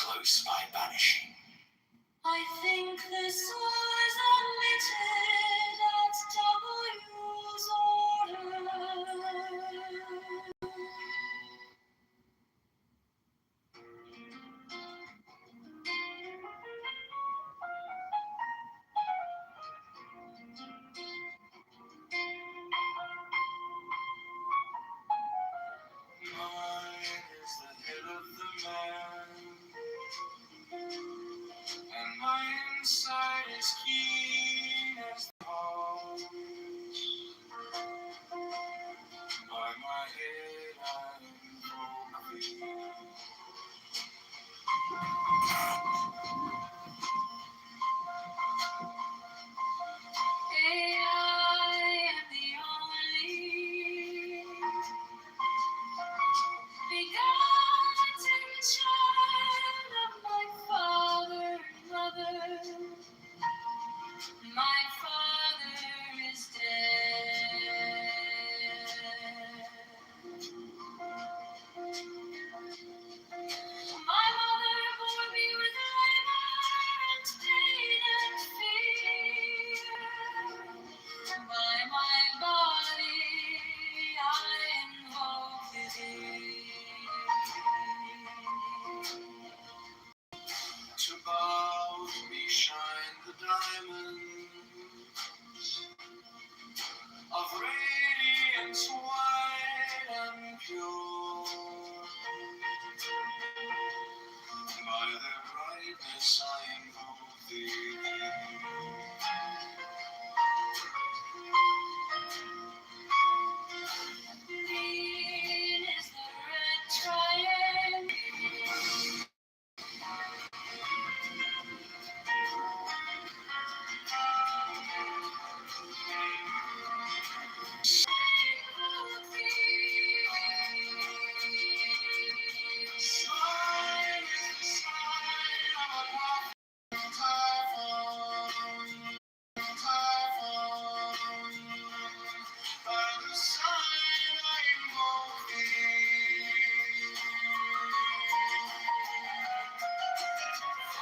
close by banishing. I think this was omitted at W's order. Mine is the head of the man, and my inside is keen as the heart. By my head I invoke thee. I am the only begotten child of my father and mother. My father is dead. My mother bore me with labor and pain and fear. By my body I invoke thee. To bow me shine the diamonds of radiance white and pure. By their brightness I invoke thee. Green is the red triangle. Mine is the sign of a laughing typhoon. By the sign I invoke thee.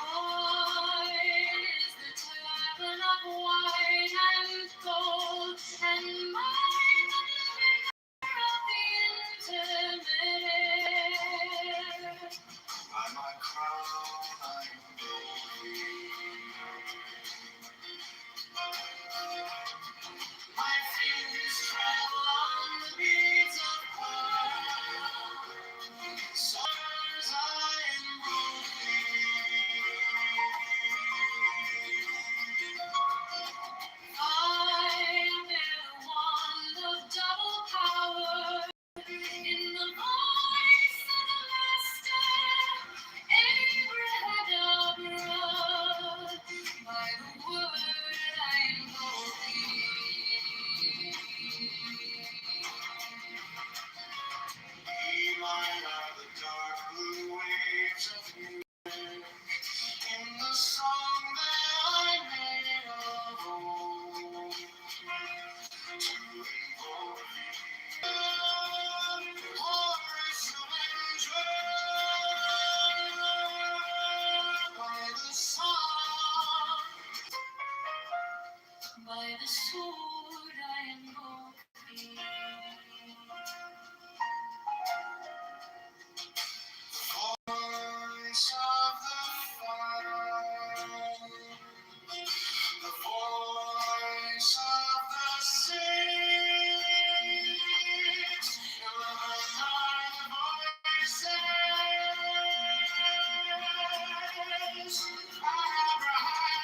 Mine is the turban of white and gold, and mine the living of the intermediate. By my crown I invoke thee. My fingers travel on the beads of pearl. Stars I invoke thee. I bear the wand of double power. In the voice of the master, Abrahadabra. By the word I invoke thee. Be mine are the dark blue waves of music in the song that I made of old. To invoke thee. Chorus of angels by the song. By the sword I invoke thee. Voice of the Father, the voice of the saints, 11 are the voices. Abraham.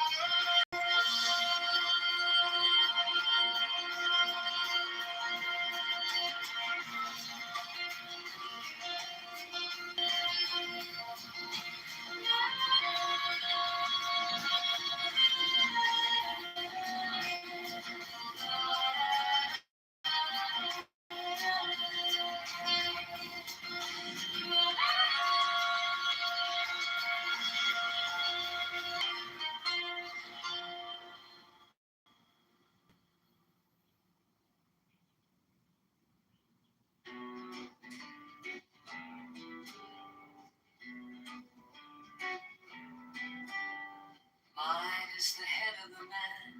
is the head of the man,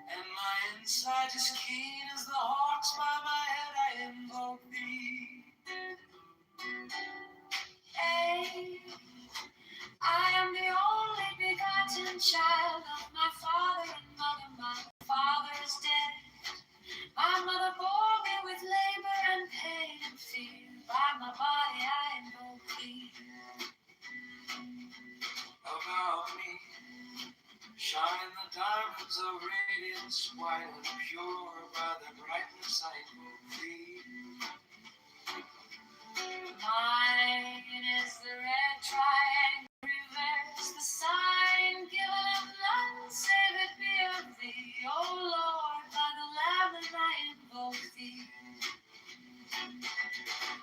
and my inside is keen as the hawks. By my head I invoke thee. I am the only begotten child of my father and mother. My father is dead. My mother bore me with labor and pain and fear. By my body I invoke thee. About me shine the diamonds of radiance, white and pure. By the brightness I invoke thee. Mine is the red triangle reverse, the sign given of none save it be of thee. O Lord, by the Lamb that I invoke thee.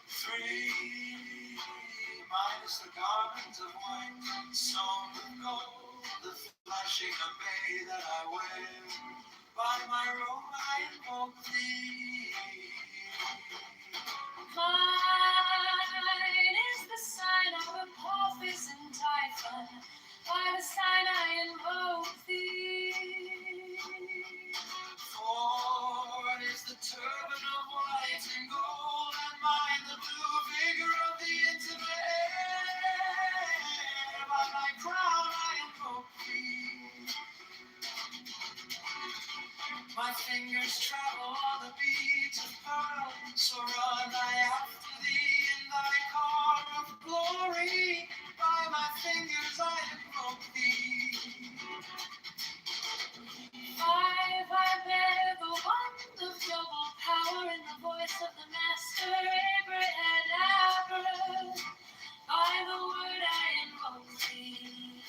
3, mine is the garment of white, sewn with gold, the flashing of bay that I wear. By my robe I invoke thee. Mine is the sign of Apophis and Typhon. By the sign I invoke thee. 4 is the turban of white and gold, and mine the blue vigor of the intimate air. By my crown I invoke thee. My fingers travel all the beads of pearl, so run I after thee in thy car of glory. By my fingers I invoke thee. 5, I bear the wand of double power in the voice of the master, Abraham. By the word I invoke thee.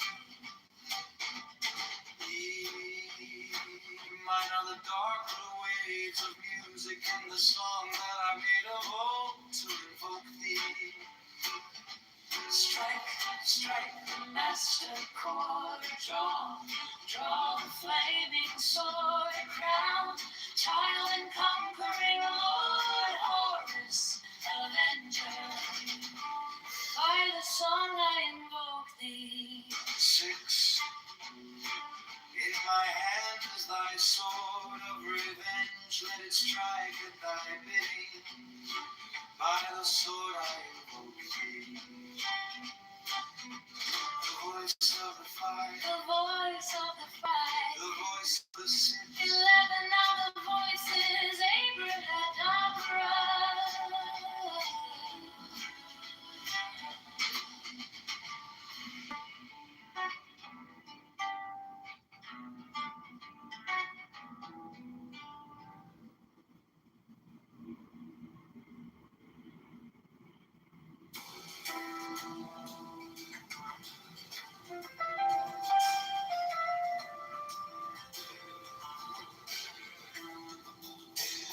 Mine are the dark blue waves of music and the song that I made of old to invoke thee. Strike, strike the master chord, draw the flaming sword, crown, child and conquering Lord, Horus, avenger. By the song I invoke thee. 6, in my hand is thy sword of revenge, let it strike at thy bidding. By the sword I invoke thee. The voice of the fire, the voice of the fire, the voice of the sin. 11 now the voices, Abraham.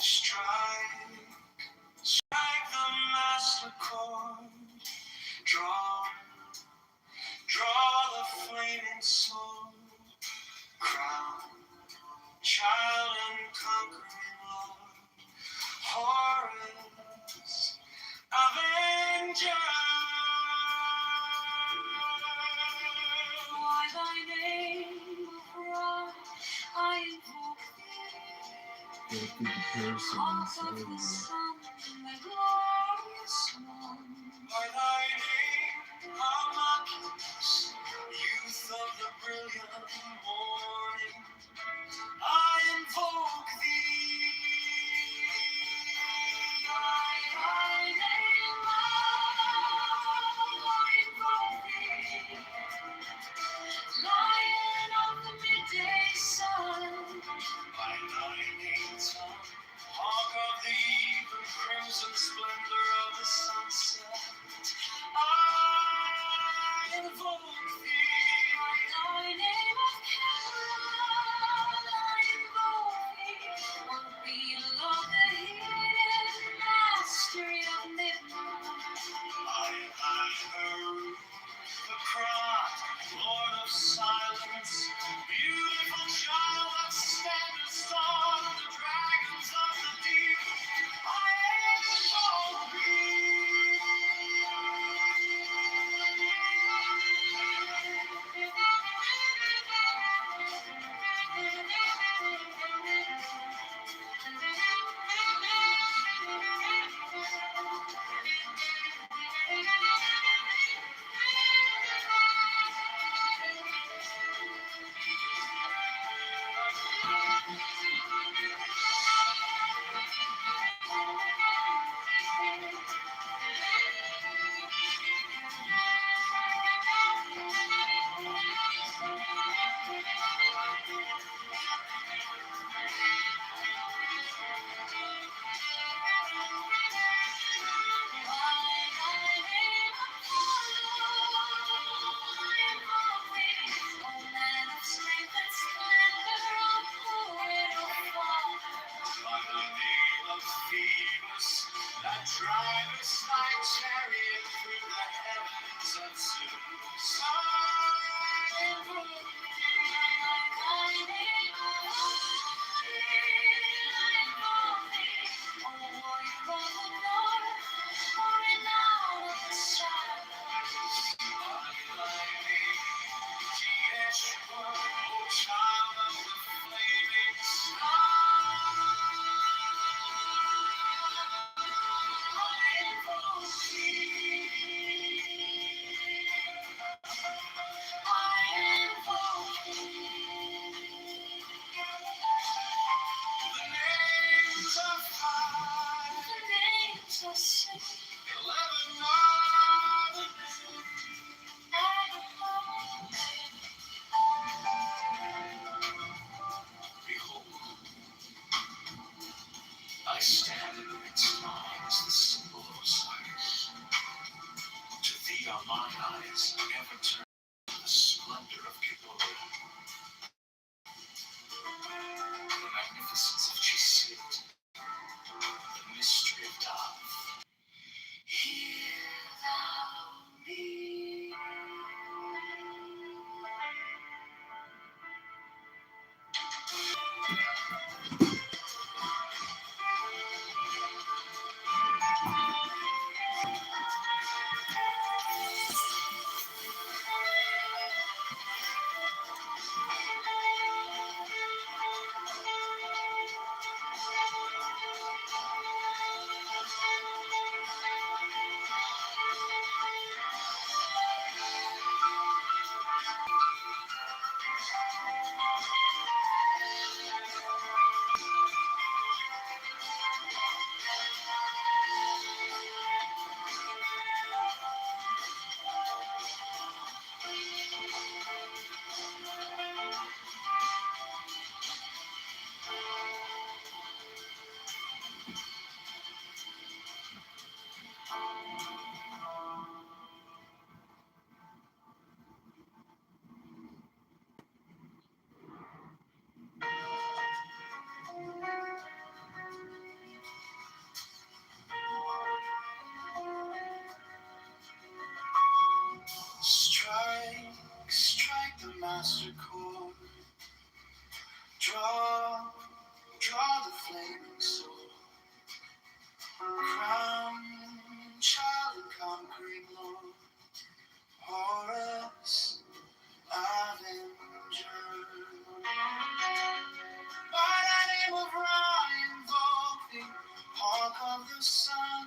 Strike, strike the master chord, draw the flaming sword, crown, child and conquering Lord, Horus, avenger. Why thy name will cry, I invoke thee. Heart of the sun, the glorious one. By thy name, Amadeus, youth of the brilliant morning, I invoke thee. By thy name, I invoke thee. Lion of the midday sun, by thy name, son, hawk of the even crimson splendor of the sunset, I invoke thee. By thy name of Cameron, I invoke thee. On wheel of the hidden mastery of midnight, I heard the cry, Lord of silence, beautiful child that standest on the dragons of the deep. I invoke thee. strike the master chord. Draw the flaming sword. Crown, child and conquering Lord. Horus, Avenger. By the name of Ra, invoke thee. Hawk of the sun,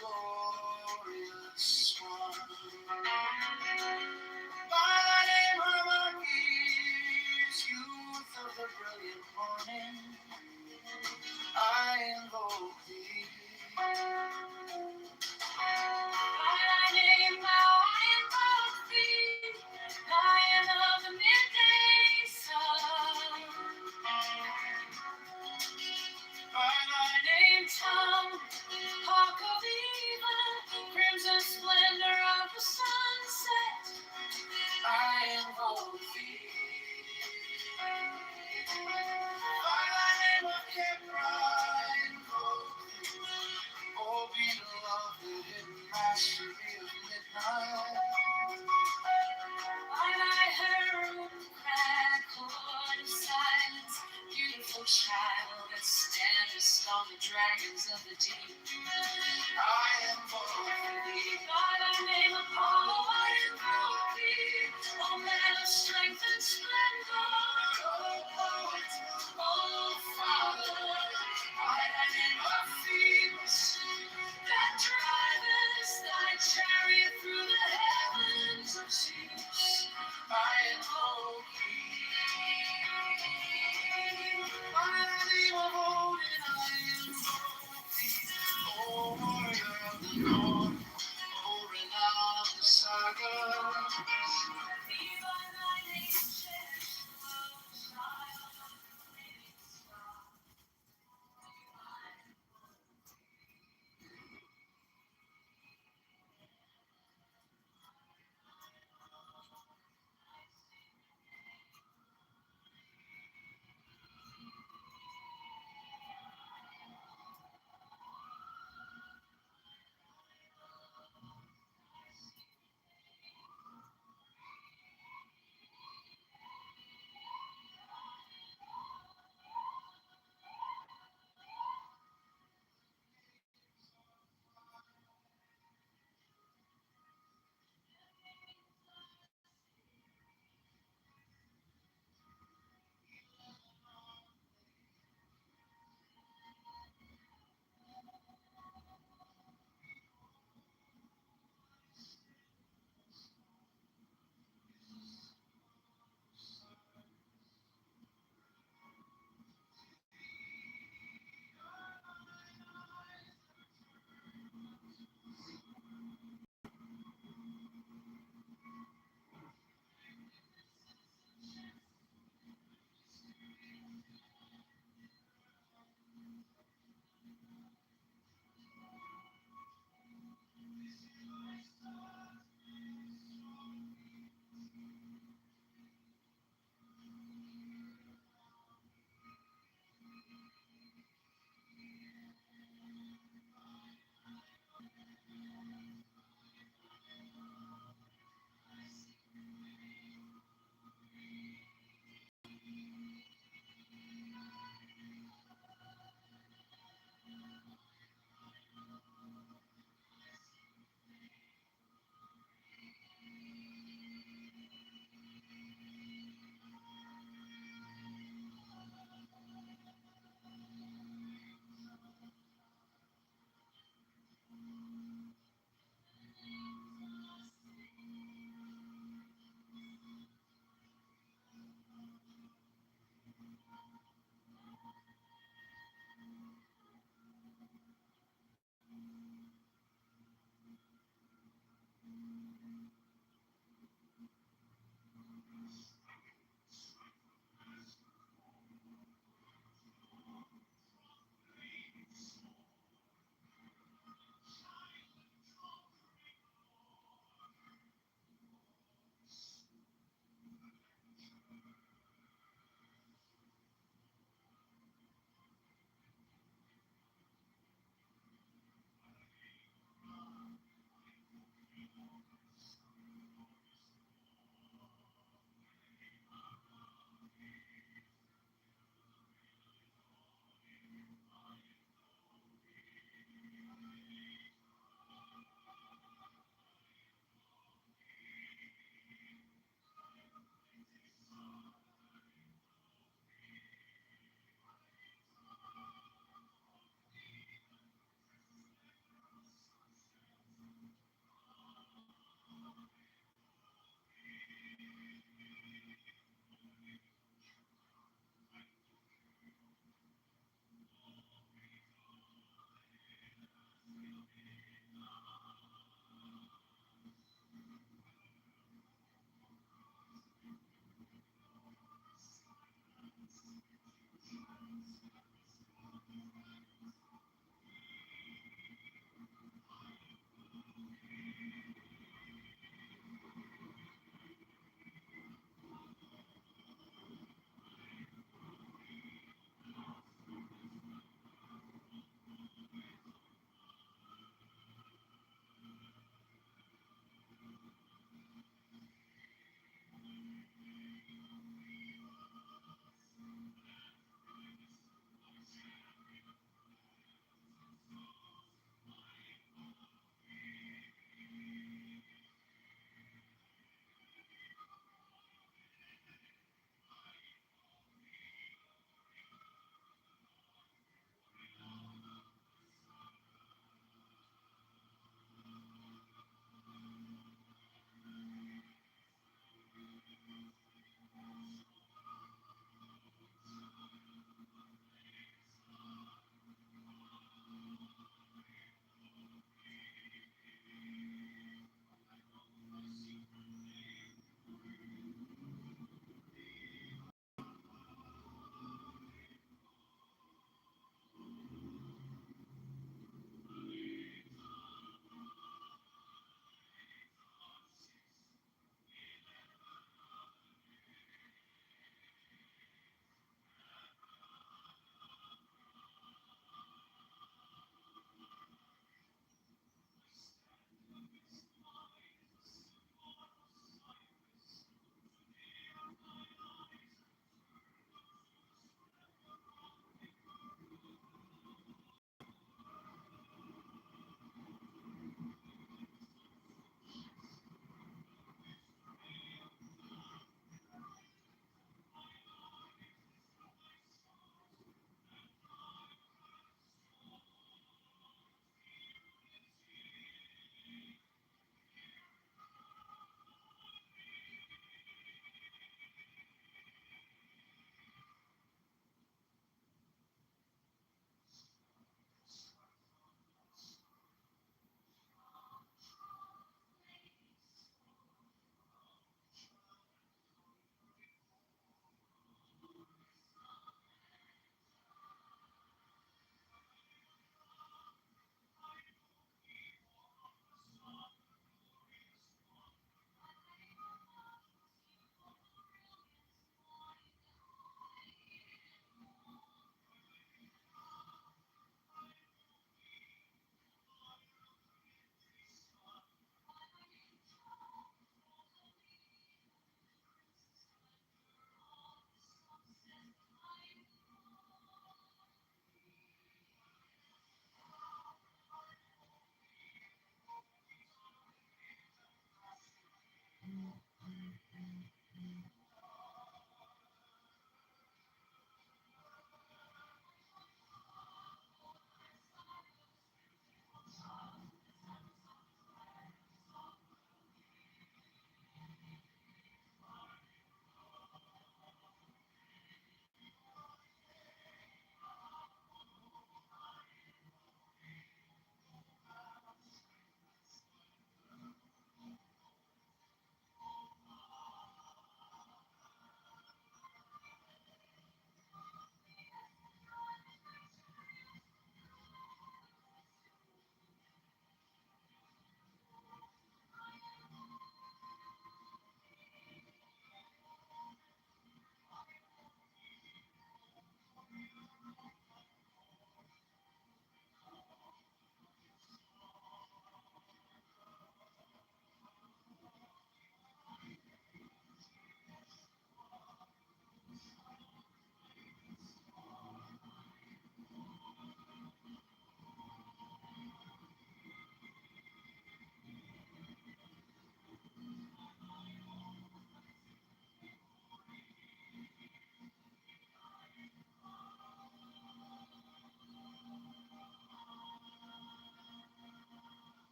glorious one. By the name of Hermes, youth of the brilliant morning, I invoke thee. By thy name now I invoke thee, Lion of the midday sun. By thy name tongue, hawk of even, crimson splendor of the sunset, I invoke thee. By thy name of Kipra, I invoke thee. Oh, beetle of the hidden mastery of midnight. By thy herald crack, Lord of silence, beautiful child that standest on the dragons of the deep. I invoke thee. By thy name Apollo, I invoke thee, O man of strength and splendor, O poet, O father. By thy name of Phoebus, that drivest thy chariot through the heavens of Zeus, I invoke thee. By the name of Odin, I invoke thee. O warrior of the north, O renown of the side.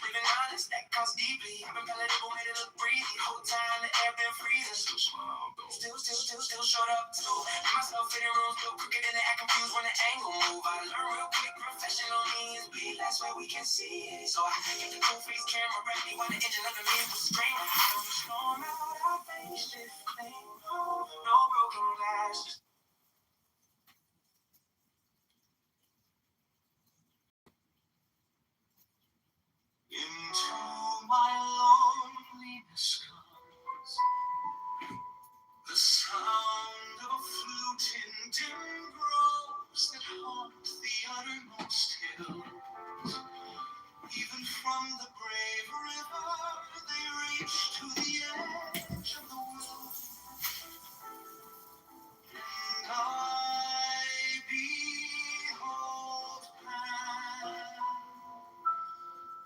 Living honest, that costs deeply. I've been palatable, made it look breezy. Whole time the air been freezing. showed up too. Myself in the room, still crooked and act confused when the angle move. I learn real quick, professional means bleed. That's where we can see it. So I get the cool face camera ready while the engine of the means was screaming. No matter how I face this thing, no broken glass. Into my loneliness comes the sound of a flute in dim groves that haunt the uttermost hill. Even from the brave river, they reach to the edge of the world. And I behold Pan.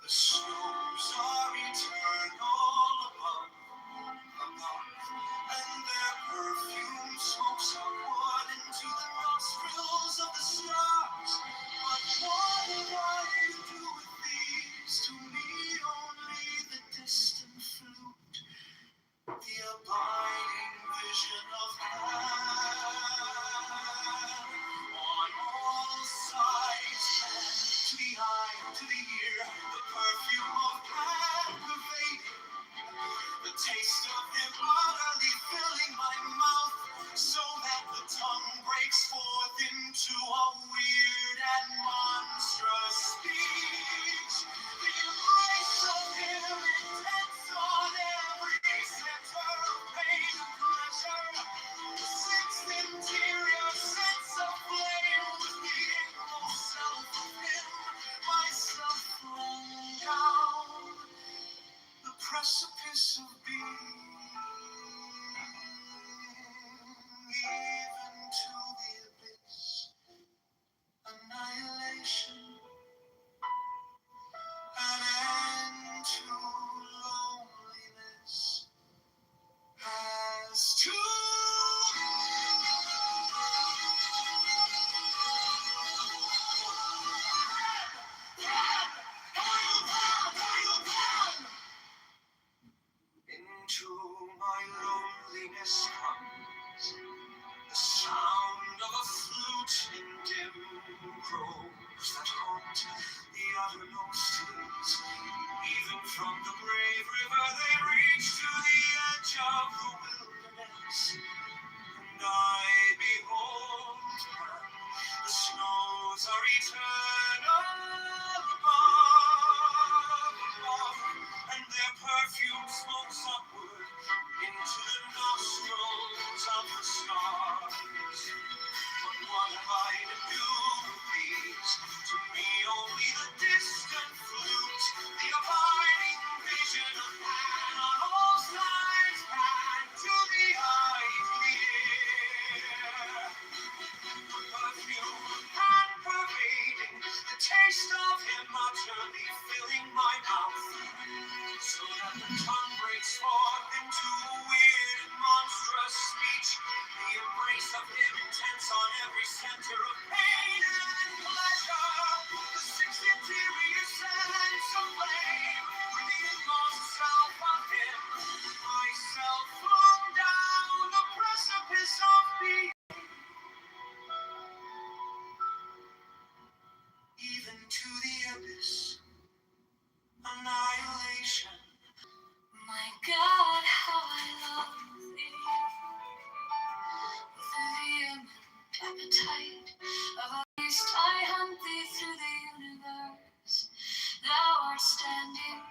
The snows are eternal above, and their perfume smokes upward into the nostrils of the stars. But what do I do with these? To me only the distant flute, the abiding vision of God. On all sides, to the eye, to the ear, the perfume of God pervades. The taste of him utterly filling my mouth, so that the tongue breaks forth into a weird and monstrous speech. The embrace of him intense on every center of pain and pleasure. The sixth interior sense of flame with the inmost self of him, myself thrown down the precipice of being, even to the abyss, annihilation, an end to loneliness, as to into my loneliness comes the sound of a flute in dim groves that haunt the uttermost hills. Even from the brave river they reach to the edge of the wilderness. And I behold her. The snows are eternal above, and their perfume smokes upward into the nostrils of the stars. But what have I to do with these? To me only the distant flute, the abiding vision of Pan on all sides, Pan to the eye, to the ear. Perfume, Pan pervading, the taste of him utterly filling my mouth, so that the tongue breaks forth into a weird and monstrous speech. The embrace of him intense on every center of pain and pleasure. The sixth interior sense of flame, with the inmost self of him, myself thrown down the precipice of being, even to the abyss, annihilation. My God, how I love thee. With a vehement appetite of a beast, I hunt thee through the universe. Thou art standing,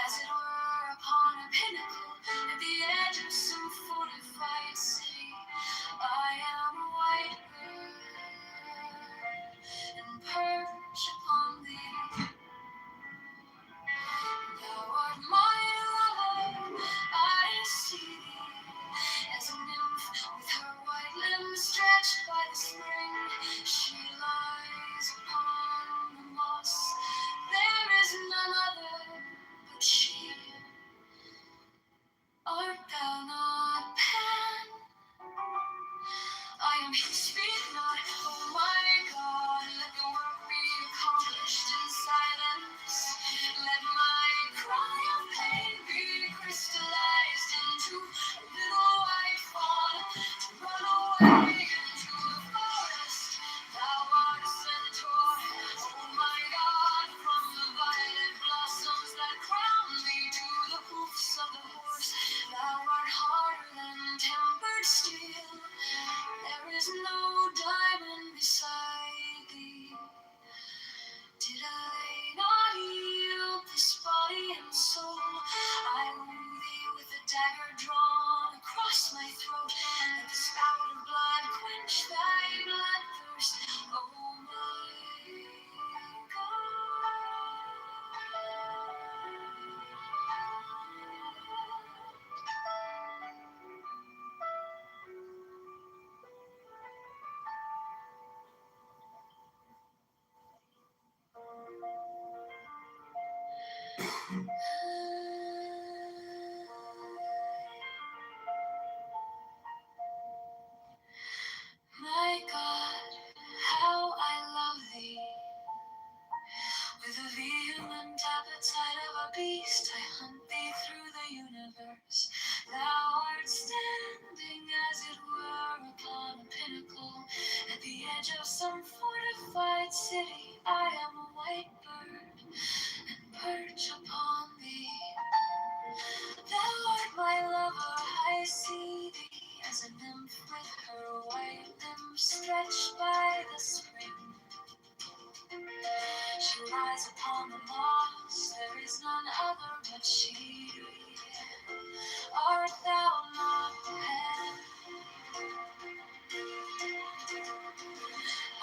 as it were, upon a pinnacle at the edge of some fortified city. I am a white bird, and perch upon thee. Thou art my lover, I see thee as a nymph with her white limbs stretched by the spring. She lies upon the moss, there is none other but she. Art thou not Pan? I am he, speak not, oh my God, let the work be accomplished in silence. Let my cry of pain be crystallized into a little white fawn to run dagger drawn across my throat. Let the spout of blood quench thy bloodthirst, oh my My God, how I love thee. With the vehement appetite of a beast, I hunt thee through the universe. Thou art standing, as it were, upon a pinnacle. At the edge of some fortified city, I am a white bird, and perch upon thee. Thou art my lover, I see thee as a nymph with her white limbs stretched by the spring. She lies upon the moss, there is none other but she. Art thou not heaven?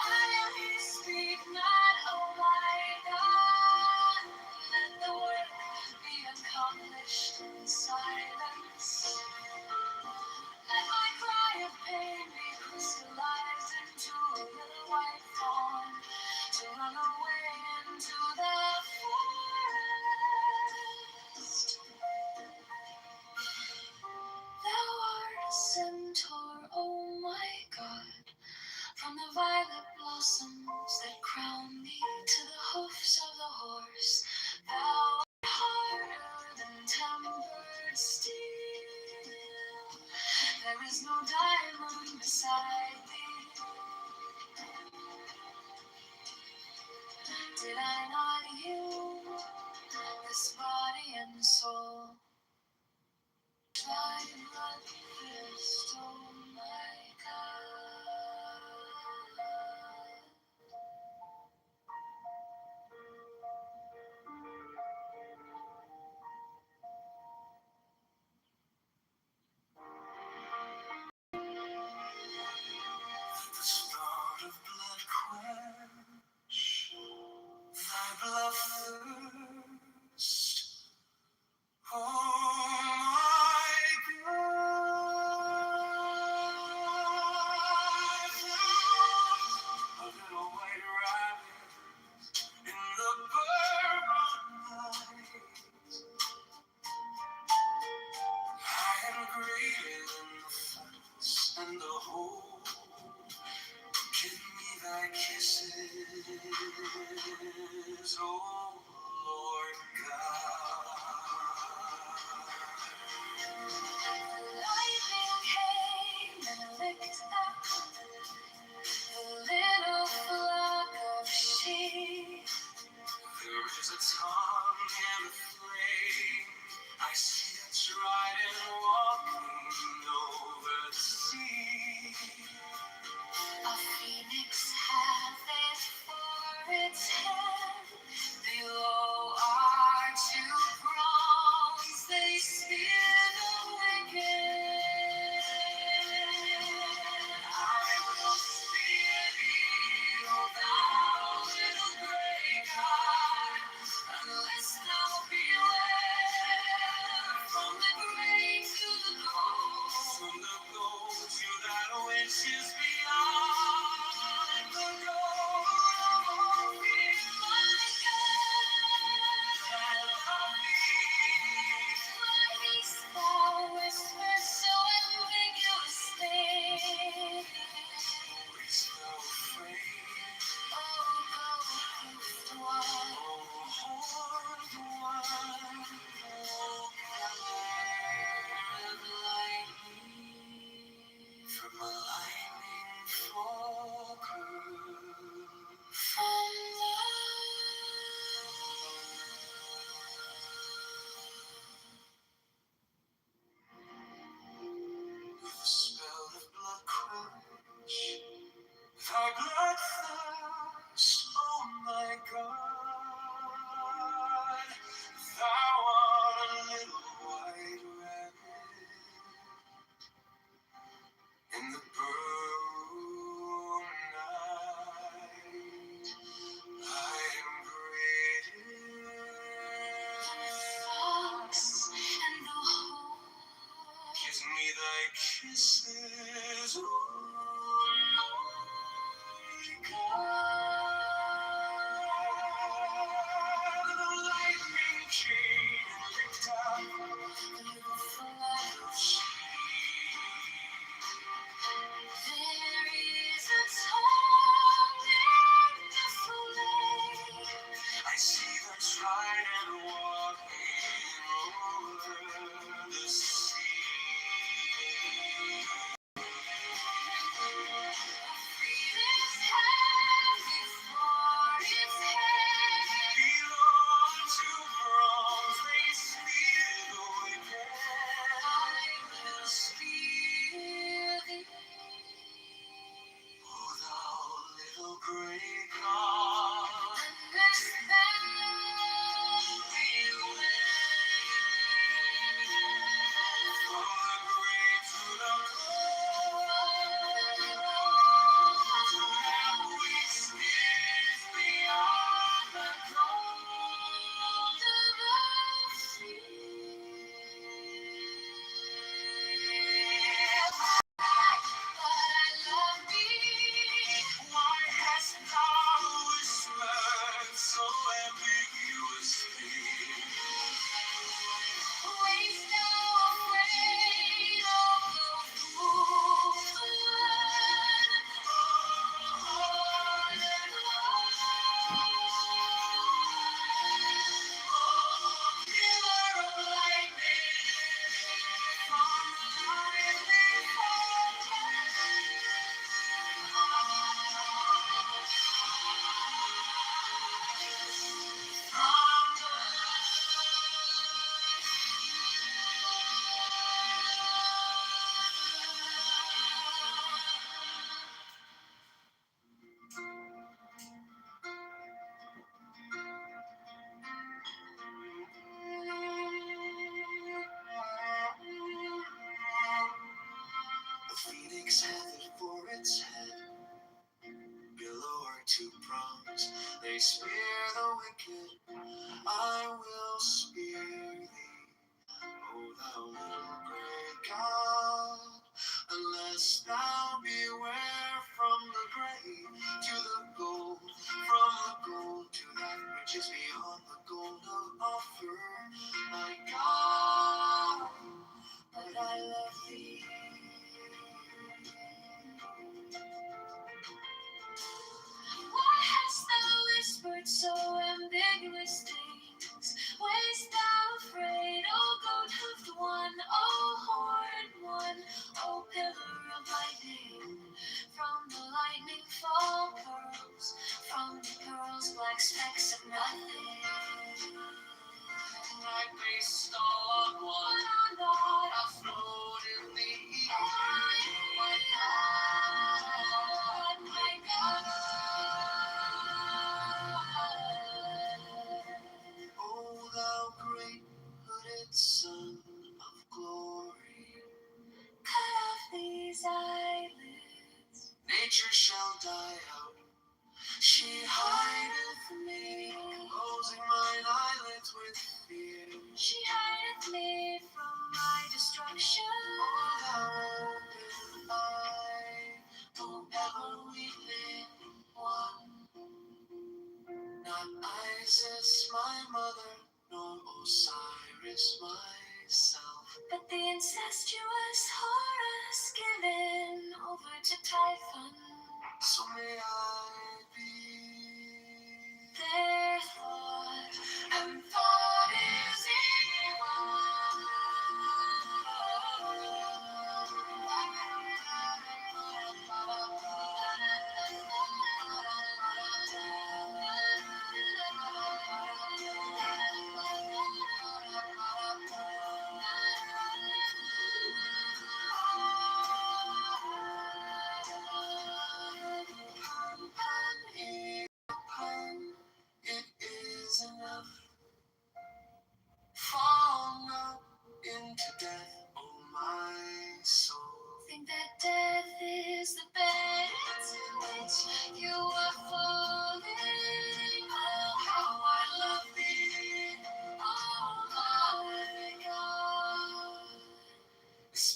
I speak not, oh my God. Let the work be accomplished in silence. Let my cry of pain be crystallized into a little white fawn to run away into the forest. Thou art a centaur, oh my God, from the violet blossoms that crown thee to the hoofs of the horse. Thou art harder than tempered steel. There is no diamond beside thee. Did I not yield this body and soul? Thy blood thirst, oh my God. The spout of blood quench thy blood thirst, oh my God. A little white rabbit in the bourbon night. I am greater than the fox and the hole. Give me thy kisses, oh Lord God. Lightning came and licked up the little flock of sheep. There is a tongue in the flame. I see it riding, walking over the sea. A phoenix hath it for its head. Below are two prongs, they spear the wicked. I will spear thee, O thou little grey god, unless thou beware from the grave to the goal. From the goal to that which is beyond the goal. Fear my God, I love thee. my peace thou whispers so ambiguously. Please no afraid. Oh, go, fifth one. Oh, horned one. Oh, Of lightning. from a lightning falcon. From With a spell of blood quench thy blood thirst, oh my God. Thou art a little white rabbit Kiss me thy kisses, oh Lord God. The lightning chain licked up the little flag of there is a tongue in the flame. I see the trident walking over the sea. Freedom's hand before its head. Belong to bronze, they spear the wicked. I will spear thee. O thou little grey God, understand me well. From the grave to the cold, to have we skipped beyond the cold of the sea. But I love thee. Why hast thou whispered so ambiguously? Waste no afraid of the woman. Oh, pillar of lightning from the rising the phoenix hath it for its head. Below are two prongs. They spear the wicked. I will spear thee, O thou little grey God. Unless thou beware from the grey to the gold, from the gold to that which is beyond the gold of offer, my God. But I love thee. Why hast thou whispered so ambiguous things? Wast thou afraid, O goat-hoofed one, O horned one, O pillar of lightning? From the lightning fall pearls, from the pearls black specks of nothing. Like they stalk one on God, afloat in the east. My God, my God. O thou great hooded Son of glory, cut off these eyelids. Nature shall die out. She hideth me, closing mine eyelids with fear. She hideth me from my destruction. O thou open eye, O ever weeping one. Not Isis, my mother, nor Osiris, myself, but the incestuous Horus given over to Typhon. So may I be their thought, and thought is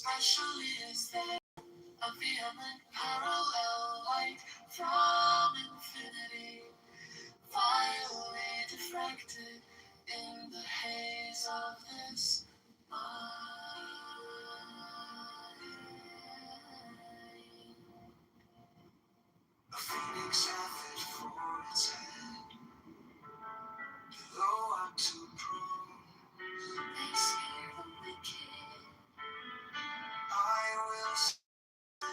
Especially is there a vehement parallel light from infinity, violently diffracted in the haze of this mind. A phoenix hath it for its head, though I'm too prone. They scare the wicked. I will serve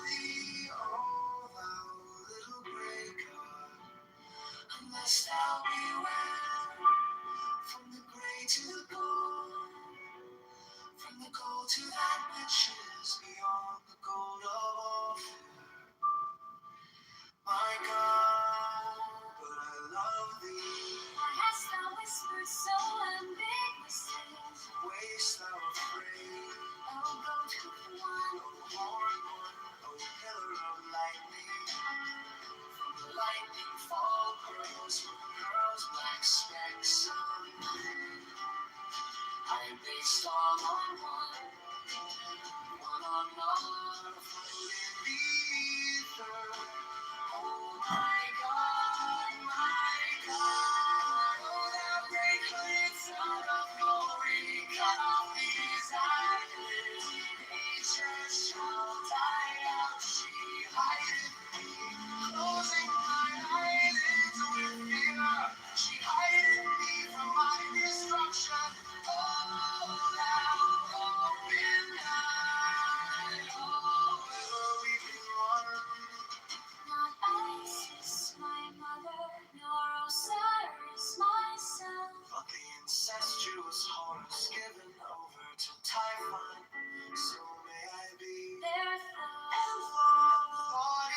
thee, O thou little grey god, Unless thou beware, from the grey to the gold, from the goal to that which is beyond the gold of all fear. My God, but I love thee. why hast thou whispered so ambiguously? Waste thou afraid, Oh, go to the one O horn one, O pillar of lightning. from the lightning fall Pearls from pearls, black specks of night. I based all on one, one on all. Float in the ether. Oh my God, oh thou great hooded son of glory, cut off these eyelids, ages shall die out, she hideth me, closing my eyelids with fear, she hideth me from my destruction, oh thou open eye, oh. Weeping one, Not Isis, my mother, nor Osiris, my son. but the incestuous Horus given over to Typhon. So may I be. Therefore, Thought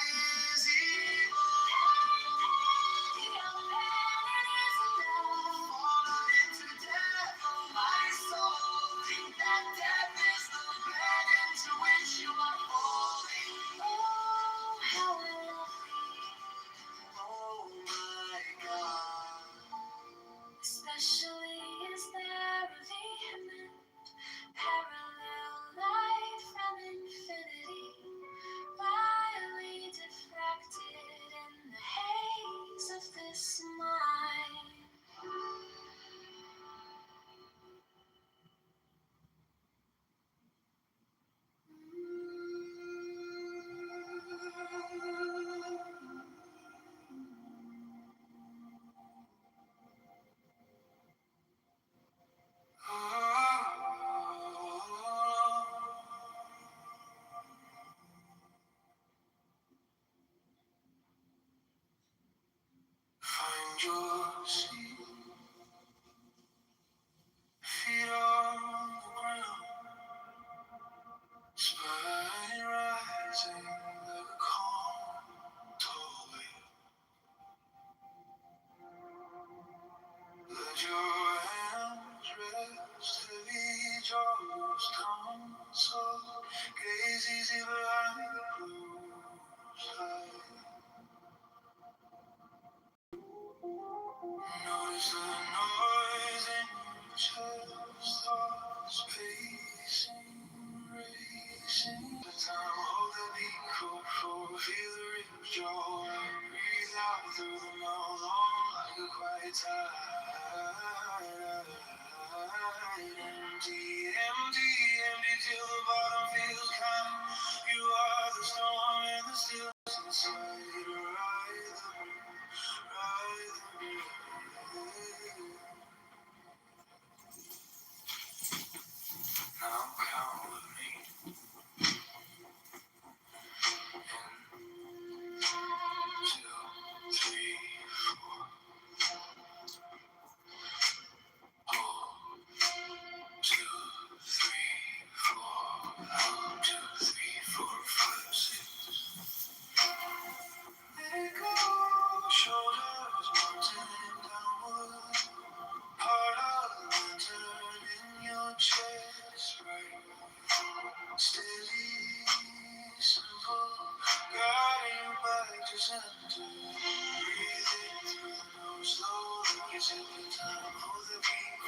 is evil. Fallen into death. my soul, think that death is the bed into which you are falling. Oh, how I love thee. Oh my God. Especially is there a vehement parallel light from infinity, vilely diffracted in the haze of this mind. Find your seat, feet on the ground, spine rising like a calm, tall wave. Let your hands rest, heavy jaws, tongue soft, gaze easy behind the closed eye. Notice the noise in your chest, thoughts pacing, racing. The time, hold the beat, core floor, feel the rhythm, jaw. Breathe out through the mouth, on like a quiet tide. Empty, empty, empty till the bottom feels kind. You are the storm and the stillness inside. Ride the now count with me. 2, 3, 4. 2, 3, 4. 2, 3, 4, 5, 6. Let it go. Shoulders mountain downward. Heart of the lantern in your chest, right? Steady, simple, guiding you back to center. Breathing through the nose, slowly, it's every time. Hold the beat,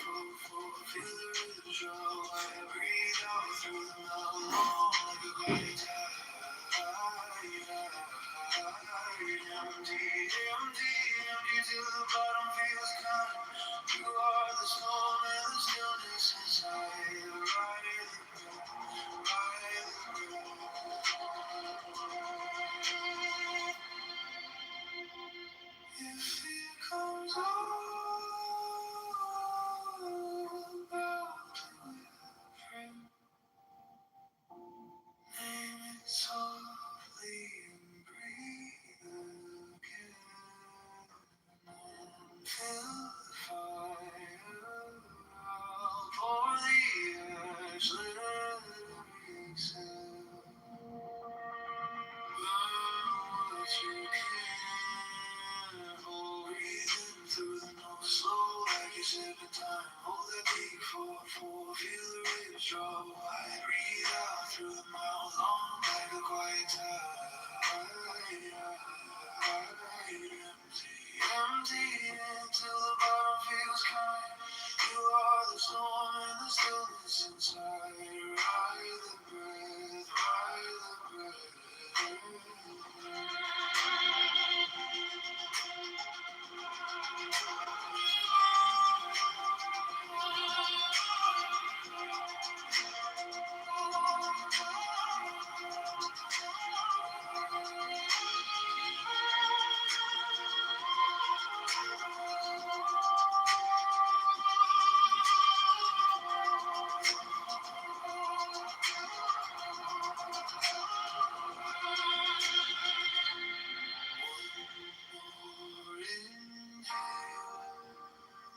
feel the rhythm, draw. Breathe out through the night long like a great tide. Empty, empty till the bottom feels kind. You are the storm and the stillness inside. Ride the if it comes all about friend, name it softly and breathe again. Fill the fire, pour the ash, let it exhale. Learn what you can. Breathing through the nose, slow like you're sipping time. Hold that beat for feel the ribs draw wide. Breathe out through the mouth, long like a quiet tide. Empty until the bottom feels kind. You are the storm and the stillness inside. Ride the breath, ride the breath.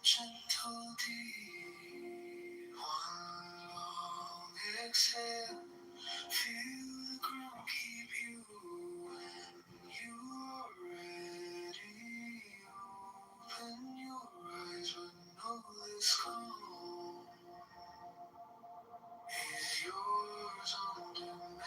Gentle deep, one long exhale. Feel the ground keep you when you are ready. Open your eyes, but know this calm is yours on demand.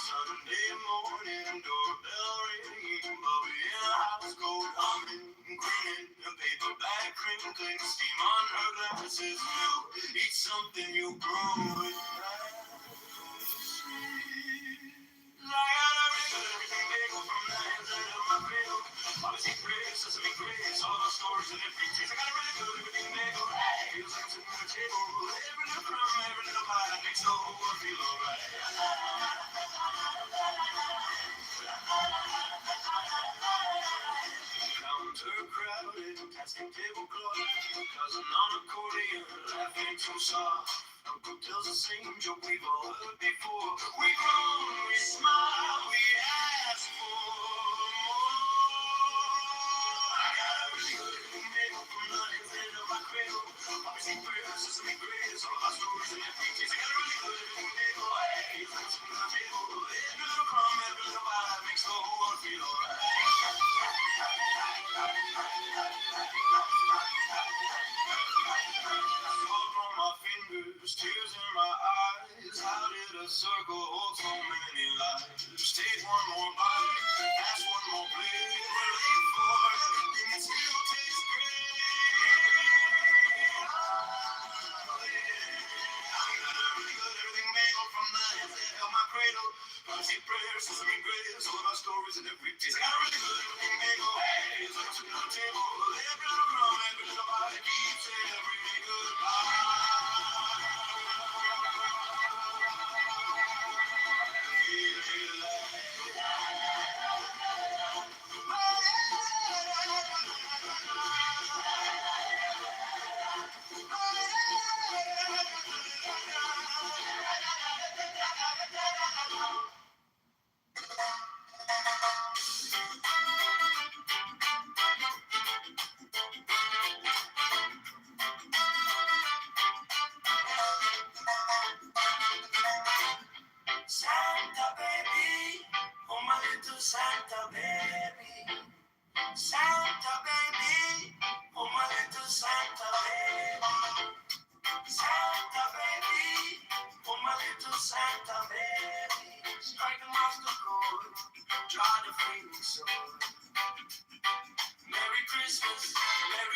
Sunday morning, doorbell ringing, Bobby in a house coat, humming, grinning, a paper bag crinkling, steam on her glasses. You eat something you grew with I got everything bagel from the inside of my grill. Obviously, grits, sesame grits, all the stores and every taste. I got a really good everything bagel. Feels like sitting at the table. Every little crumb, every little bite makes the whole world feel alright. Counter crowded, casting tablecloth, cousin on accordion, laughing too soft. Uncle tells the same joke we've all heard before. We groan, we smile, we ask for more. I got a really good bagel from the inside of my cradle. Obviously, grits, sesame grits, all my stores and every taste. I got a really good bagel. Hey, it's like sitting at the table. Every little crumb, every little bite makes the whole world feel alright. Salt on my fingers, tears in my eyes. How did a circle hold so many lives? Take one more bite.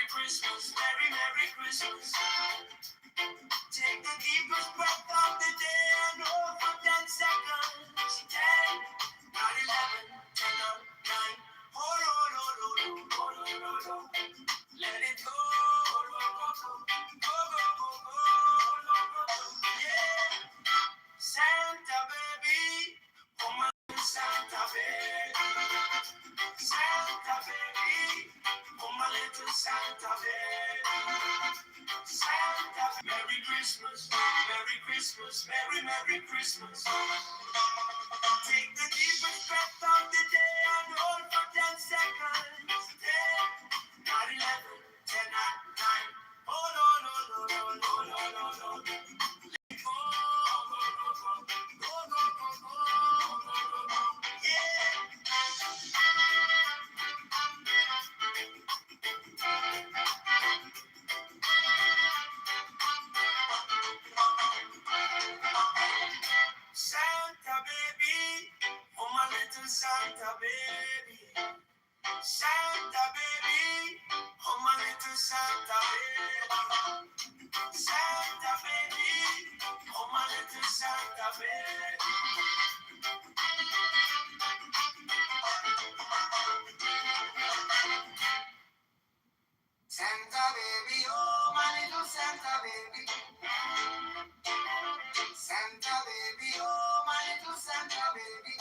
Merry Christmas, Merry Christmas. Take the deepest breath of the day and hold for 10 seconds. 10, not 11, 10 up, 9. Hold, hold, hold, hold, hold, hold, hold, hold. Let it go. Go, go, go, go. Go, go, go, go. Go, go, go. Yeah. Santa baby. Oh my Santa baby. Santa baby. Oh my little Santa baby. Santa, Merry Christmas, Merry Christmas, Merry Christmas. Take the deepest breath of the day and hold for 10 seconds. 10, not 11, 10, not 9. Hold on, hold on, hold on, hold on, hold on. Let go, go, go, go, go, go, go, go. Yeah. Santa baby, oh my little Santa baby. Santa baby, oh my little Santa baby. Santa baby, oh my little Santa baby. Santa baby, oh my little Santa baby. Santa baby, oh my little Santa baby.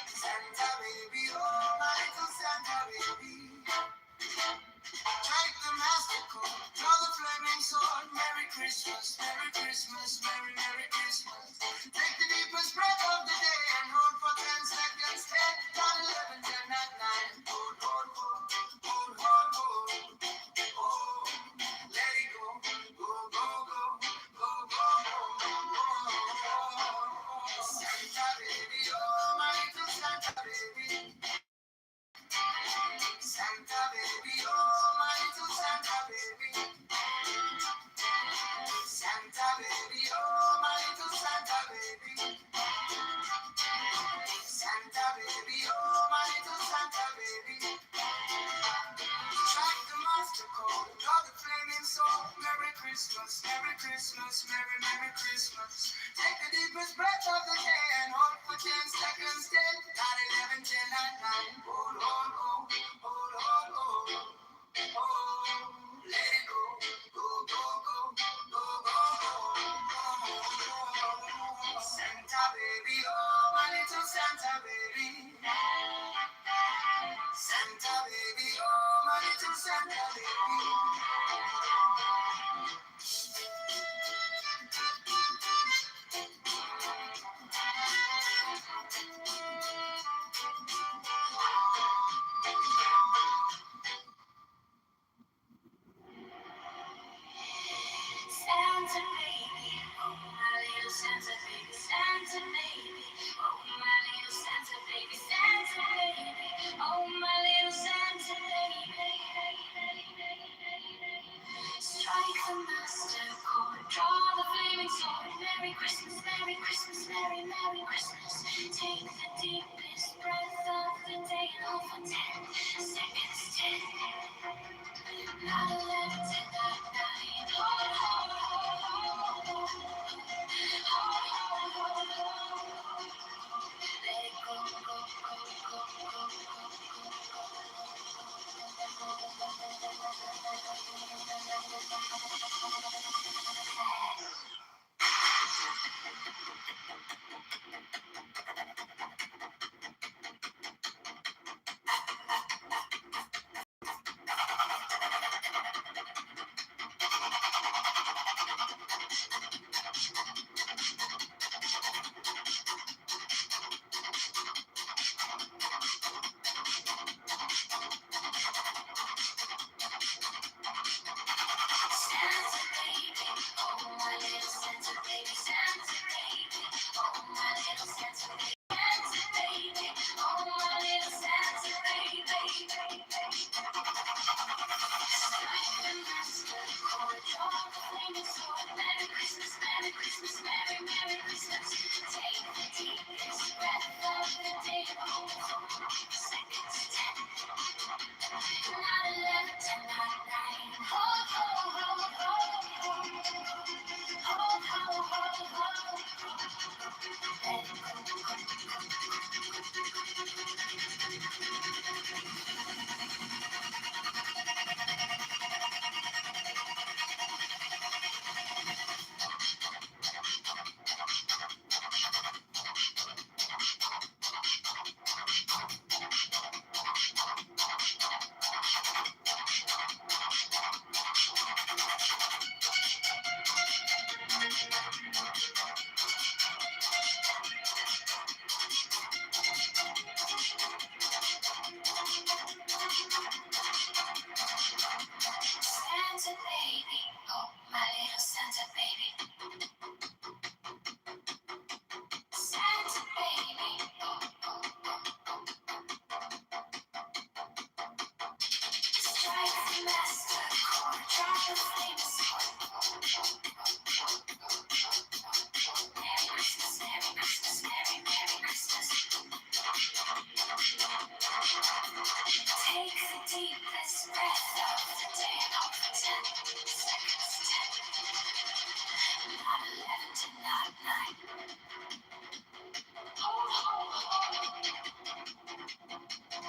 Santa baby, oh my little Santa baby. Take the master code, draw the flaming sword. Merry Christmas, Merry Christmas, Merry Christmas. Take the deepest breath of the day and hold for 10 seconds. 10, not 11, 10, not 9. Hold, hold, hold, hold, hold, hold. Oh, let it go, go, go, go, go, go, go. Santa baby, oh my little Santa baby. Santa baby, oh my little Santa baby. Santa baby, oh my little Santa baby. Santa baby, oh my little Santa baby. Strike the master code, draw the flaming sword. Merry Christmas, Merry Christmas, Merry Christmas. Take the deepest breath of the day and hold for 10 seconds. 10, not 11, 10, not 9. Hold, hold, hold, hold, hold, hold. Oh, let it go, go, go, go, go, go, go. Santa baby, oh my little Santa baby. Santa baby, oh my little Santa baby. Santa baby, oh my little Santa baby, Santa baby, oh my little Santa baby, Santa baby, oh my little Santa baby. Strike the master chord, draw the flaming sword. Merry Christmas, Merry Christmas, Merry Christmas. Take the deepest breath of the day and hold for 10 seconds. 10, not 11, 10, not 9. Hold, hold, hold, hold, hold. Hold, hold, hold, hold. Let it go, go, go, go, go, mastercard. Drop the flames. Merry Christmas, Merry Christmas, Merry, Merry Christmas. Take the deepest breath of the day and hold for 10 seconds. 10, not 11 to not 9. Ho, ho, ho.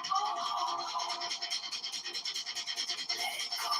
Ho, ho, ho. Let it go.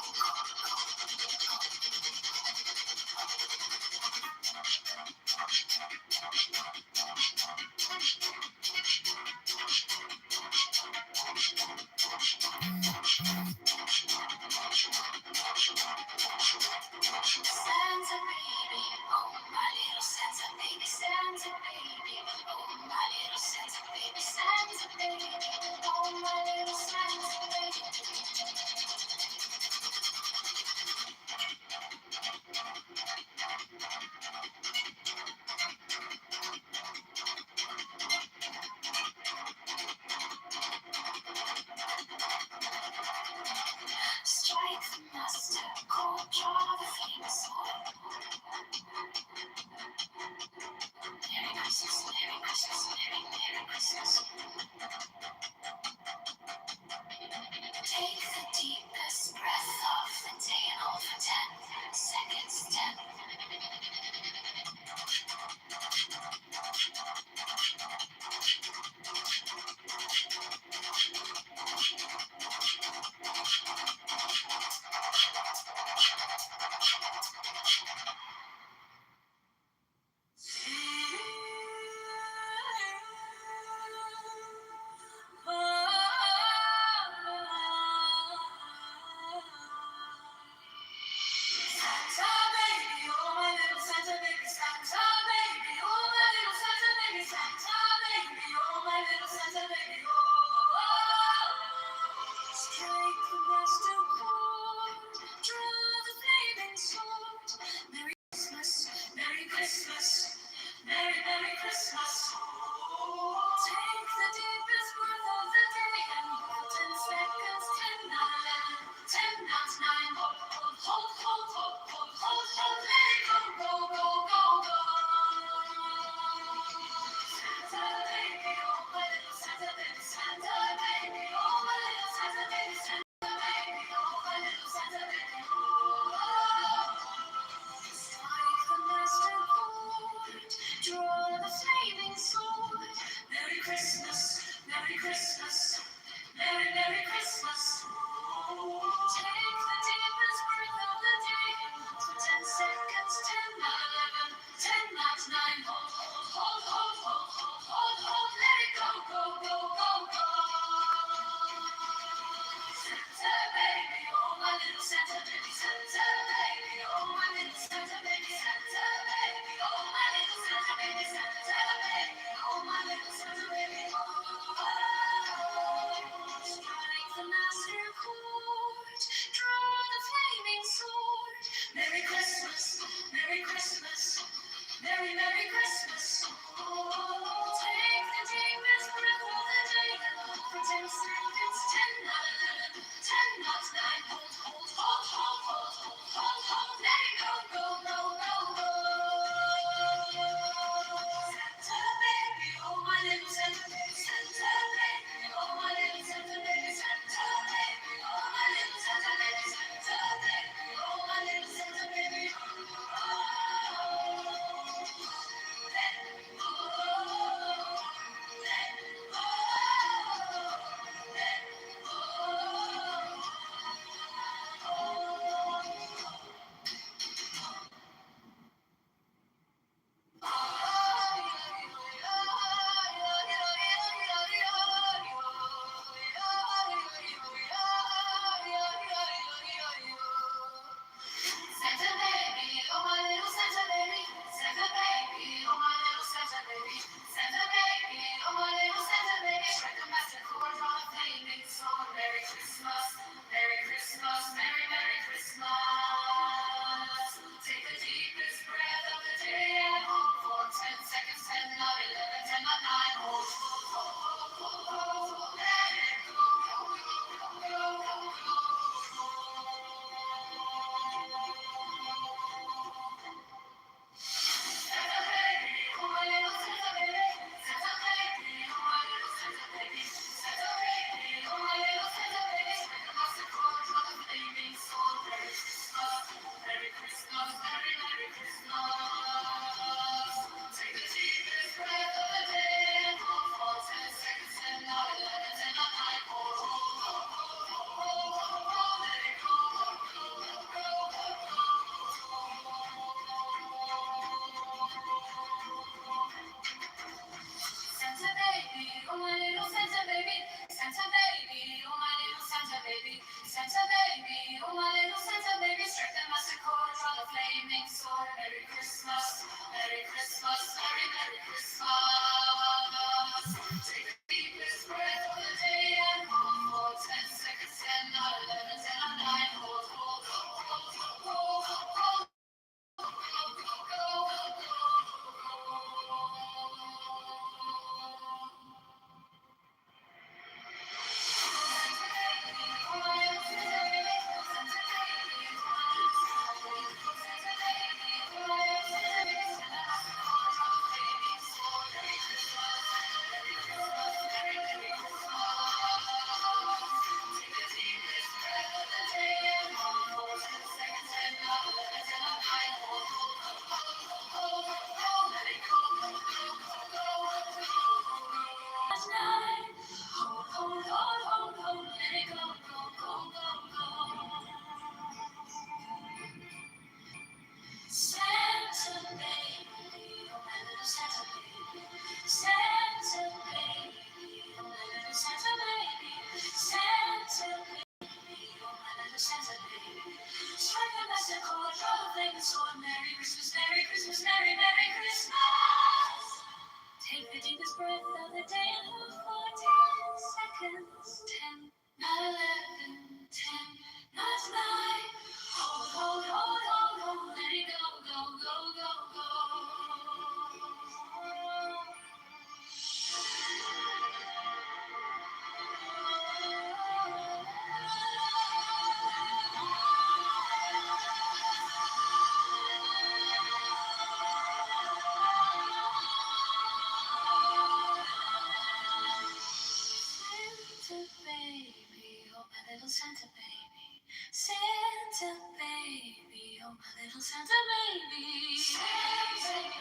little Santa baby. Santa baby.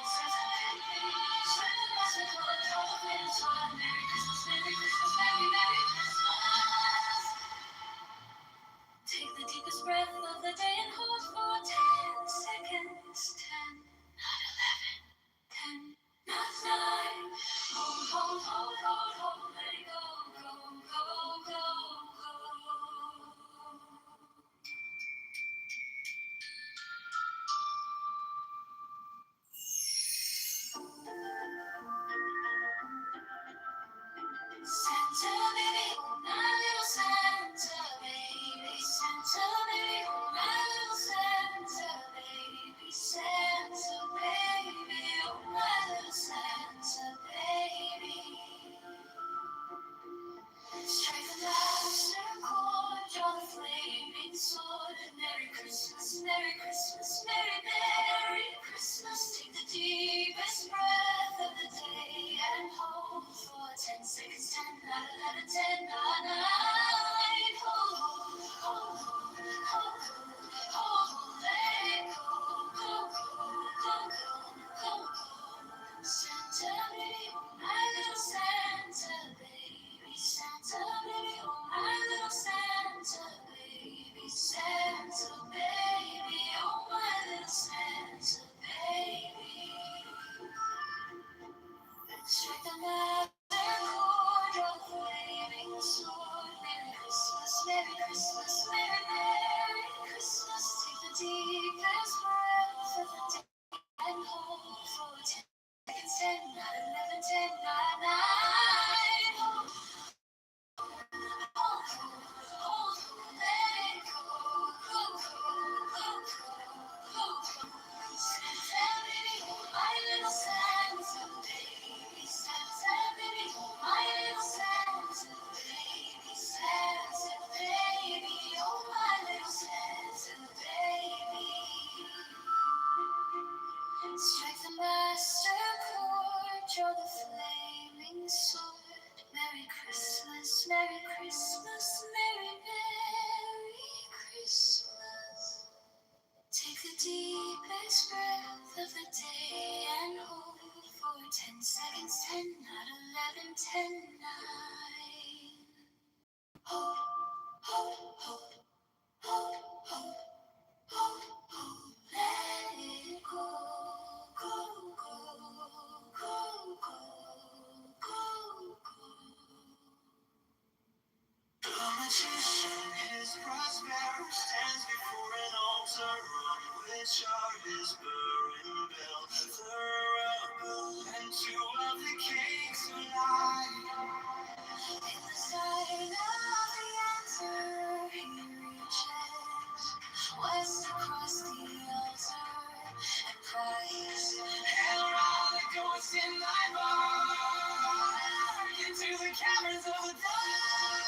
Santa Claus will come all in time. Merry Christmas, Merry Christmas, Merry Merry Christmas. Take the deepest breath of the day and hold for 10 seconds. 10, not 11, 10, not 9. Hold, hold, hold, hold, hold. Let it go, go, go, go, go. Santa baby, my little Santa baby, Santa baby, my little Santa baby, Santa baby, oh my little Santa baby. Strike the master chord, draw the flaming sword. Merry Christmas, Merry Christmas, Merry Merry Christmas. Take the deepest breath of the day and hold for 10 seconds. 10, 9, 11, 10, 9, 9. Hold, hold, hold, hold, hold, let it go, go, go, go, go, go. Santa baby, my little Santa baby, Santa baby, oh my little Santa baby, Santa baby, oh my little Santa baby. Strike the master chord, draw the flaming sword. Merry Christmas, Merry Christmas, Merry Merry Christmas. Take the deepest breath of the day and hold for 10 seconds. 10, 9, 11, 10, 9, 9. Hold, hold, let it go, go, go, go, go. Santa baby, my little Santa baby, Santa baby, my little Santa baby, Santa baby, oh my little Santa baby. Strike the master chord, draw the flaming sword. Merry Christmas, Merry Christmas, Merry Merry Christmas. Take the deepest breath of the day and hold for 10 seconds. 10, not 11, 10, 9. Hold, hold, hold, hold, hold, hold, hold. Let it go, go, go, go, go, go, go. The magician, his prosperous, stands before an altar on which are his burring bells. And two of the kings who lie. In the sign of the answer, he reaches west across the altar and cries, Hail, I ghost in thy bark, into the caverns of the dark.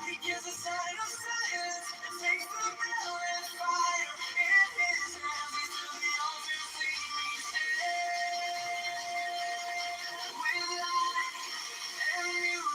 He gives a sign of silence and takes the bell and fire in his hands. He's to the altar, see me stand with light and music.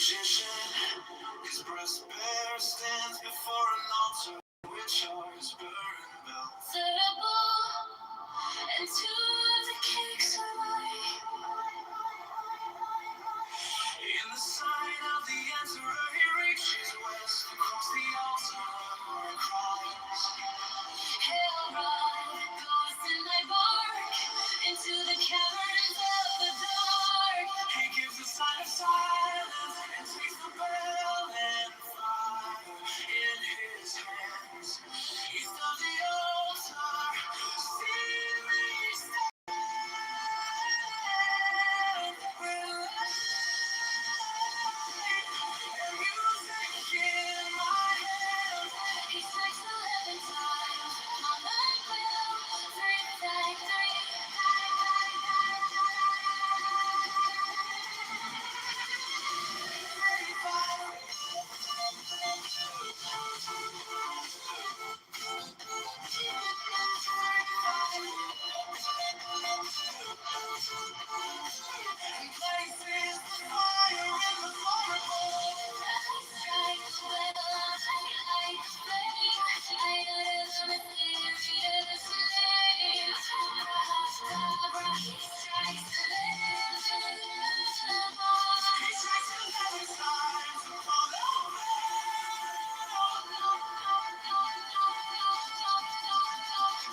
magician, his breast bare, stands before an altar, which are his burning bells. And two of the cakes are light. In the sign of the emperor, he reaches west across the altar and cries. Hail, ride, ghost in my bark, into the caverns of the dark. He gives a sign of silence and takes the bell and fire in his hands. He stood the altar, see me stand, and music in my hands. He strikes 11 times, my life will three, die, three, die, die, die, He places the fire in the fireball. He strikes 11 times upon the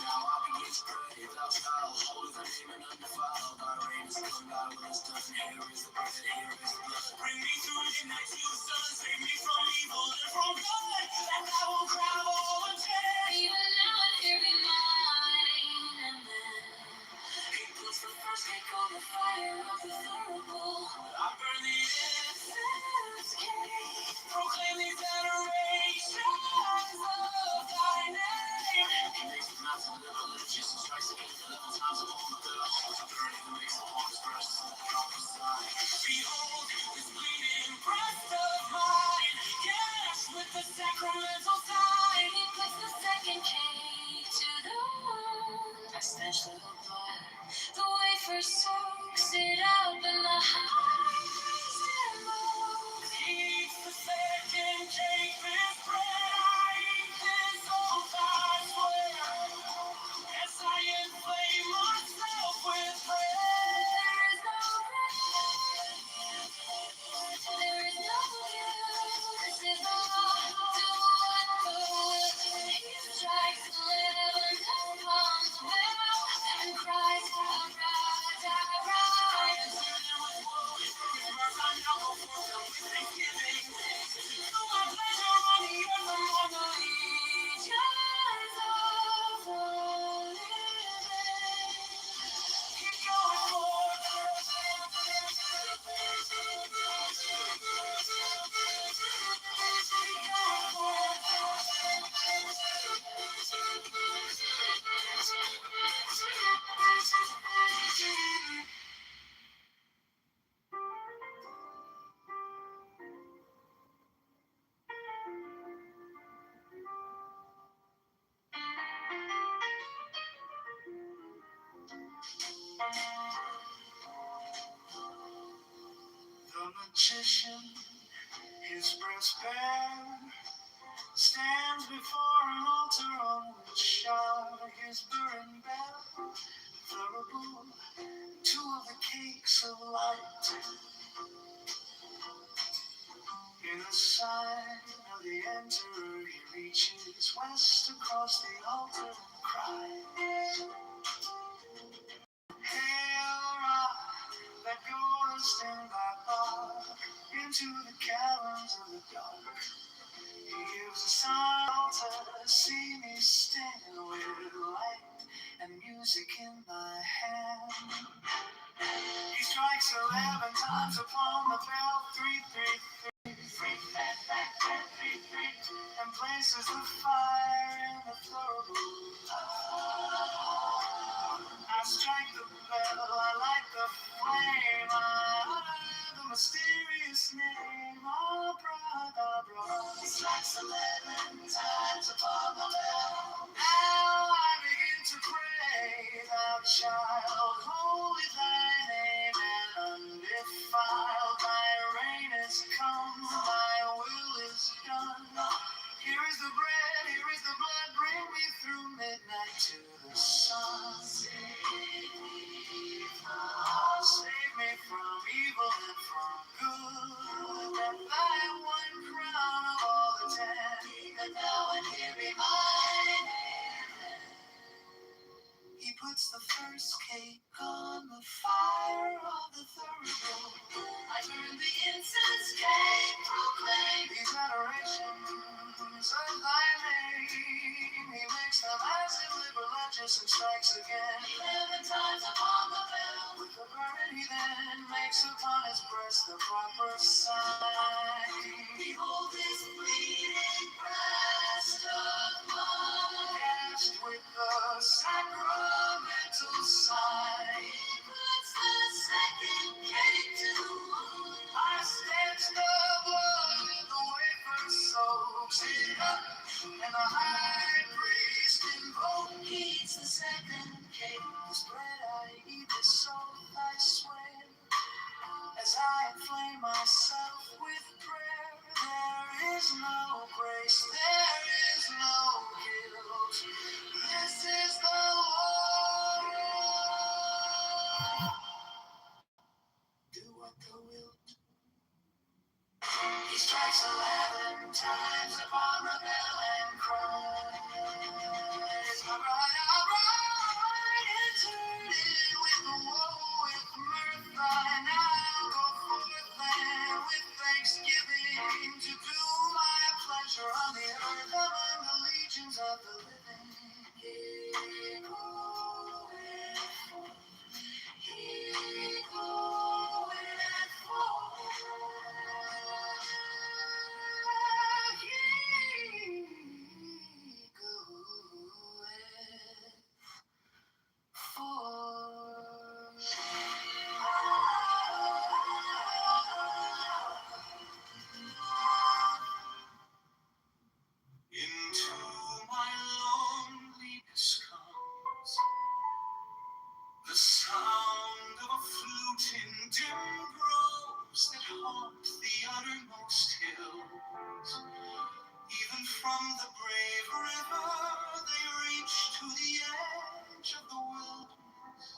Now I begin to pray, thou shalt hold the name and undefiled. Thy reign is come, thy will is done. Here is the bread, here is the blood. Bring me through midnight to the sun. Save me from evil and from good. And I will cry all the day. Even now and here be mine, and then He puts the first cake take all the fire of the thurible. I burn the incense cake. Proclaim these adorations of thy name. He makes the mountain level and Jesus strikes again 11 times upon the bell. With a burning that makes upon his breast and prophesy. Behold, this bleeding breast of mine, yes, with the sacramental sign. He puts the second cake to the wound. I stench the blood. The wafer soaks it up in the high priest and moves. He eats the second cake, this bread I eat, this oath I swear. As I inflame myself with prayer. There is no rest. There is no guilt. This is the law. Do what the will. He strikes 11 upon the bell and cries, arise, arise. Legions of the living. The magician, his breast bare, stands before an altar on which are his burning bell, thurible, two of the cakes of light. In the sign of the emperor, he reaches west across the altar and cries, Hail, rock that goest in thy bark into the caverns of the dark. He gives a sign to see me stand with light and music in my hand. He strikes 11 times upon the bell, 3, 3, 3, 3, and places the fire in the thurible. I strike the bell, I light the flame, I utter the mysterious name, Abracadabra. He strikes 11 times upon the bell. Now I begin to pray, thou child, holy thy name, and undefiled thy reign is come. makes upon his breast the proper sign. Behold his bleeding breast of blood, Cast with the sacramental sign. puts the second cake to the wound. I stanch the blood with the wafer soaks it up, and the high priest invokes. He eats the second cake. This bread I eat, this soul I swear, as I inflame myself with prayer. There is no grace, there is no guilt. This is the Lord. Do what thou wilt. He strikes 11 times upon the bell and cries, arise, enter it with woe, with mirth. I now go forth and with thanksgiving to do my pleasure on the earth among the legions of the living. He goeth forth, he goeth into my loneliness comes the sound of a flute in dim groves that haunt the uttermost hills. Even from the brave river they reach to the edge of the wilderness.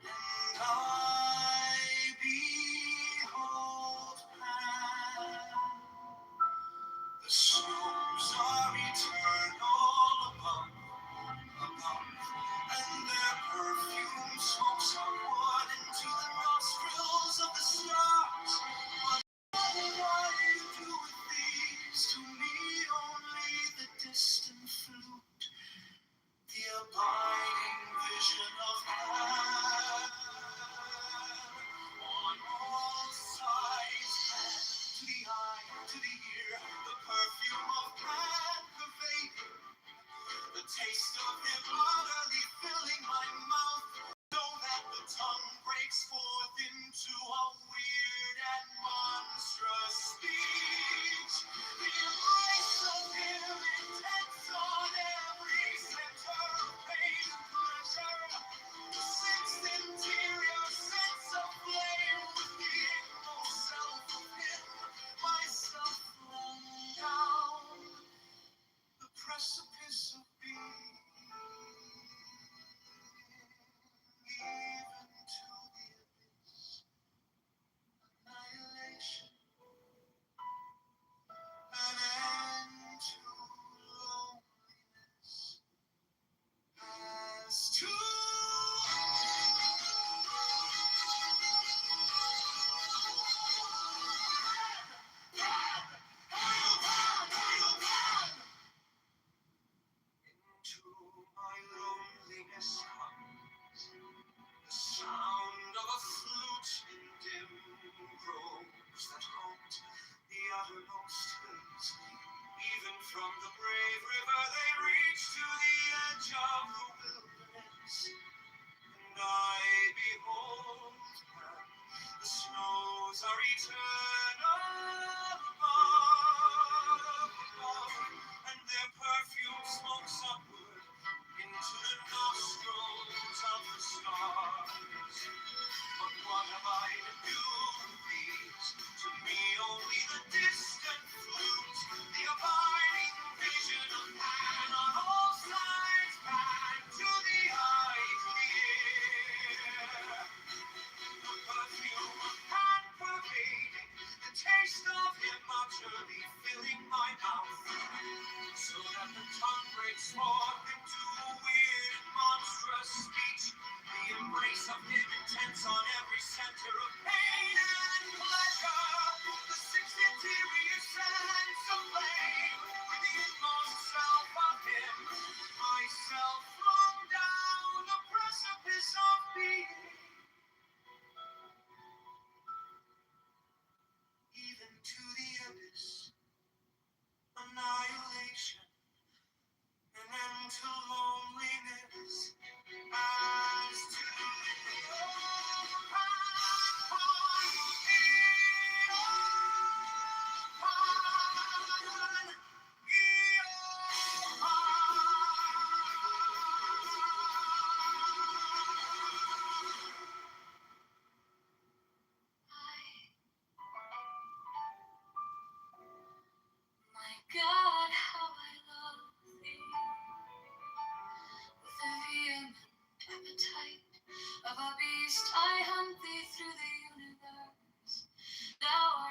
And I behold Pan. The snows are eternal above, and their perfume smokes upward into the nostrils of the stars. But what doeth these to me? Only the distant flute, the abiding vision of man. On all sides, to the eye, to the ear, the perfume of man pervading. The taste of him utterly filling my mouth, so that the tongue breaks forth into a weird and monstrous speech. The embrace of him intense on every center of pain and pleasure. The sixth interior sense of flame with the inmost self of him, myself thrown down the precipice of being, even to the abyss, annihilation, an end to loneliness, as to into my loneliness comes the sound of a flute in dim groves that haunt the uttermost hills. Even from the brave river they reach to the edge of the wilderness. And I behold her. The snows are eternal above, and their perfume smokes upward into the nostrils of the stars. But what have I to do with these? To me only the distant flute, the abiding vision of man on all sides, back to the eye, to the ear.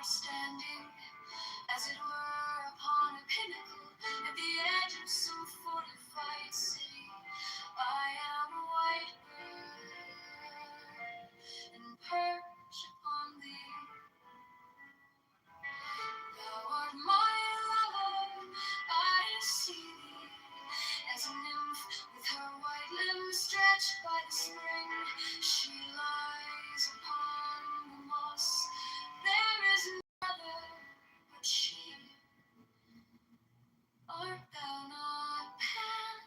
standing, as it were, upon a pinnacle at the edge of some fortified city. I am a white bird and perch upon thee. Thou art my lover, I see thee as a nymph with her white limbs stretched by the spring. She lies upon the moss. There is no other but she. Art thou not Pan?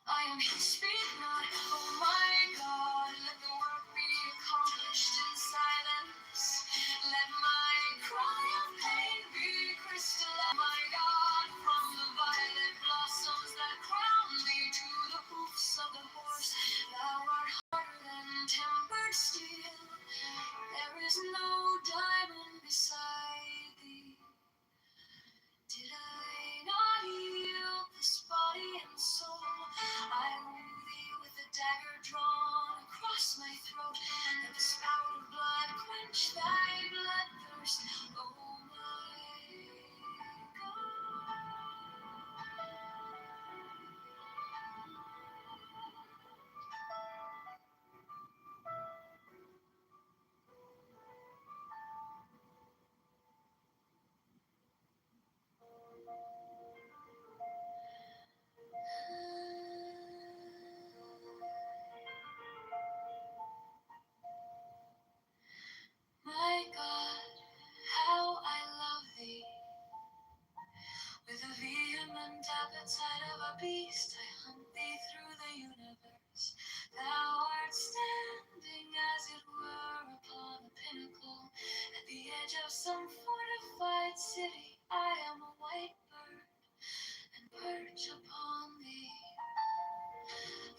I am he, speak not, oh my God. Let the work be accomplished in silence. Let my cry of pain be crystallized, my God, from the violet blossoms that crown thee to the hoofs of the horse. Thou art harder than tempered steel. There is no diamond beside thee. Did I not yield this body and soul? I woo thee with a dagger drawn across my throat, and the spout of blood quench thy bloodthirst, oh my My God, how I love thee. With a vehement appetite of a beast, I hunt thee through the universe. Thou art standing, as it were, upon a pinnacle at the edge of some fortified city. I am a white bird and perch upon thee.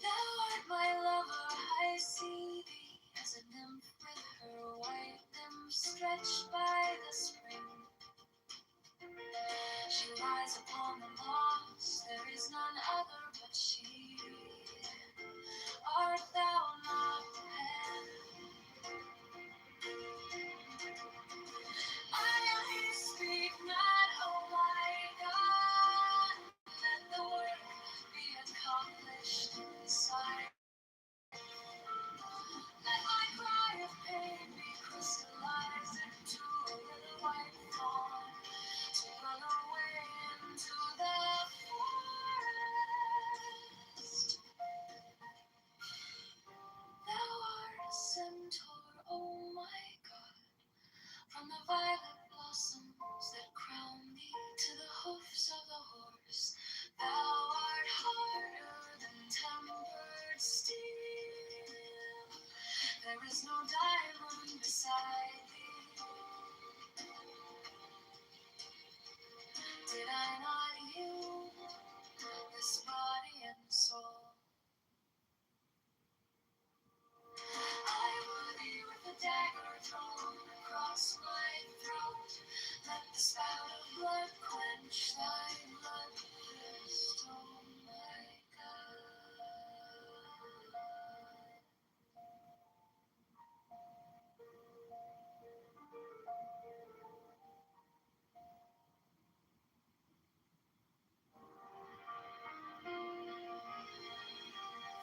Thou art my lover, I see thee as a nymph with her white limbs stretched by the spring. She lies upon the moss, there is none other but she. Art thou not Pan? I speak not, oh my God. Let the work be accomplished in sight. Let my cry of pain be crystallized into a little white fawn to run away into the forest. Thou art a centaur, oh my God, from the violet blossoms that crown thee to the hoofs of the horse. Thou art harder than tempered steel. There is no diamond beside thee. Did I not yield this body and soul? I would thee with a dagger drawn across my throat. Let the spout of blood quench thy bloodthirst, oh my God.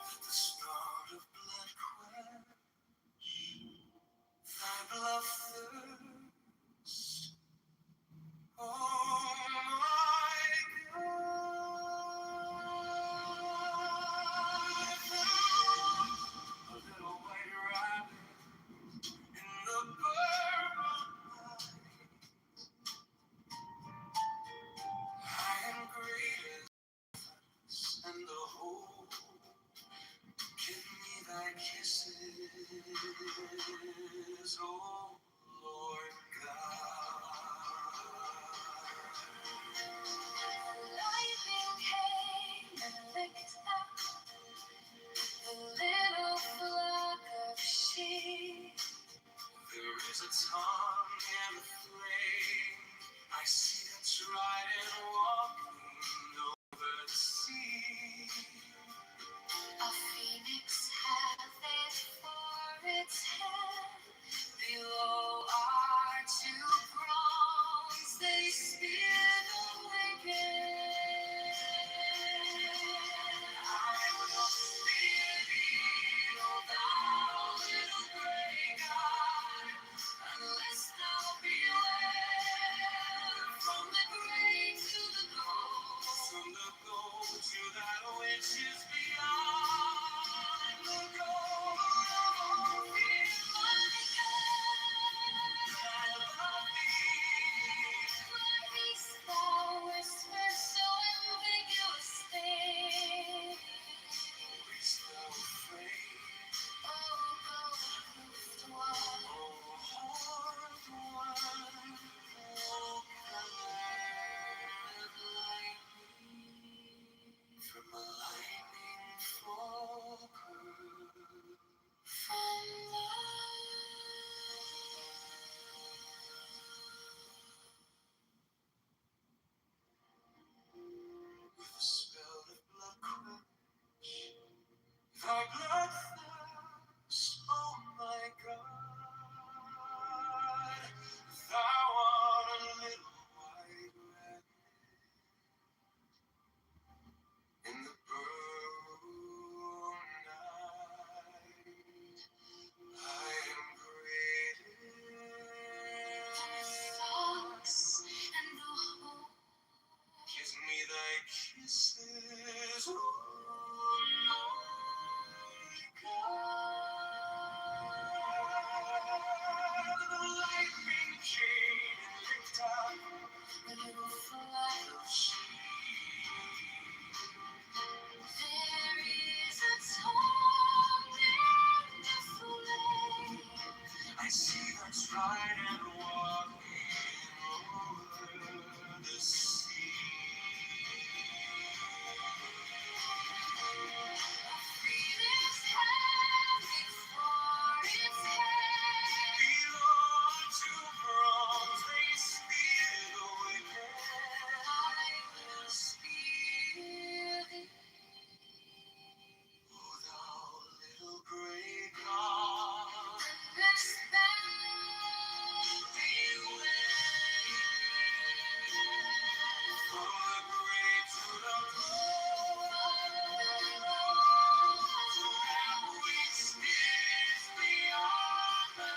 The spout of blood quench thy blood thirst, oh my God. A little white rabbit in the purple light. I am greatest and the whole. Give me thy kisses, oh Lord God. Lightning came and licked up the little flock of sheep. There is a tongue and a flame. I see it riding, walking over the sea. A phoenix hath it for its head. Below are and walking over the sea. Phoenix has explored its head. Belong to bronze, they spear the wicked. I will spear thee. O thou little gray God, This bell beware. from the great to the which is beyond the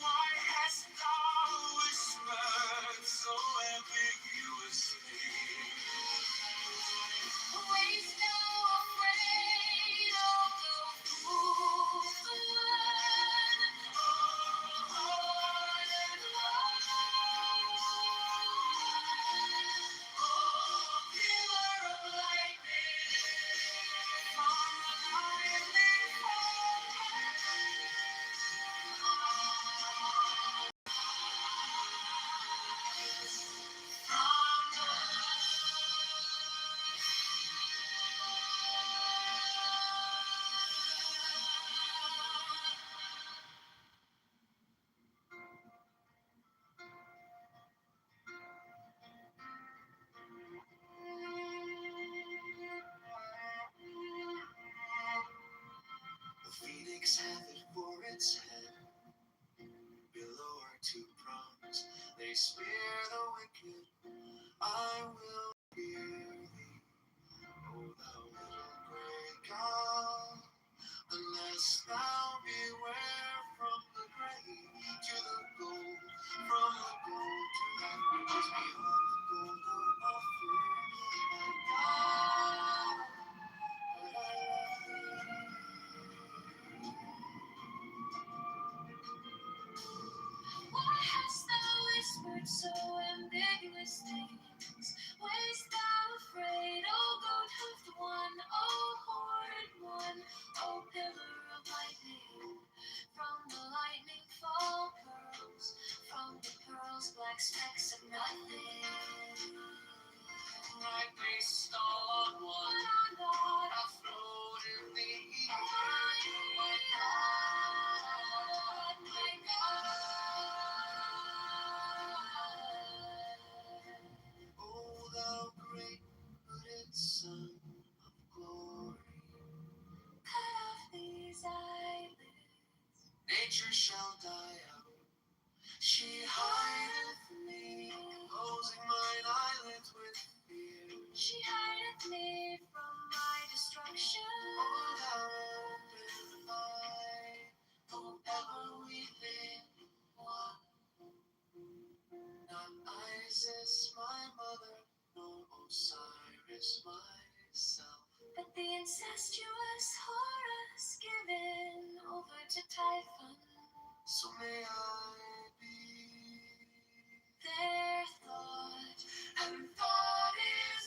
why hast thou whispered so ambiguously? The phoenix hath it for its head. Below are two prongs, they spear the wicked. I will fear thee, O thou little gray God, unless thou beware from the gray to the gold, from the gold to that which is beyond the gold of my God, but I love thee. Why hast thou whispered so ambiguous things? Wast thou afraid, O goat-hoofed one, O horned one, O pillar of lightning? From the lightning fall pearls, from the pearls black specks of nothing. Like a star one, But I'm not afloat in the my God, my God. O thou great hooded Son of glory, Cut off these eyelids. nature shall die out. She hideth me, closing mine eyelids with fear. She hideth me from my destruction. O thou open eye, O ever weeping one, not Isis my mother, nor Osiris myself. But the incestuous Horus given over to Typhon. So may I be. Their thought and thought is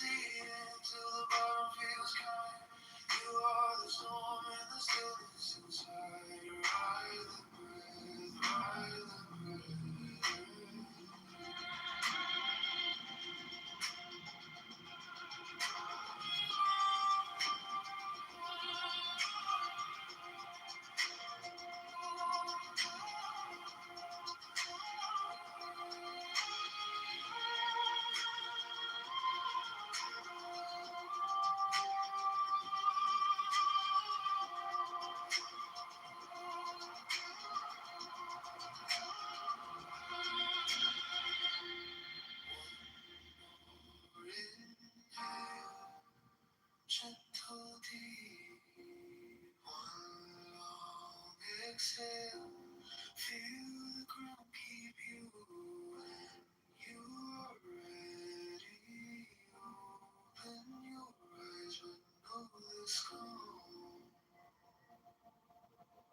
empty until the bottom feels kind. You are the storm and the stillness inside. Ride the breath, ride the breath. Gentle deep, one long exhale. Feel the ground keep you when you are ready. Open your eyes, but know this calm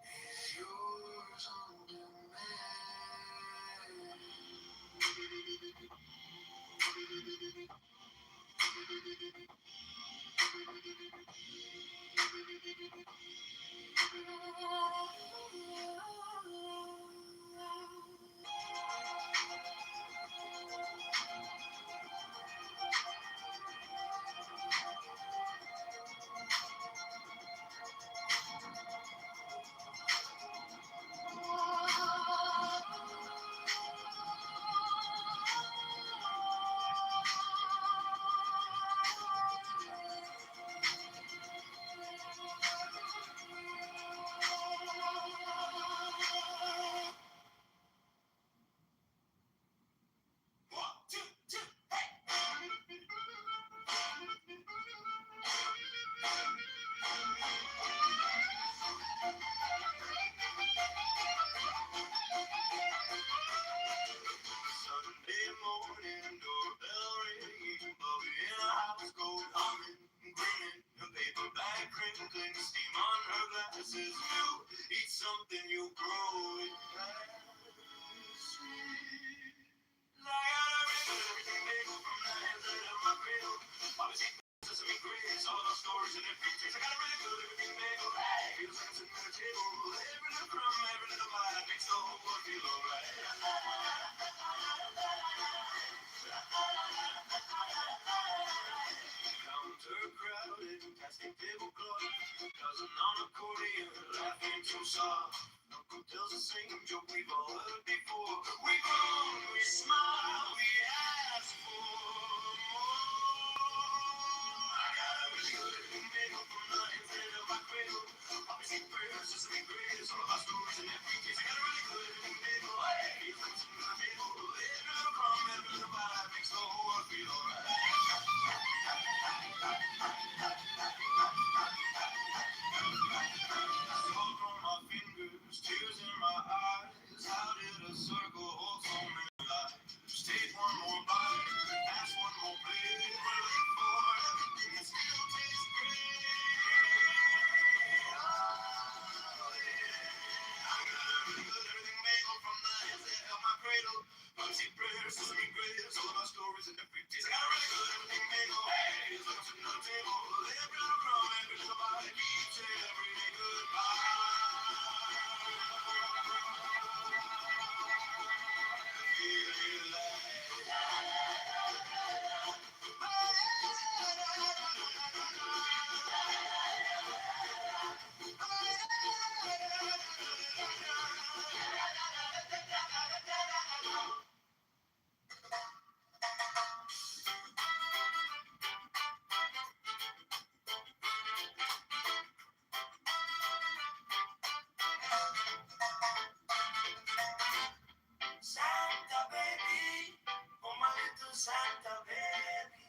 is yours on demand. Sunday morning, doorbell ringing, Bobby in a house coat, humming, grinning, a paper bag crinkling, steam on her glasses. You eat something, you grow it fast. I got a ring, everything bagel from the headlight of my cradle. Bobby's eating sesame grits, all those stories and their features. I got a really good everything bagel. Feels like I'm sitting at a table. Every little crumb, every little bite makes the whole world feel alright. Counter crowded, plastic tablecloth, cousin on accordion, laughing too soft. Uncle tells the same joke we've all heard before. We groan, we smile, we ask for more. I got a really good living bagel from the inside of my cradle. Always eat prayers, sesame grits, all of our stories and every case. I got a really good living bagel. Hey, it's like sitting at the table. Every little crumb, every little bite makes the whole world feel alright. Salt on my fingers, tears in my eyes. How did a circle hold so many lives? Take one more bite, pass one more plate. We're late for everything that still tastes great. Oh, yeah. I got a really good everything bagel from the inside of my cradle. Punchy prayers, sesame grits, all of my stories and every taste. I got a really good everything bagel. Hey, it's like I'm sitting on the table. Every little crumb, every little bite keeps every day goodbye. Santa baby, oh my little Santa baby.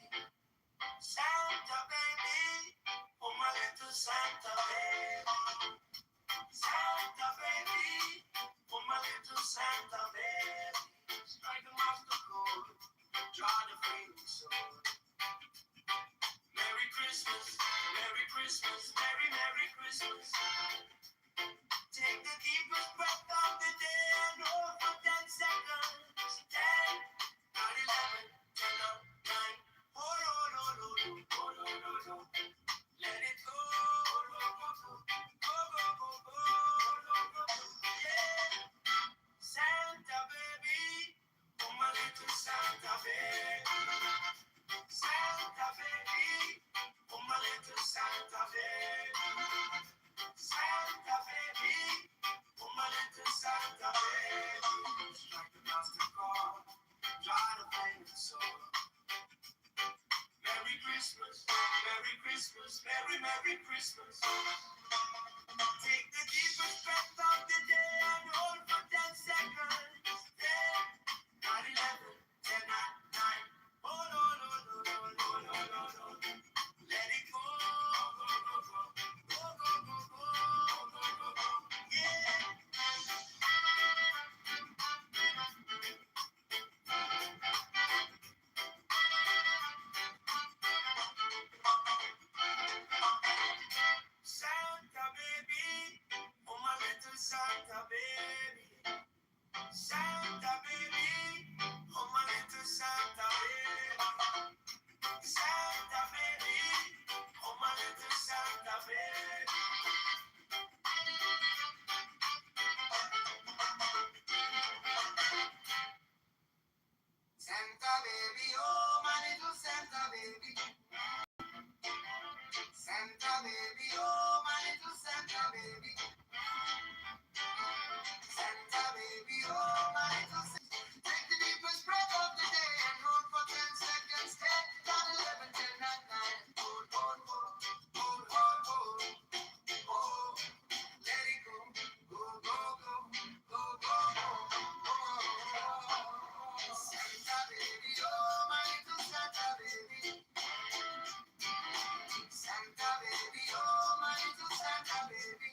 Santa baby, oh my little Santa baby. Santa baby, oh my little Santa baby. Strike 'em off the chord, draw the flaming sword. Merry Christmas, Merry Christmas, Merry Merry Christmas. Take the deepest breath of the day and hold for 10 seconds. 10, 9, 11, 10 up, 9. Oh, no, no, no, Merry Christmas. Take the deepest breath of the day and hold for 10 seconds. 10, not 11, 10, not 9. Hold on, hold on, hold on, hold on, hold on. Let it go, go, go, go. Go, go, go, go, go, go, go. Yeah. Santa baby, oh my little Santa baby. Santa baby, oh my little Santa baby. Santa baby, oh my little Santa baby. Santa baby, oh my little Santa baby. Santa baby, oh my little Santa baby. Santa baby, oh my little Santa. Take the deepest breath of the day and hold for 10 seconds. 10, not 11, 10, not 9. Hold, hold, hold, hold, hold, hold, hold. Let it go, go, go, go, go, go, go, go. Santa baby, oh my little Santa baby. Santa baby, oh my little Santa baby.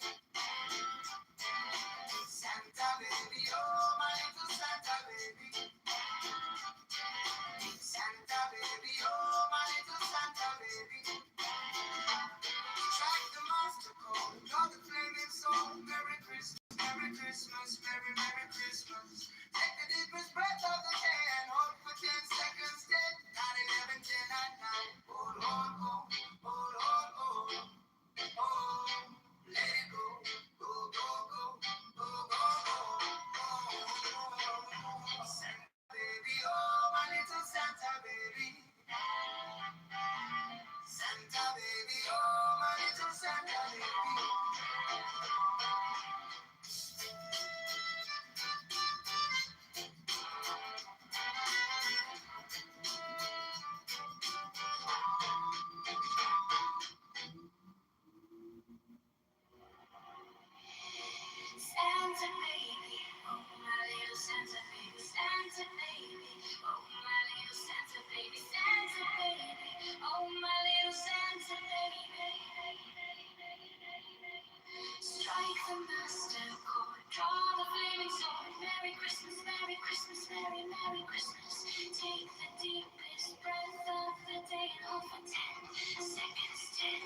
Santa baby, oh my little Santa baby. Santa baby, oh my little Santa baby. Strike the master code, draw the flaming soul. Merry Christmas, Merry Christmas, Merry Merry Christmas. Take the deepest breath of the day and hold for 10 seconds. 10, not 11, 10, not 9. Hold, hold, hold, hold, hold, hold. Oh, let it go, go, go, go, go, go, go. Santa baby, oh my little Santa baby. Santa baby, oh my little Santa baby. Santa baby, oh my little Santa baby, Santa baby, oh my little Santa baby, Santa baby, oh my little Santa baby. Strike the master chord, draw the flaming sword. Merry Christmas, Merry Christmas, Merry Merry Christmas. Take the deepest breath of the day and hold for 10 seconds. 10,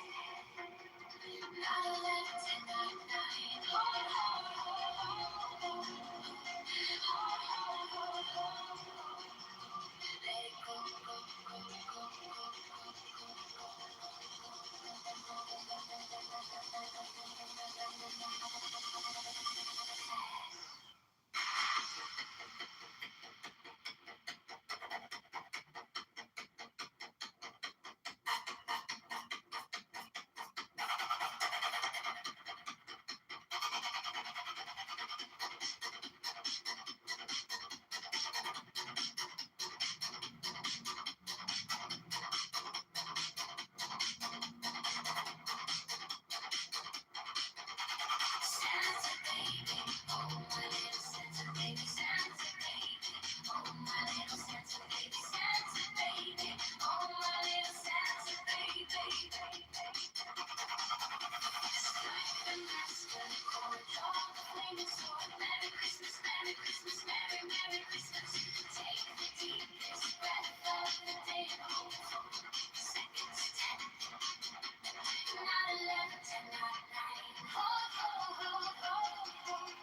not 11, 10, not 9. Hold, hold, hold, hold, hold. Santa baby, oh my little Santa baby, Santa baby, oh my little Santa baby, Santa baby, oh my little Santa baby. Strike the master chord, draw the flaming sword. Merry Christmas, Merry Christmas, Merry Merry Christmas. Take the deepest breath of the day and hold for seconds. 10, not 11, 10, not 9. Hold, hold, hold, hold, hold.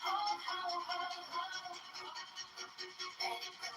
Hold, hold, hold, hold. Let it go.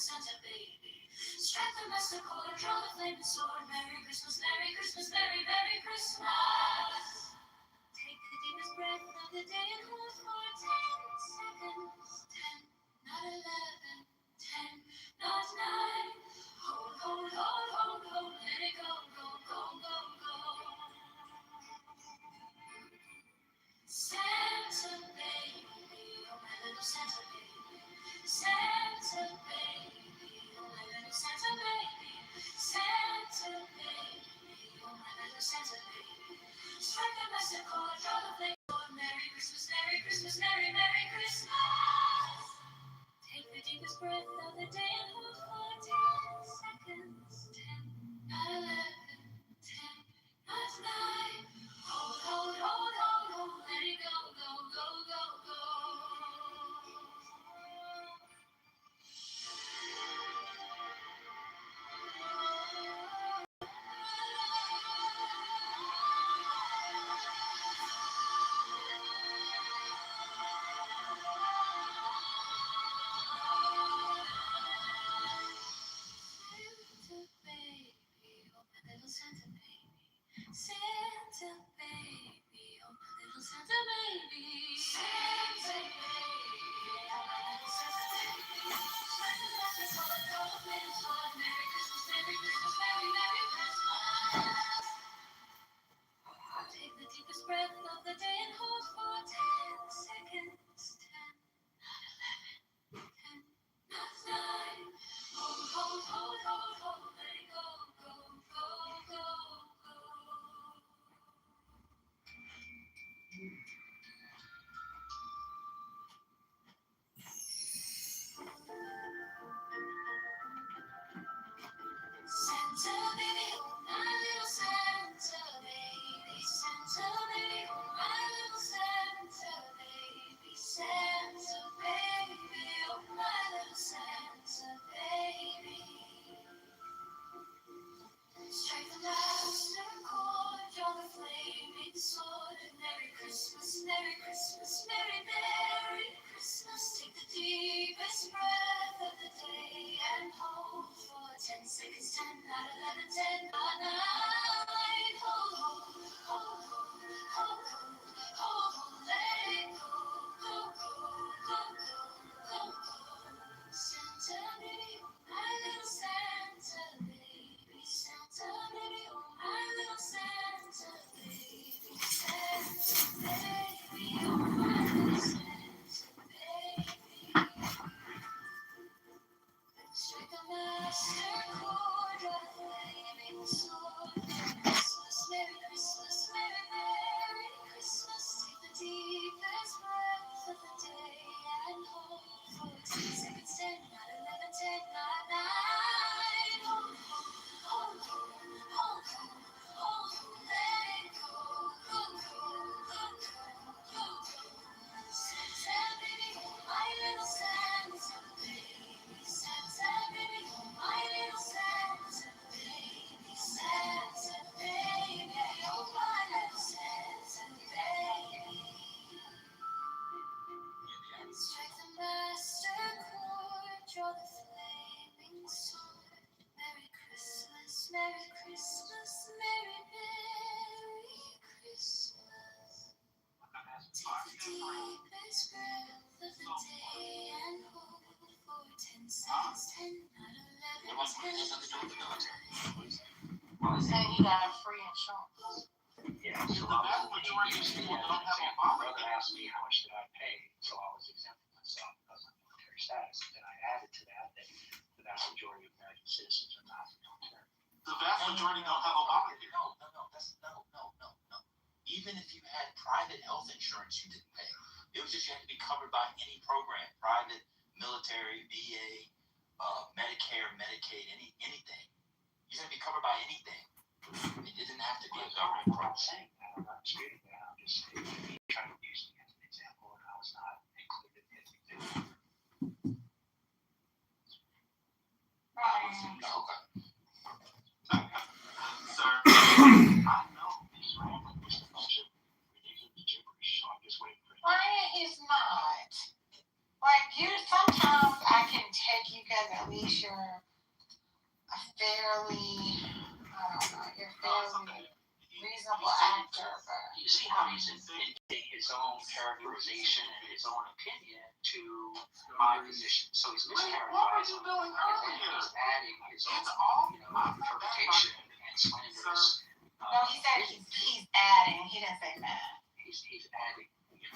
Santa baby. Strike the master chord, draw the flaming sword. Merry Christmas, Merry Christmas, Merry, Merry Christmas. Take the deepest breath of the day and hold for 10 seconds. 10, not 11, 10, not 9. Hold, hold, hold, hold, hold, let it go, go, go, go, go. Santa baby, oh my little Santa baby. Santa baby, oh my little Santa baby. Santa baby, oh my little Santa baby. Strike the master chord, draw the flame sword. Merry Christmas, Merry Christmas, Merry, Merry Christmas. Take the deepest breath of the day and hold for 10 seconds. 10, not 11, 10, not 9. Hold, hold, hold, hold, hold, let it go, go, go, go, go. Santa baby, oh my little Santa baby. Santa baby, oh my little Santa baby. Santa baby, oh my little Santa baby. Santa baby, draw the flaming sword. Merry Christmas, Merry Christmas, Merry, Merry Christmas. Take the deepest breath of the day and hold for 10 seconds. 10, not 11, 10, not 9. Hold, hold, hold, hold, hold, let it go, go, go, go, go. Santa baby, oh my little Santa baby. Santa baby, oh my little Santa baby. Santa baby, oh my little Santa baby. Strike the master chord, draw the flaming sword. Merry Christmas, Merry Christmas, Merry, Merry Christmas. Take the deepest breath of the day and hold for 10 seconds. 10, not 11, 10, not 9. Hold, hold, hold, hold, hold, hold, hold, hold, let it go, go, go, go, go, go, go. Santa baby, oh my little Santa baby. Santa baby, oh my little Santa baby. Santa baby, oh my little Santa baby. Strike the master chord, draw the flaming sword. Merry Christmas, Merry Christmas, Merry, Merry Christmas. Take the deepest breath of the day and hold for 10 seconds. 10, not 11, 10, not 9. Hold, hold, hold, hold, hold, hold, let it go, go, go, go, go, go, go. Santa baby, oh my little Santa baby. Santa baby, oh my little Santa baby. Santa baby, oh my little Santa baby. Strike the master chord, draw the flaming sword. Merry Christmas, Merry Christmas, Merry, Merry Christmas. Take the deepest breath of the day and hold for 10 seconds. 10, not 11, 10, not 9. Well, say he got a free insurance. Yeah, so the vast majority of people don't have a My brother asked me how much did I pay, so I was exempting myself because of military status. And then I added to that the vast majority of American citizens are not military. The vast majority don't have Obamacare. No. Even if you had private health insurance, you didn't pay. It was just you had to be covered by any program, private, military, VA, Medicare, Medicaid, anything. You had to be covered by anything. It didn't have to be a government program. I'm not disputing that. I'm just trying to use it as an example, and I was not included in anything. Right. Okay. Sir, I know He's rambling just a bunch of ridiculous gibberish, so I'm just waiting for him. Ryan is not. Like, sometimes I can tell like you guys at least you're a fairly, I don't know, you're fairly reasonable actor, but You see how he's inventing his own characterization and his own opinion to my position. So he's mischaracterizing, and then he's adding his own, interpretation and slanderous. no, he said he's adding. He didn't say that. He's adding, things.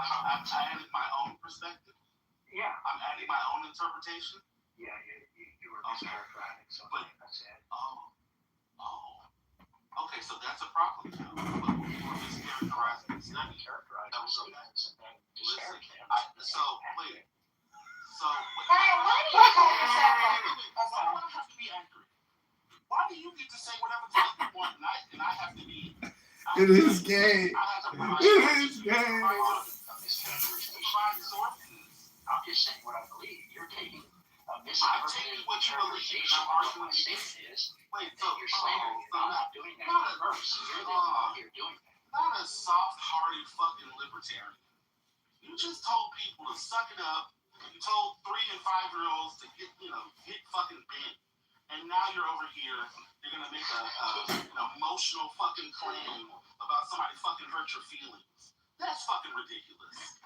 I'm adding my own perspective. Yeah. I'm adding my own interpretation. Yeah, you were mischaracterizing something. That's it. Oh. Okay, so that's a problem too. But we were mischaracterizing. It's not characterized. That was okay. Listen, wait. Brian, why do you call yourself Why do I have to be accurate? Why do you get to say whatever the fuck you want, and I have to be? It is gay. It is gay. I'm just saying what I believe. You're taking a I'm taking what you believe. what my statement is. Wait, So you're slandering. I'm not doing that. You're the one here doing that. Not a soft-hearted fucking libertarian. You just told people to suck it up. You told 3 and 5-year-olds to get fucking bent. And now you're over here. You're gonna make an emotional fucking claim about somebody fucking hurt your feelings. That's fucking ridiculous.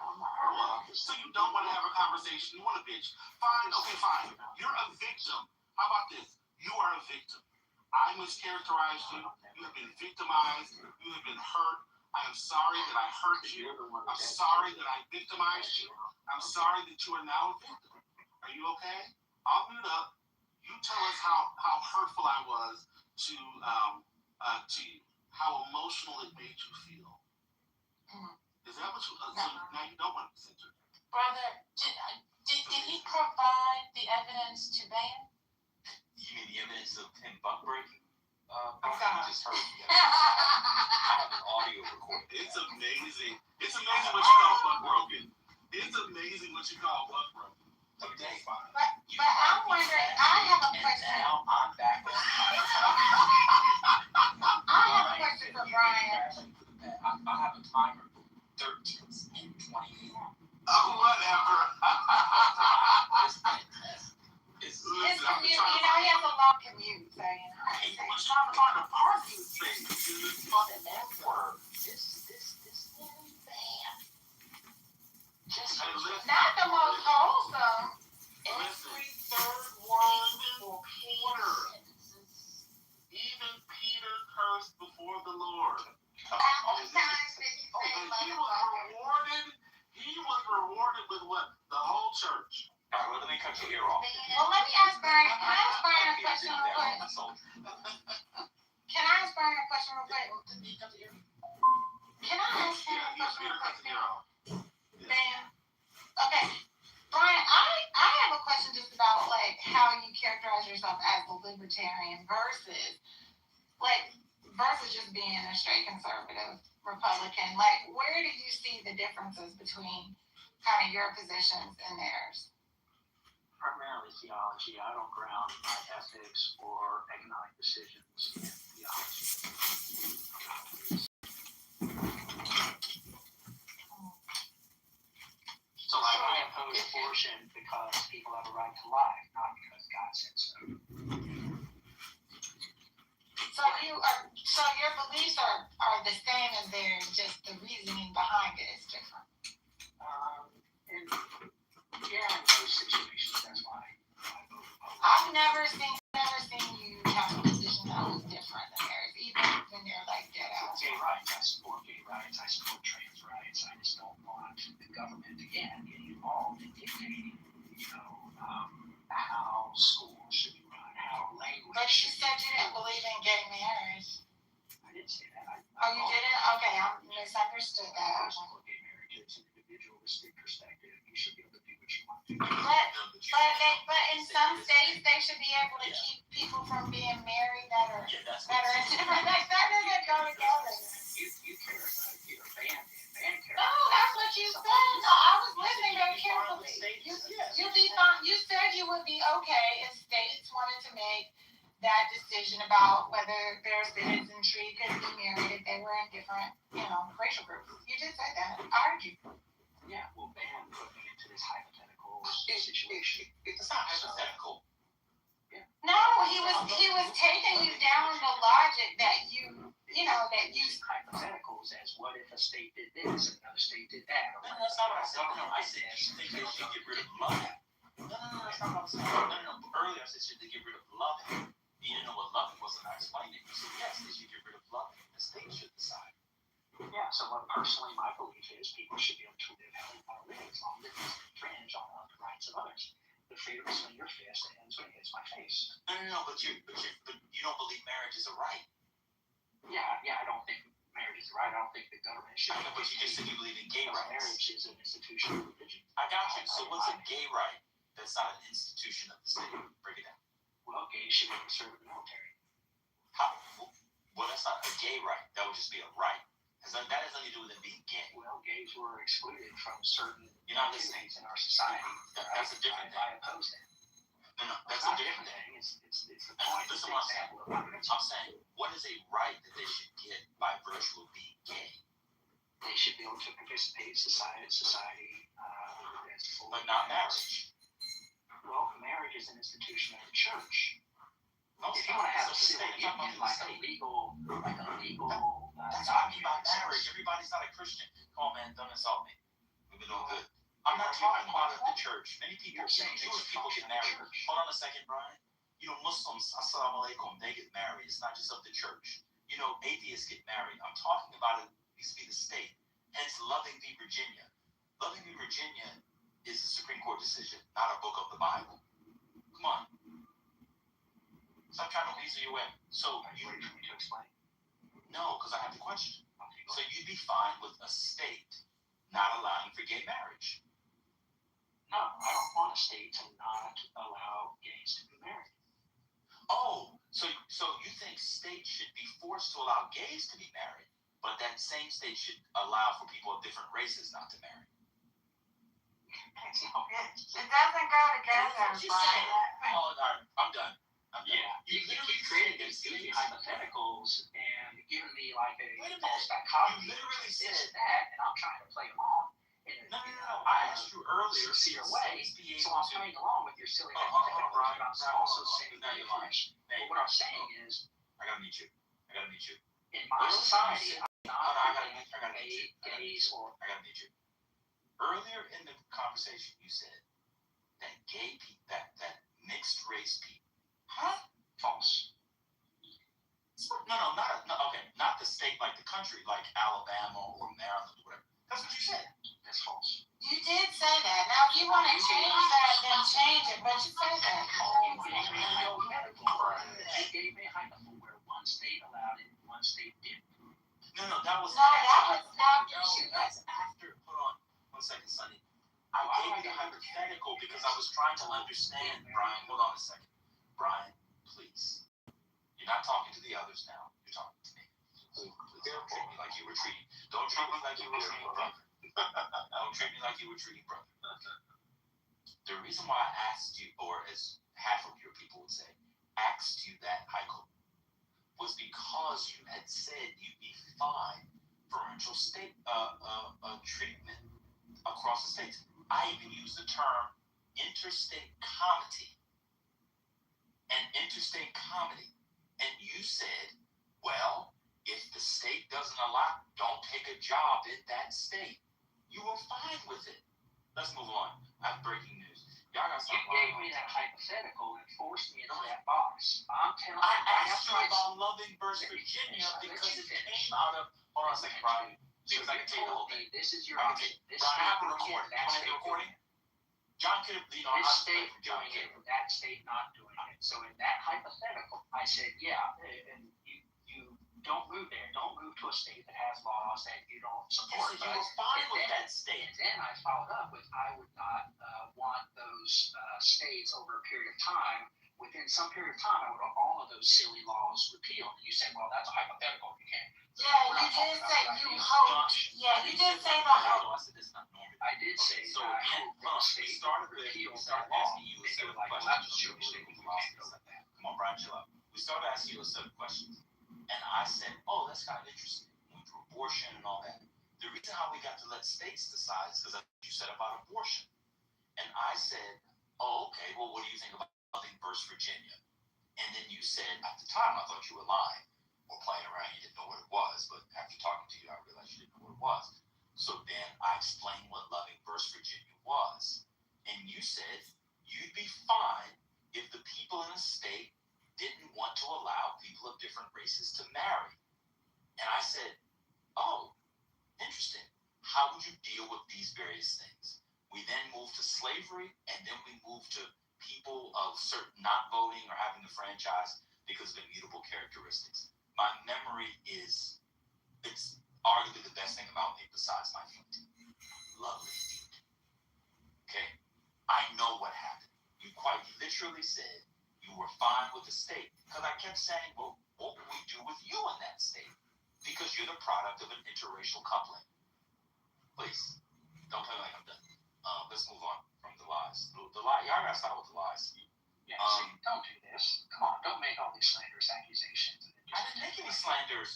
So you don't want to have a conversation. You want to bitch. Fine. Okay, fine. You're a victim. How about this? You are a victim. I mischaracterized you. You have been victimized. You have been hurt. I am sorry that I hurt you. I'm sorry that I victimized you. I'm sorry that you are now a victim. Are you okay? I'll mute up. You tell us how hurtful I was to you. How emotional it made you feel. Is that what you? So now you don't want to be censored. Brother, did he provide the evidence to ban? You mean the evidence of him buck breaking? Okay. I just heard. I have an audio recording. It's amazing. It's amazing what you call buck broken. It's amazing what you call buck broken. Okay, fine. But I'm wondering, I have a And question. now I'm back on. I have a question for Brian. I have a timer. 13 and 20. Whatever. His commute, he has a long commute, so He was trying to find a parking space. This fucking Word. This van. Just not the most wholesome. Every third word for Peter. Even Peter cursed before the Lord. How many times did he say motherfucker? He was rewarded with what? The whole church. All right, well, let me cut your ear off. Well, let me ask Brian. Can I ask Brian a question real quick? Can I ask Brian a question real quick? Can I ask him a question real quick? Dan? Okay. Brian, I have a question just about like how you characterize yourself as a libertarian versus just being a straight conservative Republican. Like, where do you see the differences between kind of your positions and theirs? Primarily theology. I don't ground my ethics or economic decisions in theology. So like I oppose abortion because people have a right to life, not because God said so. So your beliefs are the same as theirs, just the reasoning behind it is different. And yeah, in those situations, that's why I vote Republican. I've never seen you have a position that was different than theirs, even when they're like dead out. Gay rights, I support gay rights, I support trans rights. I just don't want the government again getting involved in dictating, how schools should be run, how language. But you said you didn't believe in gay marriage. I didn't say that. Oh, you didn't? Okay, I misunderstood that. I support gay marriage. It's an individualistic perspective. You should be able to do what you want to do. But in some states they should be able to keep people from being married that are in different. Like that doesn't go together. You care about your ban care. No, that's what you said. No, I was listening very carefully. You'd be fine. You said you would be okay if states wanted to make that decision about whether their citizenry could be married if they were in different, racial groups. You just said that. I heard you. Yeah, well, ban put me into this hypothetical situation. It's not hypothetical. No, he was taking you down the logic that you Using hypotheticals as what if a state did this and another state did that. No, that's not what I said. No, I said you think they should get rid of loving. No, that's not what I was saying. No. Earlier I said should they get rid of loving? You didn't know what loving was, and I explained it. You said yes, they should get rid of loving. The state should decide. Yeah, so personally, my belief is people should be able to live how they want to live as long as it doesn't infringe on the rights of others. The freedom to swing your fist ends when it hits my face. No, but you don't believe marriage is a right. Yeah, I don't think marriage is right. I don't think the government should. I know, but you just said you believe in gay rights. Marriage is an institution of religion. I got you. So what's a gay right that's not an institution of the state? Break it down. Well, gays should be able to serve in the military. How? Well, that's not a gay right. That would just be a right. That has nothing to do with them being gay. Well, gays were excluded from certain You're not listening. things in our society. That's a different thing. I oppose that. No, That's that's a not different thing. thing. It's the point. Listen It's what I'm saying. example of what I'm saying, what is a right that they should get by virtue of being gay? they should be able to participate in society as fully. But not marriage. Well, marriage is an institution of the church. No, If you want to have a it's civil state. I'm talking union, about like the a state. legal That's what I mean by marriage. Everybody's not a Christian. Come on, man, don't insult me. We've been doing good. I'm not talking about the church. Many people, Jewish people get married. Hold on a second, Brian. Muslims, assalamu alaikum, they get married. It's not just of the church. Atheists get married. I'm talking about it needs to be the state. Hence, Loving v. Virginia. Loving v. Virginia is a Supreme Court decision, not a book of the Bible. Come on. Stop trying to weasel you in. So, Are you ready for me to explain? no, because I have the question. Okay, So you'd be fine with a state not allowing for gay marriage. no, I don't want a state to not allow gays to be married. Oh, so you think states should be forced to allow gays to be married, but that same state should allow for people of different races not to marry? It doesn't go together, What you saying? Brian. Oh, all right, I'm done. Yeah, you keep creating these goofy hypotheticals and giving me like a Wait a minute. false dichotomy. You literally This said- and that, and I'm trying to play along in No. I asked you earlier. sincere should way, states be so able I'm to- playing along with your silly Brian, hypotheticals, but I'm Brian, also hold on. saying Now that you're you're lying. right. Hey, But what I'm saying is, I gotta meet you. in my society, I'm I gotta not meet you. gays or I gotta meet you. Earlier in the conversation, you said that gay people, that mixed race people. Huh? false. No, not the state, like the country, like Alabama or Maryland or whatever. That's what you said. That's false. You did say that. Now, if you want to change that, then change it. But you said that. You gave me a hypothetical where one state allowed it, one state didn't. No, that was No, that was after No, you. that's after. Hold on, 1 second, Sonny. I gave you the hypothetical because I was trying to understand. Brian, hold on a second. Brian, please. You're not talking to the others now. You're talking to me. Please don't treat me like you were treating. Don't treat me like you were treating brother. Don't treat me like you were treating brother. The reason why I asked you, or as half of your people would say, asked you that, Heiko, was because you had said you'd be fine for interstate treatment across the states. I even used the term interstate comity and interstate comedy. And you said, well, if the state doesn't allow, don't take a job in that state. You were fine with it. Let's move on. I have breaking news. Y'all got You something gave me that hypothetical and forced me into that box. I'm telling you, I asked you about Loving versus Virginia because it came out of. Hold on a second, Brian. Because I can take the whole thing. This is your I can option. take. This Brian, I have a state recording. doing it, You want that to state hear a recording? doing it. John could have, This I'm state John doing could it, that state not doing it. So in that hypothetical, I said, yeah, and you don't move there. Don't move to a state that has laws that you don't support. You were fine with And that state. And then I followed up with, I would not want those states over a period of time. Within some period of time, I would want all of those silly laws repealed. And you said, well, that's a hypothetical. You can't. Yeah, you did say you hoped. Yeah, you did say the hope. I said this is not normal. I did say, So I again, hope hold on. that We state started with, repeal we that started law. asking you a set of Like, well, that's a questions. Jewish state. We can't go with that. Come on, Brian, chill out. We started asking you a set of questions. And I said, oh, that's kind of interesting. We went through abortion and all that. The reason how we got to let states decide is because that's what you said about abortion. And I said, Virginia. And then you said, at the time, I thought you were lying or playing around. You didn't know what it was. But after talking to you, I realized you didn't know what it was. So then I explained what Loving versus Virginia was. And you said you'd be fine if the people in a state didn't want to allow people of different races to marry. And I said, oh, interesting. How would you deal with these various things? We then moved to slavery, and then we moved to people of certain not voting or having the franchise because of immutable characteristics. My memory is, it's arguably the best thing about me besides my feet. Lovely feet. Okay? I know what happened. You quite literally said you were fine with the state. Because I kept saying, well, what would we do with you in that state? Because you're the product of an interracial coupling. Please, don't play like I'm done. Let's move on from the lies. The lie, y'all gotta stop with the lies. Yeah, see, don't do this. Come on, don't make all these slanderous accusations. I didn't make any slanders.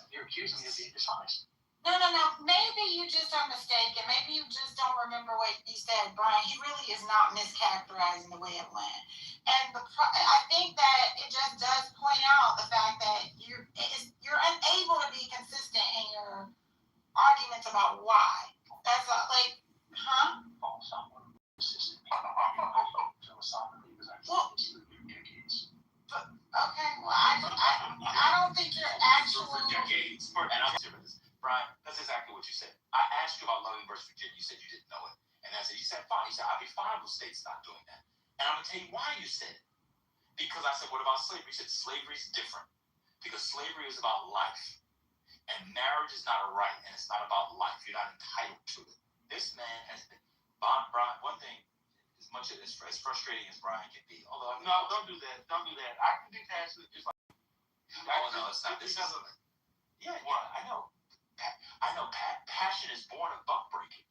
You're accusing me of being dishonest. No. Maybe you just are mistaken. Maybe you just don't remember what you said, Brian. He really is not mischaracterizing the way it went. And I think that it just does point out the fact that you're unable to be consistent in your arguments about why. That's like, huh? Someone consistent. Philosophically, was actually decades. Okay, well, I don't think you're actually. For decades. And I'm serious. Brian, that's exactly what you said. I asked you about Loving versus Virginia. You said you didn't know it. And I said, you said fine. You said, I'd be fine with states not doing that. And I'm going to tell you why you said it. Because I said, what about slavery? You said slavery is different. Because slavery is about life. And marriage is not a right. And it's not about life. You're not entitled to it. This man has been, Brian, one thing, as much as frustrating as Brian can be, although No, don't do that. Don't do that. I can be passionate just like. Oh no, it's not. This is. Yeah, I know. Passion is born of buck breaking.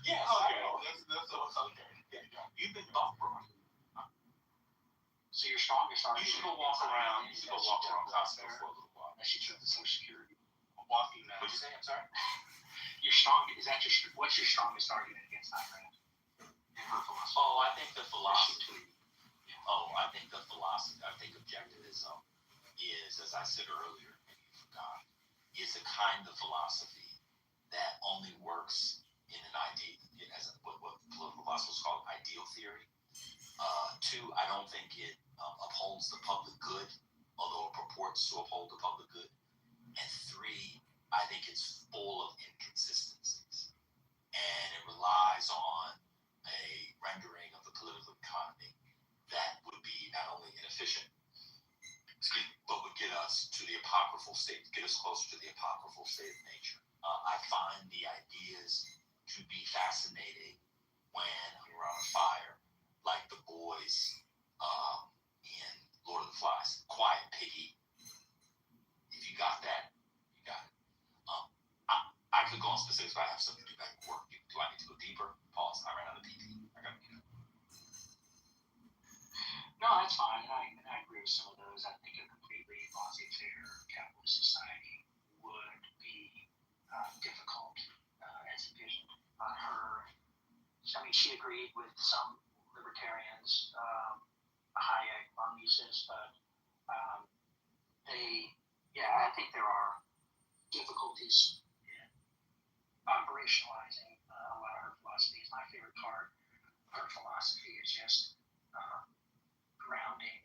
Yes. Okay. That's okay. You've been buck broken. So your strongest You argument. should go walk around. You should go walk around Costco for a little while. Unless you took the Social Security. Walking that. What'd you say? I'm sorry. What's your strongest argument against Iran? And her philosophy. Oh, I think the philosophy. I think objectivism is, as I said earlier, maybe you forgot, is a kind of philosophy that only works in an idea, as what political philosophers call ideal theory. Two, I don't think it upholds the public good, although it purports to uphold the public good. And three, I think it's full of inconsistencies. And it relies on a rendering of the political economy that would be not only inefficient, but would get us to the apocryphal state, get us closer to the apocryphal state of nature. I find the ideas to be fascinating when you're on a fire, like the boys in Lord of the Flies. Quiet Piggy. If you got that, you got it. I could go on specifics, but I have something to do back at work. Do I need to go deeper? Pause. I ran out of PP. I got to get it. No, that's fine. I agree with some of those. I think a completely laissez-faire capitalist society would be difficult as envisioned on her. I mean, she agreed with some libertarians, Hayek, Mises, but I think there are difficulties in operationalizing a lot of her philosophies. My favorite part of her philosophy is just grounding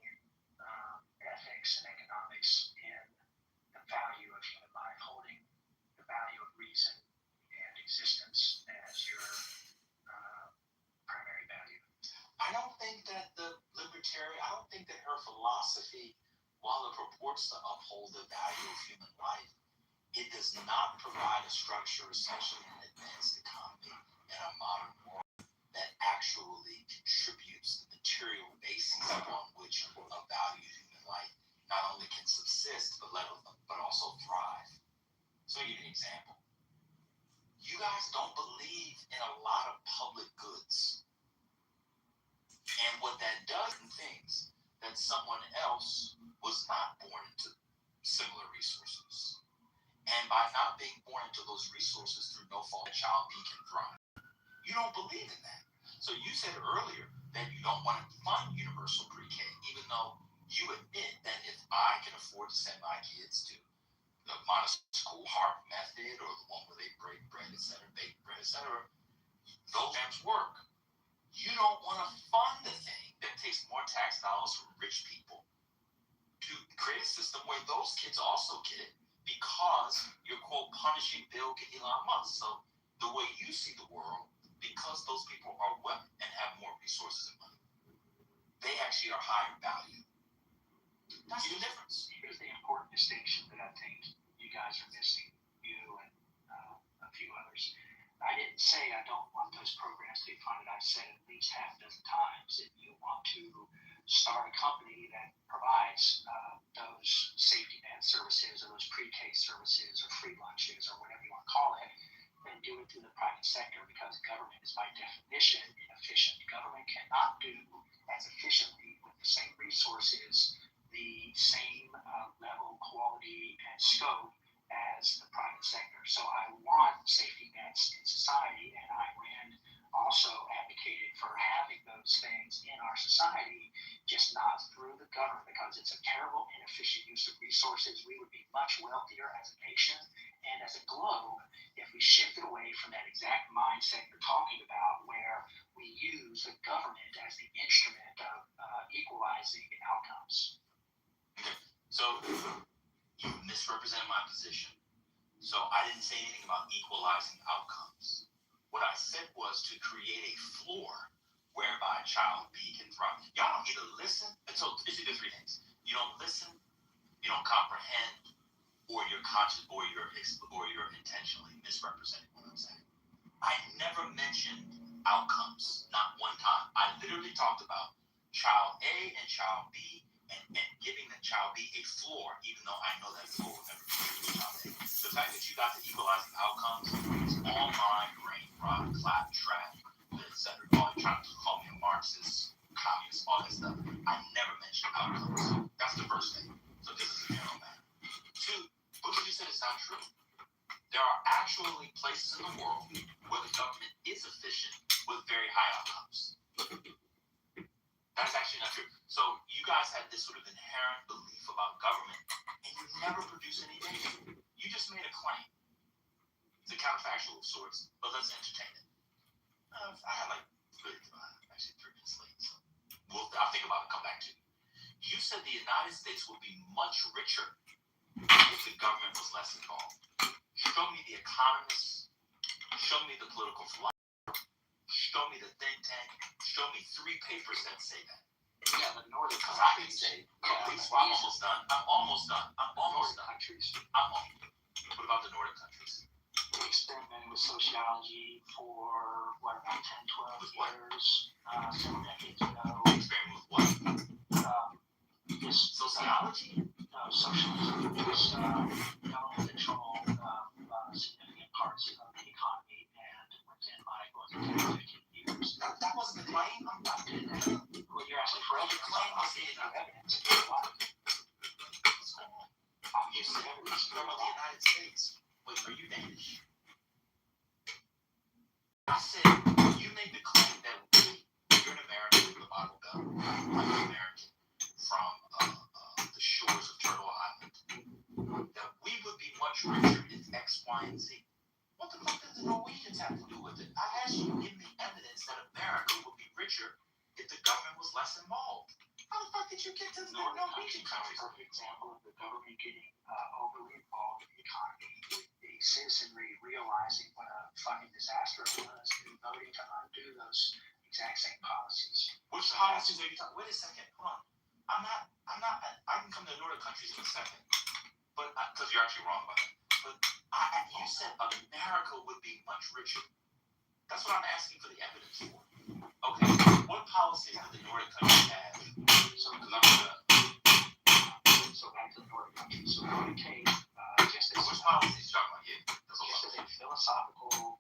ethics and economics in the value of human life, holding the value of reason and existence as your primary value. I don't think that her philosophy, while it purports to uphold the value of human life, it does not provide a structure, essentially an advanced economy in a modern world, that actually contributes the material basis upon which a valued human life not only can subsist, but also thrive. So I'll give you an example. You guys don't believe in a lot of public goods. And what that does in things that someone else was not born into similar resources. And by not being born into those resources through no fault, a child B can thrive. You don't believe in that. So you said earlier that you don't want to fund universal pre-K, even though you admit that if I can afford to send my kids to the Montessori school heart method or the one where they break bread, etc., bake bread, etc., those programs work. You don't want to fund the thing that takes more tax dollars from rich people to create a system where those kids also get it because you're, quote, punishing Bill Gates, Elon Musk. So the way you see the world, because those people are well and have more resources and money, they actually are higher value. That's the difference. Here's the important distinction that I think you guys are missing, you and a few others. I didn't say I don't want those programs to be funded. I said at least half a dozen times if you want to start a company that provides those safety net services or those pre-K services or free lunches or whatever you want to call it, then do it through the private sector because government is by definition inefficient. Government cannot do as efficiently with the same resources the same level, quality, and scope as the private sector. So I want safety nets in society, and Iran also advocated for having those things in our society, just not through the government, because it's a terrible, inefficient use of resources. We would be much wealthier as a nation and as a globe if we shifted away from that exact mindset you're talking about, where we use the government as the instrument of equalizing outcomes. So you misrepresent my position. So I didn't say anything about equalizing outcomes. What I said was to create a floor whereby child B can thrive. Y'all don't either listen, and so it's either three things. You don't listen, you don't comprehend, or you're conscious, or you're intentionally misrepresenting what I'm saying. I never mentioned outcomes, not one time. I literally talked about child A and child B and giving the child B a floor, even though I know that floor will never be true with child A. The fact that you got to equalizing outcomes is all my brain rot, clap, trap, etc. All you trying to call me a Marxist, communist, all that stuff. I never mentioned outcomes. That's the first thing. So this is a general matter. Two, what you said is not true. There are actually places in the world where the government is efficient with very high outcomes. That's actually not true. So you guys had this sort of inherent belief about government, and you never produce any data. You just made a claim. It's a counterfactual of sorts, but let's entertain it. I had actually 3 minutes late, so I'll think about it and come back to you. You said the United States would be much richer if the government was less involved. Show me the economists, show me the political philosopher, show me the think tank, show me 3 papers that say that. Yeah, the northern Because I can countries. say, I'm almost done. Countries. What about the northern countries? We experimented with sociology for, about 10, 12 years, several decades ago. Experiment with what? Just Sociology? Socialism, just government control significant parts of the economy, and within my book, 10, 15 years. That wasn't the claim. I'm not doing that. Well, you're actually correct. The claim was the evidence. What's going on? You said evidence from the United States. Wait, are you Danish? I said, you made the claim that you're an American with the Bible Belt. I'm an American from the shores of Turtle Island. That we would be much richer if X, Y, and Z. What the fuck does the Norwegians have to do with it? I asked you to give me evidence that America would be richer if the government was less involved. How the fuck did you get to the Norwegian countries? A perfect example of the government getting overly involved in the economy, the citizenry realizing what a fucking disaster it was, and voting to undo those exact same policies. Which policies are you talking? Wait a second, hold on. I can come to the northern countries in a second, but because you're actually wrong about that. But you said America would be much richer. That's what I'm asking for the evidence for. Okay, what policies do the northern countries have? So, because I'm gonna. So back to the northern countries. So we take just as Which policies you talking about? Yeah, that's a just lot. as a philosophical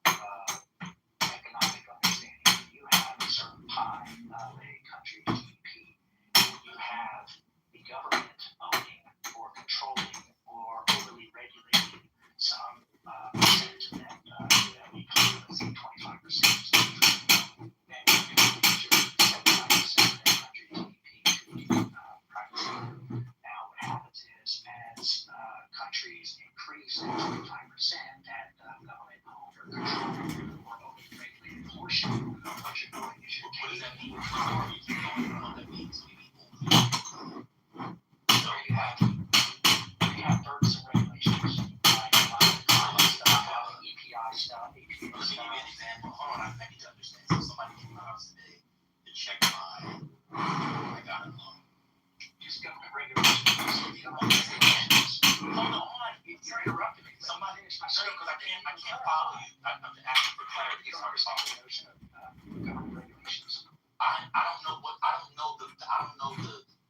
economic understanding, you have a certain pie of a country's GDP, and you have the government owning or controlling or overly regulating industries increase at 25%, that government-owned or controlled or regulated portion of what you're doing is you're What does that taking mean? You keep going on what that means. What do you mean? where you have burdens and regulations, like a lot of the climate stuff, the EPI stuff, EPA Let me give you stuff. an example. Hold on, I need to understand. So somebody came to my house today to check I got a Just government regulations. Hold on, you're interrupting me. Somebody, no, because I can't follow you. I'm asking for clarity. You It's don't hard to follow. understand the notion of government regulations. I don't know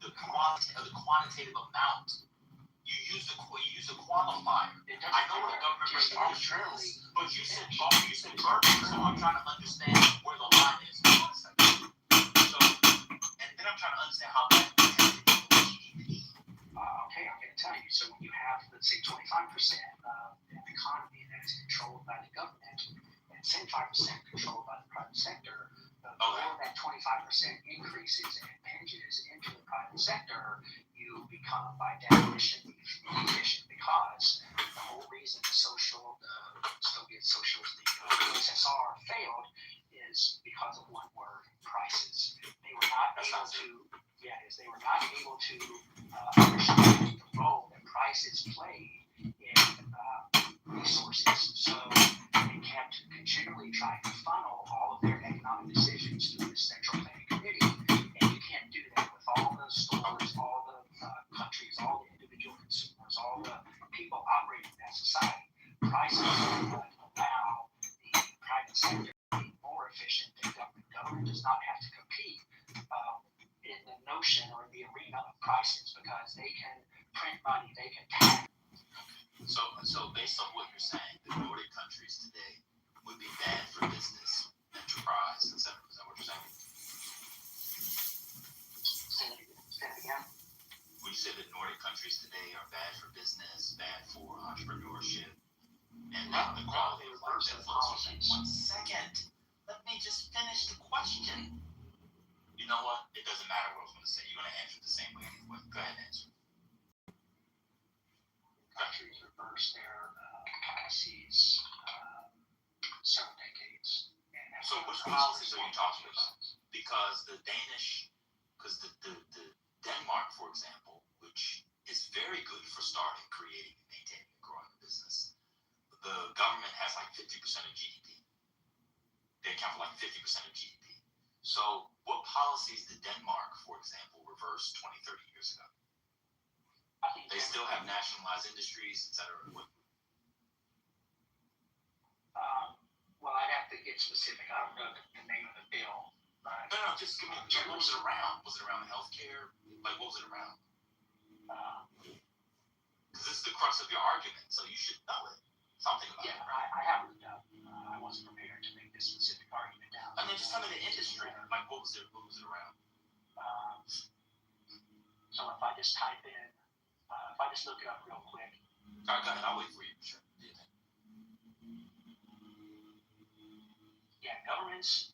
the quantitative amount. You use a qualifier. I know what a government Just regulation arbitrarily. is, but you said burden, so I'm trying to understand where the line is. Hold on a second. So, and then I'm trying to understand how that connects to GDP. Okay, I'm going to tell you. So when you have, let's say, 25% of an economy that is controlled by the government and 75% controlled by the private sector, the more that 25% increases and impinges into the private sector, you become, by definition, efficient, because the whole reason the Soviet socialist, the USSR failed is because of one word: prices. They were not able to understand the role that prices played in resources. So they kept continually trying to funnel all of their economic decisions through the central planning committee, and you can't do that with all the stores, all the countries, all the individual consumers, all the people operating in that society. Prices allow the private sector to be more efficient than government. Government does not have to compete in the notion or in the arena of prices, because they can print money, they can tax. So based on what you're saying, the Nordic countries today would be bad for business, enterprise, etc. Is that what you're saying? Say it again. Would you say that Nordic countries today are bad for business, bad for entrepreneurship, and the quality of life that flows from? 1 second. Let me just finish the question. You know what? It doesn't matter what I was going to say. You're going to answer it the same way anyway. Go ahead and answer. Countries reverse their policies several decades. So which policies are you talking about? Because the Denmark, for example, which is very good for starting, creating, and maintaining and growing a business, the government has like 50% of GDP. They account for like 50% of GDP. So what policies did Denmark, for example, reverse 20, 30 years ago? I think They still have nationalized industries, etc. Well, I'd have to get specific. I don't know the name of the bill. No, just give me, what was it around? Was it around healthcare? Like, what was it around? Because this is the crux of your argument, so you should know it. Something about it. I have looked up. I wasn't prepared to make this specific argument down. And then just tell me the industry. Like, what was it around? So if I just type in, if I just look it up real quick. All right, go ahead. I'll wait for you. Sure. Yeah, governments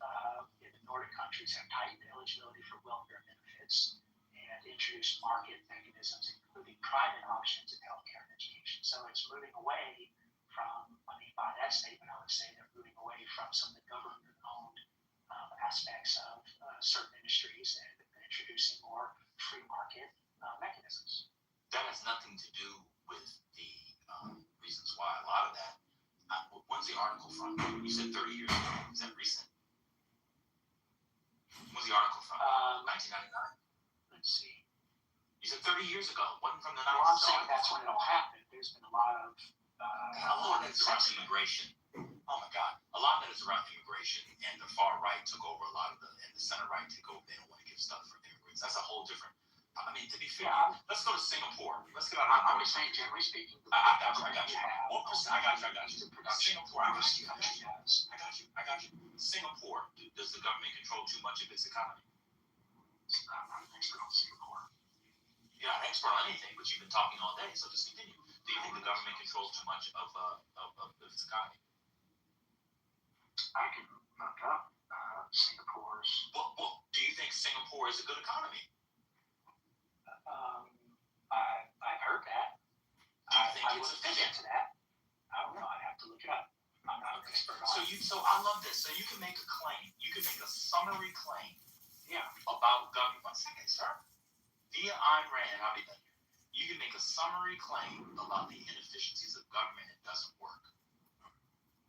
in the Nordic countries have tightened eligibility for welfare benefits and introduced market mechanisms, including private options in healthcare and education. So it's moving away from, by that statement, I would say they're moving away from some of the government-owned aspects of certain industries and introducing more free market mechanisms. That has nothing to do with the reasons why. A lot of that. When's the article from? You said 30 years ago. Is that recent? When's the article from? 1999? Let's see. You said 30 years ago. Wasn't from the 90s. Well, I'm saying that's when it'll happen. There's been a lot of... a lot of that is around immigration. Oh my God. A lot of that is around immigration, and the far right took over a lot of and the center right took over. They don't want to give stuff for immigrants. That's a whole different... I mean, to be fair, let's go to Singapore. Let's get out of I'm just saying, generally speaking... I got you. 1%. I got you. Singapore, I got you. Singapore, does the government control too much of its economy? I'm not an expert on Singapore. You're not an expert on anything, but you've been talking all day, so just continue. Do you think the government controls too much of its economy? I can look up Singapore's... Well, do you think Singapore is a good economy? I've heard that. Do you think I it's wasn't efficient. to that. I don't know. I'd have to look it up. I'm not an expert on it. So I love this. So you can make a claim. You can make a summary claim. Yeah. About government. 1 second, sir. Via Ayn Rand, I'll be done here. You can make a summary claim about the inefficiencies of government that doesn't work.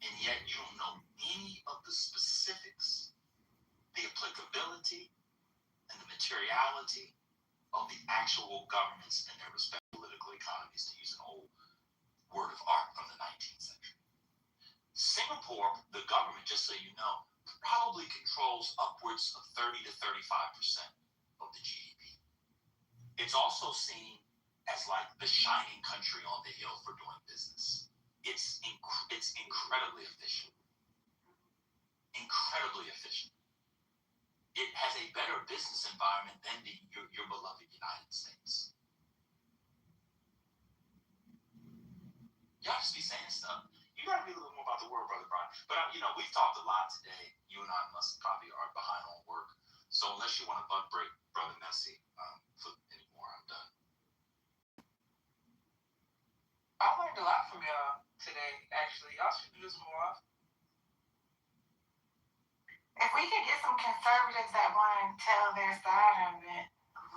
And yet you don't know any of the specifics, the applicability, and the materiality of the actual governments in their respective political economies, to use an old word of art from the 19th century. Singapore, the government, just so you know, probably controls upwards of 30 to 35% of the GDP. It's also seen as like the shining country on the hill for doing business. It's incredibly efficient. Incredibly efficient. It has a better business environment than your beloved United States. Y'all just be saying stuff. You gotta be a little more about the world, Brother Brian. But we've talked a lot today. You and I must probably are behind on work. So unless you want to bug break Brother Messi for anymore, I'm done. I learned a lot from y'all today, actually. Y'all should do this more often. If we could get some conservatives that want to tell their side of it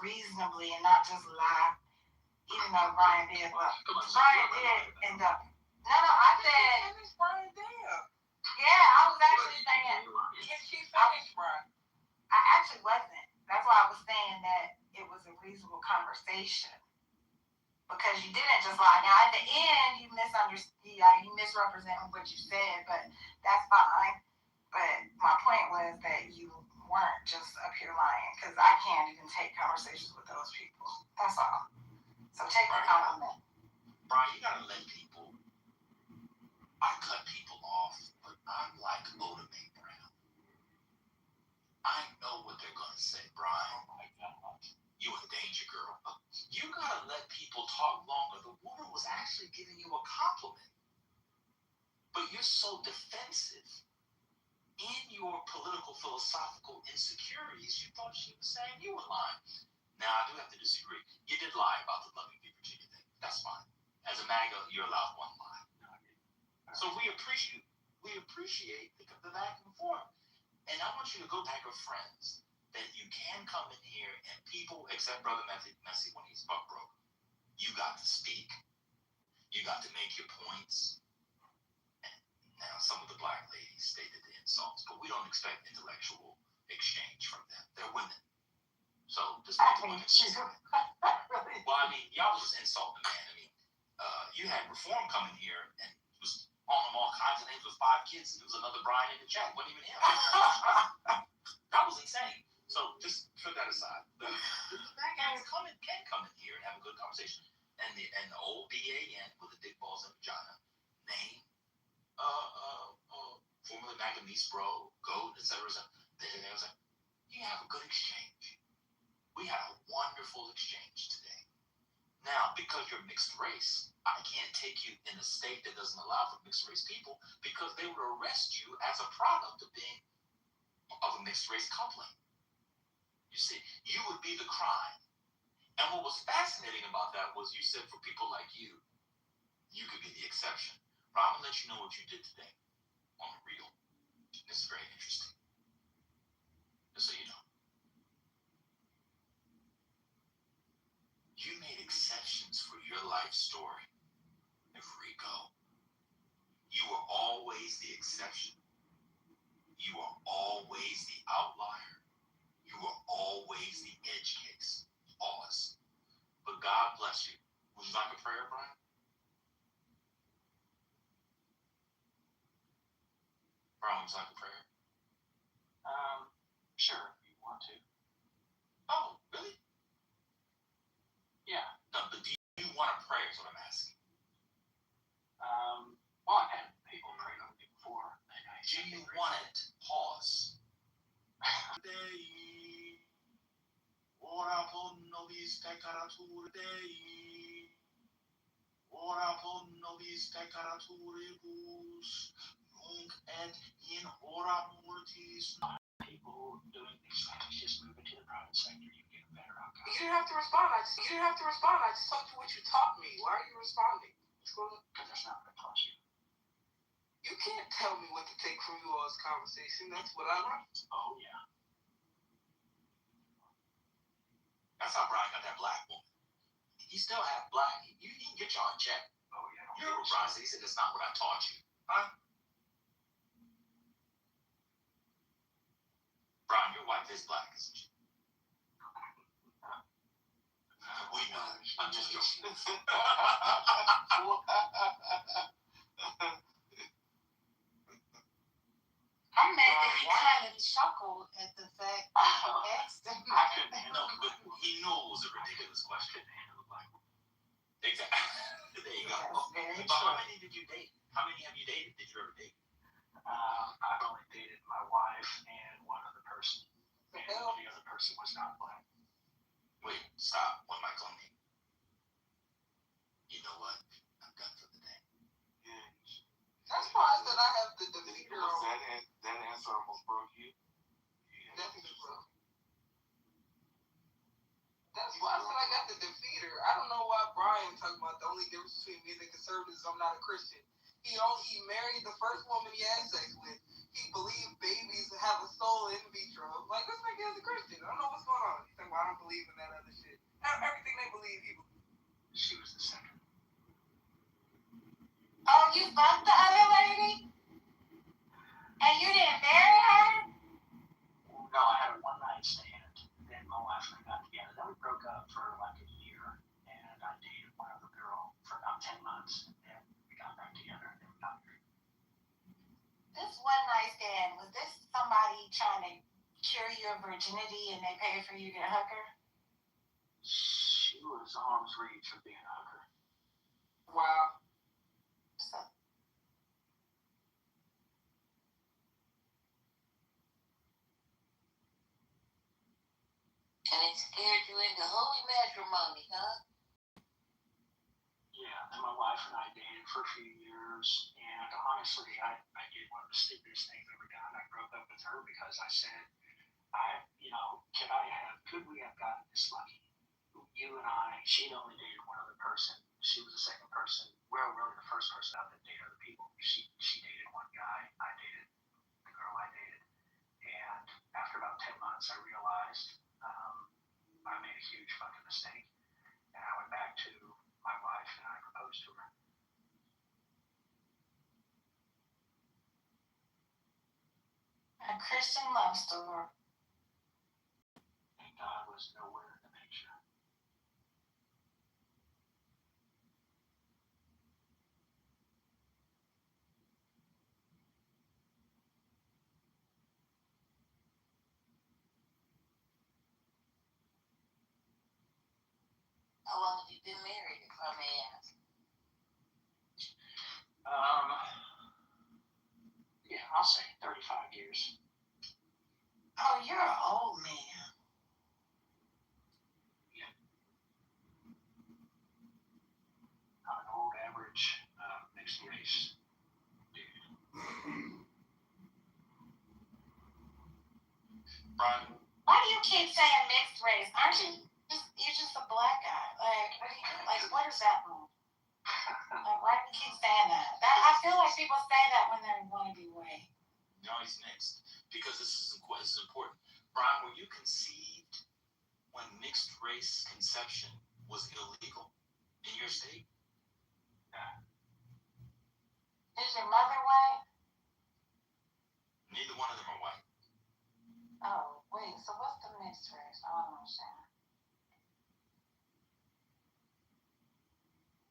reasonably and not just lie, even though Brian did end up. No, I said. Brian did. Yeah, I was actually saying. Yes, she finished, Brian. I actually wasn't. That's why I was saying that it was a reasonable conversation. Because you didn't just lie. Now, at the end, you misrepresented what you said, but that's fine. But my point was that you weren't just up here lying, because I can't even take conversations with those people. That's all. So take the compliment. Brian, you gotta let people. I cut people off, but I'm like Oda Mae Brown. I know what they're gonna say, Brian. Oh my God. You in danger, girl. You gotta let people talk longer. The woman was actually giving you a compliment. But you're so defensive in your political philosophical insecurities, you thought she was saying you were lying. Now, I do have to disagree. You did lie about the Loving V Virginia thing. That's fine. As a MAGA, you're allowed one lie. So we appreciate the back and forth. And I want you to go back with friends that you can come in here and people, except Brother Messi when he's buck broke, you got to speak. You got to make your points. And now some of the black ladies stated the insults, but we don't expect intellectual exchange from them. They're women. So just make the women Well, y'all was just insulting, man. You had Reform coming here and was calling him all kinds of names with 5 kids, and there was another Brian in the chat. It wasn't even him. That was insane. So just put that aside. The black guys can come in here and have a good conversation. And the old BAN with the dick balls and vagina name, formerly MAGA Niece Bro, Goat, etc. You have a good exchange. We had a wonderful exchange today. Now, because you're mixed race, I can't take you in a state that doesn't allow for mixed race people, because they would arrest you as a product of a mixed race coupling. You see, you would be the crime. And what was fascinating about that was you said for people like you could be the exception. But I'm going to let you know what you did today on the real. This is very interesting. Just so you know. You made exceptions for your life story, Rico. You were always the exception. You were always the outlier. You were always the edge case. Always. But God bless you. Would you like a prayer, Brian? Brian, would you like a prayer? Sure, if you want to. Oh, really? Yeah. No, but do you want a prayer is what I'm asking. Well, I've had people pray on me before. Do you want it? Pause. Ora pro nobis peccaratur Dei. Ora pro nobis peccaturibus. Nunc et in hora mortis. People doing these things, just move into the private sector, you get a better outcome. You didn't have to respond. I just told you what you taught me. Why are you responding? Because that's not what I taught you. You can't tell me what to take from you all's conversation. That's what I like. Oh, yeah. That's how Brian got that black woman. He still half black. You can get y'all in check. Oh, yeah. You remember Brian said, he said, that's not what I taught you. Huh? Brian, your wife is black, isn't she? We know. I'm just joking. I'm mad that he kind of chuckled at the fact that you asked him. I couldn't handle it, but he knew it was a ridiculous question. Exactly. There you go. Very But how true. many did you date? How many have you dated? Did you ever date? I've only dated my wife and one other person. And the other person was not black. Wait, stop. One mic on me. You know what? I'm done for the day. That's why I said I have the defeater on. That answer almost broke you. Definitely broke. That's why I said I got the defeater. I don't know why Brian talking about the only difference between me and the conservatives. I'm not a Christian. He married the first woman he had sex with. He believed babies have a soul in vitro. Like, this nigga is a Christian. I don't know what's going on. He's like, well, I don't believe in that other shit. Everything they believe, he believes. She was the second. Oh, you fucked the other lady? And you didn't marry her? No, I had a one-night stand. Then my wife and I got together. Then we broke up for like a year. And I dated one other girl for about 10 months. And we got back together and then we got married. This one night stand, was this somebody trying to cure your virginity and they paid for you to hug her? She was arm's reach of being a hooker. Wow. So, and it scared you into holy matrimony, huh? Yeah, and my wife and I dated for a few years, and honestly, I did one of the stupidest things I've ever done. I broke up with her because I said, could we have gotten this lucky? You and I, she'd only dated one other person. She was the second person, well, really the first person out that dated other people. She dated one guy, I dated the girl I dated, and after about 10 months, I realized I made a huge fucking mistake, and I went back to my wife and I proposed to her. A Christian love story. And God was nowhere in the picture. How long have you been married, if I may ask? Yeah, I'll say 35 years. Oh, you're an old man. I'm an old average mixed race dude. Brian? Why do you keep saying mixed race? Aren't you you're just a black guy? Like, what does that mean? Like, why do you keep saying that? I feel like people say that when they want to be white. No, he's mixed. Because this is important. Brian, were you conceived when mixed race conception was illegal in your state? Is your mother white? Neither one of them are white. Oh, wait, so what's the mixed race? I don't understand.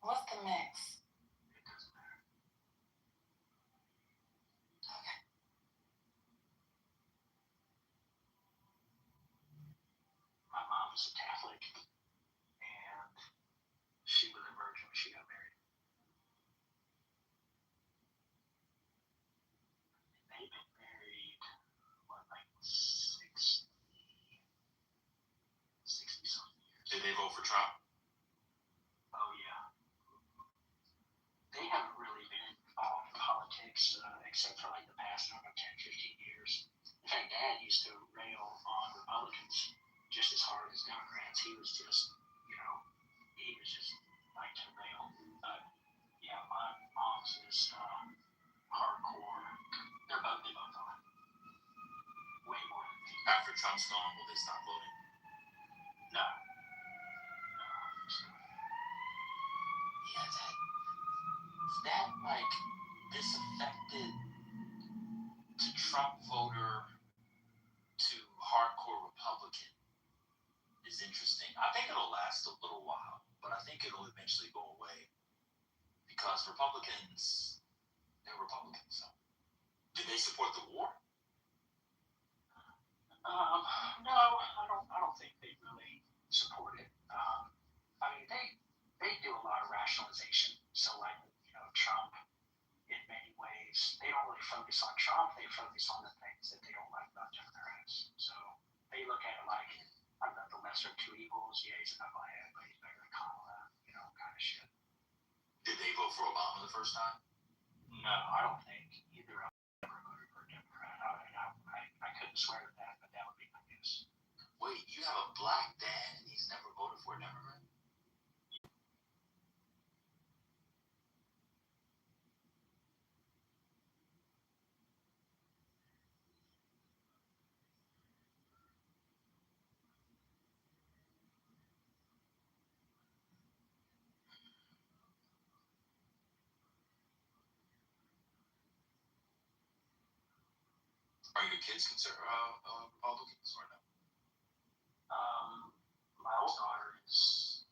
What's the mix? It doesn't matter. Okay. My mom was a Catholic, and she was a virgin when she got married. They've been married, like 60 something years. Did they vote for Trump? Oh, yeah. They haven't really been involved in politics except for like the past, 10, 15 years. In fact, Dad used to rail on Republicans just as hard as Democrats. He was just like to rail. But, causes, hardcore. They both are. Way more than me. After Trump's gone, will they stop voting? No. Yeah, that like disaffected to Trump voter to hardcore Republican is interesting. I think it'll last a little while, but I think it'll eventually go away because Republicans, they're Republicans. So, did they support the war? No, I don't think they really support it. I mean, they do a lot of rationalization. So, like, Trump, in many ways, they don't really focus on Trump. They focus on the things that they don't like about Democrats. So they look at it like, I'm not the lesser of two evils. Yeah, he's a knucklehead, but he's better than Kamala, kind of shit. Did they vote for Obama the first time? No, I don't think either of them ever voted for a Democrat. I couldn't swear to that, but that would be my guess. Wait, you have a black dad and he's never voted for a Democrat? Are your kids Republicans or no? My old daughter is,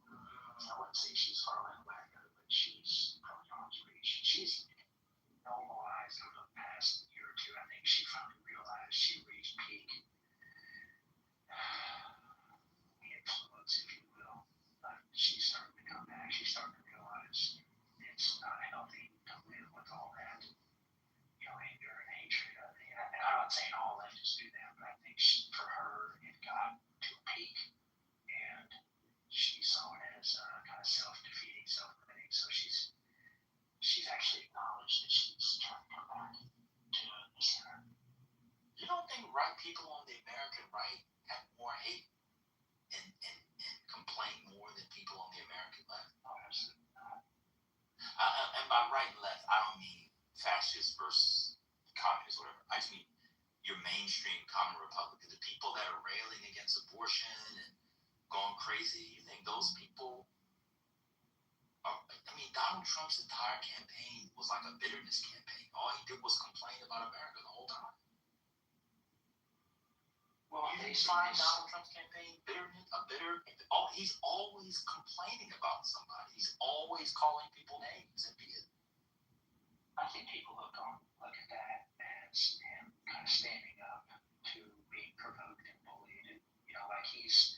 I wouldn't say she's far right wagger, but she's probably on her reach. She's normalized over the past year or two. I think she finally realized she reached peak influence, if you will. She's starting to come back. She's starting to realize it's not healthy to live with all that, anger and hatred. And I'm not saying all leftists do that, but I think for her, it got to a peak, and she saw it as kind of self-defeating, self-limiting. So she's actually acknowledged that she's trying to come back to the center. You don't think right people on the American right have more hate and complain more than people on the American left? Oh, absolutely not. And by right and left, I don't mean fascist versus communist, whatever. I just mean your mainstream common Republican, the people that are railing against abortion and going crazy. You think those people are, I mean, Donald Trump's entire campaign was like a bitterness campaign. All he did was complain about America the whole time. Well, You didn't find Donald Trump's campaign he's always complaining about somebody. He's always calling people names and being. I think people look at that as him kind of standing up to being provoked and bullied, and like he's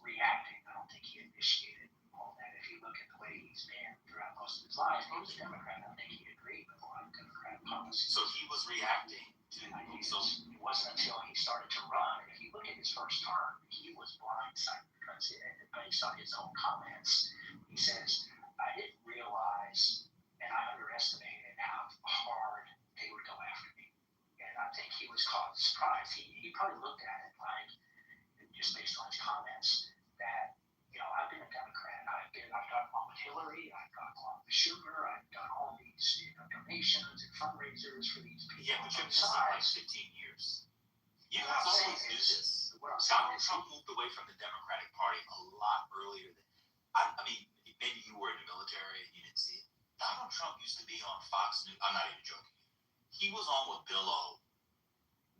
reacting. I don't think he initiated all that. If you look at the way he's been throughout most of his life, he was a Democrat. I think he agreed with a lot of Democrat policies. So he was reacting to. So it wasn't until he started to run. If you look at his first term, he was blindsided because based on his own comments, he says, "I didn't realize, and I underestimated how hard they would go after me." And I think he was caught surprised. He probably looked at it like, just based on his comments, that I've been a Democrat. I've gone along with Hillary. I've gone along with Sugar. I've done all these donations and fundraisers for these people. Yeah, but you've been like 15 years. You guys always do this. Donald Trump moved away from the Democratic Party a lot earlier than. I mean, maybe you were in the military and you didn't see it. Donald Trump used to be on Fox News. I'm not even joking. He was on with Bill O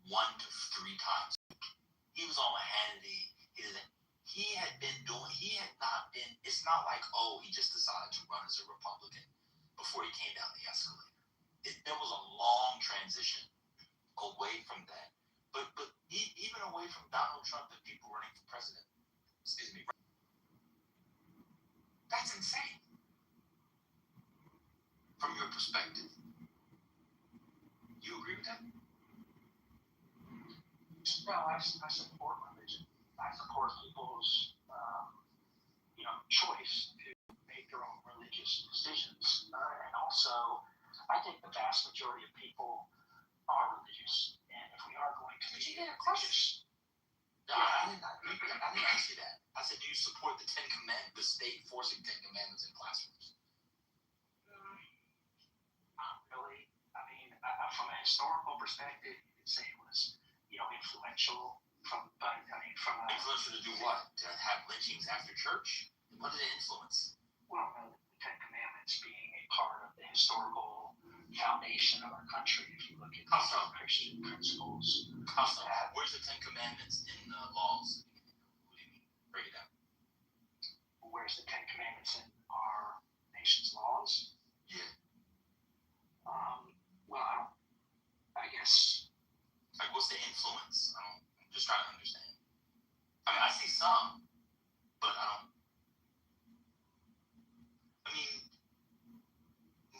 1 to 3 times. He was on with Hannity. He had not been, it's not like, he just decided to run as a Republican before he came down the escalator. There was a long transition away from that. But even away from Donald Trump and people running for president, that's insane. From your perspective. You agree with that? No, I support religion. I support people's choice to make their own religious decisions. And also, I think the vast majority of people are religious. And if we are going to Did you be get a question? No, I didn't ask you that. I said, do you support the state forcing 10 commandments in classrooms? historical perspective, you could say it was, influential from a Influential to do what? To have lynchings after church? What did it influence? well, the Ten Commandments being a part of the historical foundation of our country. If you look at How so? Christian principles, How so? Where's the Ten Commandments in the laws? What do you mean? Break it down. where's the Ten Commandments in our nation's laws? Yeah. Well, I guess. Like, what's the influence? I'm just trying to understand. I mean, I see some, but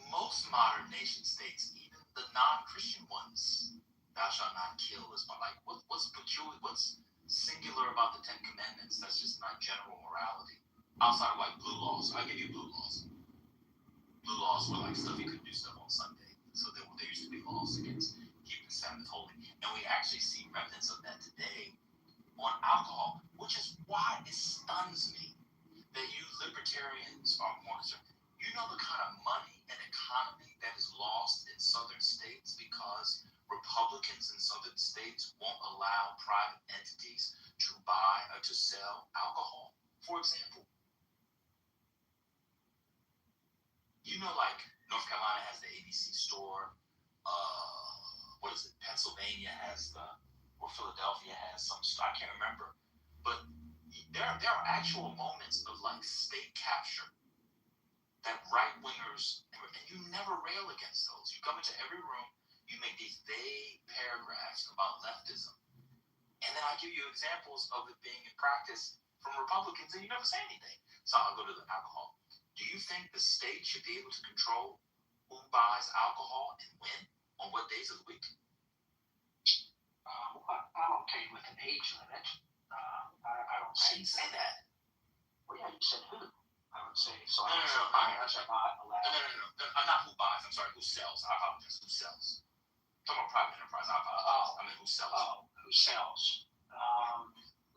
most modern nation states, even the non-Christian ones, thou shalt not kill is like, what's peculiar, what's singular about the Ten Commandments? That's just not general morality. Outside of like blue laws. I'll give you blue laws. Blue laws were like stuff you couldn't do stuff on Sunday. So there used to be laws against keeping Sabbath holy. And we actually see remnants of that today on alcohol, which is why it stuns me that you libertarians are more concerned. You know the kind of money and economy that is lost in southern states because Republicans in southern states won't allow private entities to buy or to sell alcohol, for example. You know, like North Carolina has the ABC store. What is it? Pennsylvania has or Philadelphia has some. I can't remember, but there are actual moments of like state capture that right wingers, and you never rail against those. You come into every room, you make these vague paragraphs about leftism, and then I give you examples of it being in practice from Republicans, and you never say anything. So I'll go to the alcohol. Do you think the state should be able to control who buys alcohol and when, on what days of the week? I'm okay with an age limit. I don't I didn't say that. Well, yeah, you said who. I would say so. No. Buyers are not allowed. No. I'm not who buys. I'm sorry, who sells. I apologize. Who sells? I'm talking about private enterprise. I apologize. I mean, who sells? Who sells?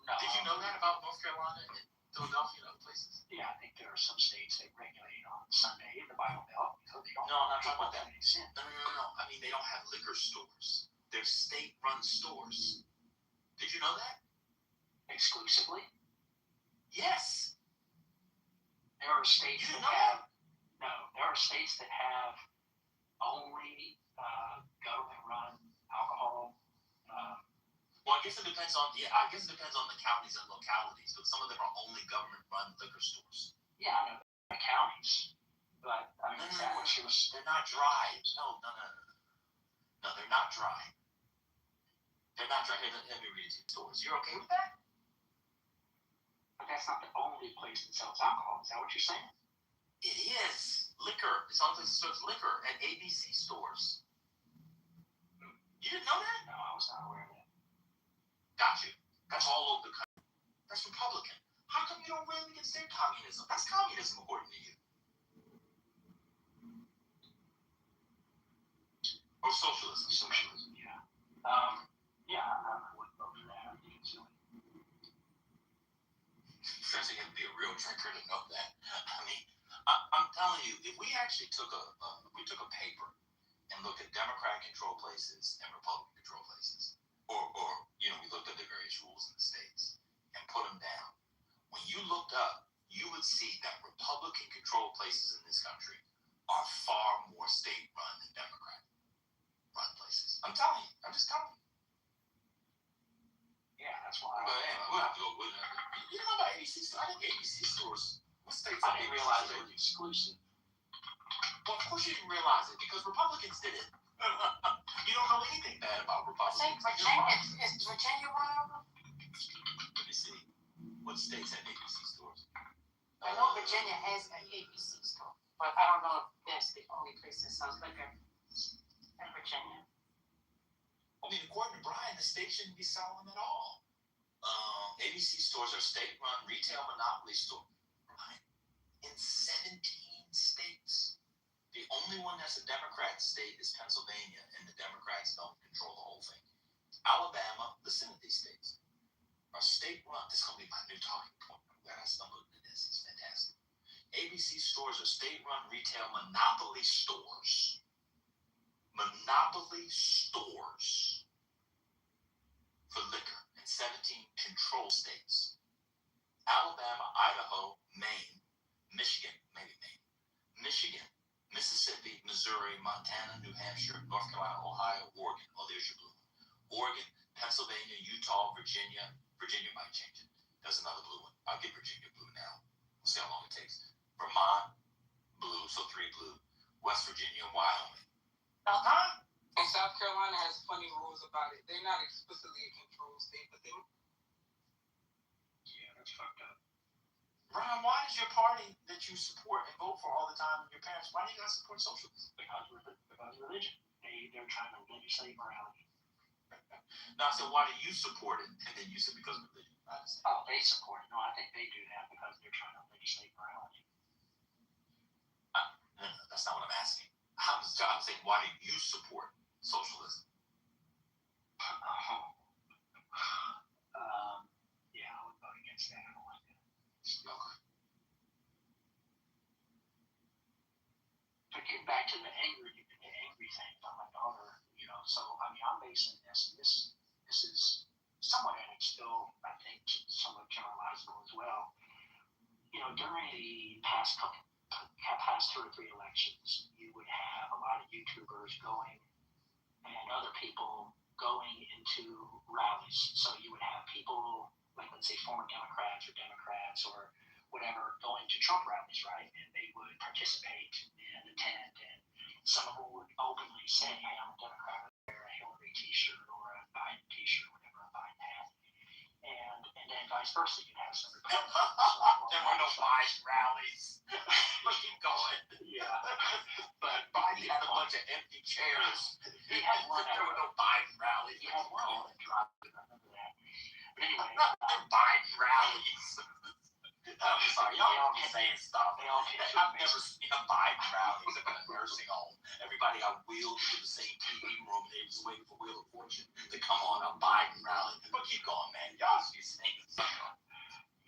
No. Did you know that about North Carolina and Philadelphia and other places? Yeah, I think there are some states that regulate on Sunday in the Bible Belt. So they don't. No, I'm not talking about that. No. I mean, they don't have liquor stores. They're state-run stores. Did you know that? Exclusively? Yes. There are states that have. No, there are states that have only government-run alcohol. Well, I guess it depends on the counties and localities, but some of them are only government-run liquor stores. Yeah, I know the counties, but I mean, They're not dry. No, they're not dry. They're not dry. Here, let me read it to you. Stores. You're okay with that? But that's not the only place that sells alcohol. Is that what you're saying? It is liquor. It's all this serves liquor at ABC stores. You didn't know that? No, I was not aware of that. Got you. That's all over the country. That's Republican. How come you don't rail against their communism? That's communism according to you. Or socialism. Socialism, yeah. Yeah, I wouldn't vote for that. I think it's silly. First, you have to be a real drinker to know that. I mean, I'm telling you, if we actually took a paper and looked at Democrat-controlled places and Republican-controlled places, or we looked at the various rules in the states and put them down, when you looked up, you would see that Republican-controlled places in this country are far more state-run than Democrat-run places. I'm telling you. I'm just telling you. Yeah, that's why. But anyway, we'll have to go. You know about ABC stores? I think ABC stores. What states? I didn't realize it was exclusive. Well, of course you didn't realize it because Republicans did it. You don't know anything bad about Republicans. Is Virginia one of them? Let me see. What states have ABC stores? I know Virginia has an ABC store, but I don't know if that's the only place that sells liquor in Virginia. I mean, according to Brian, the state shouldn't be selling them at all. ABC stores are state-run retail monopoly stores. Brian, in 17 states. The only one that's a Democrat state is Pennsylvania, and the Democrats don't control the whole thing. Alabama, listen to these states, are state-run. This is going to be my new talking point. I'm glad I stumbled into this. It's fantastic. ABC stores are state-run retail monopoly stores. monopoly stores for liquor in 17 controlled states. Alabama, Idaho, Maine, Michigan, Mississippi, Missouri, Montana, New Hampshire, North Carolina, Ohio, Oregon. Oh, there's your blue one. Oregon, Pennsylvania, Utah, Virginia. Virginia might change it. There's another blue one. I'll get Virginia blue now. We'll see how long it takes. Vermont, blue, so 3 blue. West Virginia, Wyoming. Uh-huh. And South Carolina has funny rules about it. They're not explicitly a control state, but they. Yeah, that's fucked up. Ryan, why does your party that you support and vote for all the time, and your parents, why do you guys support socialism? Because religion. They're trying to legislate morality. No, I said, why do you support it? And then you said because of religion. Oh, they support it. No, I think they do that because they're trying to legislate morality. No, that's not what I'm asking. I'm saying, why do you support socialism? Yeah, I would vote against that. I don't like that. Okay. But getting back to the angry thing about my daughter, so I mean, I'm basing this. This is somewhat, and it's still, I think, somewhat generalizable as well. During the past 2 or 3 elections, you would have a lot of YouTubers going and other people going into rallies. So you would have people, like, let's say, former Democrats or whatever, going to Trump rallies, right? And they would participate and attend, and some of them would openly say, hey, I'm a Democrat, I wear a Hillary t-shirt or a Biden t-shirt, whatever a Biden hat. And then vice versa, you'd have some Republicans. There were no Biden rallies. But keep going. Yeah. But Biden had a bunch of empty chairs. He had one. There were no Biden rallies. He had one that dropped. I remember that. But anyway. Biden rallies. I'm sorry, y'all keep saying stuff. I've never seen a Biden rally in a nursing home. Everybody got wheeled to the same TV room. They was waiting for Wheel of Fortune to come on a Biden rally. But keep going, man. Y'all keep saying stuff.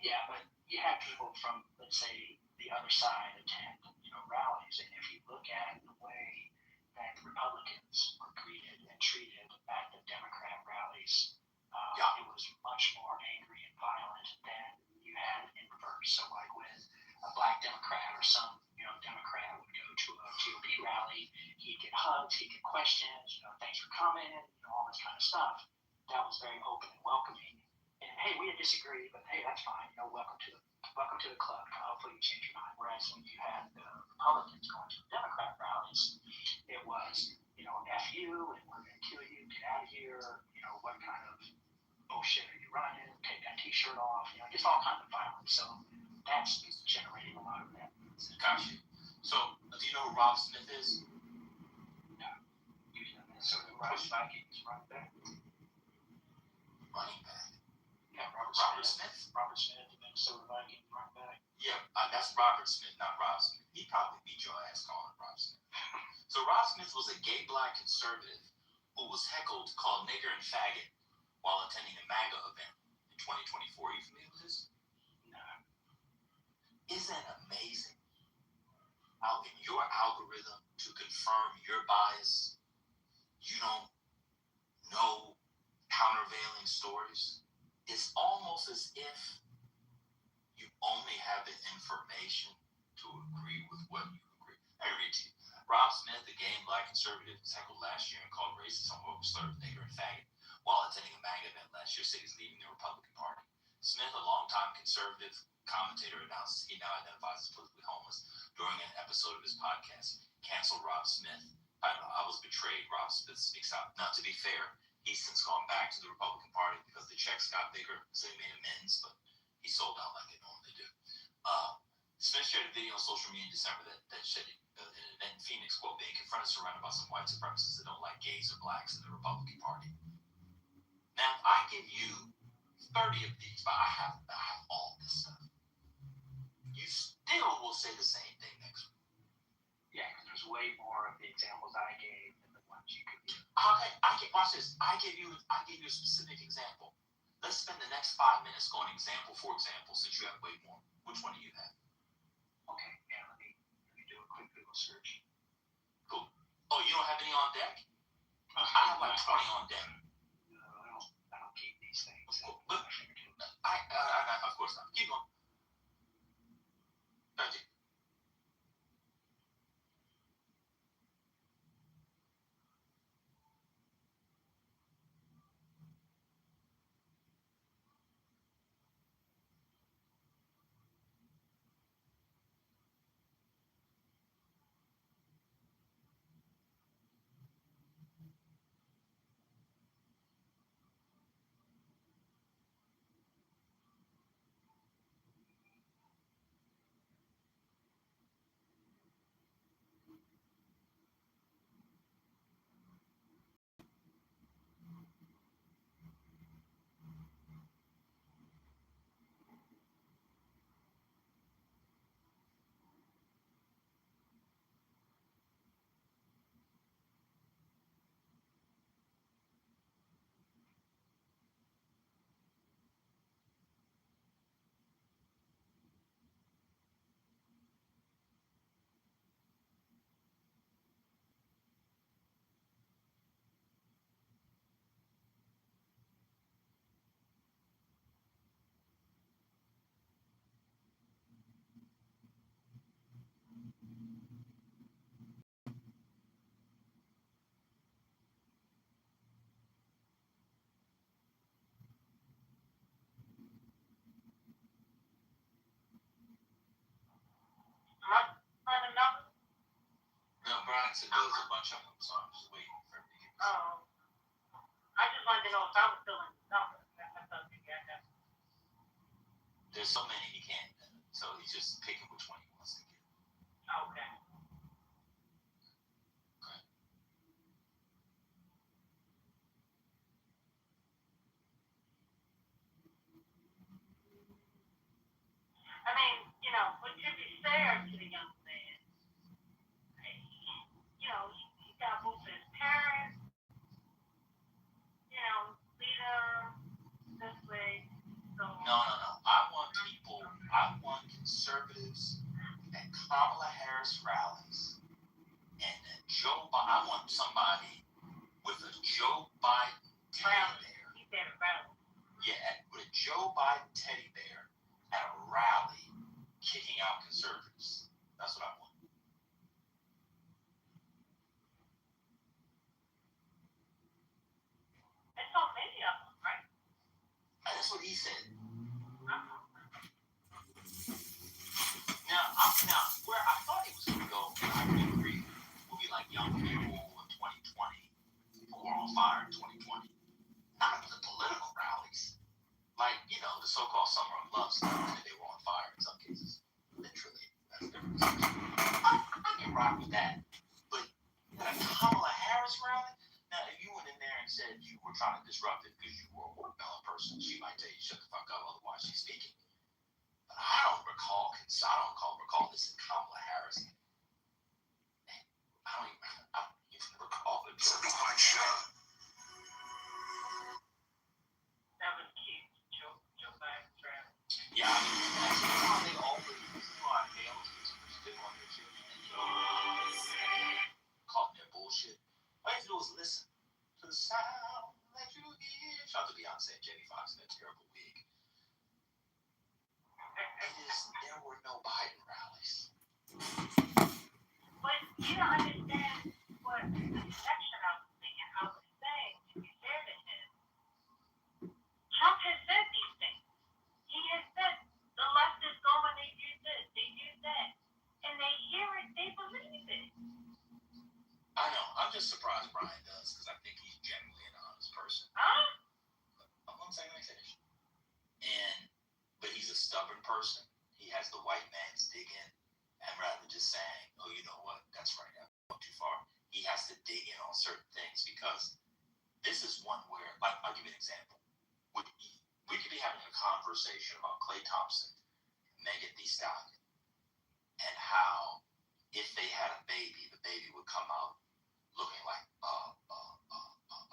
Yeah, but you have people from, let's say, the other side attend, rallies, and if you look at the way that Republicans were greeted and treated at the Democrat rallies, it was much more angry and violent than you had in reverse. So, like when a black Democrat or some, Democrat would go to a GOP rally, he'd get hugs, he'd get questions, thanks for coming, all this kind of stuff. That was very open and welcoming. And hey, we disagree, but hey, that's fine. Welcome to the club. Hopefully you change your mind. Whereas when you had the Republicans going to the Democrat rallies, it was, F you, and we're going to kill you, get out of here, what kind of bullshit are you running, take that t-shirt off, just all kinds of violence. So that's generating a lot of that. Gotcha. So, do you know who Rob Smith is? No. Usually Minnesota Vikings running back. Running back. Yeah, Robert Smith? Robert Smith, the Minnesota Vikings running back. Yeah, that's Robert Smith, not Rob Smith. He probably beat your ass calling Rob Smith. So Rob Smith was a gay black conservative who was heckled, called nigger and faggot while attending a MAGA event in 2024. Are you familiar with this? No. Isn't it amazing how in your algorithm to confirm your bias, you don't know countervailing stories? It's almost as if you only have the information to agree with what you agree. I read to you. Rob Smith, the gay and black conservative, was heckled last year and called racist, homophobic, slurred, nigger, and faggot while attending a MAGA event last year, said he's leaving the Republican Party. Smith, a longtime conservative commentator, announced he now identifies as politically homeless during an episode of his podcast, Cancel Rob Smith. I was betrayed. Rob Smith speaks out. Now, to be fair, he's since gone back to the Republican Party because the checks got bigger, so he made amends, but he sold out like they normally do. Smith shared a video on social media in December that said an event in Phoenix, quote, being confronted surrounded by some white supremacists that don't like gays or blacks in the Republican Party. Now, if I give you 30 of these, but I have all this stuff, you still will say the same thing next week. Yeah, because there's way more of the examples I gave than the ones you could give. Okay, watch this. I gave you a specific example. Let's spend the next 5 minutes going example for example, since you have way more. Which one do you have? Okay, yeah, let me do a quick Google search. Cool. Oh, you don't have any on on deck. I have like 20 on deck. I don't keep these things. But of course not. Keep going. Thank you. No, Brian said there was a bunch of them, so I'm just waiting for him to get this. I just wanted to know if I was still in the number. I thought maybe I got. There's so many he can't. So he's just picking which one he wants to get. Okay. I mean, but to be fair to the young man, he got both his parents, leader this way. So. No. I want conservatives at Kamala Harris rallies and I want somebody with a Joe Biden teddy bear. He said a rally. Yeah, with a Joe Biden teddy bear at a rally kicking out conservatives. That's what I want. There's so many of them, right? That's what he said. Now, where I thought he was going to go, and I would agree, would be like young people in 2020, who were on fire in 2020. Not the political rallies. Like, the so-called Summer of Love stuff, they were on fire in some cases. Literally. That's different. I can rock with that. But at a Kamala Harris rally, now if you went in there and said you were trying to disrupt it because you were a watermelon person, she might tell you shut the fuck up, otherwise she's speaking. But I don't recall this in Kamala Harris. I don't even recall it. Certified chef. That was cute. Joe Biden's rally. Yeah, that's how they always nail stick on their shit. Caught their bullshit. All you have to do is listen to the sound that you hear. Shout out to Beyonce and Jamie Foxx in that terrible wig. There were no Biden rallies. But you don't understand what the connection I was thinking. I was saying, to be fair to him, Trump has said these things. He has said the left is going, they do this, they do that. And they hear it, they believe it. I know. I'm just surprised Brian does, because I think he's generally an honest person. Huh? I'm going to say, let me finish. But he's a stubborn person. He has the white man's dig in. And rather than just saying, oh, you know what, that's right, I'm going too far, he has to dig in on certain things, because this is one where, like, I'll give you an example. We could be having a conversation about Klay Thompson, Megan Thee Stallion, and how if they had a baby, the baby would come out looking like a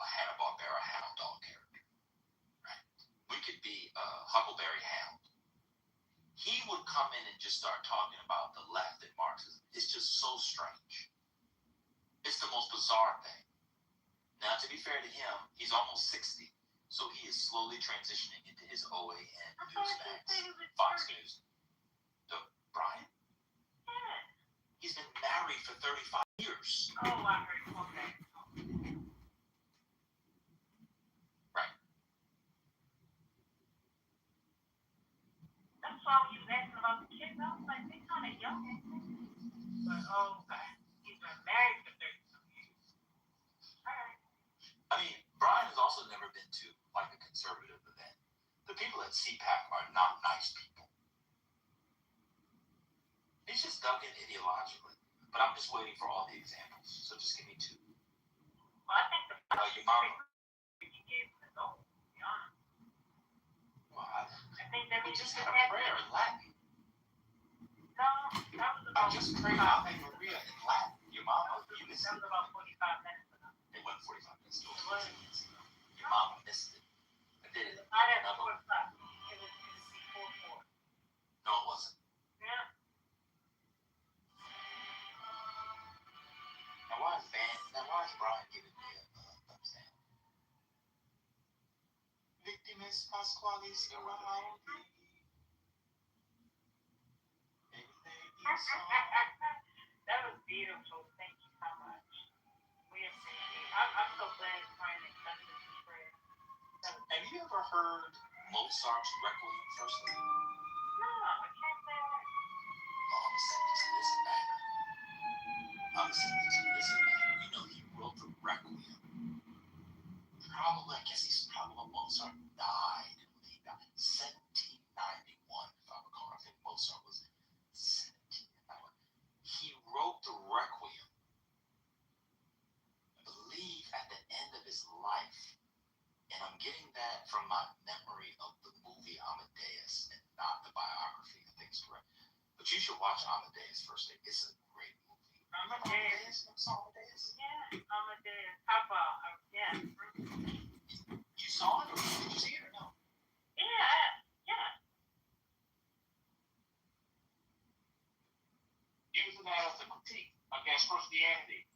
Hanna-Barbera hound dog character, right? We could be Huckleberry Hound. He would come in and just start talking about the left and Marxism. It's just so strange. It's the most bizarre thing. Now, to be fair to him, he's almost 60, so he is slowly transitioning into his OAN Newsmax, Fox News. Brian? Yeah. He's been married for 35 years. Oh, I heard. Okay. Right. That's why when you was asking about the kids, I was like, they kind of young. But, he's been married for 30 some years. All right. I mean, Brian has also never been to, like, a conservative event. The people at CPAC are not nice people. He's just dug in ideologically. But I'm just waiting for all the examples. So just give me two. Well, I think the Your mom. he gave him his own, to be honest. Well, I think that we we just just had a had prayer in Latin. No, that was I about just prayed Ave Maria in Latin. Your mama, you missed that it. was about 45 minutes ago. It wasn't 45 minutes. It It was was. 15 minutes ago. Your mama missed it. I did it. I didn't know it was up. It was before 4. No, it wasn't. Yeah. Now why is Brian giving me a thumbs down? Victimus Pasqualis Iraudi. That was beautiful. Thank you so much. We appreciate it. I'm so glad Brian accepted this prayer. Have you ever heard Mozart's Requiem firstly? No, I can't say that. Oh, I'm sending to this and that. I'm sending to this and that. You know, he wrote the Requiem. Probably, I guess Mozart died. He died in 1791, if I recall. I think Mozart was 1791. He wrote the Requiem, I believe, at the end of his life. And I'm getting that from my memory of the movie Amadeus and not the biography. I think it's correct. But you should watch Amadeus first. It's a great movie. Amadeus. Amadeus? Yeah, Amadeus. How about, yeah. You saw it or did you see it or no? Yeah. Using that as a critique against Christianity.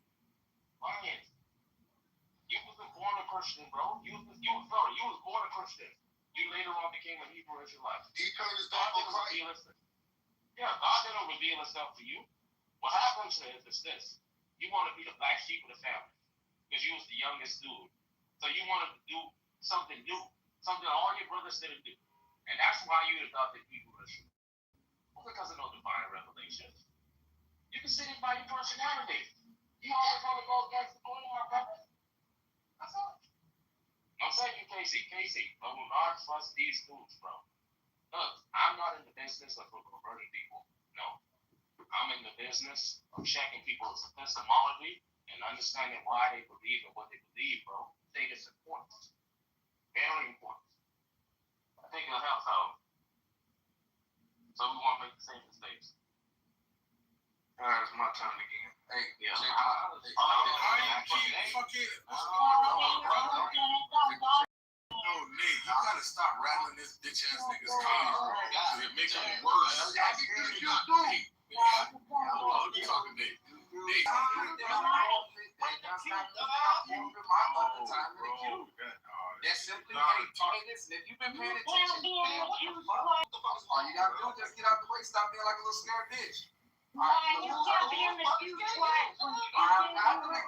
Brian, you wasn't born a Christian, bro. You was born a Christian. You later on became a Hebrew Israelite. He turned his God back on didn't Christ. reveal himself. Yeah, God didn't reveal himself to you. What happens is this. You want to be the black sheep of the family because you was the youngest dude. So you wanted to do something new, something all your brothers didn't do. And that's why you adopted Hebrew Israel. Well, because of no divine revelation. You can see it by your personality. You always want to go against the grain, my brother. That's all. I'm saying you, Casey, but when God trusts these dudes, bro. Look, I'm not in the business of converting people. No. I'm in the business of checking people's epistemology and understanding why they believe in what they believe, bro. I think it's important. Very important. I think it'll help out. So we won't make the same mistakes. All right, it's my turn again. Hey, Yeah. check I ain't fuck it. What's going on, bro? No, Nick, you gotta stop rattling this bitch ass nigga's car. It makes it worse. Who you talking, Nick? Nick. That's simply, hey, listen, if you've been paying attention, all you gotta do is just get out the way, stop being like a little scared bitch. Why you can't be in the queue twice when you I'm not can gonna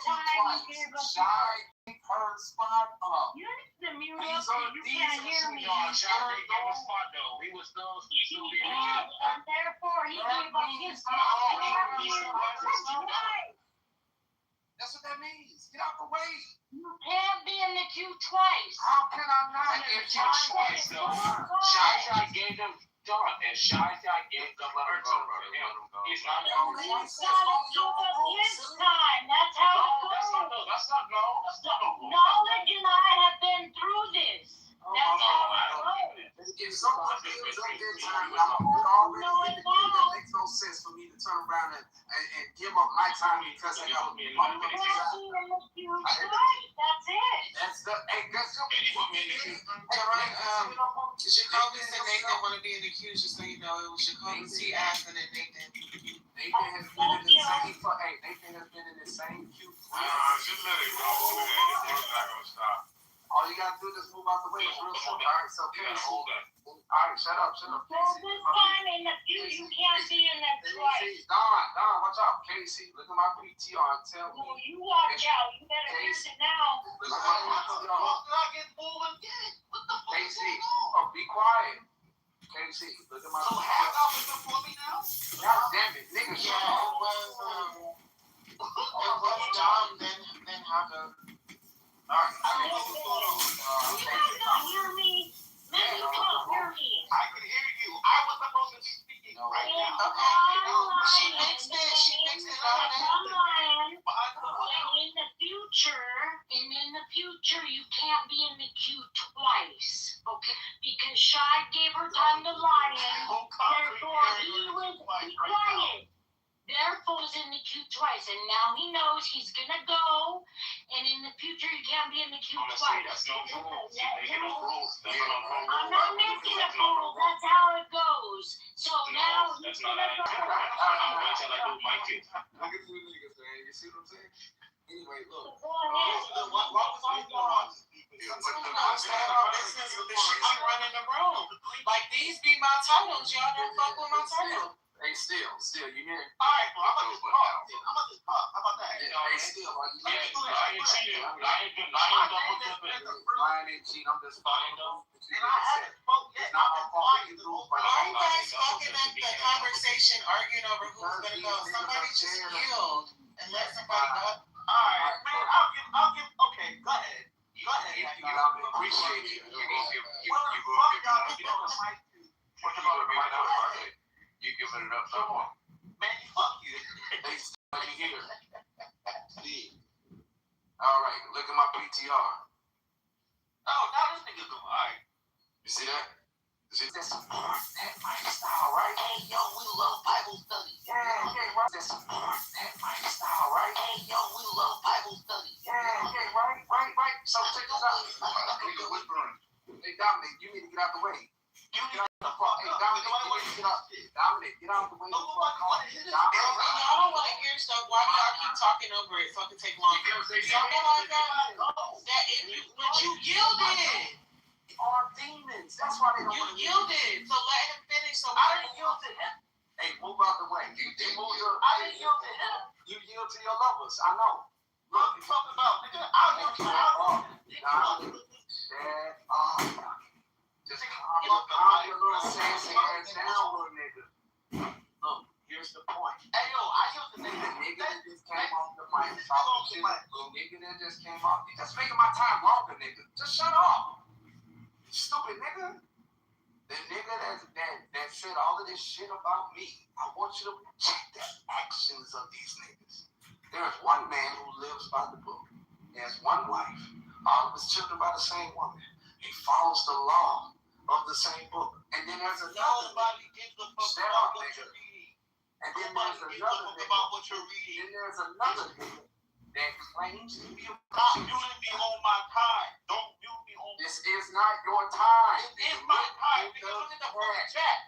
do keep twice. Shy, her spot up. You need to mute These up are so you can't hear me. Shy didn't give a spot though. He was still And therefore he gave up his That's what that means. Get out the way. You can't be in the queue twice. How can I not? If you twice though. Shy gave them John, and Shy gave them her to him. He's not He's gotta give up his time. That's how it goes. That's not no. Knowledge and I have been through this. That's how it goes. If someone gives up their time, I'm already in the queue. That makes no sense for me to turn around and give up my time because I got You can't be in the queue twice. That's it. That's the And he put me in the queue. Hey, right, Chicago said Nathan want to be in the queue, just so you know. It was Chicago T asking and Nathan. Nathan has been in the same queue. She let it go, man. It's not gonna stop. All you gotta do is move out the way. It's real simple. All right, so Yeah, Casey. hold that. All right, shut up. Well, this time in the future, you can't be in that twice. Don, watch out. Casey, look at my PTR and tell me. No, you watch out. You better use it now. Look at my PTR. I get pulled again? What the fuck is Casey, going on? be quiet. Casey, look at my So PTR. half of it before me now? God damn it, nigga. Yeah, it was Dom, then Haka. Alright, I don't know what's going on. You guys don't hear me. Man, you can't hear me. I can hear you. I was supposed to be speaking right now. She fixed it. She fixed it on it. I'm lying. But I know. And in the future, you can't be in the queue twice, okay? Because Shy gave her time to lie in. Therefore, he was be quiet. Therefore, he's in the queue twice, and now he knows he's gonna go. And in the future, you can't be in the queue twice. That's no rules. You're making no rules. That's not no I'm rules. not making a rule. That's how it goes. So now That's he's not gonna how go. I'm wait till I do my kids. Look at you niggas, man. You see what I'm saying? Anyway, look. Go ahead. Why was I doing I'm running the room. Like, these be my titles. Y'all don't fuck with my title. Hey, still, you hear? Alright, bro, I'm gonna just pause. How about that? Hey, still, are you Yeah, listening? I ain't cheating. I ain't double dipping. Lying and cheating, I'm just following And I haven't spoke yet. It's not my I've been fault quiet that you the whole lose, but Why are you guys fucking up the conversation, arguing over who's gonna go? Somebody just yield and let somebody go. Alright, man, I'll give, okay, go ahead. Go ahead. I appreciate you. You giving it up so much. Man, fuck you. Hey, let me hear. All right, look at my PTR. Oh, now this nigga's doing alright. You see that? See, that's that lifestyle, right? Hey, yo, we love Bible study. Yeah, right. That's that lifestyle, right? Hey, yo, we love Bible study. Yeah, right. So check this out. Hey, Dominic, you need to get out the way. You need to the fuck Hey, up. Dominic, you need to get out. Dominic, get out the way. No, before I call you. Y'all don't want to hear stuff. Why do y'all keep talking over it? Fucking take longer. Something like that. That when you yielded, Are demons. That's why they don't you want to yielded. So let him finish. So I didn't yield to him. Hey, move out the way. You move your. I didn't yield to him. You yield to your lovers. I know. What are you talking about? Nigga, I'll yield to you. Just calm your little sassy ass down, little nigga. Look, here's the point. Hey, yo, I yield to The nigga. nigga that just came off the mic talking shit, little nigga that just came off. You just making my time longer, nigga. Just shut up. Stupid nigga. The nigga that said all of this shit about me, I want you to check the actions of these niggas. There's one man who lives by the book. He has one wife. All of his children by the same woman. He follows the law of the same book. And then there's another Nobody gives a fuck Shut about up, what nigga. you're reading. And then Nobody there's gives a another fuck nigga. about what you're reading. Then there's another nigga that claims to be a Stop Christian. using me on my time. Don't use me on This is not your time. It is my time. Nigga, look at the fucking chat.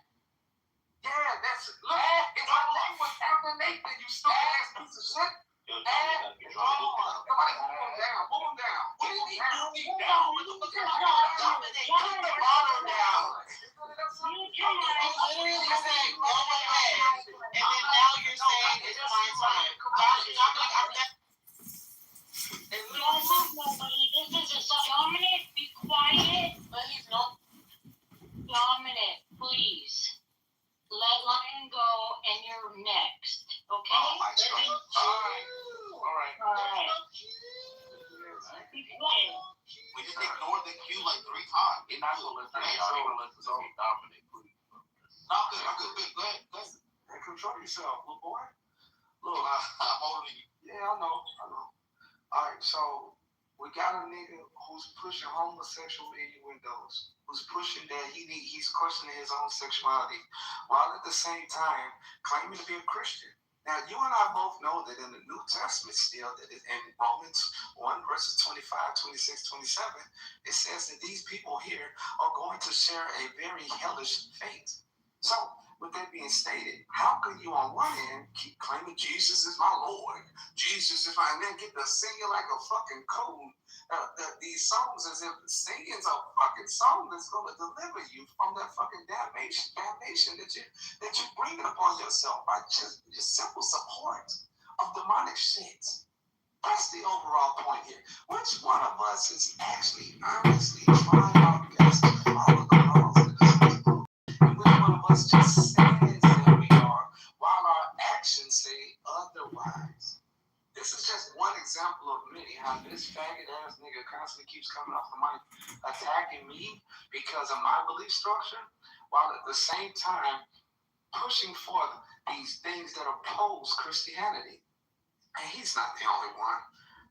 Yeah, that's look. If my name was after Nathan, you stupid ass piece of shit. Somebody move him down. Move him down. What do you mean? Move Move him down. What the fuck am I doing? Dominic, keep the bottle down. you literally said go ahead, and then now you're saying it's my time. Dominic, I'm not. Don't move nobody. This is a Dominic, be quiet. But he's not. Dominic, please. Let Lion go and you're next. Okay? Oh my God. Alright. Be quiet. We just ignored the cue like 3 times. You're not gonna listen to me. I'm gonna listen to me, Dominic, please. I'm good. Go ahead. Hey, control yourself, little boy. Look, I'm older than you. yeah, I know. Alright, so we got a nigga who's pushing homosexual innuendos, who's pushing that he's questioning his own sexuality, while at the same time claiming to be a Christian. Now, you and I both know that in the New Testament still, that in Romans 1 verses 25, 26, 27, it says that these people here are going to share a very hellish fate. So, With that being stated, how can you on one hand keep claiming Jesus is my Lord, Jesus is my, and then get to singing like a fucking code, these songs as if singing's a fucking song that's going to deliver you from that fucking damnation that you bring upon yourself by just your simple support of demonic shit. That's the overall point here. Which one of us is actually honestly trying our best to follow the laws of this people? And which one of us just says that we are while our actions say otherwise? This is just one example of many how this faggot ass nigga constantly keeps coming off the mic attacking me because of my belief structure, while at the same time pushing forth these things that oppose Christianity. And he's not the only one.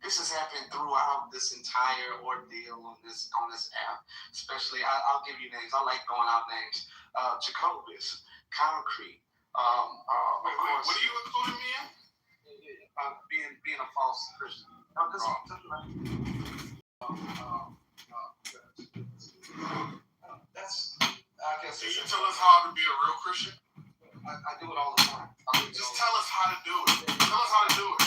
This has happened throughout this entire ordeal on this app. Especially, I'll give you names. I like throwing out names. Jacobus, Concrete. Wait, what are you including me in? Being a false Christian. No, this that's. I guess. Can you tell us how to be a real Christian? I do it all the time. Just tell us how to do it. Tell us how to do it.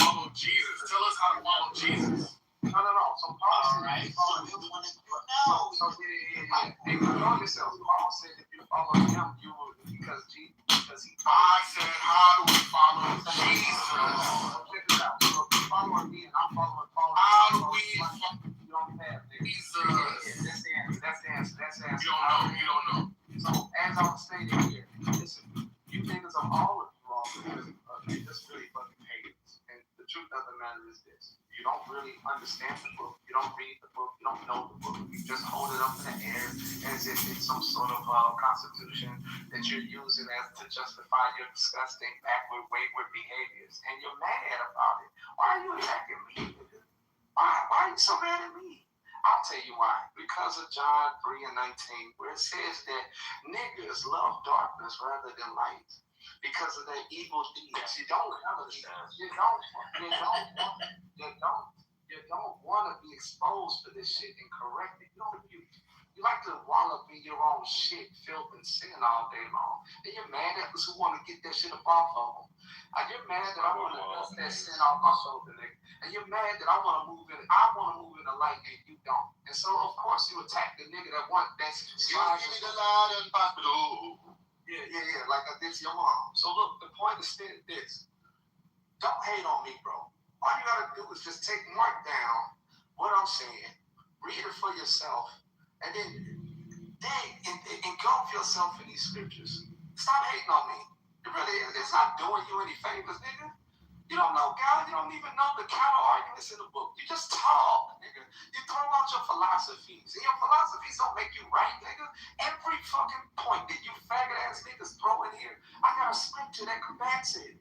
Follow Jesus. Tell us how to follow Jesus. No. So Paul said, Hey, control yourself. Paul said if you follow him, you will, because he. I said, how do we follow Jesus? Check this out. So if you follow me and I'm following Paul, How do we you don't have Jesus? That's the answer. You don't know. So as I was stating here, listen, you niggas are all of you all just really fucking haters. And the truth of the matter is this. You don't really understand the book. You don't read the book. You don't know the book. You just hold it up in the air as if it's some sort of constitution that you're using as to justify your disgusting, backward, wayward behaviors. And you're mad about it. Why are you attacking me, nigga? Why are you so mad at me? I'll tell you why. Because of John 3:19, where it says that niggas love darkness rather than light. Because of their evil deeds. You don't want to be exposed to this shit and corrected. You like to wallow in your own shit, filth, and sin all day long. And you're mad at us who want to get that shit up off of them. And you're mad that I want to dust that sin off my shoulder, nigga. And you're mad that I want to move in the light and you don't. And so, of course, you attack the nigga that that's sliding the light and Yeah, like I did to your mom. So look, the point is still this. Don't hate on me, bro. All you gotta do is just mark down what I'm saying, read it for yourself, and then engulf yourself in these scriptures. Stop hating on me. It really is. It's not doing you any favors, nigga. You don't know God. You don't even know the counter arguments in the book. You just talk, nigga. You throw out your philosophies. And your philosophies don't make you right, nigga. Every fucking point that you faggot ass niggas throw in here, I got a scripture that combats it.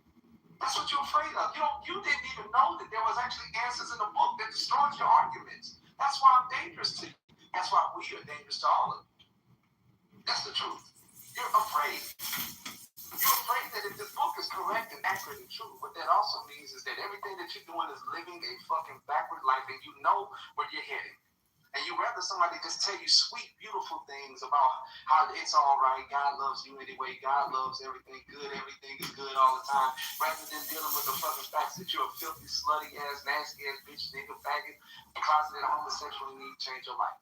That's what you're afraid of. You didn't even know that there was actually answers in the book that destroys your arguments. That's why I'm dangerous to you. That's why we are dangerous to all of you. That's the truth. You're afraid. You're afraid that if this book is correct and accurate and true, what that also means is that everything that you're doing is living a fucking backward life and you know where you're heading. And you rather somebody just tell you sweet, beautiful things about how it's all right, God loves you anyway, God loves everything good, everything is good all the time, rather than dealing with the fucking facts that you're a filthy, slutty ass, nasty ass bitch, nigga, faggot, closeted homosexual, and you need to change your life.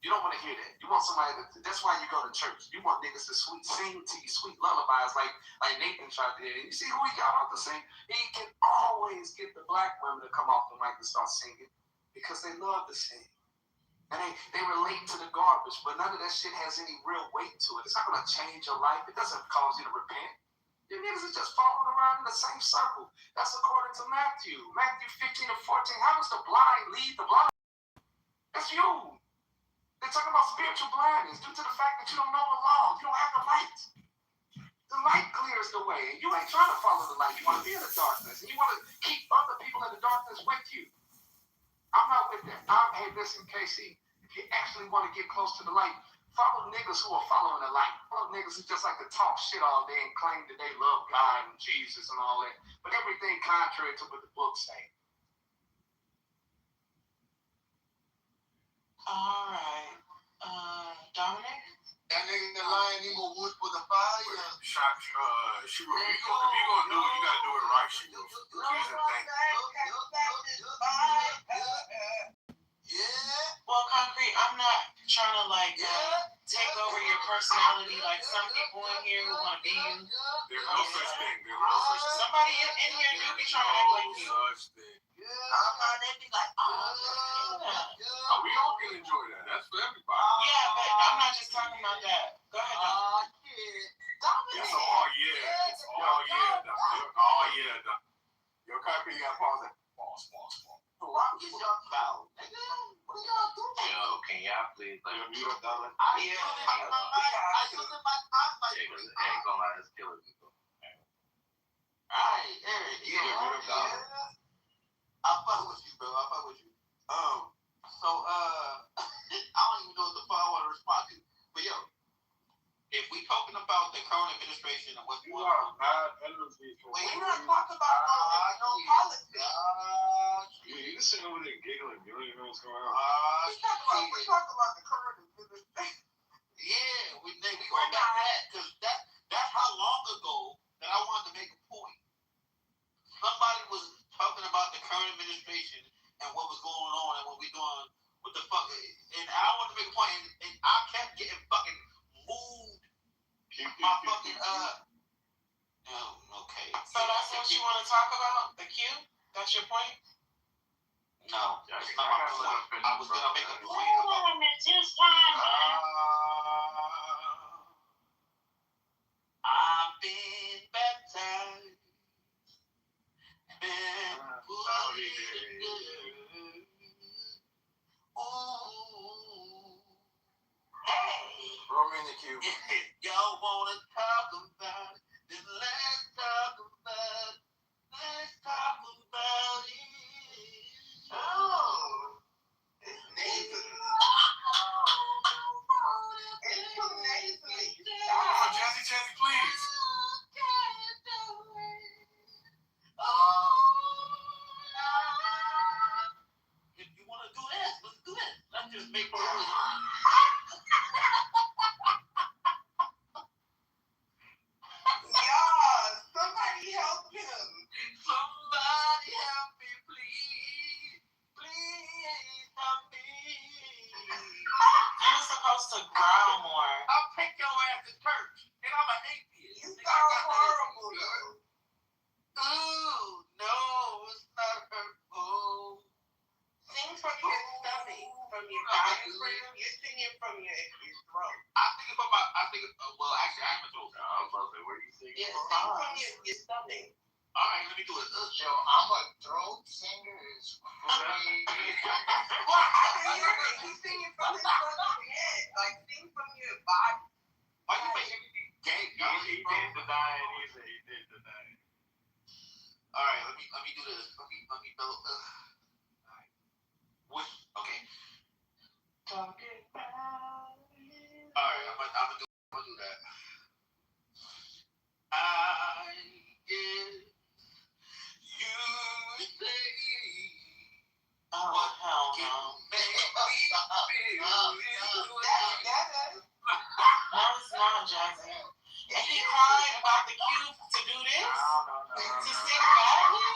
You don't want to hear that. You want somebody that's why you go to church. You want niggas to sing to you sweet lullabies like Nathan tried to do. And you see who he got off to sing? He can always get the black women to come off the mic and start singing because they love to sing. And they relate to the garbage, but none of that shit has any real weight to it. It's not going to change your life. It doesn't cause you to repent. Your niggas are just following around in the same circle. That's according to Matthew 15 and 14. How does the blind lead the blind? That's you. They're talking about spiritual blindness due to the fact that you don't know the law. You don't have the light. The light clears the way. And you ain't trying to follow the light. You want to be in the darkness. And you want to keep other people in the darkness with you. I'm not with that. Hey, listen, Casey, if you actually want to get close to the light, follow niggas who are following the light. Follow niggas who just like to talk shit all day and claim that they love God and Jesus and all that. But everything contrary to what the books say. All right. Dominic? That nigga lying, he gonna wood for the fire. Shot, she will. If you gonna do it, you gotta do it right. She will. Yeah. Well, Concrete, I'm not trying to take over your personality like some people in here who want to be you. There's no such thing. There's no such thing. Somebody in here do be trying to act like you. Such thing. They be like, We all can enjoy that. That's for everybody. Yeah, but I'm not just talking about that. Go ahead, Dom. It's all yeah. It's all yeah. All yeah. Yo, Copy, you gotta pause that. Pause. So what is y'all about, nigga? What y'all doing? Yo, can y'all please mute up, darling? I use my time like ain't gonna lie, it's killing people. Alright, Eric, I fuck with you, bro. So I don't even know what the fuck I want to respond to. But yo, if we talking about the current administration and what's going on, we're not talking about no politics. You can sit over there giggling. You don't even know what's going on. We talk about the current administration. Yeah, we go back to that because that's how long ago that I wanted to make a point. Somebody was talking about the current administration and what was going on and what we doing with the fuck. And I wanted to make a point, and I kept getting fucking moved. My fucking okay. So that's what you want to talk about? The Q? That's your point? No, that's not my point. I was gonna make a point about. I've been baptized. Throw me in the queue. Y'all wanna talk about it? Then let's talk about it. Oh, it's nasally. It's so nasally. Come on, Jazzy, please. If you want to do this, let's do it. Let's just make it. Somebody help him. Somebody help me, please. Please help me. You were supposed to growl more. I'll take your ass to church, and I'm an atheist. You sound horrible, though. Ooh, no, it's not hurtful. Sing from your stomach, from your diaphragm. You're singing from your throat. Well, actually, I'm a throat. I was about to say, where do you sing? Yeah, sing from your stomach. All right, let me do it. Yo, I'm a throat singer. It's crazy. He's singing from his fucking head. Like, sing from your body. Why you make everything gay? He did deny it. He did deny it. All right, let me do this. Let me bellow. All right. Okay. Talking about you. All right, I'm gonna do that. I give you say Oh, hell no. No, it's not, Jazzy. And he cried about the cue to do this? No. To sing badly?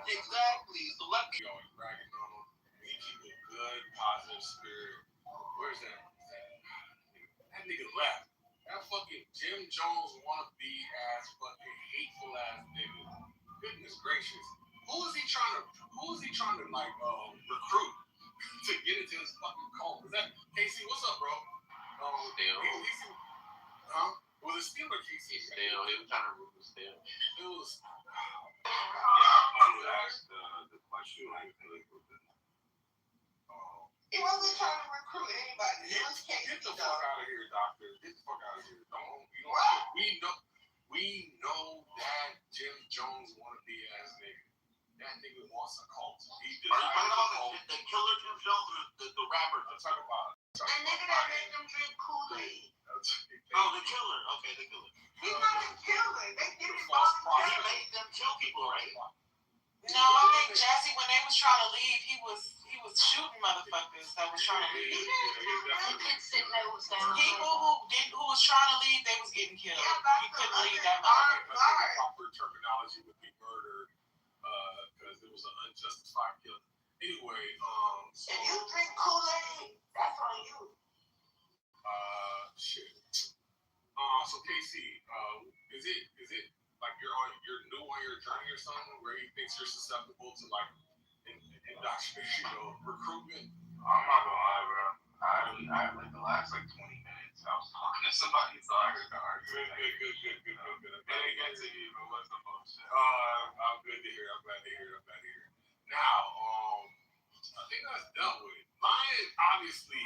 Exactly. So let me. Yo, bragging on him. He keep a good, positive spirit. Where's that? That nigga left. That fucking Jim Jones wannabe ass fucking hateful ass nigga. Goodness gracious. Who is he trying to like recruit to get into his fucking cult? Is that Casey? What's up, bro? Huh? Was it Steel or Casey? He was trying to root the Steel. It was. The question He wasn't trying to recruit anybody. It was Casey. Get the fuck out of here, doctor. Get the fuck out of here. We know that Jim Jones wannabe ass nigga. That nigga wants a cult. He Are you talking about the killer Jim Jones or the rapper? I'm talking about The nigga that made them drink Kool-Aid. Oh, the killer. Okay, the killer. He's not a killer. They did it False voluntarily. He made them kill people, right? No, I think Jazzy, when they was trying to leave, he was shooting motherfuckers that was trying to leave. People who was trying to leave, they was getting killed. You couldn't leave that motherfucker. I think the proper terminology would be murder, because it was an unjustified killing. Anyway, so If you drink Kool-Aid, that's on you. shit. So Casey, is it like you're new on your journey or something where he thinks you're susceptible to like indoctrination, recruitment? I'm not gonna lie, bro. I like the last 20 minutes, I was talking to somebody, so I heard the argument. Good. I didn't get to you, but what's the bullshit? I'm good to hear. I'm glad to hear. Now, I think that's dealt with. Lion, obviously,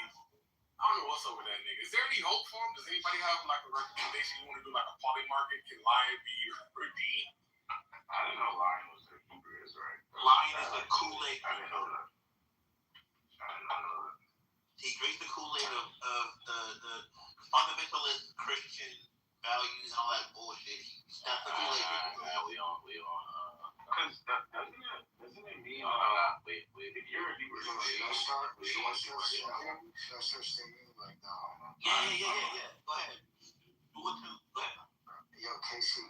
I don't know what's up with that nigga. Is there any hope for him? Does anybody have like a recommendation? You want to do like a poly market? Can Lion be redeemed? I didn't know Lion was their Hebrew Israelite. Lion is the Kool-Aid. I didn't know that. He drinks the Kool-Aid of the fundamentalist Christian values and all that bullshit. That's the Kool-Aid. We on. Because doesn't it mean? Wait. If you're a Hebrew Israelite, Should I start singing like Yeah. Go ahead. Do it too. Go ahead. Yo, Casey.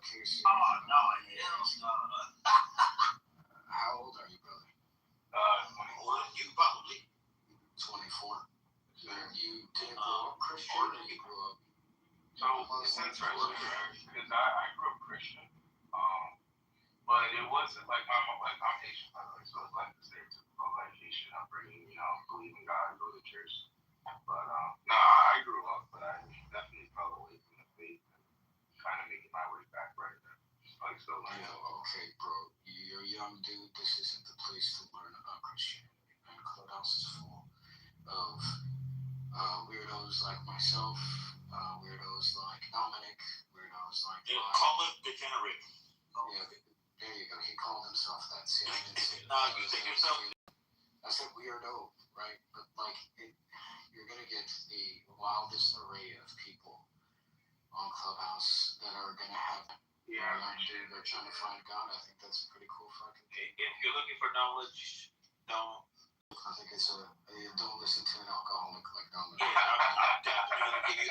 Casey. Oh, no. How old are you, brother? 24. You probably. 24. And you didn't grow up Christian, or you grew up? So it's interesting, because I grew up Christian, but it wasn't like I'm Haitian, by the way, so it's like the stereotypical like Haitian upbringing, believe in God, go to church. But no, I grew up, but I definitely fell away from the faith and kind of making my way back right there. Like so, Okay, bro, you're a young dude. This isn't the place to learn about Christianity. And Clubhouse is full of weirdos like myself, weirdos like Dominic, weirdos like Call it degenerate. Yeah, there you go. He called himself that. See, I didn't say No, you take yourself. I said weirdo, right? But you're gonna get the wildest array of people on Clubhouse that are gonna have. They're trying to find God. I think that's a pretty cool fucking thing. If you're looking for knowledge, don't. I think it's don't listen to an alcoholic like Dominic. Yeah, I'm definitely gonna give you.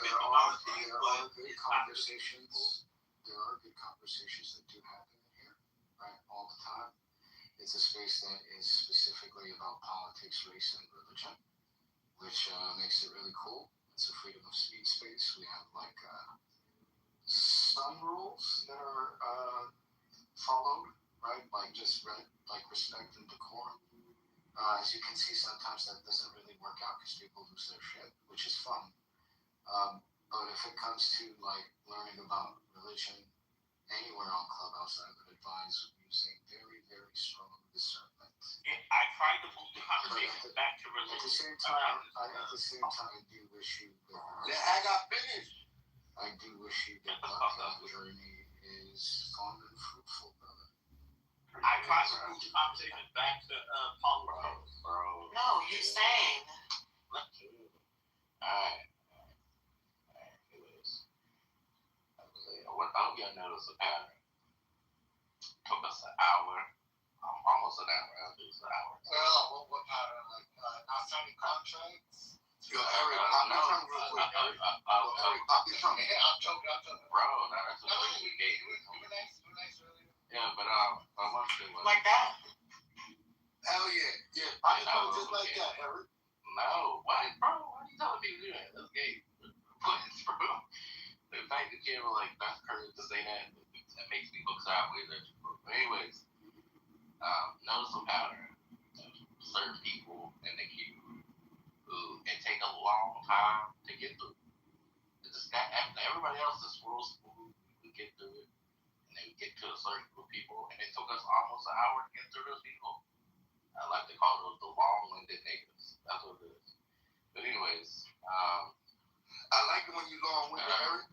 There are good conversations. There are good conversations that do happen in here, right? All the time. It's a space that is specifically about politics, race, and religion, which makes it really cool. It's a freedom of speech space. We have some rules that are followed, right? Like respect and decorum. As you can see, sometimes that doesn't really work out because people lose their shit, which is fun. But if it comes to learning about religion anywhere on Clubhouse, I would advise using very, very strong discernment. Yeah, I tried to move the conversation back to religion. At the same time, I do wish you good luck. I got finished. I do wish you good luck. That journey is fun and fruitful, brother. I tried to move the conversation back to politics. bro. No, you sang. Alright. Anyways. What I hope y'all notice a pattern. Took us an hour. Almost an hour. At least an hour. Well, what pattern? Not signing contracts? Yo, Eric, I'm not real quick. I'm joking. Bro, that's what we gave. Yeah, but I want to Like that? Hell yeah. I know just like that, Eric. No, why, bro? Why are you telling me to do that? That's gay. Please, bro. The fact that you ever that's courage to say that makes me look sideways at you. But anyways, notice a pattern of certain people in the queue who it take a long time to get through. Everybody else is real smooth. We get through it, and then we get to a certain group of people, and it took us almost an hour to get through those people. I like to call those the long-winded niggas. That's what it is. But anyways, I like it when you long-winded, Eric.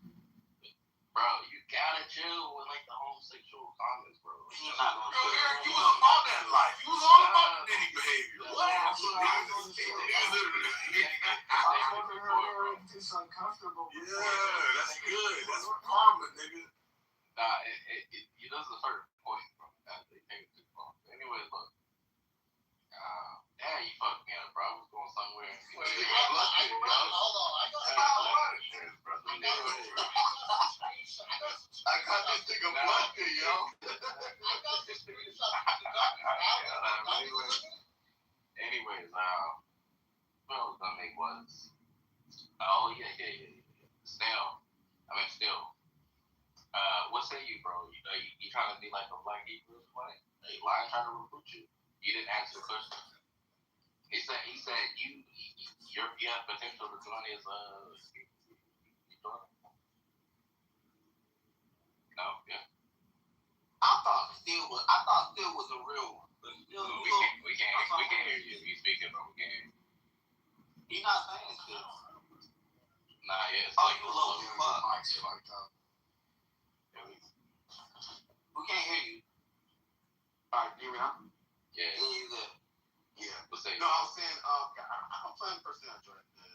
Bro, you gotta chill with the homosexual comments, bro. He's not gonna Yo, Eric, you was about that life. You was all about the nitty behavior. What? It's uncomfortable. Yeah, that's good. That's karma. nigga plugged it, yo. Anyways, what I was gonna make was, oh yeah. Still. What say you, bro? You trying to be like a black Hebrew Israelite? A lion trying to recruit you? You didn't answer the question. He said you have potential to join his No, yeah. I thought still was a real one. But still, We can't hear you. You speaking, but we can't hear you. He not saying still. Nah, yeah. It's Oh, like you low as fuck. Mike's fucked up. We can't hear you. Alright, hear me now? Yeah. Yeah, you good. Yeah. What's that? No, I was saying, I'm playing personally on Jordan, the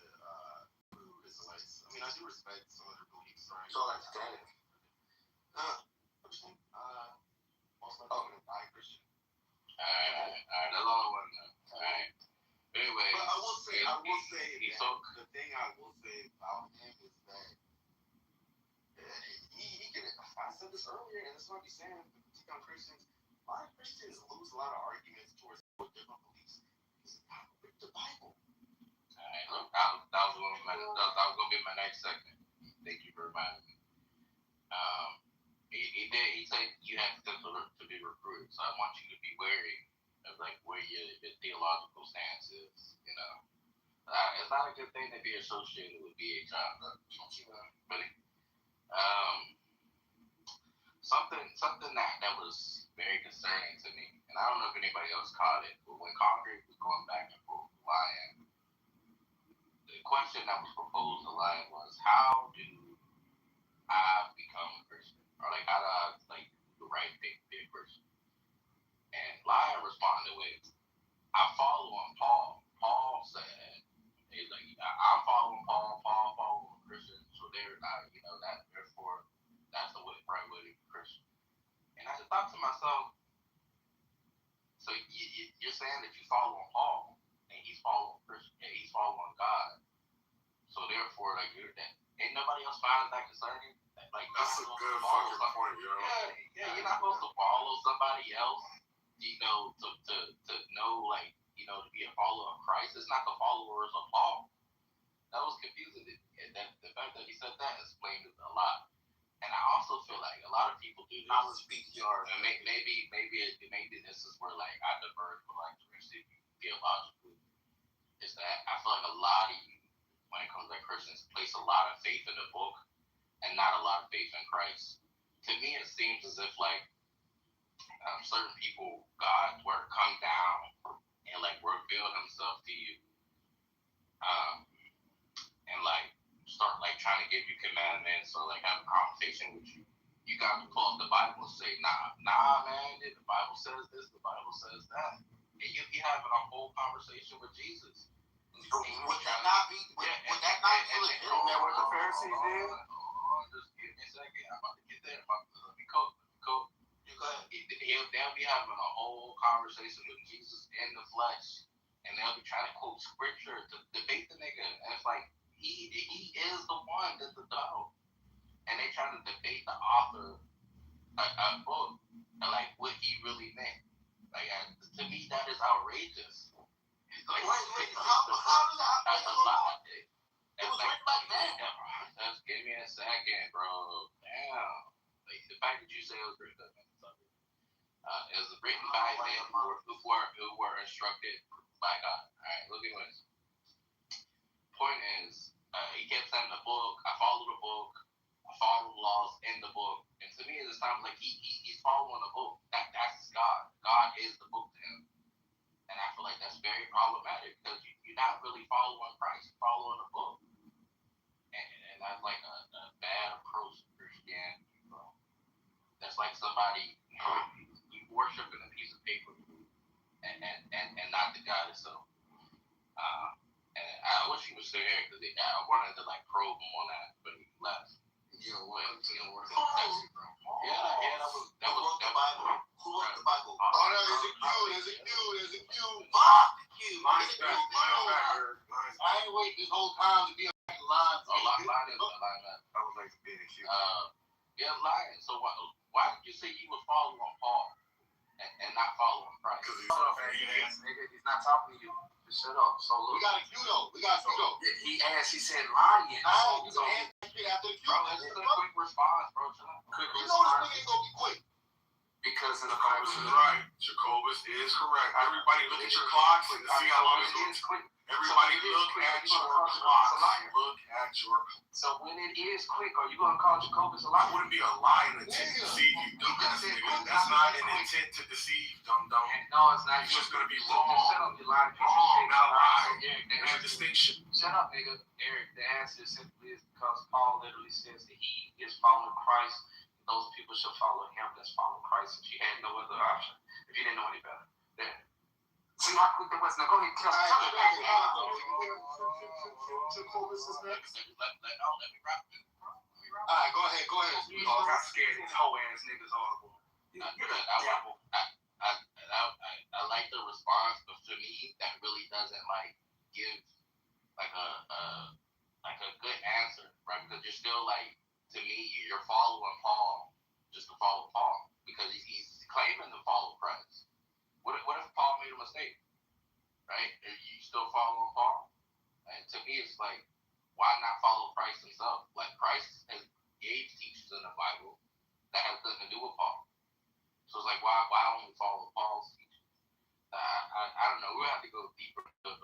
Hebrew Israelites. I mean, I do respect some of their beliefs, right? So like static. Most likely a die Christian. Alright. That's all I want to know. Alright. Anyway. But I will say he's that so. the thing I will say about him is that he can. I said this earlier, and this might be saying, particularly on Christians, a lot of Christians lose a lot of arguments towards different beliefs. It's not with the Bible. Alright, look, that was gonna be my next segment. Thank you for reminding me. He said you have to be recruited, so I want you to be wary of like where your theological stance is. You know, it's not a good thing to be associated with BHI, but something that was very concerning to me, and I don't know if anybody else caught it, but when Congress was going back and forth with Lion, the question that was proposed to Lion was, how do I become a Christian? Or like, how do I like the right thing to be a Christian? And Lion responded with, I follow on Paul. Paul said, he's like, I'm following Paul following Christian, so therefore that's the right way to be Christian. And I just thought to myself, so you're saying that you follow on Paul, and he's following Christian, and he's following God. So therefore, like, ain't nobody else finds that concerning. Like, That's a good fucking point, yo. Yeah, you're not supposed to follow somebody else, to know, like, to be a follower of Christ. It's not the followers of Paul. That was confusing. And the fact that he said that explained it a lot. And I also feel like a lot of people do this. I was speaking yours. Maybe this is where like I diverge from like the rest of you theologically. Is that I feel like a lot of you, when it comes to Christians, place a lot of faith in the book and not a lot of faith in Christ. To me, it seems as if like certain people, God's word come down and like reveal Himself to you, and like start like trying to give you commandments or like have a conversation with you. You got to pull up the Bible and say, nah, man, the Bible says this, the Bible says that. And you be having a whole conversation with Jesus. Would that not be legit? Isn't that what the Pharisees did? Just give me a second. I'm about to get there. Let me cook. You go ahead. They'll be having a whole conversation with Jesus in the flesh. And they'll be trying to quote scripture to debate the nigga. And it's like, he is the one that's the dog. And they try to debate the author a book and like what he really meant. Like, to me, that is outrageous. It's like, Wait, how does that? That's a lot. It was written back then. Just give me a second, bro. Damn. Like, the fact that you say it was written back then, it was written by men who were instructed by God. All right, look at this. Point is, he kept saying the book. I follow the book. I follow the laws in the book. And to me, it sounds like he's following the book. That's God. God is the book to him. And I feel like that's very problematic because you're not really following Christ. You're following the book. And that's like a bad approach to Christianity, bro. That's like somebody you worshiping a piece of paper and not the God itself. And I wish he was still here because I wanted to like probe him on that, but he left. Yeah, what? Yeah, that was Who wrote the Bible? Who wrote the Bible? Oh, no, there's a Q. Fuck you. Mine's back. I ain't waiting this whole time to be on the line. Line up. I would like to be in a Q. You're lying. So why did you say you would follow on Paul and not follow on Christ? Because he's not talking to you. Just shut up. So look. We got a cue though. He asked, he said lying. You can answer it after the cue. Bro, it's a quick response, bro. You know this nigga ain't gonna be quick. Because Jacobus is right. Jacobus is correct. Everybody look at your clocks and see how long it is. Everybody look at your clocks. Look at your. So when it is quick, are you going to call Jacobus a liar? That wouldn't be a lie in intent to deceive you, dumbass nigga. That's not an intent to deceive, dum. No, it's not. It's just going to be Just wrong. shut up, you lying piece of Wrong, shit. not lie. Eric, There's a distinction. Shut up, nigga. Eric, the answer simply is because Paul literally says that he is following Christ. Those people shall follow him that's following Christ. If you had no other option, if you didn't know any better, then see how quick it was. Now go ahead, tell me. Jacobus is next. Let me rock. Alright, go ahead. You all got scared. These hoe ass niggas are. I like the response, but for me, that really doesn't give a good answer, right? Because you're still to me, you're following Paul just to follow Paul because he's claiming to follow Christ. What if Paul made a mistake, right? Are you still following Paul? And to me, it's why not follow Christ himself? Christ has gave teachings in the Bible that has nothing to do with Paul. So it's why only follow Paul's teachings? I don't know. We'll have to go deeper, but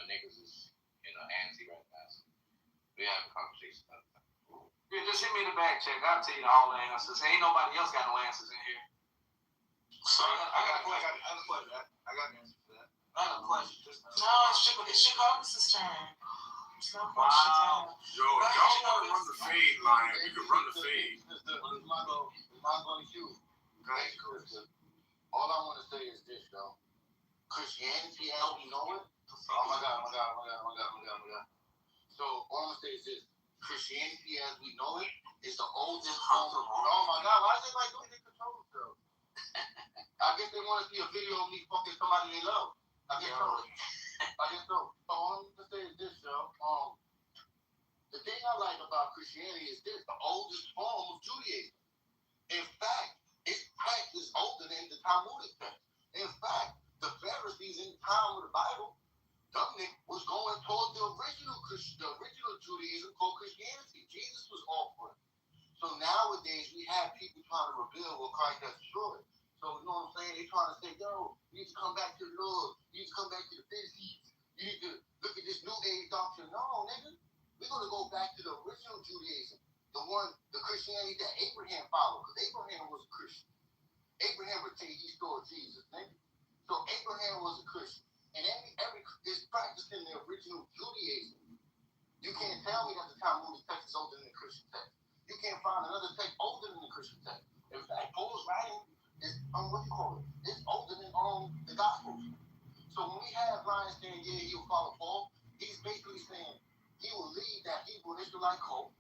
niggas is antsy right now. So we have a conversation about that. Yeah, just hit me in the back check. I'll tell you all the answers. Ain't nobody else got no answers in here. So I got a question. I got an answer for that. I have a question. No, it's Jacobus' turn. There's no questions. Wow. Yo, if y'all want to run the fade line, you can run the fade. It's not going to cue. All I want to say is this, though. Christianity as we know it. Oh my God. So all I'm going to say is this. Christianity as we know it is the oldest form of. Oh my God, why is it don't get control of themselves? I guess they want to see a video of me fucking somebody they love. I guess so. So all I'm gonna say is this, yo. The thing I like about Christianity is this: the oldest form of Judaism. In fact, its text is older than the Talmudic text. In fact, the Pharisees in the time of the Bible, Dominic was going toward the original Judaism called Christianity. Jesus was offering. So nowadays we have people trying to rebuild what Christ has destroyed. So you know what I'm saying? They're trying to say, yo, you need to come back to the Lord. You need to come back to the Pharisees. You need to look at this New Age doctrine. No, nigga. We're going to go back to the original Judaism. The Christianity that Abraham followed. Because Abraham was a Christian. Abraham would say he stole Jesus, nigga. So Abraham was a Christian. And every is practicing the original Judaism. You can't tell me that the Talmudic text is older than the Christian text. You can't find another text older than the Christian text. In fact, Paul's writing is it's older than the Gospels. So when we have Ryan saying, yeah, he'll follow Paul, he's basically saying he will leave that Hebrew Israelite cult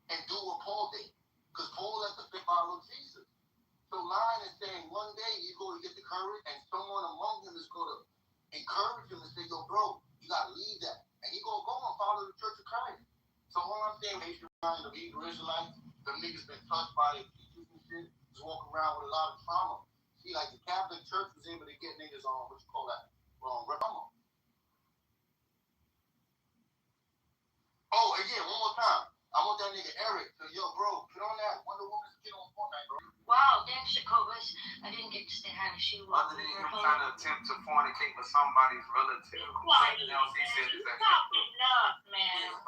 and do what Paul did. Because Paul let the faith follow Jesus. So Ryan is saying one day he's going to get the courage and someone among them is going to encourage him and say, yo, bro, you got to leave that. And he's going to go and follow the Church of Christ. So all I'm saying, the Hebrew Israelites, them niggas been touched by their teachers and shit, just walking around with a lot of trauma. See, the Catholic Church was able to get niggas on, what you call that? Trauma. Oh, and yeah, one more time. I want that nigga Eric to, yo, bro, get on that Wonder Woman skin on Fortnite, bro. Wow, thanks, Jacobus. I didn't get to say hi to Sheila. Other than him trying to attempt to fornicate with somebody's relative. Quiet, Nothing else he said is Stop actually enough, man.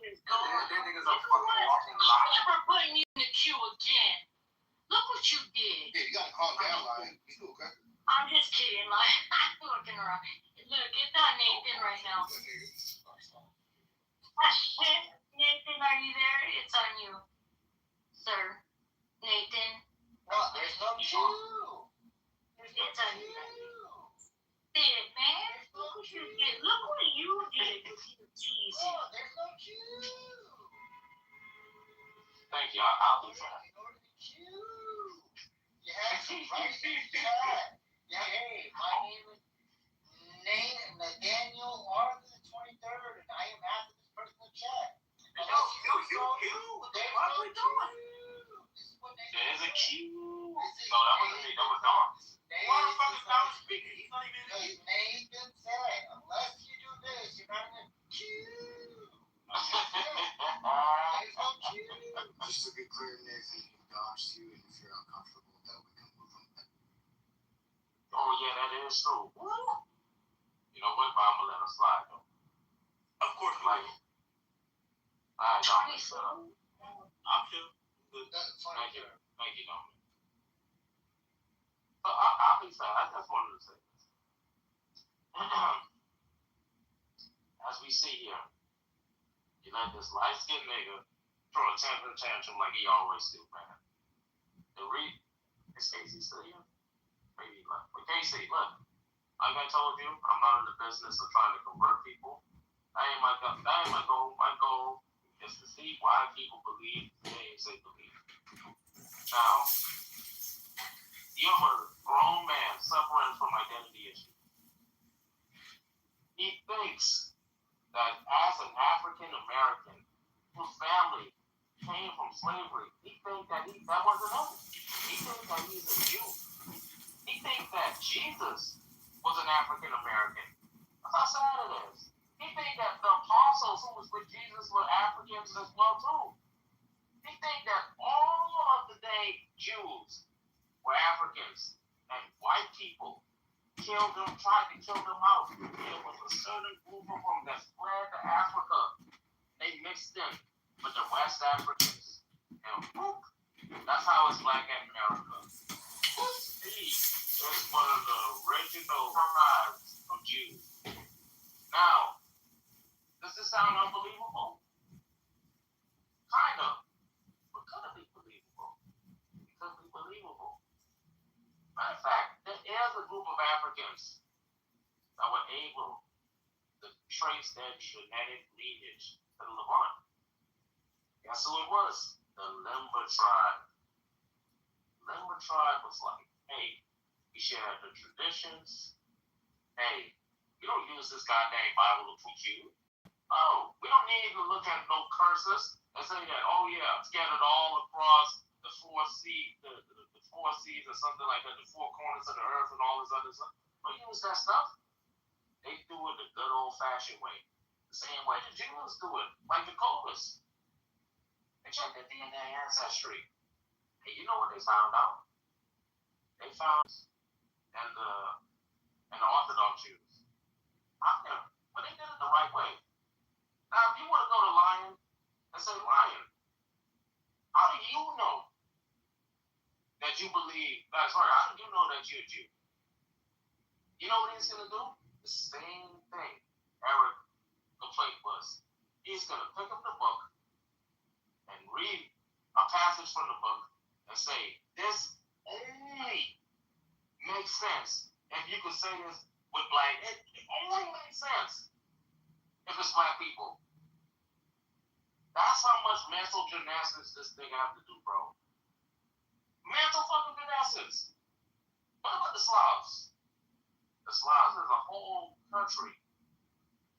That nigga's a fucking walking I'm lie. never putting you in the queue again. Look what you did. Yeah, you gotta calm down, Ryan. You too aggressive. I'm just kidding, like, I'm looking around. Look, it's not Nathan right now. Nathan, are you there? It's on you, sir. Nathan. No, there's no queue. It's on you. Did, man. Look what you did. Look what you did. Jeez. Oh, there's no queue. Thank you. I'll do that. You have to write in the chat. Yeah, hey, my name is Nathaniel Arthur the 23rd, and I am after this personal chat. You. What the fuck are we doing? yeah, that is true. You know what? But I'm gonna let it slide though. Of course, Like, I don't think so. I'm sure. Thank you, Dominic. So I'll be sad. I just wanted to say this. As we see here, you let this light-skinned nigga throw a temper tantrum like he always do, man. And read, is Casey still here? Maybe not. But Casey, look, like I told you, I'm not in the business of trying to convert people. That ain't my goal. My goal is to see why people believe the things they believe. Now, you have a grown man suffering from identity issues. He thinks that as an African American whose family came from slavery, he thinks that that wasn't him. He thinks that he's a Jew. He thinks that Jesus was an African American. That's how sad it is. He thinks that the apostles who was with Jesus were Africans as well too. He thinks that all of the day Jews were Africans and white people killed them, tried to kill them out. There was a certain group of them that fled to Africa. They mixed in with the West Africans. And whoop, that's how it's black in America. He is one of the original tribes of Jews. Now, does this sound unbelievable? Kind of. But could it be believable? It could be believable. Matter of fact, there is a group of Africans that were able to trace their genetic lineage to the Levant. Guess who it was? The Limber tribe. Limber tribe was like, hey, we share the traditions. Hey, we don't use this goddamn Bible to teach you. Oh, we don't need to look at no curses and say that, oh yeah, scattered all across the four seas, the four seas or something like that, the four corners of the earth and all this other stuff. We use that stuff. They do it the good old-fashioned way. The same way the Jews do it, like the Kovers. They check their DNA ancestry. And you know what they found out? They found and the Orthodox Jews. Out there. But they did it the right way. Now, if you want to go to Lion and say, Lion, how do you know that you believe, how do you know that you're a Jew? You know what he's going to do? The same thing Eric complaint was. He's going to pick up the book and read a passage from the book and say, this only makes sense if you could say this with black. It only makes sense if it's black people. That's how much mental gymnastics this thing have to do, bro. Mental fucking gymnastics. What about the Slavs? The Slavs is a whole country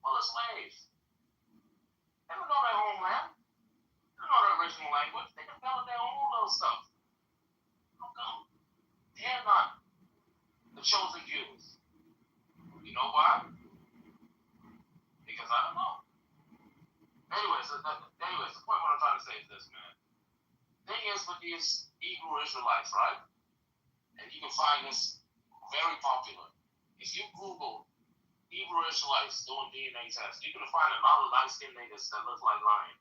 full of slaves. They don't know their homeland. They don't know their original language. They develop their own little stuff. How come? They're not the chosen Jews. You know why? Because I don't know. Anyways, the point what I'm trying to say is this, man. Thing is with these Hebrew Israelites, right? And you can find this very popular. If you Google Hebrew Israelites doing DNA tests, you're going to find a lot of light-skinned niggas that look like lions.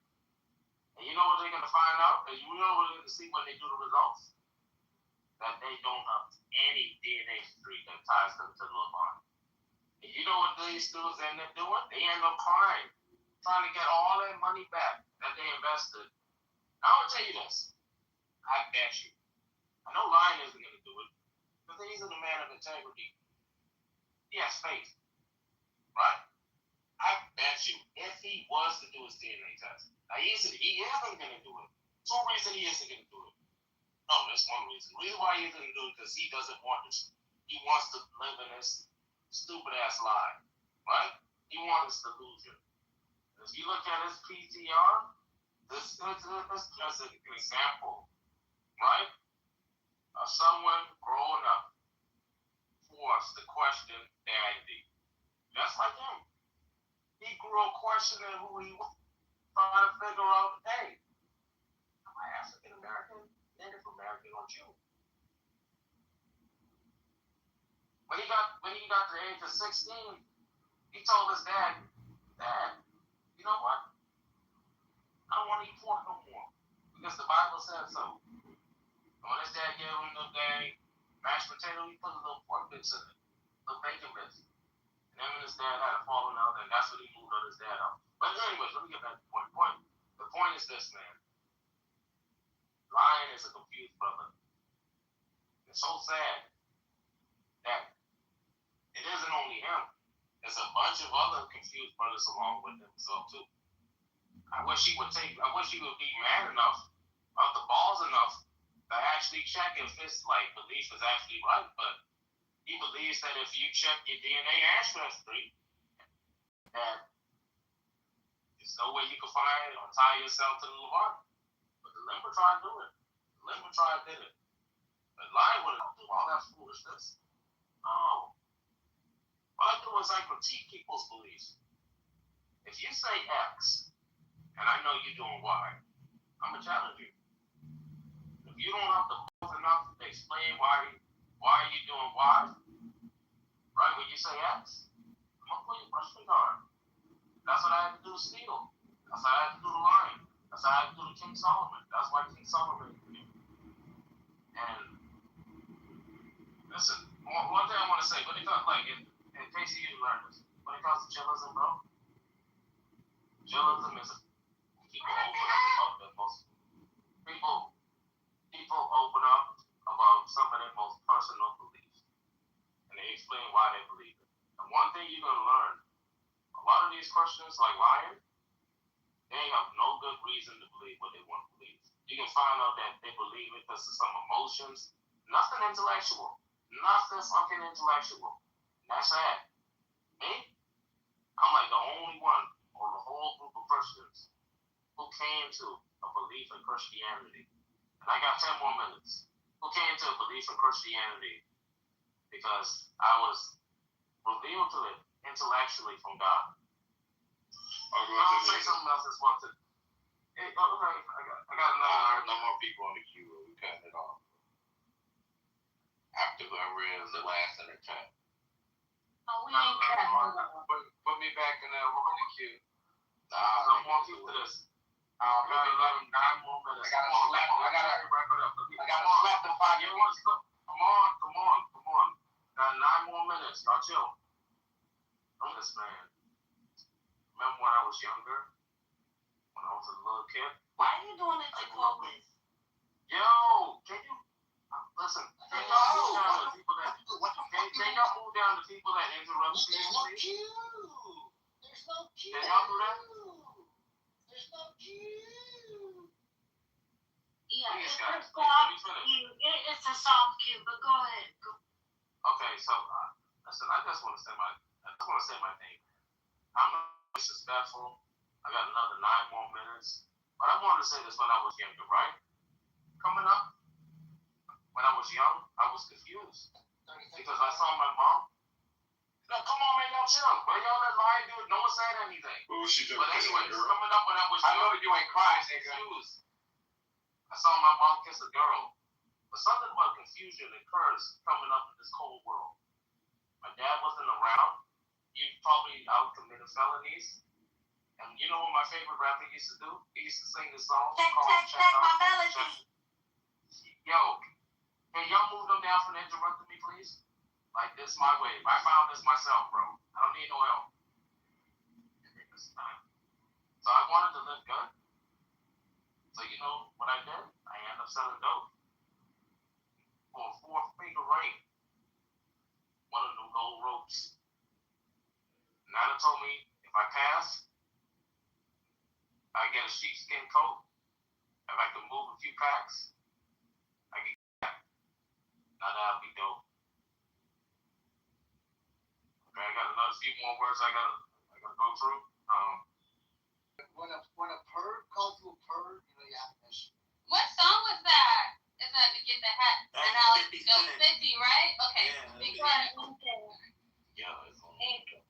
And you know what they're going to find out? And you know what they're going to see when they do the results? That they don't have any DNA tree that ties them to the Levant. And you know what these dudes end up doing? They end up crying, trying to get all that money back that they invested. Now, I'm going to tell you this. I bet you. I know Lion isn't going to do it because he's a man of integrity. He has faith, right? I bet you if he was to do his DNA test, now he isn't going to do it. Two reasons he isn't going to do it. No, that's one reason. The reason why he isn't going to do it because he doesn't want to. He wants to live in this stupid ass lie, right? He wants this delusion. If you look at his PTR, this is just an example, right? Of someone growing up forced to question their identity. Just like him. He grew up questioning who he was, trying to figure out, hey, am I African American, Native American, or Jew? When he got to the age of 16, he told his dad, "Dad, you know what? I don't want to eat pork no more because the Bible said so." And when his dad gave him the dang mashed potato, he put a little pork bits in it, little bacon bits. And him and his dad had a falling out, and that's what he moved on his dad out. But anyways, let me get back to the point. The point is this, man. Lion is a confused brother. It's so sad that it isn't only him. There's a bunch of other confused brothers along with himself too. I wish he would be man enough, out the balls enough to actually check if this belief is actually right. But he believes that if you check your DNA ancestry, that there's no way you can find or tie yourself to the Levant. But the Limber tribe do it. The Limber tribe did it. But Lion wouldn't do all that foolishness. No. What I do is I critique people's beliefs. If you say X, and I know you're doing Y, I'm gonna challenge you. If you don't have the balls enough to explain why you're doing Y, right when you say X, I'm gonna put your question card. That's what I had to do to Steel. That's what I had to do to Lion. That's what I had to do to King Solomon. That's why King Solomon came. And listen, one thing I want to say, when it comes, in case you didn't learn this, when it comes to chillism, bro, chillism is people open up about some of their most personal beliefs, and they explain why they believe it. And one thing you're gonna learn, a lot of these Christians, like Lion, they have no good reason to believe what they want to believe. You can find out that they believe it because of some emotions, nothing intellectual. Nothing fucking intellectual. That's sad. Me? I'm like the only one on the whole group of Christians who came to a belief in Christianity. And I got 10 more minutes. Who came to a belief in Christianity because I was revealed to it intellectually from God. I'll say something else that's one thing. Hey, okay, I got another. No more people on the queue. We cutting it off. After I read the last in the chat. Oh, we ain't got Put me back in the queue. No more people to this. I got 9 more minutes. I gotta wrap it up. I gotta slap the 5 minutes. Come on. Got 9 more minutes. Y'all chill. I'm this man. Remember when I was younger? When I was a little kid? Why are you doing it to Clovis? Yo, can you listen? Can y'all move down to people that interrupt me? There's no queue. Can y'all do that? There's no queue. Yeah, Please, it's guys, a please, let me soft finish. cue. It's a soft cue, but go ahead. Go. Okay, so listen, I just want to say my thing. I'm not disrespectful. I got another 9 more minutes, but I wanted to say this when I was younger, right? Coming up, when I was young, I was confused because I saw my mom. No, come on, man, y'all chill. Why y'all let Lion do it? No one said anything. What was she doing? But anyways, coming up when I was young, I know you ain't crying, I was nigga. confused. I saw my mom kiss a girl. But something about confusion occurs coming up in this cold world. My dad wasn't around. He probably out committing felonies. And you know what my favorite rapper used to do? He used to sing this song called Check my melody. Yo, can y'all move them down from interrupting me, please? Like, this my way. I found this myself, bro. I don't need no help. So I wanted to live good. So you know what I did? I ended up selling dope for a 4-finger ring. One of them gold ropes. Nana told me if I pass, I get a sheepskin coat. If I can move a few packs, I can get that. Now that'll be dope. Okay, I got another few more words I gotta go through. When a bird calls you a bird, you know you have an issue. What song was that? Is that to get the hat? That's And Alex 50 go Cent. 50, right? Okay. Yeah, Big that's one. Yeah, it's on. Okay.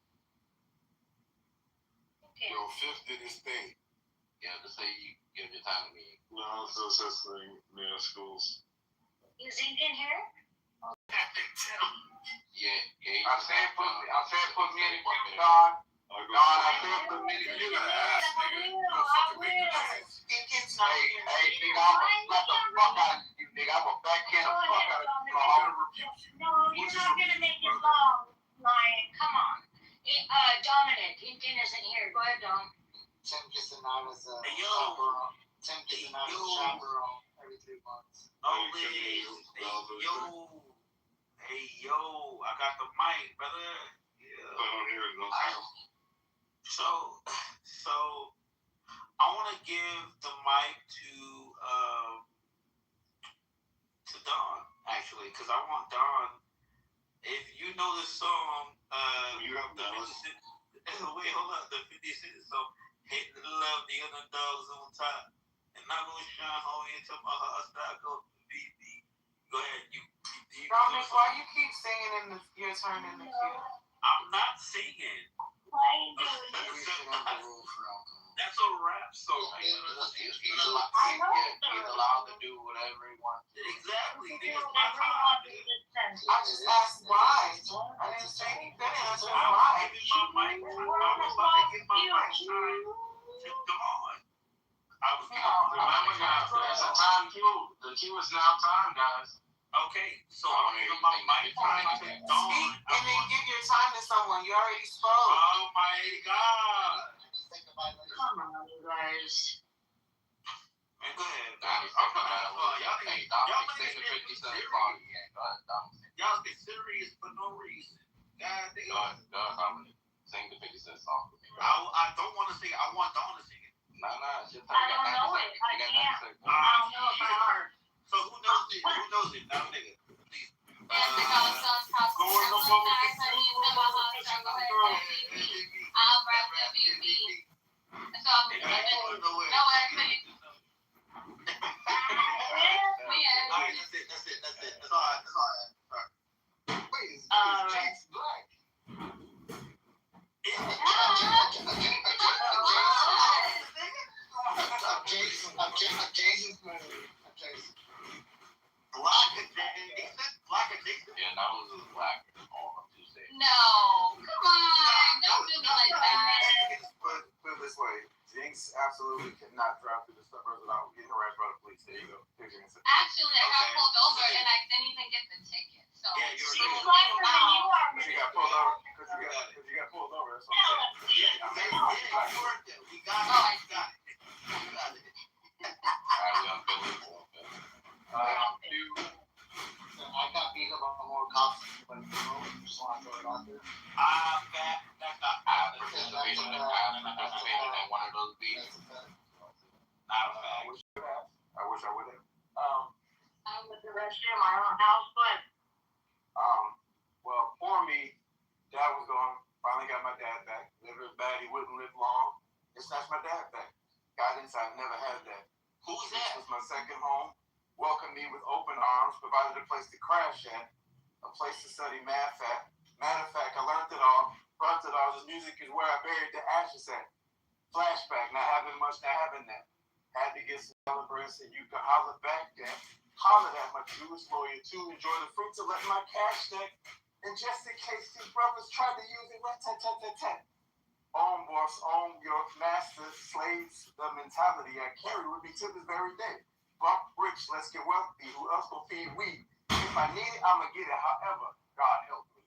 Yo, 5th did this thing. Yeah, just say you give your time to me. No, it's no such thing near schools. Is ink in here? I said put me in the queue, Don. I said put me in the queue. You're gonna ask, nigga. You're a fucking big difference. It's not here. Hey, nigga, I'm gonna slap the fuck out of you, nigga. I'm gonna backhand the fuck out of you. I'm gonna rebuke you. No, you're not gonna make it long, Lion. Come on. Dominic, Hinton isn't here. Go ahead, Dom. Tim gets out as a Hey, yo. chaperone. Tim gets out as a chaperone every 3 months. Hey, yo, I got the mic, brother. Yeah. So, I want to give the mic to Don, actually, because I want Don. If you know the song, You have the Don. 50 Cent, wait, hold up, the 50 Cent song, Hate the Love, the Underdogs on top, and I'm gonna shine home until my heart start go beat. Go ahead, you Dominic, why you keep singing your turn in the queue? I'm not singing. Why We should have a rule for alcohol. That's a rap song. He's allowed to do whatever he wants. Exactly. It's my time. I just asked why. I didn't say anything. I said I'm why. giving my mic. I was about to give my mic time to Dawn. I was Remember, guys, there's a time queue. The queue is now time, guys. okay. So I'm giving my mic time to Dawn. Speak and then give your time to someone. You already spoke. Oh my God. Come on, you guys. Man, go ahead. Y'all get serious for no reason. God damn. Sing the 50 Cent song. I don't want to sing it. I want Dawn to sing it. It's your turn. I don't know it. I can't. I don't know it by heart. So who knows it? Who knows it? Now, nigga. Please. I'll rap WB. So I'm Hey, I don't know it. No, actually. All right, that's it. That's all right. Wait, is James black? I'm Jason. Black adjacent. Yeah, that was just black on Tuesday. No, come on, don't do me like that. Put it this way, Jinx absolutely cannot drive through the suburbs without getting harassed by the police. There you go. Actually, I got pulled over and I didn't even get the ticket. So Yeah, you're She's right. blacker than you are, But you got pulled over because you got pulled over. That's what I'm saying. Yeah, you worked there. We got it. Alright, we unbelievable. I got beat up on more cops, but just want to throw it out there. I participated in one of those beats. That's a fact. I wish I would have. I'm with the rest of my own house, but Well, for me, Dad was gone. Finally got my dad back. Liver was bad. He wouldn't live long. It snatched my dad back. Guidance, I've never had that. Who's This that? was my second home. Welcomed me with open arms. Provided a place to crash at. A place to study math at. Matter of fact, I learned it all. Burnt it all. This music is where I buried the ashes at. Flashback, not having much, not having that. Had to get some celebrants and you can holler back that. Hollered at my Jewish lawyer to enjoy the fruits of letting my cash stack. And just in case these brothers tried to use it, rat-tat-tat-tat-tat. Own boss, own your master, slaves, the mentality I carry with me to this very day. Bump rich, let's get wealthy. Who else will feed we? If I need it, I'ma get it. However, God help me.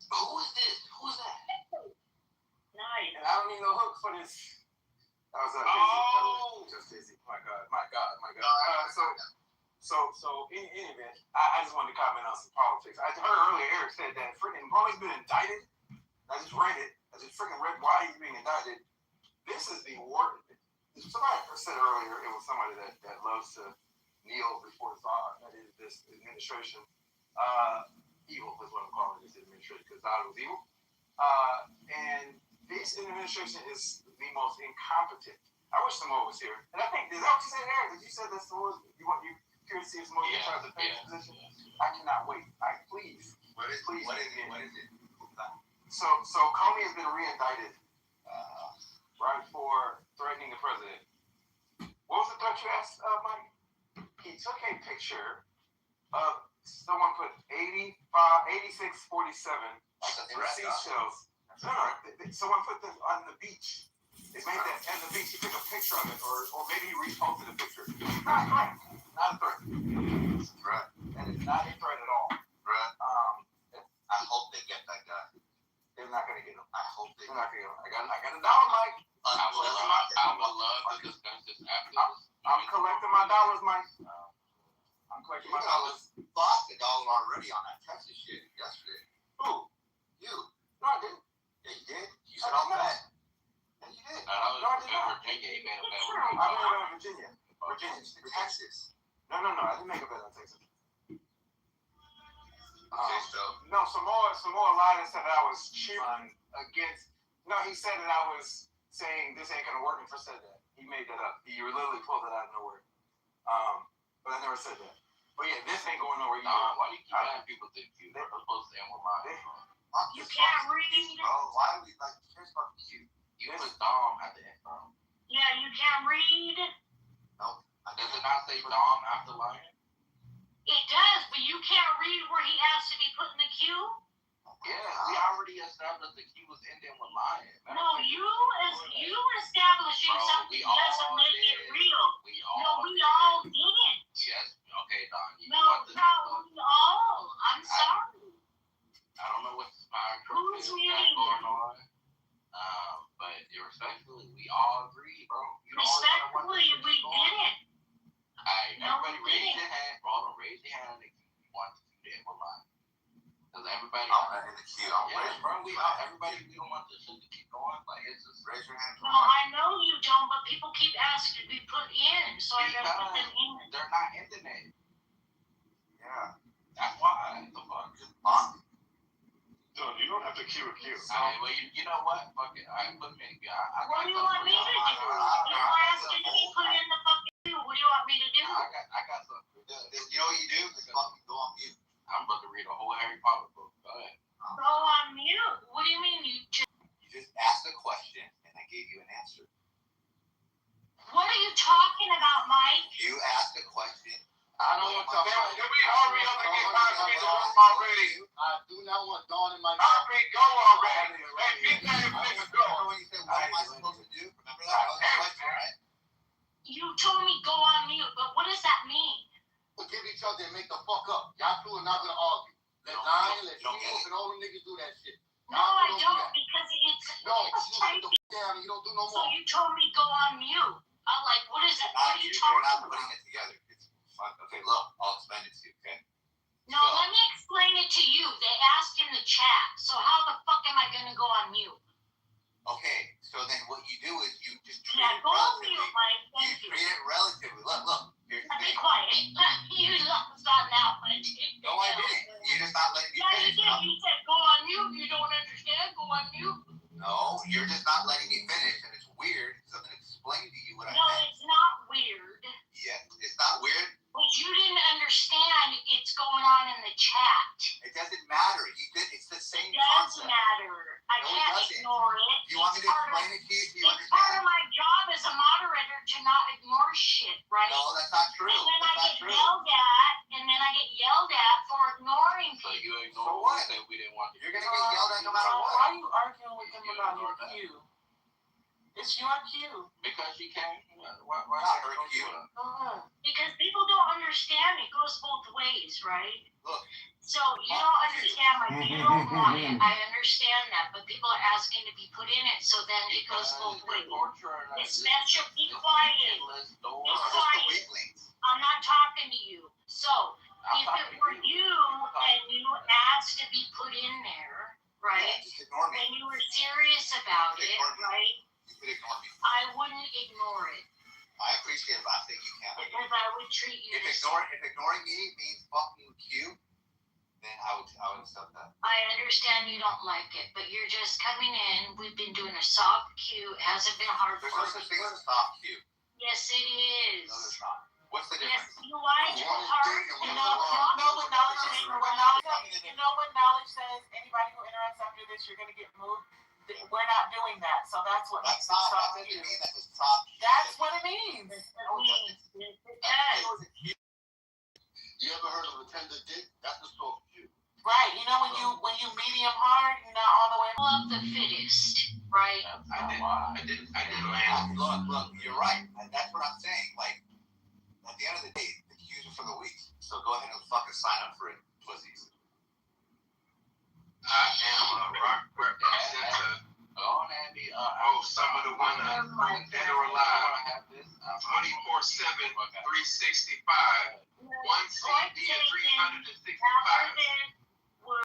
Who is this? Who's that? nice. And I don't need no hook for this. That was just Jay-Z. My God. So in any event, I just wanted to comment on some politics. I heard earlier Eric said that freaking Paul's been indicted. I just read it. I just freaking read why he's being indicted. This is the worst. Somebody said earlier it was somebody that loves to kneel before God. That is this administration. Evil is what I'm calling this administration because God was evil. And this administration is the most incompetent. I wish some more was here. And I think, is that what you said, Eric? Did you say that's the most, you curious to see some more in terms of position? I cannot wait. Please. What is it? So Comey has been re-indicted, right, for threatening the president. What was the threat you asked, Mike? He took a picture of someone put 8647 That's a in threat, seashells. No, someone put this on the beach. They made that at the beach. He took a picture of it, or maybe he reposted a picture. Not a threat. Not a threat. It's a threat. And it's not a threat at all. Threat. I hope they get that guy. They're not gonna get him. I hope They're not gonna get him. I got $1, Mike. I would love to discuss this after this. I'm collecting my dollars, Mike. I'm collecting my dollars. You lost $1 already on that Texas shit yesterday. Who? You. No, I didn't. Yeah, you did. You said I'll bet. Yeah, you did. I was in Virginia. He made a bet with me. I made a bet on Virginia. Texas. No. I didn't make a bet on Texas. Okay, so. No, Samoa lied and said that I was cheering against. No, he said that I was saying this ain't gonna work. And said that. He made that up. He literally pulled it out of nowhere. But I never said that. But yeah, this ain't going nowhere. Nah, why do you keep having people think you are supposed to end with mine? You can't read. Oh, why are we like, here's fucking cute. You put Dom at the end. Yeah, you can't read. Does it not say Dom after Lion? It does, but you can't read where he has to be put in the queue. Yeah, we already established that he was ending with Lion. No, you establishing Bro, something we all doesn't make it did. real. We No, all we did. all didn't. Yes, okay, Don. You No, want to we all. I'm sorry. I don't know what my Who's got muting going on. But irrespectively, we all agree, bro. You don't always gotta want Respectfully, this we shit going. didn't. Alright, No, everybody we raise didn't. your hand. Bro, don't raise your hand if you want to do that with mine. Because everybody. I'm in the queue. Yeah, bro, everybody, we don't want this shit to keep going. Like, it's just Raise your hand. No, I know you don't, but people keep asking to be put in, so I gotta put them in. they're not internet. Yeah. That's why. The fuck. Dude, you don't have to queue a queue. Alright, well, you know what? Fuck it. Alright, put me. What do you want me to do? You're asking to be put in the fucking queue. What do you want me to do? I got something. You know what you do? Just fucking go on mute. I'm about to read a whole Harry Potter book. Go ahead. Go on mute. What do you mean you just... You just asked a question, and I gave you an answer. What are you talking about, Mike? You asked a question. I don't want to talk about it. Can we hurry up and get back to the room already? I do not want Dawn in my. Hurry, go already. Hey, get that nigga go. Remember when you said, what am I supposed to do? Remember that? That was the question, right? You told me go on mute, but what does that mean? We'll give each other and make the fuck up. Y'all two are not gonna argue. Let Zion, let Shields, and all them niggas do that shit. No, I don't, because it's... No, it's you typing. put the down and you don't do no So more. you told me go on mute. I'm like, what is it? What are you You're talking not about? putting it together. It's fun. Okay, look, I'll explain it to you, okay? No, let me explain it to you. They asked in the chat, so how the fuck am I gonna go on mute? Okay, so then what you do is you just treat Yeah, it go on relatively. mute, Mike. You Thank you. treat it relatively. Look, here's the Be thing. quiet. You lost on that one. No, I didn't. You're just not letting me Yeah, you finish. did. You said go on mute. You don't understand. Go on mute. No, you're just not letting me finish, and it's weird because I'm going to explain to you what I No, meant. it's not weird. Yeah, it's not weird. But you didn't understand it's going on in the chat. It doesn't matter. It's the same It does concept. matter. I No, it can't doesn't. ignore it. You want me to explain it to you so you It's part of understand? my job as a moderator to not ignore shit, right? No, that's not true. And then I That's not get true. yelled at for ignoring So people. you So ignore what? what we said we didn't want to. You're going to get yelled at no matter Why what. are you arguing with them about your queue? It's your queue. Because she came. Why Not her cue. Because people don't understand it goes both ways, right? Look. So you don't understand, like you don't want it. I understand that, but people are asking to be put in it, so then it goes both ways. Especially be quiet. It's just the weak links. I'm not talking to you. So if it were you and you asked to be put in there, right? Yeah, just ignore me. And you were serious about it, right? You could ignore me. I wouldn't ignore it. I appreciate it, but I think you can. Because I would treat you If the same. ignoring me means fucking Q, then I would accept that. I understand you don't like it, but you're just coming in. We've been doing a soft queue. It hasn't been hard There's for no such thing you. as a soft Q. Yes, it is. No, there's not. What's the Yes, difference? you like it hard. You know when knowledge says anybody who interacts after this, you're gonna get moved. We're not doing that, so that's what That's makes it not. That soft doesn't queue. mean that's a soft Q. That's what it means. It does. You ever heard of a tender dick? right? I did. Look, you're right. That's what I'm saying. Like, at the end of the day, the queues are for the weak. So go ahead and fucking sign up for it, pussies. I am rock representative. Some of the women dead or alive. 24/7, 365. One CD and 365. All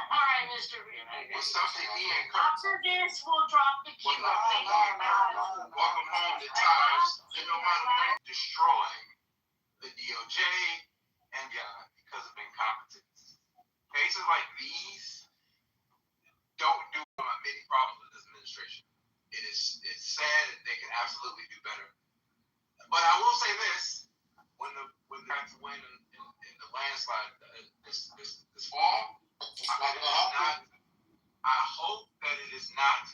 right, Mr. What's something he and Kurt? After this, we'll drop the cue. Welcome home to Tires. Destroying the DOJ and beyond because of incompetence. Cases like these don't do many problems with this administration. It's sad that they can absolutely do better. But I will say this: when they have to win in the landslide this fall, I hope that it is not.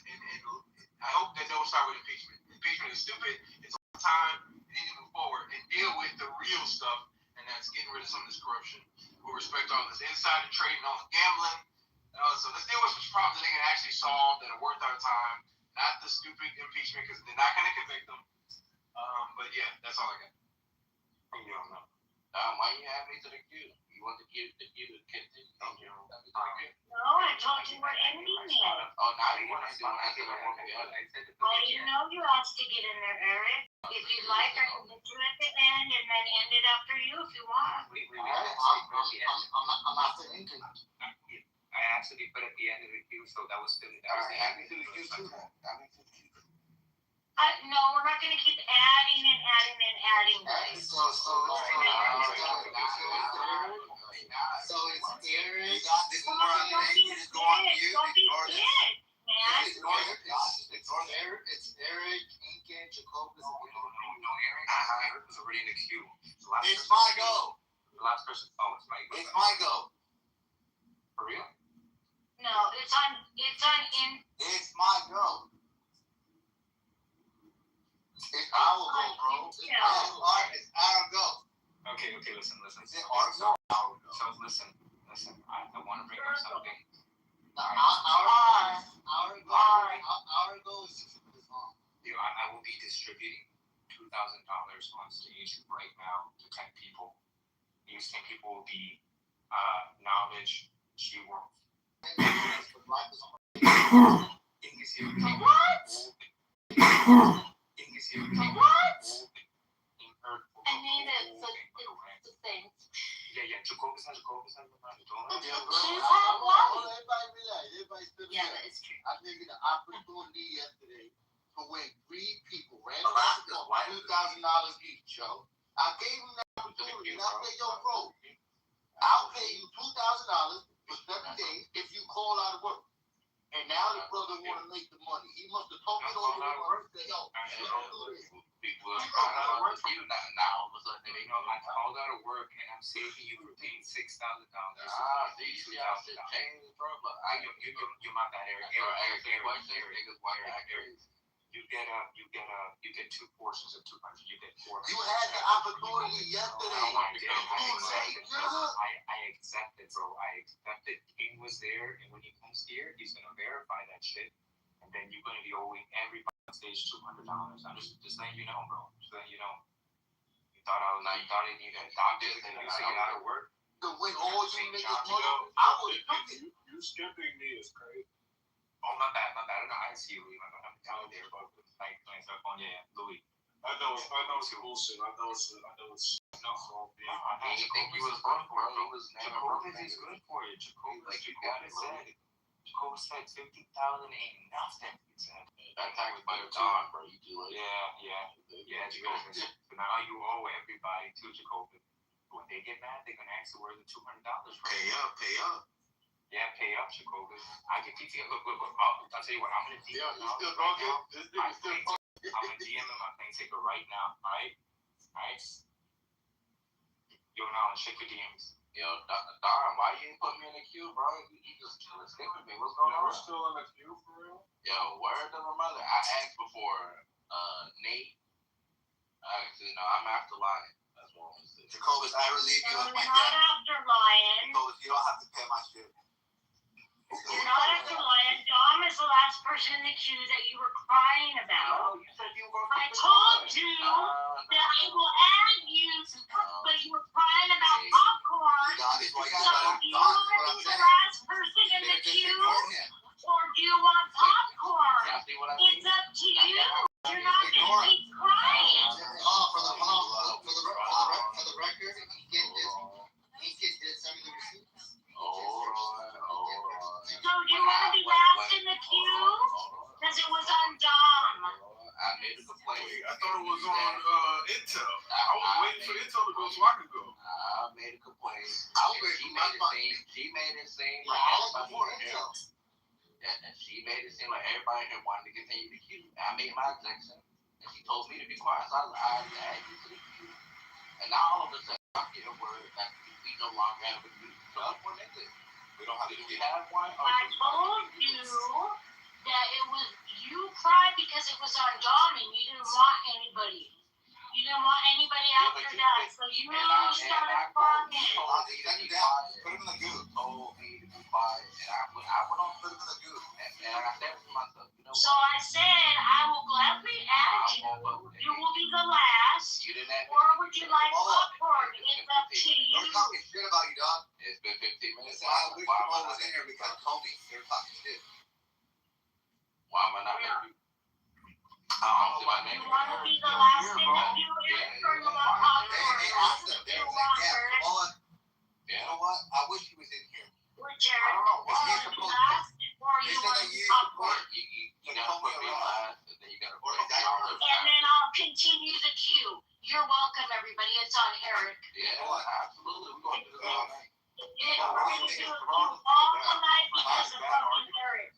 I hope that they will start with impeachment. Impeachment is stupid. It's a time. We need to move forward and deal with the real stuff, and that's getting rid of some of this corruption. With respect to all this insider trading, all the gambling. So let's deal with some problems that they can actually solve that are worth our time, not the stupid impeachment because they're not going to convict them. But yeah, that's all I got. You don't know. Why you have me to the queue? You want the queue to continue? No, I told you we're ending it. Oh, now you want to do it. Well, you know you asked to get in there, Eric. If you'd like, I can get you at the end and then end it after you if you want. I'm not saying anything. I actually put at the end of the queue, so that was still. Add me to the queue too. No, we're not gonna keep adding and adding and adding, guys. So it's Eric. This is where I'm going to just go on mute. Don't be Ignore this. scared, man. Ignore Eric. It's Eric, Incan, Jacobus. No, Eric was already in the queue. It's my go. The last person. Oh, it's my go. It's my go. For real? No, it's on in. It's my go. It's our go, bro. It's our go. Okay, listen. Is it our go? Our go. So listen. I want to bring up something. Our go is long. I will be distributing $2,000 on stage right now to 10 people. These 10 people will be knowledge, she worth. What? I need it. It's the thing. Yeah. Jacobus has Yeah, that is true. I think the opportunity yesterday to win 3 people ran $2,000 each, yo. I gave him that opportunity, and I said, yo, bro, I'll pay you $2,000 for 7 days if you call out of work. And now the brother want to make the money. He must have told me over the work. Yo, people are calling out of work. Now all of a sudden they know I called out of work and I'm saving you for paying $6,000. You're my bad, Eric. You get 2 portions of 200. You get 4. you had the opportunity yesterday. I accepted, bro. I accepted. King was there, and when he comes here, he's gonna verify that shit, and then you're gonna be owing everybody on stage $200. I'm just letting you know, bro. Just letting you know. You thought I needed a doctor to get out of work. To win all you niggas money, I was looking. You skipping me is crazy. Oh, my bad. No, I see you, Louis. I'm telling you, bro. Like, stuff on Louis. I know it's bullshit. I know it's No, I didn't think he was good for it. He was never Jacobus is good for it. Jacobus said 50,000 ain't nothing. He said. That tax by your time, bro. You do it. Yeah, Jacobus. So now you owe everybody to Jacobus. When they get mad, they're gonna ask you where's the $200 from. Pay up. Yeah, pay up, Jacobus. I can keep you. Look. I'll tell you what. I'm gonna DM him. You still talking? This nigga still talking. I'm gonna DM him. I'm gonna take it right now. All right. Yo, now check your DMs. Yo, Don, why you ain't put me in the queue, bro? You just skipping me. What's going on? We're still in the queue for real? Yo, word to my mother. I asked before Nate. I'm after Lion. That's what I'm saying. Jacobus, I relieve you of my Not debt. after Lion. Jacobus, you don't have to pay my shit. You're not at the lion. Dom is the last person in the queue that you were crying about. No, you said you were I told you that I will add you, but you were crying about popcorn. Don, that's why you So gotta. do you Don, want to that's be what the I'm saying. last person in the Just queue, ignore him. or do you want popcorn? Y'all see what I It's mean? up to you. You're not going to keep crying. For the record, he did send me the receipts. So do you want to be last in the queue? Because it was on Dom. I made a complaint. I thought it was on Intel. I was waiting for Intel to go so I could go. I made a complaint. I was waiting for my money. She made it seem Yeah, like I was everybody before here. Intel. And she made it seem like everybody here wanted to continue to queue. I made my objection, and she told me to be quiet. So I added you to the queue. And now all of a sudden, I get a word that we no longer have a queue. So what is it? We don't have to do we have one. I told you that it was, you cried because it was on Dom and you didn't want anybody. You didn't want anybody after that, so you started crying. Put him in the goo. Told me to be quiet, and I went on Put him in the goo. and I said to myself, you know So I said, I will gladly add you. You will be the last. You didn't have Or would you like popcorn? It's up to you. They're talking shit about you, Don. It's been 15 minutes. Listen, I wish Jamal was in here because Comey, they're talking shit. Why am I not happy? I don't see my name. You want to be the last in the queue, Eric, or you want popcorn? They asked them. They You were want saying, yeah, Eric? Jamal, you know what? I wish he was in here. Which Eric? know why. You want to be last, or They you said want that you popcorn? You gotta put me last, and then you gotta put me And then I'll continue the queue. You're welcome, everybody. It's on Eric. Yeah, absolutely. We're going to do all night. We're going to do it all tonight because of fucking Eric.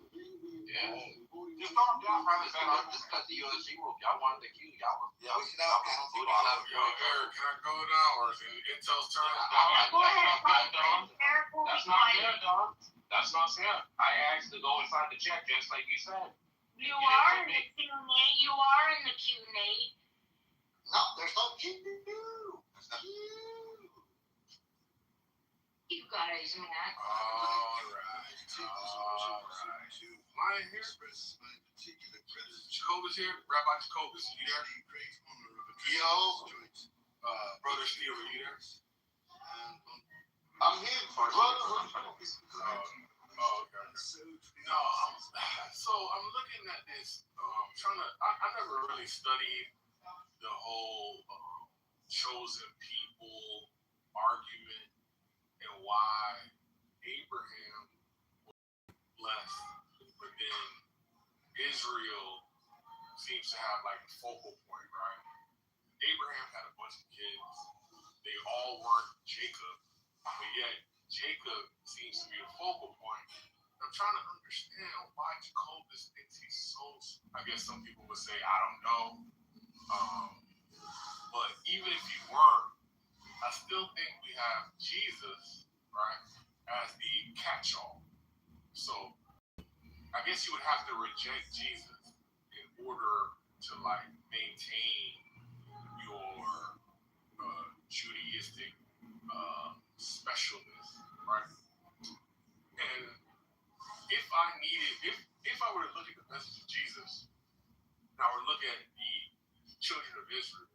Yeah. Just throw them down rather than just cut the USC rule. Y'all wanted the queue. Y'all was. Yeah, we should have a penalty. Yo, Eric, can I go now or is it Intel's turn? Yeah, go ahead, Congressman. Eric will be That's not quiet. fair, dog. That's not fair. I asked to go and sign the check, just like you said. You are in the queue, Nate. You are in the queue, Nate. No, there's no queue. There's no queue. You guys, man. All right. Mine here. Jacobus here. Rabbi Jacobus, you there? Yo. Brother Steve, are you there? I'm here for it. Oh, okay. No, so I'm looking at this, I never really studied the whole chosen people argument and why Abraham was blessed, but then Israel seems to have like a focal point, right? Abraham had a bunch of kids. They all weren't Jacob, but yet Jacob seems to be the focal point. I'm trying to understand why Jacobus thinks he's so. I guess some people would say, I don't know. But even if he weren't, I still think we have Jesus, right, as the catch-all. So I guess you would have to reject Jesus in order to like maintain your Judaistic specialness, right? And if I were to look at the message of Jesus, and I were to look at the children of Israel,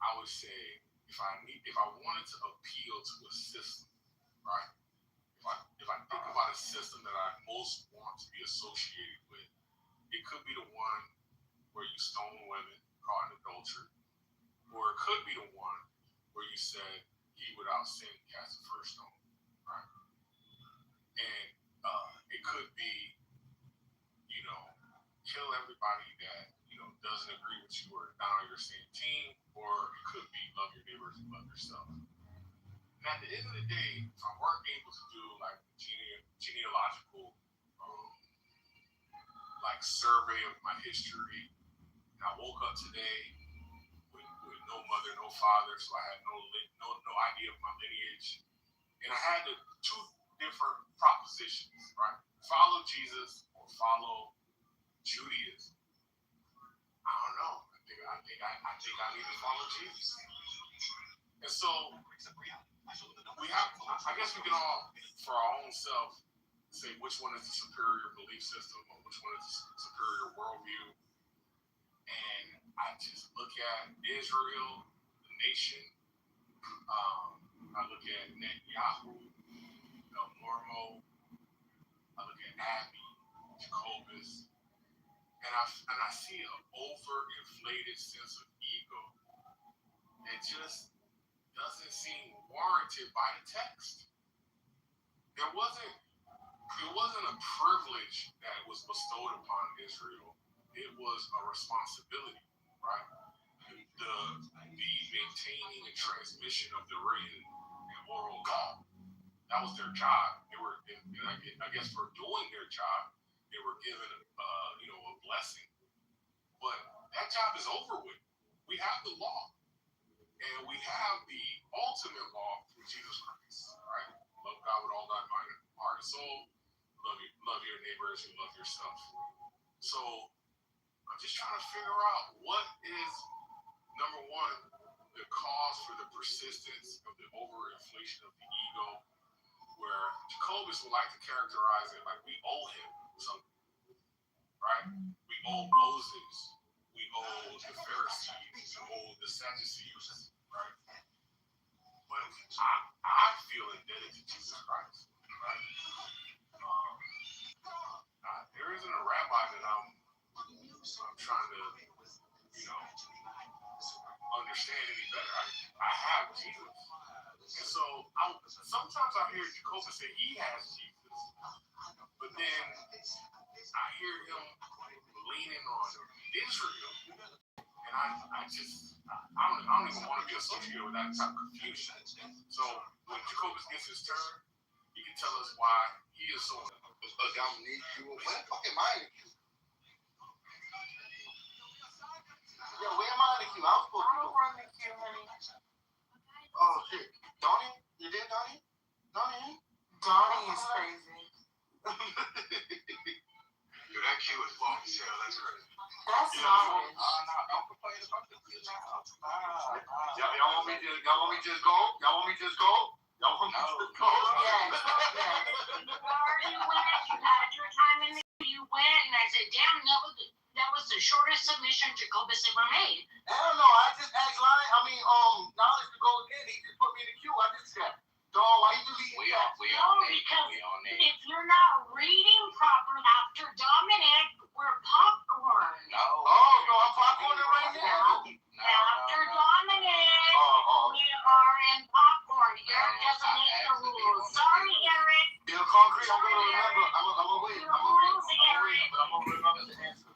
I would say if I wanted to appeal to a system, right? If I think about a system that I most want to be associated with, it could be the one where you stone women caught in adultery, or it could be the one where you said he without sin cast the first stone, right? And it could be, kill everybody that doesn't agree with you or not on your same team, or it could be love your neighbors and love yourself. And at the end of the day, if I weren't able to do like genealogical like survey of my history, and I woke up today with no mother, no father, so I had no idea of my lineage, and I had two different propositions, right? Follow Jesus or follow Judaism. I don't know. I think I need to follow Jesus. And so I guess we can all, for our own self, say which one is the superior belief system or which one is the superior worldview. And I just look at Israel, the nation. I look at Netanyahu, Normo. I look at Abby, Jacobus, and I see an overinflated sense of ego. It just doesn't seem warranted by the text. It wasn't a privilege that was bestowed upon Israel. It was a responsibility, right? The maintaining and transmission of the written and oral law. That was their job. They were, I guess, for doing their job, they were given, a blessing. But that job is over with. We have the law, and we have the ultimate law through Jesus Christ. Right? Love God with all thy mind, heart, and soul. Love your neighbor as you love yourself. So I'm just trying to figure out what is, number one, the cause for the persistence of the overinflation of the ego, where Jacobus would like to characterize it like we owe him something, right? We owe Moses, we owe the Pharisees, we owe the Sadducees, right? But I feel indebted to Jesus Christ, right? There isn't a rabbi that I'm trying to, understand any better. I have Jesus. And so sometimes I hear Jacobus say he has Jesus, but then I hear him leaning on Israel, and I don't even want to be associated with that type of confusion. So when Jacobus gets his turn, he can tell us why he is so. Dominique, you where the fuck am I in the queue? Yeah, where am I in the queue? I was supposed to go. Run the queue, honey. Oh shit, Donnie, you did Donnie? Donnie is crazy. Yo, that queue is long as hell. That's crazy. That's knowledge. Don't complain about the queue now. Y'all want me to just go? Y'all want me to just go? Yes. You already went. You had your time in the you went, and I said, "Damn, that was the shortest submission Jacobus ever made." Hell no, I just asked Knowledge to go again. He just put me in the queue. I just said, dog, why you deleting that? Because if you're not reading proper after Dominic, we're popcorn. No. Oh, no, I'm popcorning right now. After Dominic, we are in popcorn. Eric doesn't make the rules. Sorry, Eric. Bill Concrete, I'm going to remember. I'm going to wait. Your rules, Eric. But I'm going to remember the answer.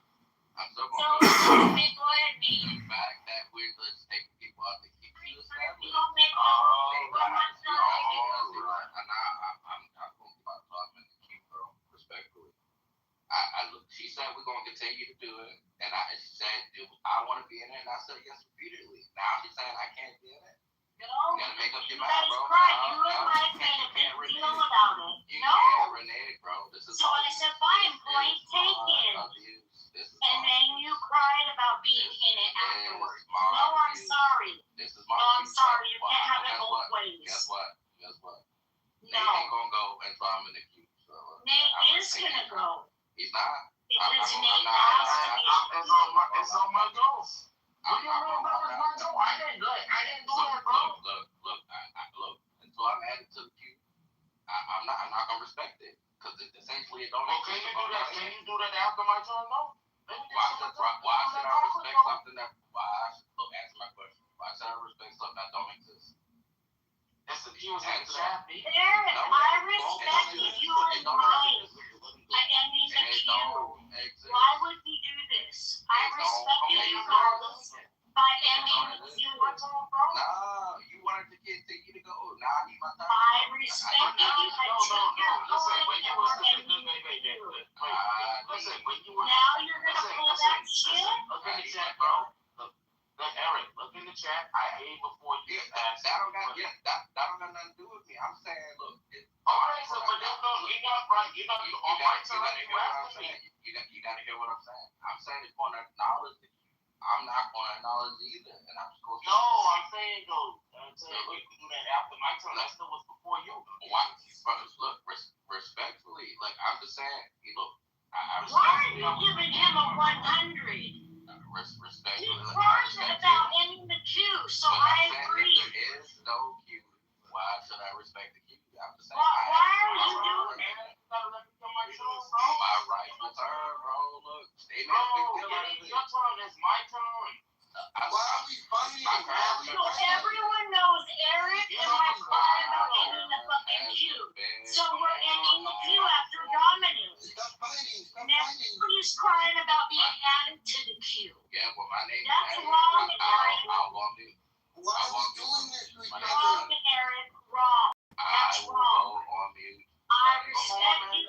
I'm so So, going go ahead, me. the fact that we're just taking people out to keep you You established. don't make the rules. We're not starting it. I'm going to stop talking to keep her respectfully. She said we're going to continue to do it, and she said I want to be in it, and I said yes repeatedly. Now she's saying I can't be in it. You know, You gotta make up you your mind, guys bro. cried. You and Mike made a big deal about it. You No. can't renege, bro. This is So I said, fine, point taken. And then you cried about being in it afterwards. No, I'm sorry. This is No, I'm sorry. You can't have it both ways. Guess what? No. Nate ain't gonna go until I'm in the queue. So, Nate is gonna go. He's not. Because Nate not- has to be. It's on my goals. I'm You know that was my goal. I didn't do that, bro. Look. Until I'm added to the queue, I'm not gonna respect it because essentially it don't. Well, can you do that? Can you do that after my turn? No. Why should I respect something that? Answer my question. Why should I respect something that don't exist? That's the queue. Happy. Eric, I respected your life by ending the queue. Why would we do this? I respected you guys by ending the queue. No, you wanted to get you to go. Nah, I need my time. I respected you. I took your Listen, point when you and was we're ending the queue. listen, when you were Now you're gonna pull that shit? look in the chat, bro. Look, Eric, look in the chat. I ate before you asked. That don't got nothing to do with me. I'm saying, look. All right, so but no, you got right. You got on my turn. You gotta hear what I'm saying. I'm saying if you want to acknowledge the queue, I'm not going to acknowledge it either. And I'm just going to. No, I'm saying though. I'm saying you can do that after my turn. That still was before you. Why? Look, respectfully, like I'm just saying, look, I Why are you giving him a 100? respectfully. He cries about ending the queue, so I agree. If there is no queue, why should I respect the queue? I'm just saying. Why are you doing You it? gotta let me get my turn, bro. My right with her, bro. Look, they made a big deal out of it. Your turn. It's my turn. Why are we fighting? So everyone knows Eric and I cry about ending the fucking queue. So we're ending the queue after Domino's. Stop fighting. Stop Now fighting. he's crying about being added to the queue. Yeah, well, my name That's is wrong, Eric. I'll walk in. Why are we doing this to each Wrong, other? Eric. Wrong. I will go on mute. I respect you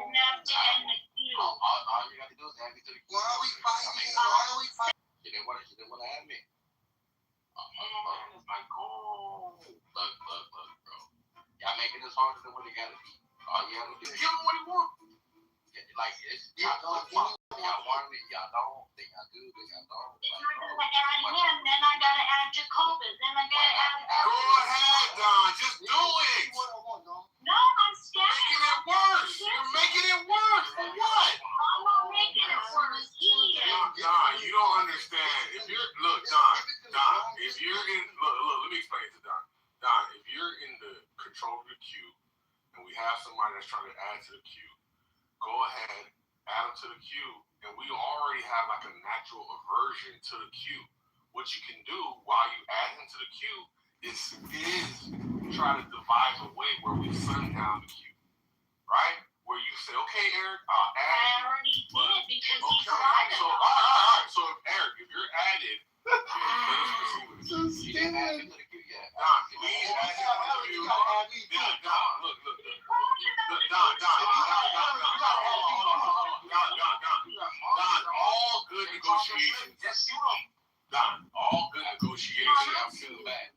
enough to end the queue. All you got to do is add me to the queue. Why are we fighting? Why are we fighting? She didn't want to add me. It's my goal. Look, bro. Y'all making this harder than what it gotta be. All you have to do is Give him what he wants. like it's y'all want it, y'all don't, then y'all do, then y'all don't. If you're gonna add him, then I gotta add Jacobus, then I gotta add. Go ahead, Don. Just do it. No, I'm scared. Making it worse. You're making it worse. For what? I'm not making it worse. He is. Don, you don't understand. If you're Don, if you're in let me explain it to Don. Don, if you're in the control of the queue and we have somebody that's trying to add to the queue, go ahead, add them to the queue, and we already have like a natural aversion to the queue. What you can do while you add him to the queue is try to devise a way where we sundown the queue, right? Where you say, okay, Eric, I'll add I you. already did because he's Okay, right so about all it. right. So if Eric, if you're added, then let us proceed with it. You didn't add me to the queue yet. Don, please add him to the queue. Don, look. Don, all good negotiations. Just shoot him. Don, all good negotiations. I'll shoot back.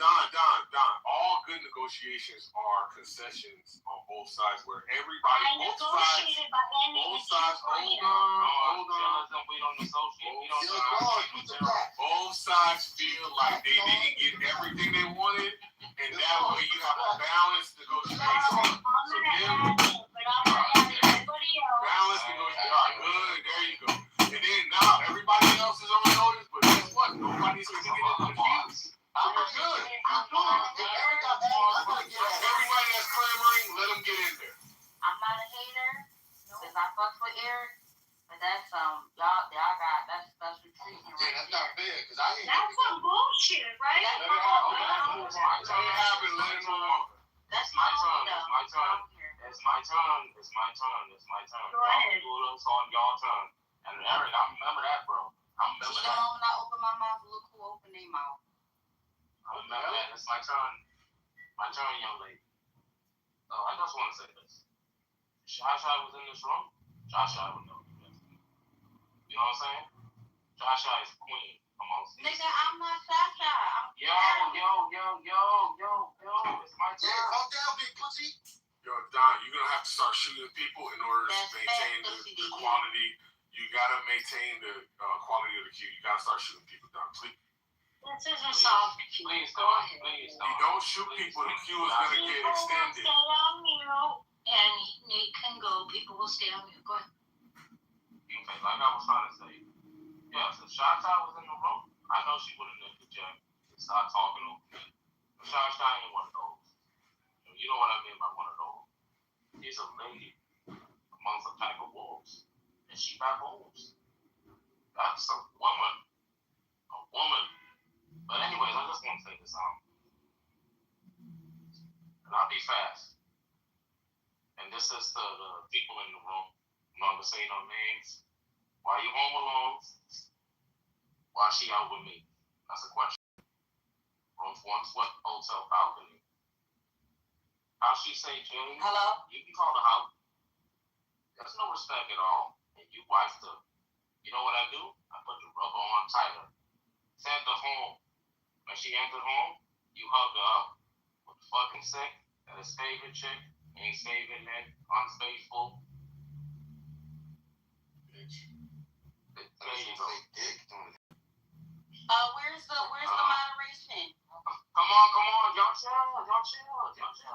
Don, all good negotiations are concessions on both sides where everybody, I negotiated by ending the both queue sides, for hold you. on. We don't negotiate. We don't Both sides feel like they didn't get everything they wanted, and that way you have a balanced negotiation. I'm gonna add him, but I'm gonna add everybody else. Balanced negotiation. All right, good. There you go. And then now everybody else is on notice, but guess what? Nobody's going to get into the queue. We're good. Everybody that's clamoring, let them get in there. I'm not a hater, because I fucks with Eric, but that's y'all got that's special treatment right Yeah, that's not fair, because I ain't That's some bullshit, right? Let it happen. Let it move on. That's my turn. It's my turn. It's my turn. It's my turn. It's my turn. Go ahead. Y'all do this on y'all turn. And Eric, I remember that, bro. I remember You that. know, when I open my mouth, look who opened their mouth. I remember that. It's my turn. My turn, young lady. So I just want to say this. Shasha was in this room. Shasha would know. You know what I'm saying? Shasha is queen amongst these. Nigga, I'm not Sasha. I'm Yo. It's my turn. Yeah, calm down, big pussy. Yo, Don, you're going to have to start shooting people in order to That's maintain pussy the to you. quality. You got to maintain the quality of the queue. You got to start shooting people, Don. Please. This isn't soft. Please don't. Please You don't. don't shoot people, the queue is going to get People will extended. stay on mute, and Nate can go. People will stay on mute. Go ahead. Okay, like I was trying to say. Yeah, since Shasha was in the room, I know she would have been the jack and start talking over me. But Shasha ain't one of those. You know what I mean by one of those. She's a lady among some type of wolves. And she got wolves. That's a woman. A woman. But anyways, I just want to say this and I'll be fast. And this is to the people in the room. I'm not gonna say no names. Why you home alone? Why she out with me? That's a question. Room 1 hotel balcony. How she say, Jenny? Hello? You can call her out. There's no respect at all. And you wifed her. You know what I do? I put the rubber on tighter. Send her home. When she entered home, you hug her up. With fucking sick, that his favorite chick, ain't saving it, unfaithful. Bitch. There you go. Where's the moderation? Come on, y'all chill.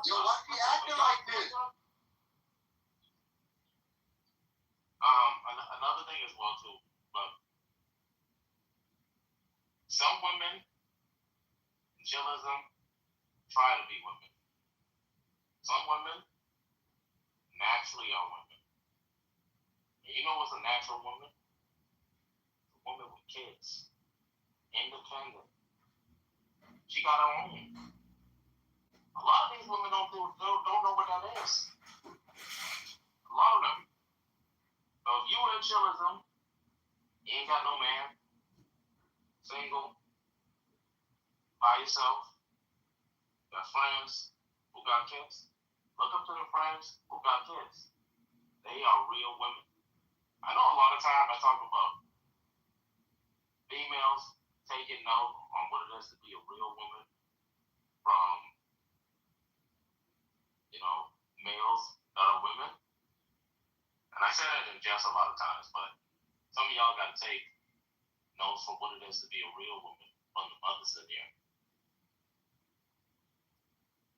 Yo, why you acting like this? Another thing as well too, but some women, chillism, try to be women. Some women naturally are women. And you know what's a natural woman? A woman with kids, independent. She got her own. A lot of these women don't know what that is. A lot of them. So if you in chillism, you ain't got no man, single, by yourself, got friends who got kids, look up to the friends who got kids. They are real women. I know a lot of times I talk about females taking note on what it is to be a real woman from, males that are women. And I say that in jest a lot of times, but some of y'all got to take notes from what it is to be a real woman from the mothers in here.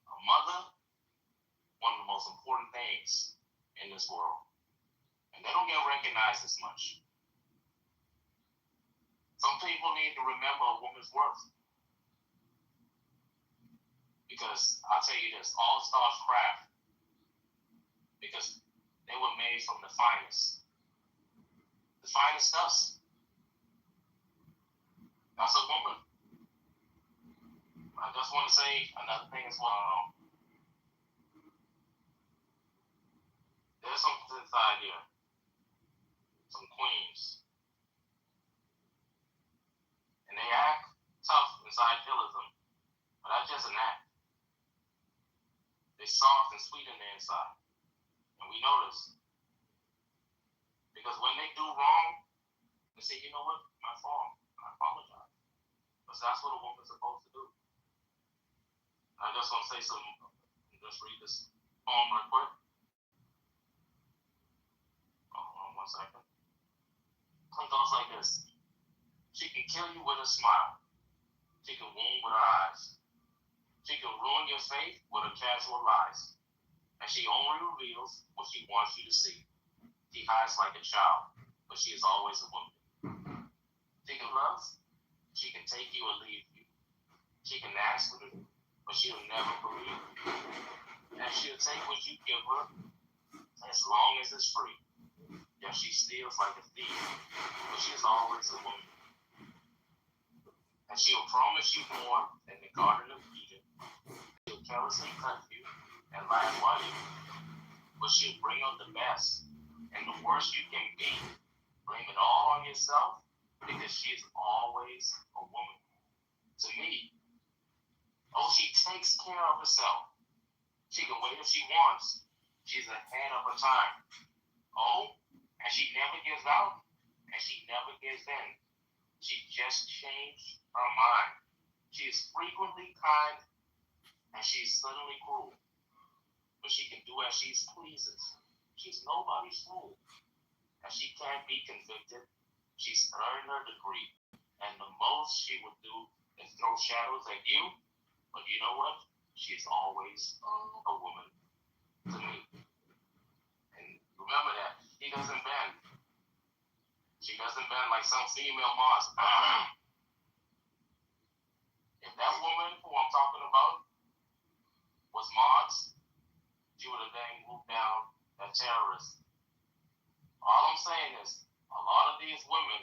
A mother, one of the most important things in this world. And they don't get recognized as much. Some people need to remember a woman's worth. Because I'll tell you this, all starts craft. Because they were made from the finest. The finest dust. That's a woman. I just want to say another thing as well. There's some inside here. Some queens. And they act tough inside chillism. But that's just an act. They're soft and sweet in the inside. And we know this. Because when they do wrong, they say, you know what? My fault. I apologize. Because that's what a woman's supposed to do. I just want to say something. Just read this poem right quick. Hold on 1 second. It goes like this. She can kill you with a smile. She can wound with her eyes. She can ruin your faith with her casual lies. And she only reveals what she wants you to see. She hides like a child, but she is always a woman. She can love, she can take you or leave you. She can ask for it, but she'll never believe you. And she'll take what you give her as long as it's free. Yeah, she steals like a thief, but she's always a woman. And she'll promise you more than the Garden of Eden. She'll carelessly cut you and laugh while you but she'll bring out the best and the worst you can be. Blame it all on yourself because she's always a woman. To me, she takes care of herself. She can wait if she wants. She's ahead of her time. And she never gives out and she never gives in. She just changed her mind. She is frequently kind and she's suddenly cruel. But she can do as she pleases. She's nobody's fool. And she can't be convicted. She's earned her degree. And the most she would do is throw shadows at you. But you know what? She's always a woman to me. And remember that. He doesn't bend. She doesn't bend like some female moss. If that woman who I'm talking about was Mods, she would have dang moved down that terrorist. All I'm saying is, a lot of these women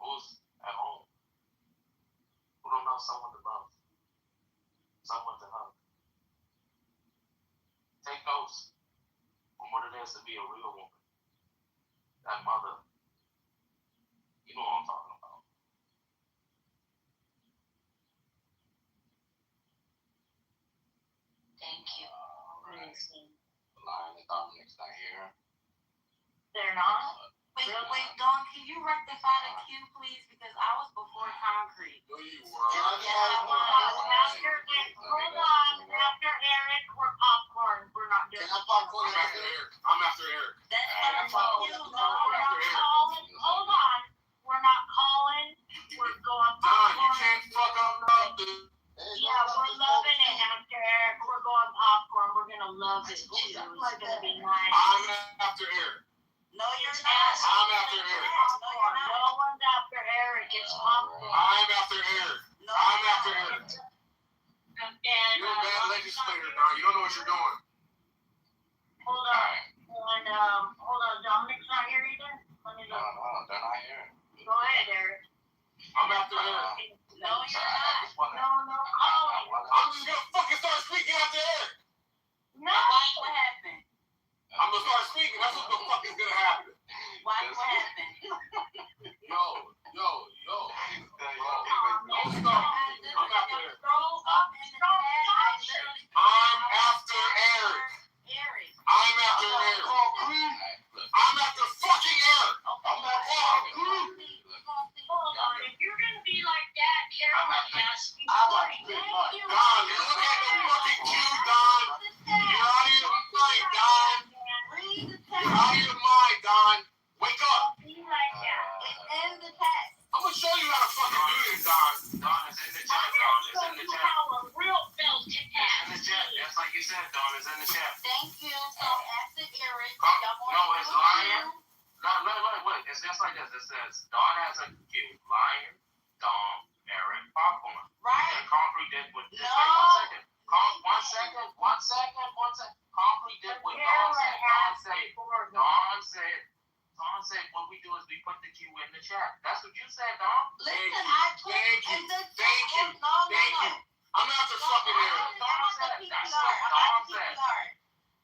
who's at home, who don't know someone to love, someone to hug. Take notes from what it is to be a real woman. That mother, you know what I'm talking about. Thank you. Lying, the Dominic's not here. They're not? Wait, Dawn, can you rectify the queue, please? Because I was before concrete. No, you were. After Eric or popcorn, we're not doing I'm after Eric. That's stop. I'm after Eric. I'm after Eric. I'm after Eric. I'm after fucking Eric. I'm not Hold on, if you're gonna be like that, Carolyn has to be Don, look at the fucking cue, Don. You're out of your mind, Don. You're out of your mind, Don. Wake up. Be like that. I'm gonna show you how to fucking do this, Don. Don, it's in the chat, I'm Don. gonna It's show in the you chat. how a real belt It's in the chat. Just like you said, Don. It's in the chat. Thank you. So after Eric, No, it's Lion. No, wait. It's just like this. It says Don has a cue. Lion, Dom, Eric, Popcorn. right? And Concrete did with just No. wait 1 second. One second. Concrete did what Don said. Don said what we do is we put the cue in the chat. That's what you said, Don. Listen, I put Thank you. in the Thank you. No. Thank you. I'm after fucking Eric.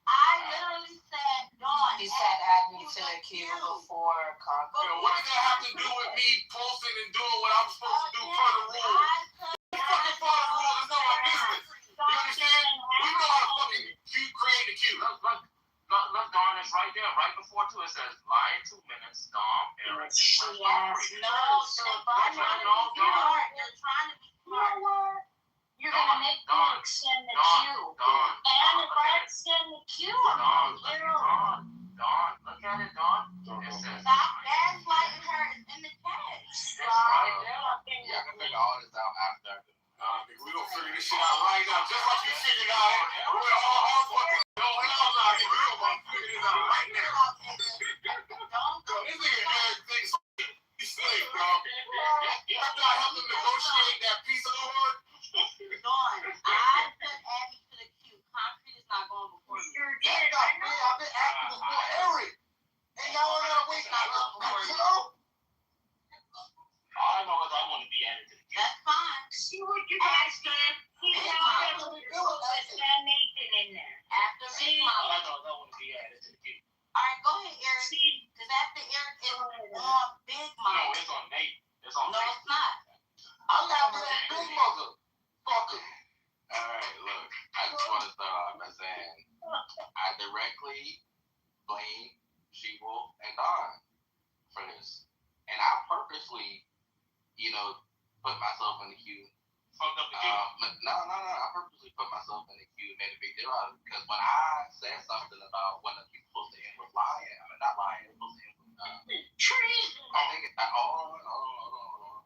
I literally said Dawn. He said add me to the queue before Congress. Yo, what does that have to do with me posting and doing what I'm supposed to do per the rules? You fucking follow the rules. It's not my business. You understand? We know how to fucking create the queue. Look, Don, it's right there, right before two. It says Lion 2 minutes, Dom, Eric. She asked. No, so if I'm trying to be smart, you're trying to be You know smart. what? You're gonna make me extend the queue. And if I extend the queue, Don, I'm Carolyn. look at it, Don. It says Stop gaslighting her. It's in the chat. it's right there. Yeah, I can figure all this out after. Nigga, we gonna figure this shit out right now. Just like you figured out. We're all fucking. No, hell no, nigga. We gonna figure this out right now. Yo, this nigga Eric thinks he's slick, bro. After I helped him negotiate that piece of wood. Dawn, I put Abby to the queue. Concrete is not going before you. Sure Yeah, did. I've been asking before Eric. And y'all are not waiting on us. All I know is I want to be added to the queue. That's fine. See what you guys did? He now has to send Nathan in there. After Big All I Mama. know is I want to be added to the queue. All right, go ahead, Eric. See, Because after Eric is on Big No, Mama. it's on Nate. It's on No, Nate. it's not. I'm after that big mother. Fucker. Alright, look, I just want to start off by saying I directly blame She-Wolf and Don for this. And I purposely, put myself in the queue. Fucked up the queue. No. I purposely put myself in the queue and made a big deal out of it. Because when I said something about when the queue was supposed to end with Lion, not Lion, it was supposed to end with, treason. I think hold on.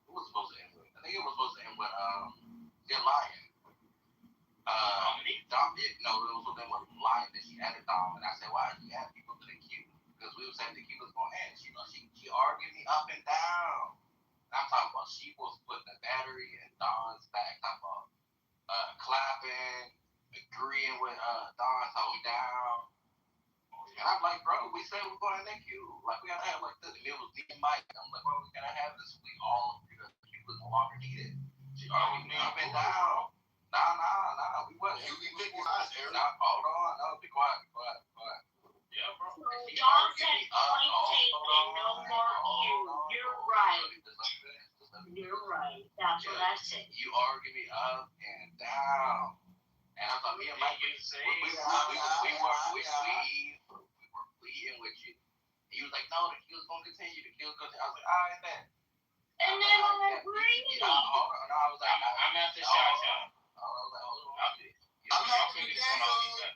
Who was supposed to end with? I think it was supposed to end with, Lion. Dom did, no, it was supposed to end with Lion, then she added Dom, and I said, why did you add people to the queue? Because we were saying the queue was going to end. She argued me up and down. And I'm talking about she was putting the battery in Don's back, talking about clapping, agreeing with Don, talking down. And I'm like, bro, we said we're going to the queue. Like, we gotta have like this. And it was D Mike. I'm like, bro, we gotta have this. We all agree that the queue was no longer needed. She argued me up and down. Nah. We wasn't. You be big eyes, Eric. Nah, hold on. No, be quiet. Yeah, bro. So Dawn said point taken, no more queue. You're right. You're right. That's what I said. You argued me up and down. And I thought me and Mike, we were pleading with you. And he was like, no, the queue's going to continue. I was like, all right, man. And then I agreed. I was like, I'm at the shot. I was like, hold on. I'm not figure this gonna one out.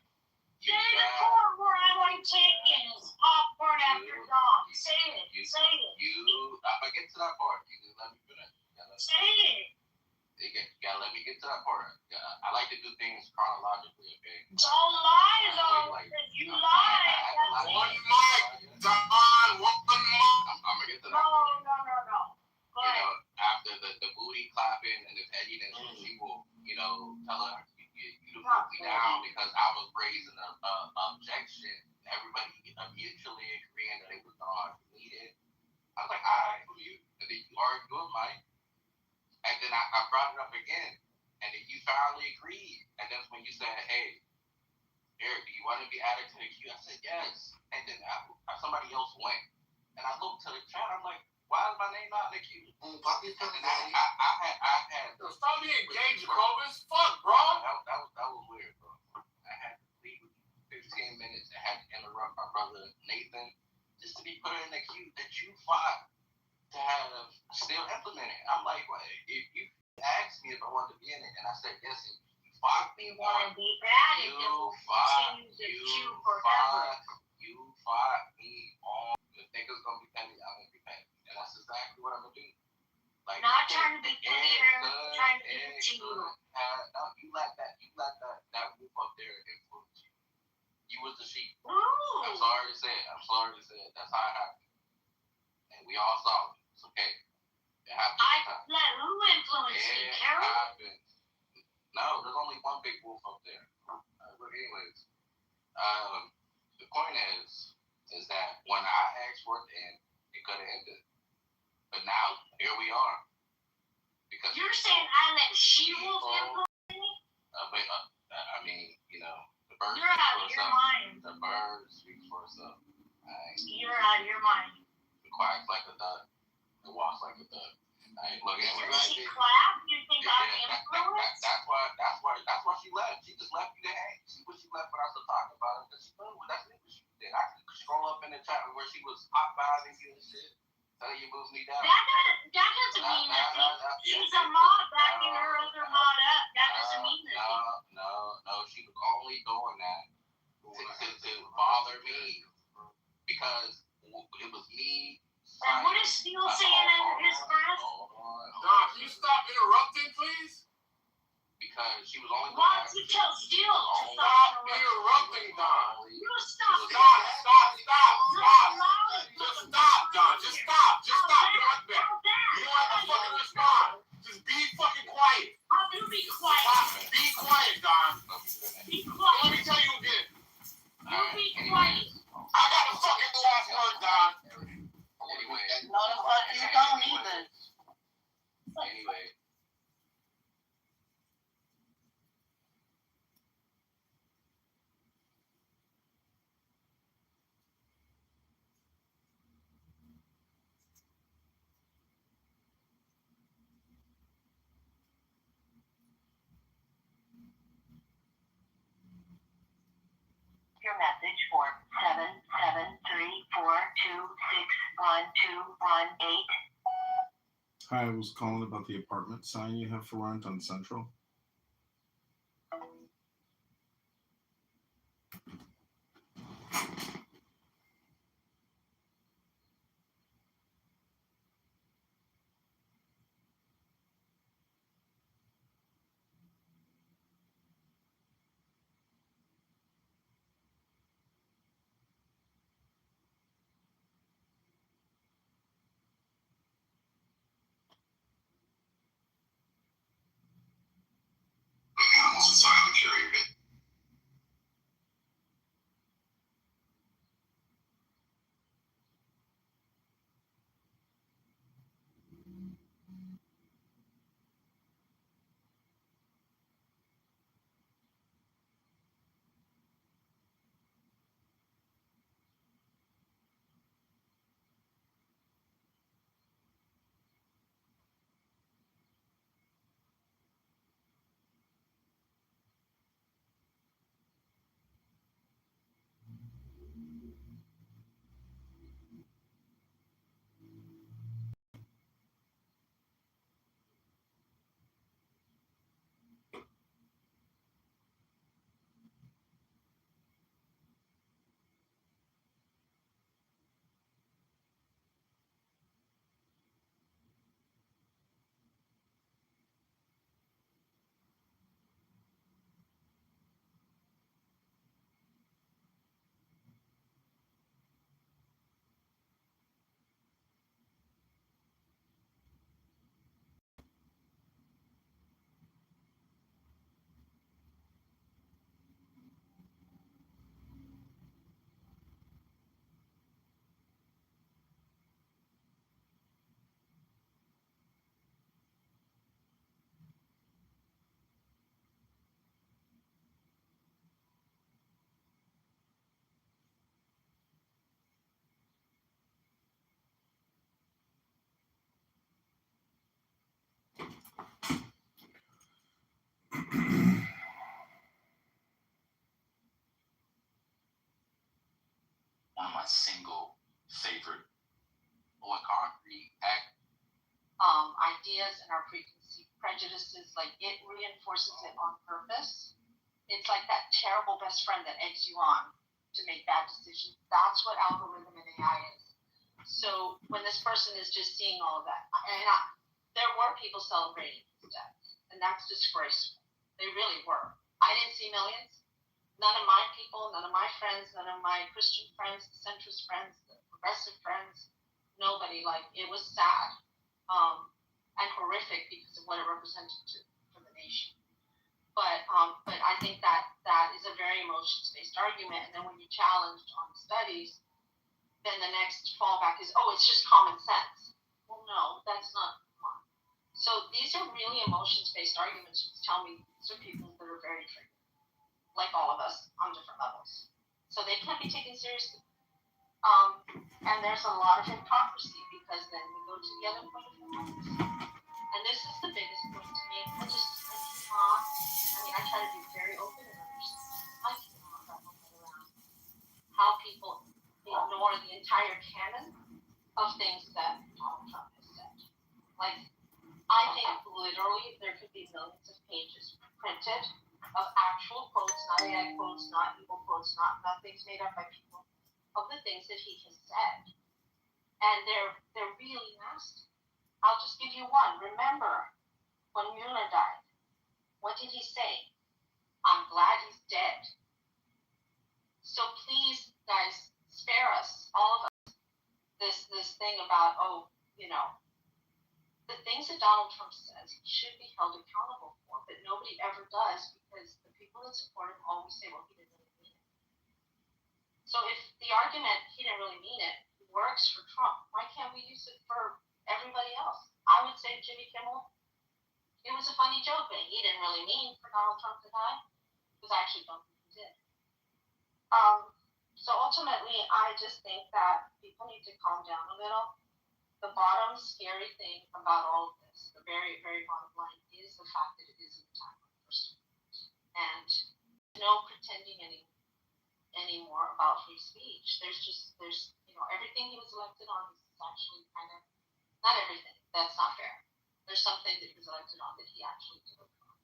Say the part where I want taken is popcorn after Dawn. Say it. Say it. I'm going to get to that part. You just let me finish. Say it. You gotta let me get to that part. I like to do things chronologically, okay? Don't lie though, because you lied. That's One it. mic, Don, one mic. I'm gonna get to that No. part. Go ahead. After the booty clapping and the pettiness, she will, tell her you to put me down because I was raising an objection. Everybody mutually agreeing that it was not needed. I was like, all right, for you. And then you argued with Mike. And then I brought it up again. And then you finally agreed. And that's when you said, hey, Eric, do you want to be added to the queue? I said, yes. And then somebody else went. And I looked to the chat. I'm like, why is my name not in the queue? And then I being gay, Jacobus. Fuck, bro. That was weird, bro. I had to leave 15 minutes. I had to interrupt my brother Nathan just to be put in the queue that you fought to have still implemented. I'm like, well, if you asked me if I wanted to be in it, and I said yes, and you fought me want to on be bad if you it will fought continue to chew forever. you fought me on the niggas gonna be petty, I'm gonna be petty. And that's exactly what I'm gonna do. Like, Not trying to be clear, trying to be cheap. No, you let that move up there influence you. You was the sheep. Ooh. I'm sorry to say it. That's how it happened. And we all saw it. It's okay. It happened. Let who influence me, Carol? Happened. No, there's only one big wolf up there. But anyways, the point is that when I asked for it to end, it could have ended. But now, here we are. Because you're saying I let she-wolf influence me? I mean, you know, the bird you're out of your mind. The bird speaks for itself. Right? You're out of your mind. It quacks like a duck. It walks like a duck. Right? Look, she clapped? You think I'm influenced? That's why she left. She just left you to hang. She left without us talking about it. Because she knew that's what she did. I could scroll up in the chat where she was hot-vibing you and shit. Telling you move me down. That doesn't mean nothing. She's a mod backing her other mod up. That doesn't mean nothing. No. She was only doing that to bother me. Because it was me. And what is Steele saying under his breath? Don, can you stop interrupting, please? Because she was only. Why don't you tell Steele to stop interrupting, Don? You stop. Stop, Don. Just stop. You don't have to fucking respond. Just be fucking quiet. How do you be quiet? Be quiet, Don. Be quiet. Let me tell you again. You be quiet. I got the fucking last word, Don. Anyway. No, the fuck you don't either. Anyway. Your message for 77342612118. Hi, I was calling about the apartment sign you have for rent on Central. my single favorite or concrete act. Ideas and our preconceived prejudices, like it reinforces it on purpose. It's like that terrible best friend that eggs you on to make bad decisions. That's what algorithm and AI is. So when this person is just seeing all of that, and there were people celebrating his death, and that's disgraceful. They really were. I didn't see millions. None of my people, none of my friends, none of my Christian friends, the centrist friends, the progressive friends, nobody. Like, it was sad. And horrific because of what it represented for the nation. But I think that is a very emotions-based argument. And then when you challenged on studies, then the next fallback is, oh, it's just common sense. Well, no, that's not. So these are really emotions-based arguments, which tell me these are people that are very triggered, like all of us, on different levels. So they can't be taken seriously. And there's a lot of hypocrisy because then we go to the other point of hypocrisy. And this is the biggest point to me. I try to be very open and understanding. I cannot wrap my head around how people ignore the entire canon of things that Donald Trump has said. Like, I think literally there could be millions of pages printed of actual quotes, not AI quotes, not evil quotes, not things made up by people, of the things that he has said. And they're really nasty. I'll just give you one. Remember when Mueller died, what did he say? I'm glad he's dead. So please, guys, spare us, all of us, this thing about, the things that Donald Trump says he should be held accountable for, but nobody ever does because the people that support him always say, well, he didn't really mean it. So if the argument, he didn't really mean it, works for Trump, why can't we use it for everybody else? I would say Jimmy Kimmel, it was a funny joke, but he didn't really mean for Donald Trump to die, because I actually don't think he did. So ultimately, I just think that people need to calm down a little. The bottom scary thing about all of this, the very, very bottom line, is the fact that it is an attack on the First Amendment. And no pretending anymore about free speech. There's everything he was elected on is actually kind of, not everything, that's not fair. There's something that he was elected on that he actually delivered on.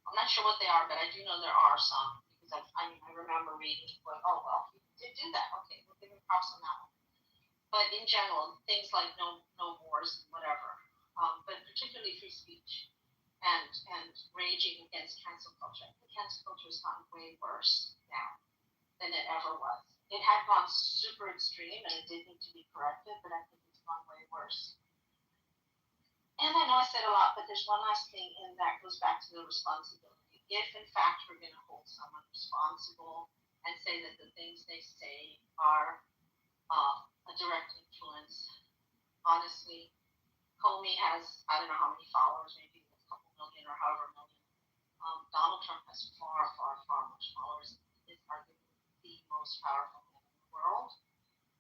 I'm not sure what they are, but I do know there are some, because I remember reading, going, oh, well, he did do that. Okay, we'll give him props on that one. But in general, things like no wars and whatever, but particularly free speech and raging against cancel culture. I think cancel culture has gotten way worse now than it ever was. It had gone super extreme and it did need to be corrected, but I think it's gone way worse. And I know I said a lot, but there's one last thing, and that goes back to the responsibility. If, in fact, we're going to hold someone responsible and say that the things they say are a direct influence, honestly, Comey has, I don't know how many followers, maybe a couple million or however million. Donald Trump has far, far, far more followers. He is arguably the most powerful man in the world.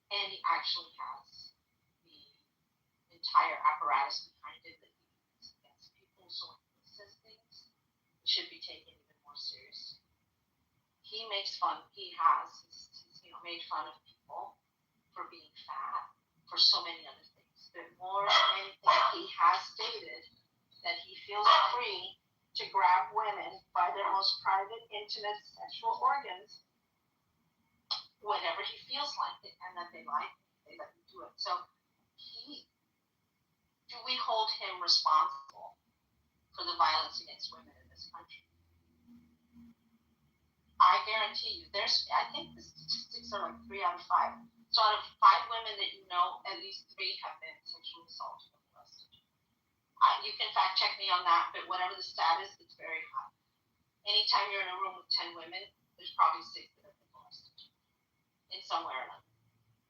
And he actually has the entire apparatus behind it that he uses against people. So when he says things, it should be taken even more seriously. He makes fun, he's made fun of people for being fat, for so many other things. But more than anything, he has stated that he feels free to grab women by their most private, intimate sexual organs whenever he feels like it, and that they like it, they let him do it. So do we hold him responsible for the violence against women in this country? I guarantee you, I think the statistics are like 3 out of 5. So out of 5 women that you know, at least 3 have been sexually assaulted or molested. You can fact check me on that, but whatever the status, it's very high. Anytime you're in a room with 10 women, there's probably 6 that have been molested in some way or another.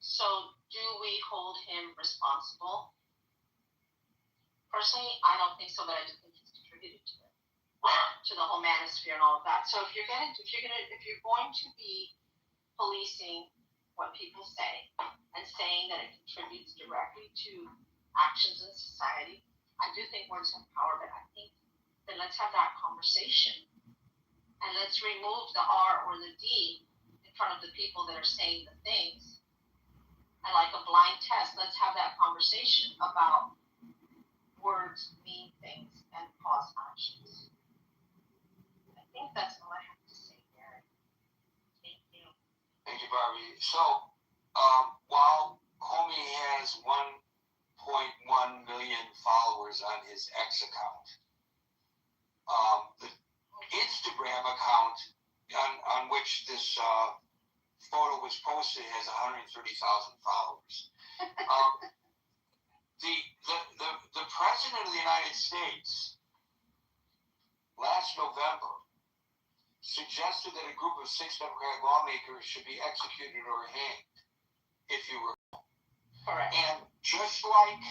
So do we hold him responsible? Personally, I don't think so, but I do think he's contributed to the whole manosphere and all of that. So if you're going to be policing what people say and saying that it contributes directly to actions in society, I do think words have power, but I think that let's have that conversation and let's remove the R or the D in front of the people that are saying the things blind test. Let's have that conversation about words mean things and cause actions. I think that's all I have to say, Mary. Thank you. Thank you, Barbie. So, while Comey has 1.1 million followers on his X account, the Instagram account on which this photo was posted has 130,000 followers. The President of the United States last November suggested that a group of 6 Democratic lawmakers should be executed or hanged, if you recall. Correct. And just like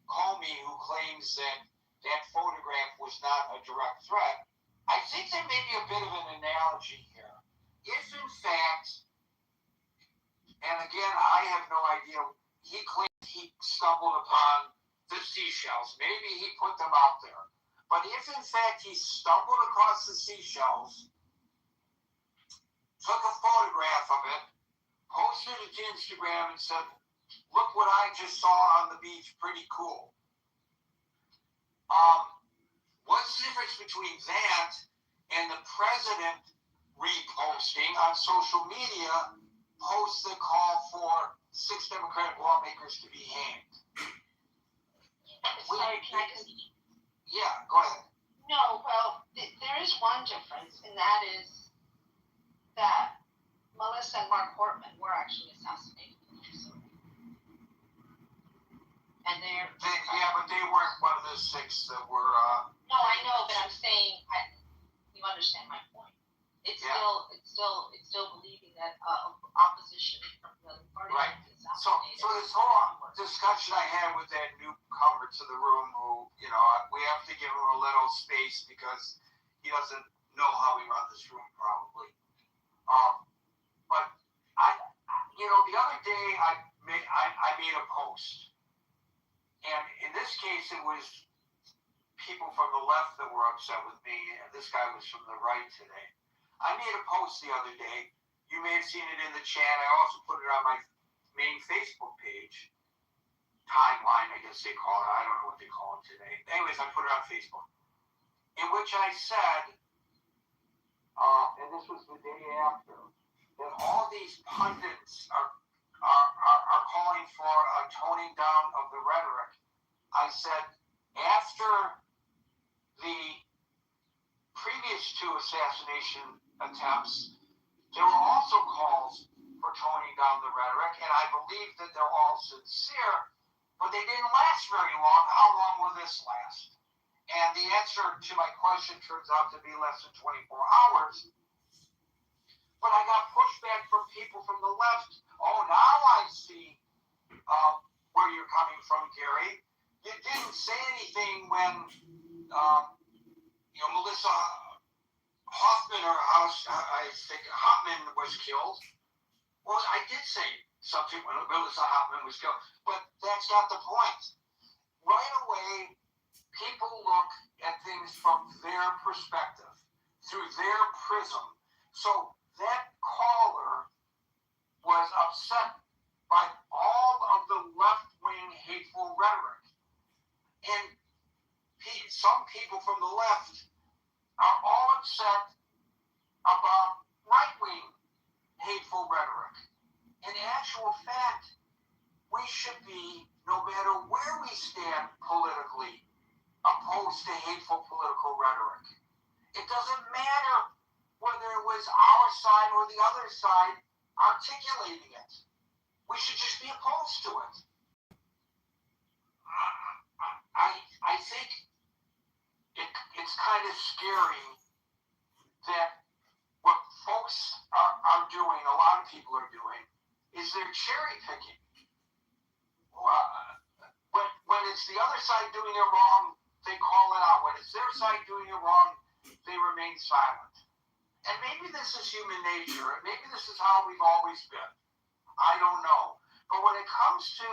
Comey, who claims that photograph was not a direct threat, I think there may be a bit of an analogy here. If in fact, and again, I have no idea, he claims he stumbled upon the seashells. Maybe he put them out there. But if in fact he stumbled across the seashells, took a photograph of it, posted it to Instagram and said, look what I just saw on the beach, pretty cool. What's the difference between that and the president reposting on social media posts that call for 6 Democratic lawmakers to be hanged? Sorry, can I just... Yeah, go ahead. No, well, there is one difference, and that is that Melissa and Mark Portman were actually assassinated. And but they weren't one of the 6 that were. No, I know, but I'm saying, you understand my point. It's still believing that opposition from the other party right. is assassinated. So this whole discussion I had with that newcomer to the room, who we have to give him a little space because he doesn't know how we run this room probably. But the other day I made a post. And in this case, it was people from the left that were upset with me, and this guy was from the right today. I made a post the other day. You may have seen it in the chat. I also put it on my main Facebook page. Timeline, I guess they call it. I don't know what they call it today. Anyways, I put it on Facebook. In which I said, and this was the day after, that all these pundits are calling for a toning down of the rhetoric. I said, after the previous 2 assassination attempts, there were also calls for toning down the rhetoric, and I believe that they're all sincere, but they didn't last very long. How long will this last? And the answer to my question turns out to be less than 24 hours. But I got pushback from people from the left. Oh, now I see where you're coming from, Gary. You didn't say anything when, Melissa Hoffman Hoffman was killed. Well, I did say something when Melissa Hoffman was killed, but that's not the point. Right away, people look at things from their perspective, through their prism. So that caller was upset by all of the left-wing hateful rhetoric. And some people from the left are all upset about right-wing hateful rhetoric. In actual fact, we should be, no matter where we stand politically, opposed to hateful political rhetoric. It doesn't matter whether it was our side or the other side articulating it. We should just be opposed to it. I think it's kind of scary that what folks are doing, a lot of people are doing, is they're cherry picking. When it's the other side doing it wrong, they call it out. When it's their side doing it wrong, they remain silent. And maybe this is human nature. Maybe this is how we've always been. I don't know. But when it comes to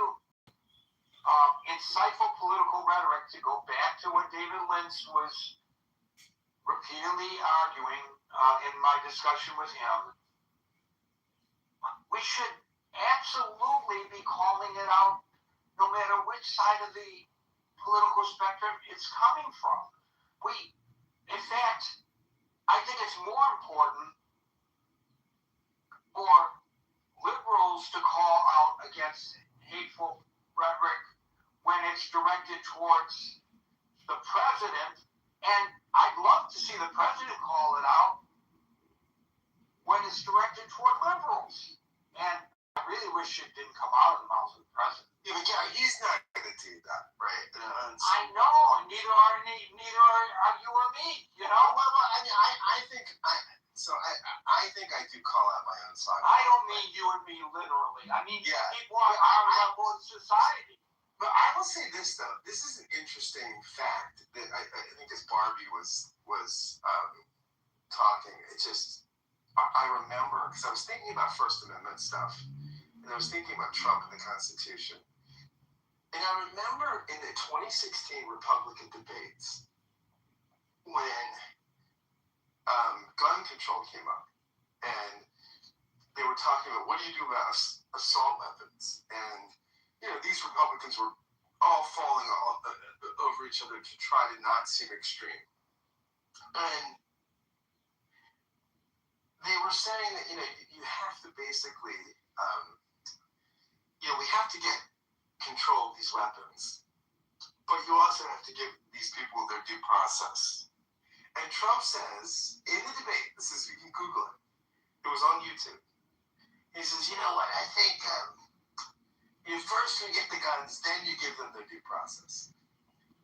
insightful political rhetoric, to go back to what David Lynch was repeatedly arguing in my discussion with him, we should absolutely be calling it out, no matter which side of the political spectrum it's coming from. In fact, I think it's more important for liberals to call out against hateful rhetoric when it's directed towards the president, and I'd love to see the president call it out when it's directed toward liberals. And I really wish it didn't come out of the mouth of the president. Yeah, but Gary, he's not going to do that, right? I know, and neither are you or me. You know. Well, I mean, I think I do call out my own side. I don't mean you and me literally. I mean people on our level in society. But I will say this though. This is an interesting fact that I think as Barbie was talking, it just I remember because I was thinking about First Amendment stuff, and I was thinking about Trump and the Constitution. And I remember in the 2016 Republican debates when gun control came up, and they were talking about what do you do about assault weapons, and these Republicans were all falling over each other to try to not seem extreme, and they were saying that you have to basically we have to get control of these weapons, but you also have to give these people their due process. And Trump says in the debate, you can Google it. It was on YouTube. He says, you know what? I think first you get the guns, then you give them their due process.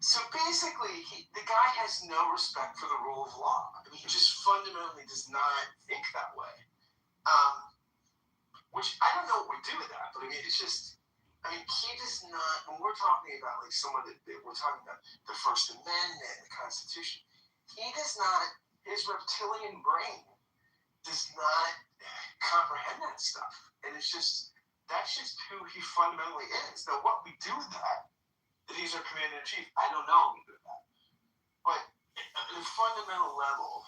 So basically, the guy has no respect for the rule of law. I mean, he just fundamentally does not think that way. Which I don't know what we do with that, but I mean, he does not. When we're talking about like someone that we're talking about the First Amendment, the Constitution, he does not. His reptilian brain does not comprehend that stuff, and that's just who he fundamentally is. Now, what we do with that he's our commander in chief, I don't know what we do with that, but at a fundamental level,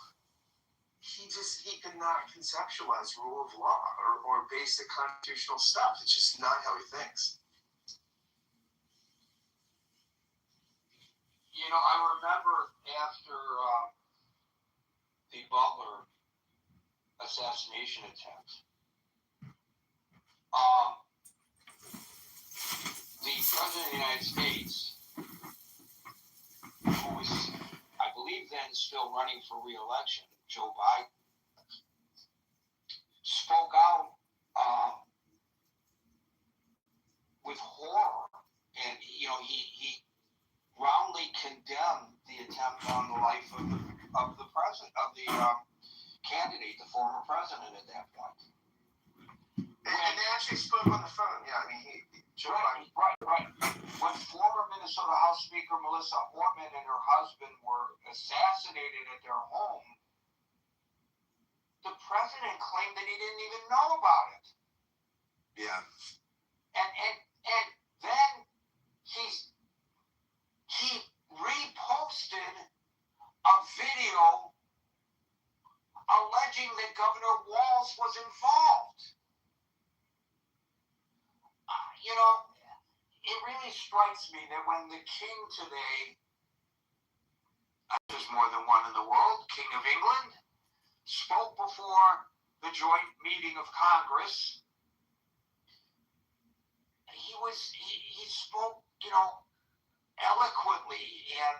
he cannot conceptualize rule of law or basic constitutional stuff. It's just not how he thinks. I remember after the Butler assassination attempt, the President of the United States, who was, I believe then still running for re-election, Joe Biden, spoke out with horror, and he roundly condemned the attempt on the life of the president, of the candidate, the former president at that point. And they actually spoke on the phone. Yeah, I mean, Right. When former Minnesota House Speaker Melissa Hortman and her husband were assassinated at their home, the president claimed that he didn't even know about it. Yeah. And then he reposted a video alleging that Governor Walz was involved. It really strikes me that when the king today, there's more than one in the world, King of England, spoke before the joint meeting of Congress, he spoke, eloquently and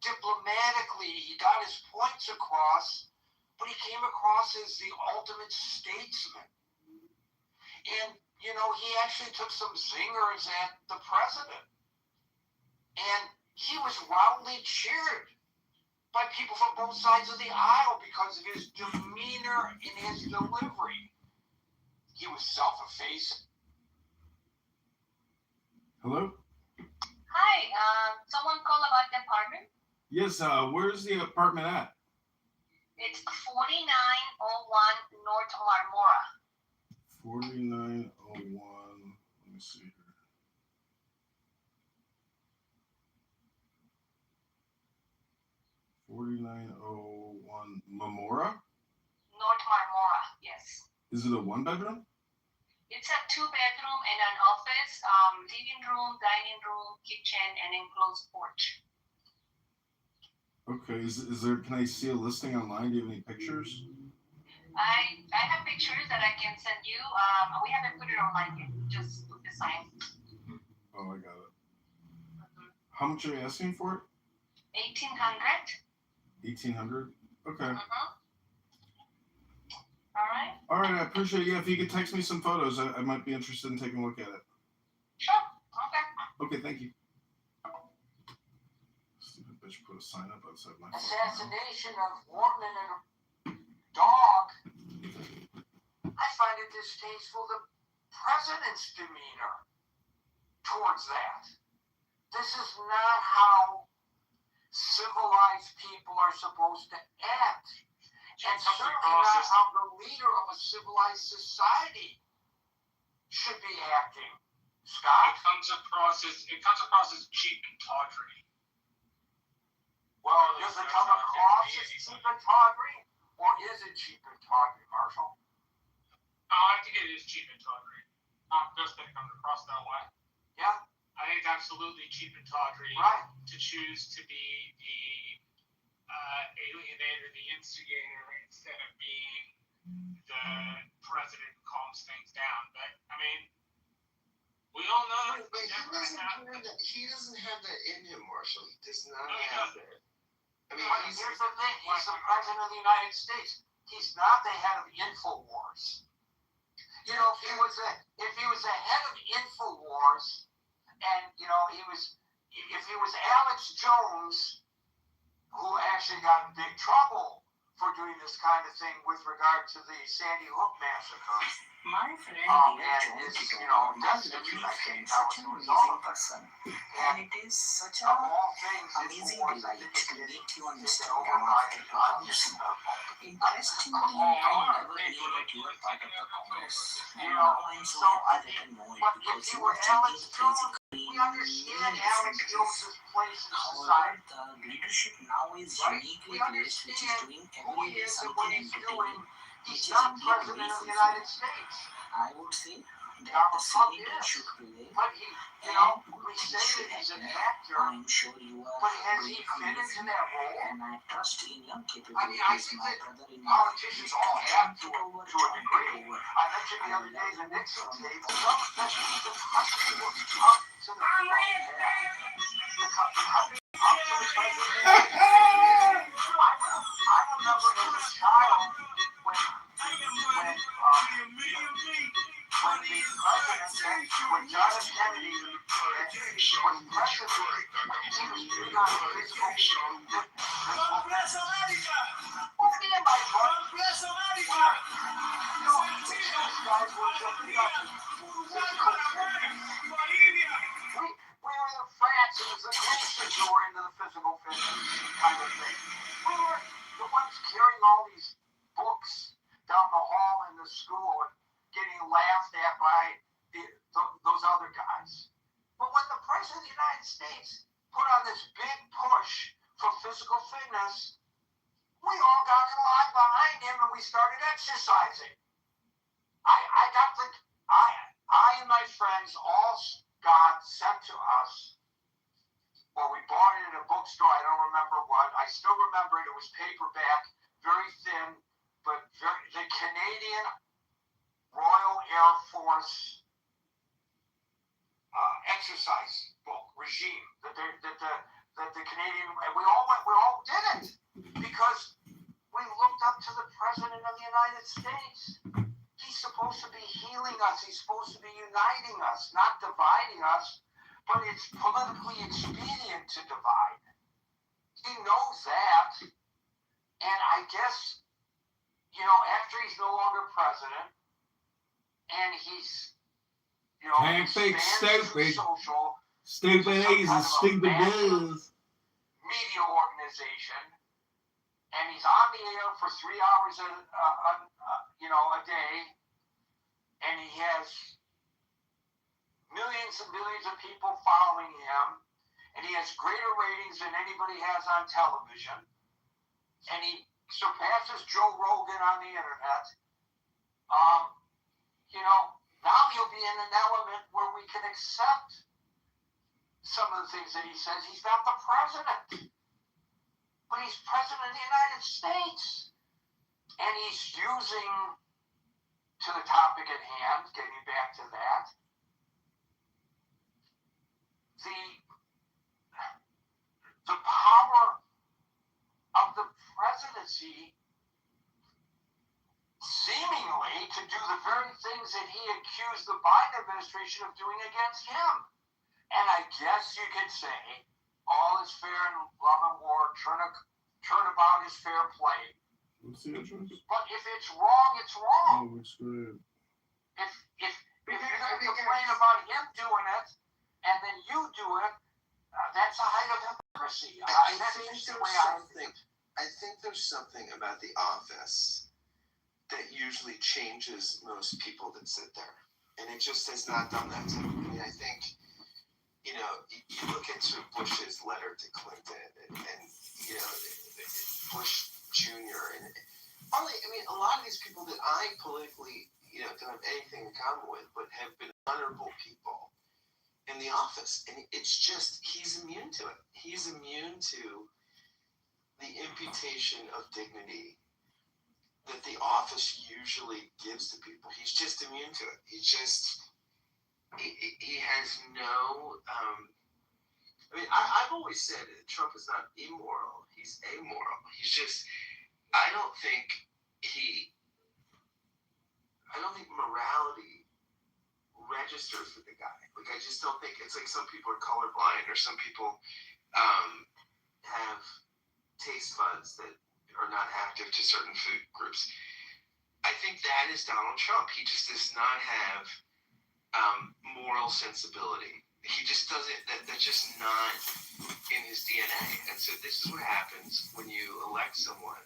diplomatically. He got his points across, but he came across as the ultimate statesman. And he actually took some zingers at the president. And he was roundly cheered by people from both sides of the aisle because of his demeanor and his delivery. He was self-effacing. Hello? Hi, someone called about the apartment? Yes, where's the apartment at? It's 4901 North Marmora. 4901. Let me see here. 4901 Marmora? North Marmora, yes. Is it a one bedroom? It's a 2-bedroom bedroom and an office, living room, dining room, kitchen, and enclosed porch. Okay, is there, can I see a listing online? Do you have any pictures? I have pictures that I can send you. We haven't put it online yet, just put the sign. Oh, I got it. How much are you asking for it? 1,800. 1,800? Okay. All right. All right, I appreciate it. Yeah, if you could text me some photos, I might be interested in taking a look at it. Sure. Okay. Okay, thank you. Stupid bitch put a sign up outside my Assassination of woman and dog. I find it distasteful the president's demeanor towards that. This is not how civilized people are supposed to act. And certainly not how the leader of a civilized society should be acting. Scott? It comes across as cheap and tawdry. Well, does it come across as cheap and tawdry? Or is it cheap and tawdry, Marshall? I think it is cheap and tawdry. Not just that it comes across that way. Yeah. I think it's absolutely cheap and tawdry to choose to be the alienator, the instigator, instead of being the president who calms things down. But I mean, we all know But he doesn't have that in him, Marshall. He does not have that. I mean, but here's the thing: he's the president of the United States. He's not the head of InfoWars. You know, if he was the head of InfoWars, and you know, if he was Alex Jones, who actually got in big trouble for doing this kind of thing with regard to the Sandy Hook massacre. My friend and his, destitution, I think that was all of it. and it is such a Of all things, amazing it was delight to meet you on this over program by after 2 years. Interestingly, I never knew that you were part of the Congress, and now I'm so happy that I know it because you were changing the crazy we understand Alex Jones's place in However, society. the leadership now is uniquely placed, which is doing every day something entertaining, which He's is not indeed president very of the United fulfilling. States. I would say that Donald the Trump senator is. should prevail, But he, and we good say things should that he's an happen. actor, I'm sure you are but has he doing fit into amazing, that role? and I trust in your I capabilities. think My that brother-in-law, politicians Mr. all have Kitover, to a degree. Kitover. I mentioned the other day the Nixon tape. Some that the country was up to the I remember as a child when John F. Kennedy was president, he was big on physical. We were the Francis, the Christians who were into the physical fitness kind of thing. We were the ones carrying all these books down the hall in the school and getting laughed at by those other guys. But when the President of the United States put on this big push for physical fitness, we all got in line behind him and we started exercising. I and my friends all got sent to us. Well, we bought it in a bookstore. I don't remember what. I still remember it. It was paperback, very thin, but the Canadian Royal Air Force exercise book regime that the Canadian, and we all did it because we looked up to the President of the United States. He's supposed to be healing us. He's supposed to be uniting us, not dividing us. But it's politically expedient to divide. He knows that. And I guess, after he's no longer president, and he's, Can't think stupid. Social, Stupid is a stupid does. Media organization, and he's on the air for 3 hours a day, and he has millions and millions of people following him, and he has greater ratings than anybody has on television, and he surpasses Joe Rogan on the internet. Now he'll be in an element where we can accept some of the things that he says. He's not the president, but he's president of the United States. And he's using, to the topic at hand, getting back to that, the power of the presidency seemingly to do the very things that he accused the Biden administration of doing against him. And I guess you could say all is fair in love and war, turnabout is fair play. What's the address? But if it's wrong, it's wrong. Oh, it's good. If you're going to complain about him doing it, and then you do it, that's a height of hypocrisy. I think there's something about the office that usually changes most people that sit there. And it just has not done that to me. I mean, I think, you look at sort of Bush's letter to Clinton and Bush Jr. And probably, a lot of these people that I politically, don't have anything in common with, but have been honorable people in the office. And it's just, he's immune to it. He's immune to the imputation of dignity that the office usually gives to people. He's just immune to it. He has no, I've always said that Trump is not immoral. He's amoral. He's just, I don't think morality registers with the guy. Like, I just don't think, it's like some people are colorblind or some people have taste buds that are not active to certain food groups. I think that is Donald Trump. He just does not have moral sensibility. He just doesn't, that's just not in his DNA. And so this is what happens when you elect someone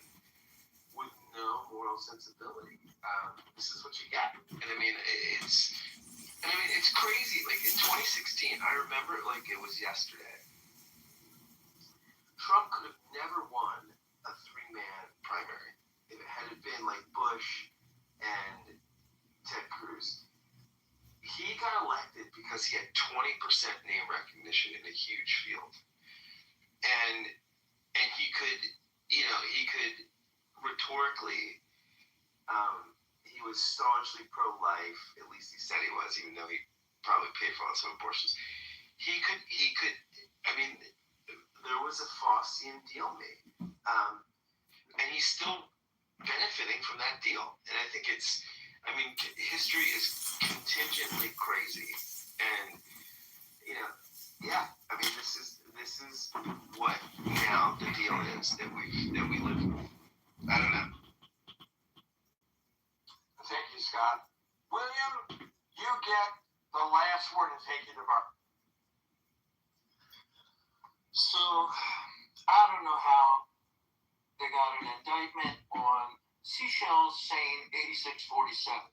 with no moral sensibility. This is what you get. And it's crazy. Like in 2016, I remember it like it was yesterday. Trump could have never won a 3-man primary if it had been like Bush and Ted Cruz. He got elected because he had 20% name recognition in a huge field. And he could rhetorically, he was staunchly pro-life, at least he said he was, even though he probably paid for lots of abortions. He could, there was a Faustian deal made. And he's still benefiting from that deal. And I think history is contingently crazy. And, this is what now the deal is that we live with. I don't know. Thank you, Scott. William, you get the last word and take it apart. So, I don't know how they got an indictment on Seychelles saying 8647,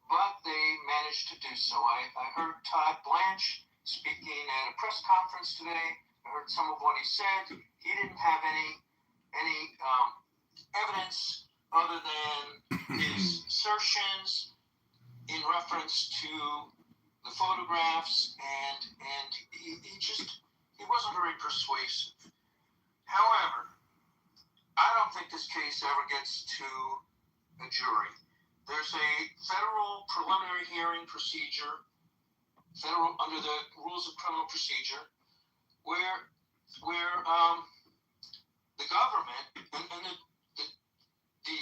but they managed to do so. I heard Todd Blanche speaking at a press conference today. I heard some of what he said. He didn't have any evidence other than his assertions in reference to the photographs, and he wasn't very persuasive. However, I don't think this case ever gets to a jury. There's a federal preliminary hearing procedure, under the rules of criminal procedure, where the government and the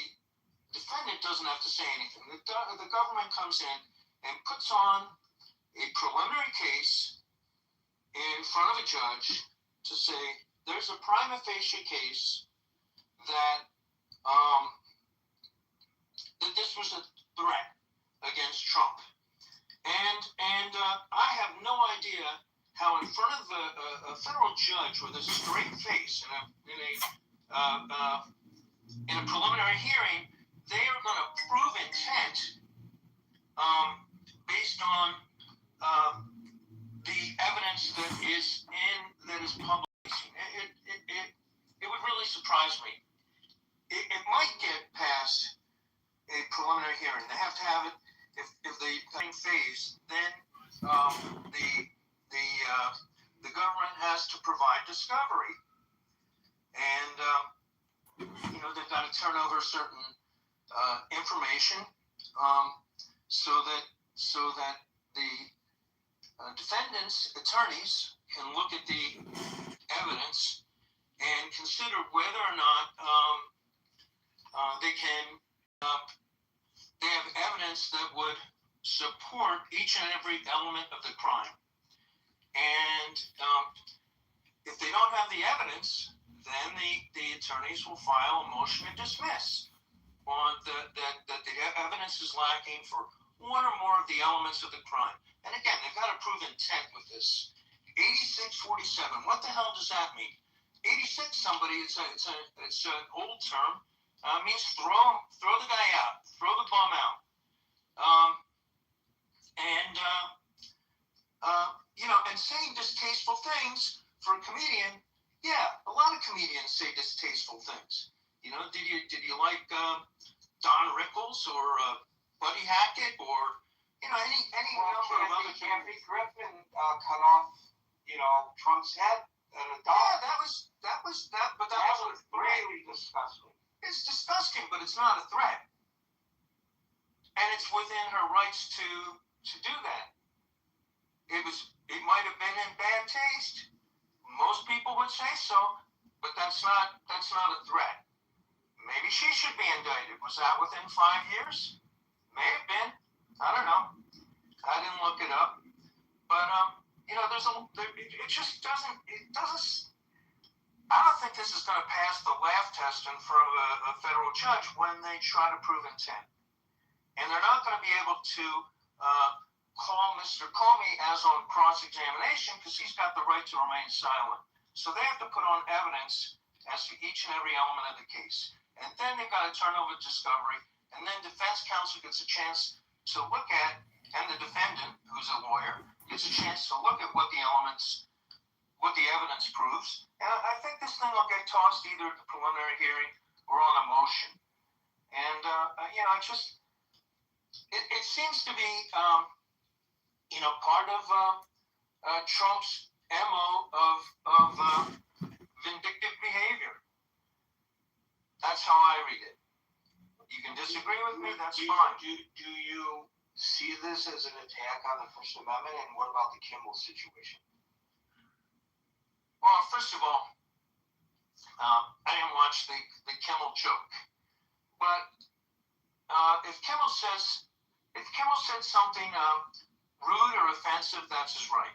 defendant doesn't have to say anything. The government comes in and puts on a preliminary case in front of a judge to say there's a prima facie case that this was a threat against Trump, and I have no idea how in front of a federal judge with a straight face in a preliminary hearing, they are going to prove intent based on the evidence that is public. It would really surprise me. It might get past a preliminary hearing. They have to have it if the phase, then the government has to provide discovery, and they've got to turn over certain information so that the defendants' attorneys can look at the evidence and consider whether or not they have evidence that would support each and every element of the crime. And if they don't have the evidence, then the attorneys will file a motion to dismiss on that the evidence is lacking for one or more of the elements of the crime. And again, they've got to prove intent with this. 8647. What the hell does that mean? 86 somebody. It's an old term. Means throw the guy out, throw the bum out. And saying distasteful things for a comedian. Yeah, a lot of comedians say distasteful things. Did you like Don Rickles or Buddy Hackett or any number of other Kathy Griffin cut off Trump's head at a dog. Yeah, that was really disgusting. It's disgusting, but it's not a threat, and it's within her rights to do that. It might have been in bad taste. Most people would say so, but that's not a threat. Maybe she should be indicted. Was that within 5 years? May have been. I don't know. I didn't look it up. But it just doesn't. I don't think this is going to pass the laugh test in front of a federal judge when they try to prove intent. And they're not going to be able to call Mr. Comey as on cross-examination because he's got the right to remain silent. So they have to put on evidence as to each and every element of the case. And then they've got to turn over discovery. And then defense counsel gets a chance to look at, and the defendant, who's a lawyer, gets a chance to look at what the evidence proves. And I think this thing will get tossed either at the preliminary hearing or on a motion. And, it seems to be, part of Trump's MO of vindictive behavior. That's how I read it. You can disagree with me, that's fine. Do you see this as an attack on the First Amendment? And what about the Kimmel situation? Well, first of all, I didn't watch the Kimmel joke. But if Kimmel said something rude or offensive, that's his right.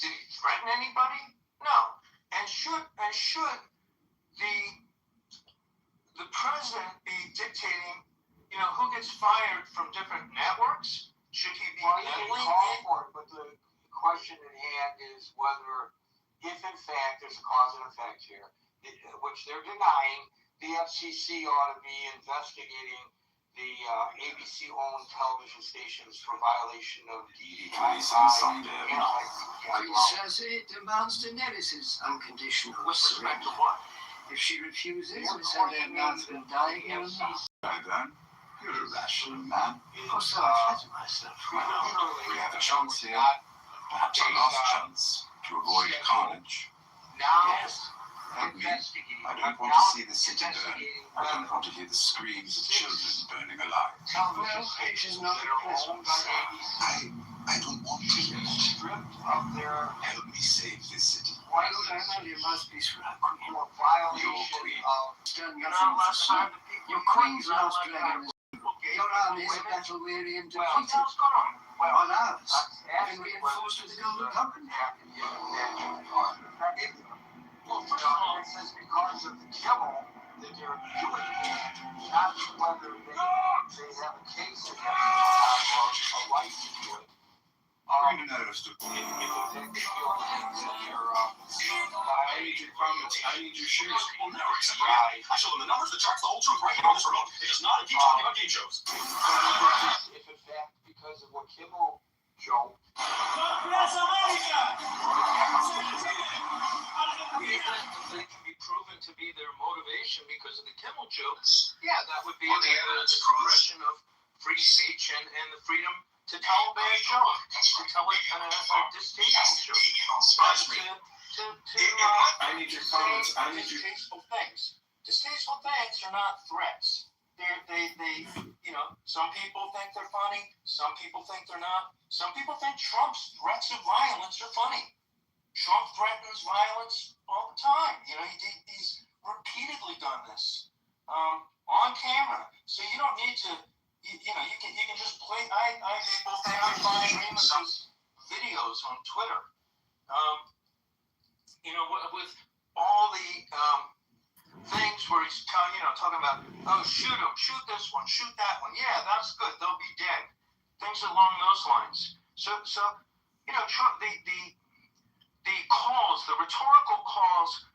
Did he threaten anybody? No. And should the president be dictating, who gets fired from different networks? Should he be call for it? But the question at hand is whether, if in fact there's a cause and effect here, which they're denying, the FCC ought to be investigating the ABC-owned television stations for violation of DDI. Queen says it demands Daenerys' unconditional respect to surrender. what? If she refuses, we send their man's been dying here and now. By then, you're a rational man. Of course, I flatter myself. We have a chance here, perhaps our last chance, to avoid carnage. Now, Help me. I don't want to see the city burn. I don't want to hear the screams of children burning alive. Well, it is not a Christmas. I don't want to. stripped of their Help me save this city. You must be sure. for violation of Stand You're nothing not allowed for to sin. hire the people. Your queen's You're not lost allowed to hire dragon. people. Your army is battle weary and Well, defeated. what's going on? While ours have been asking reinforced with the golden company. Well, first of all, it says because of Kimmel that they're doing it, not whether they have a case against them or a right to do it. Bring the nose to If they feel that they're I need your comments. I need your shares. Well, never accept reality. I show them the numbers, the charts, the whole truth right here on this remote. It does not keep talking about game shows. if in fact because of what Kimmel joked. They can be proven to be their motivation because of the Kimmel jokes. Yeah, that would be Well, the the evidence expression of free speech and the freedom to tell a bad joke, to tell a distasteful joke, I need your comments. I need your distasteful things. Distasteful things are not threats. They, some people think they're funny. Some people think they're not. Some people think Trump's threats of violence are funny. Trump threatens violence all the time. He's repeatedly done this on camera. So you don't need to. You can just play. I find Amos' videos on Twitter. With all the things where he's talking about, oh, shoot him, shoot this one, shoot that one. Yeah, that's good. They'll be dead. Things along those lines. So Trump, the calls, the rhetorical calls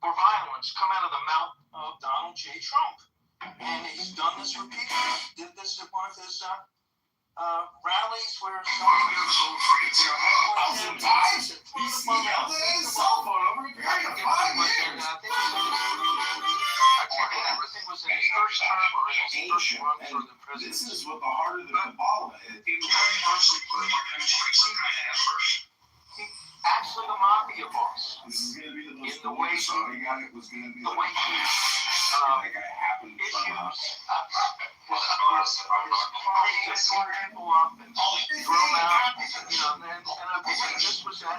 for violence come out of the mouth of Donald J. Trump. And he's done this repeatedly. He did this at one of his rallies where somebody This is what the heart of the Kabbalah is. Actually, the mafia boss. This is going to be the most in the way Saudi guy. It was going to be the way he issues people up and throw them out. And this was a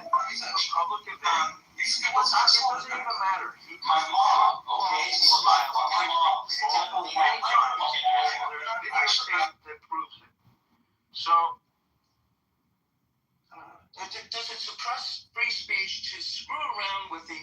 public event. It doesn't even matter. He that proves it. So, does it suppress free speech to screw around with the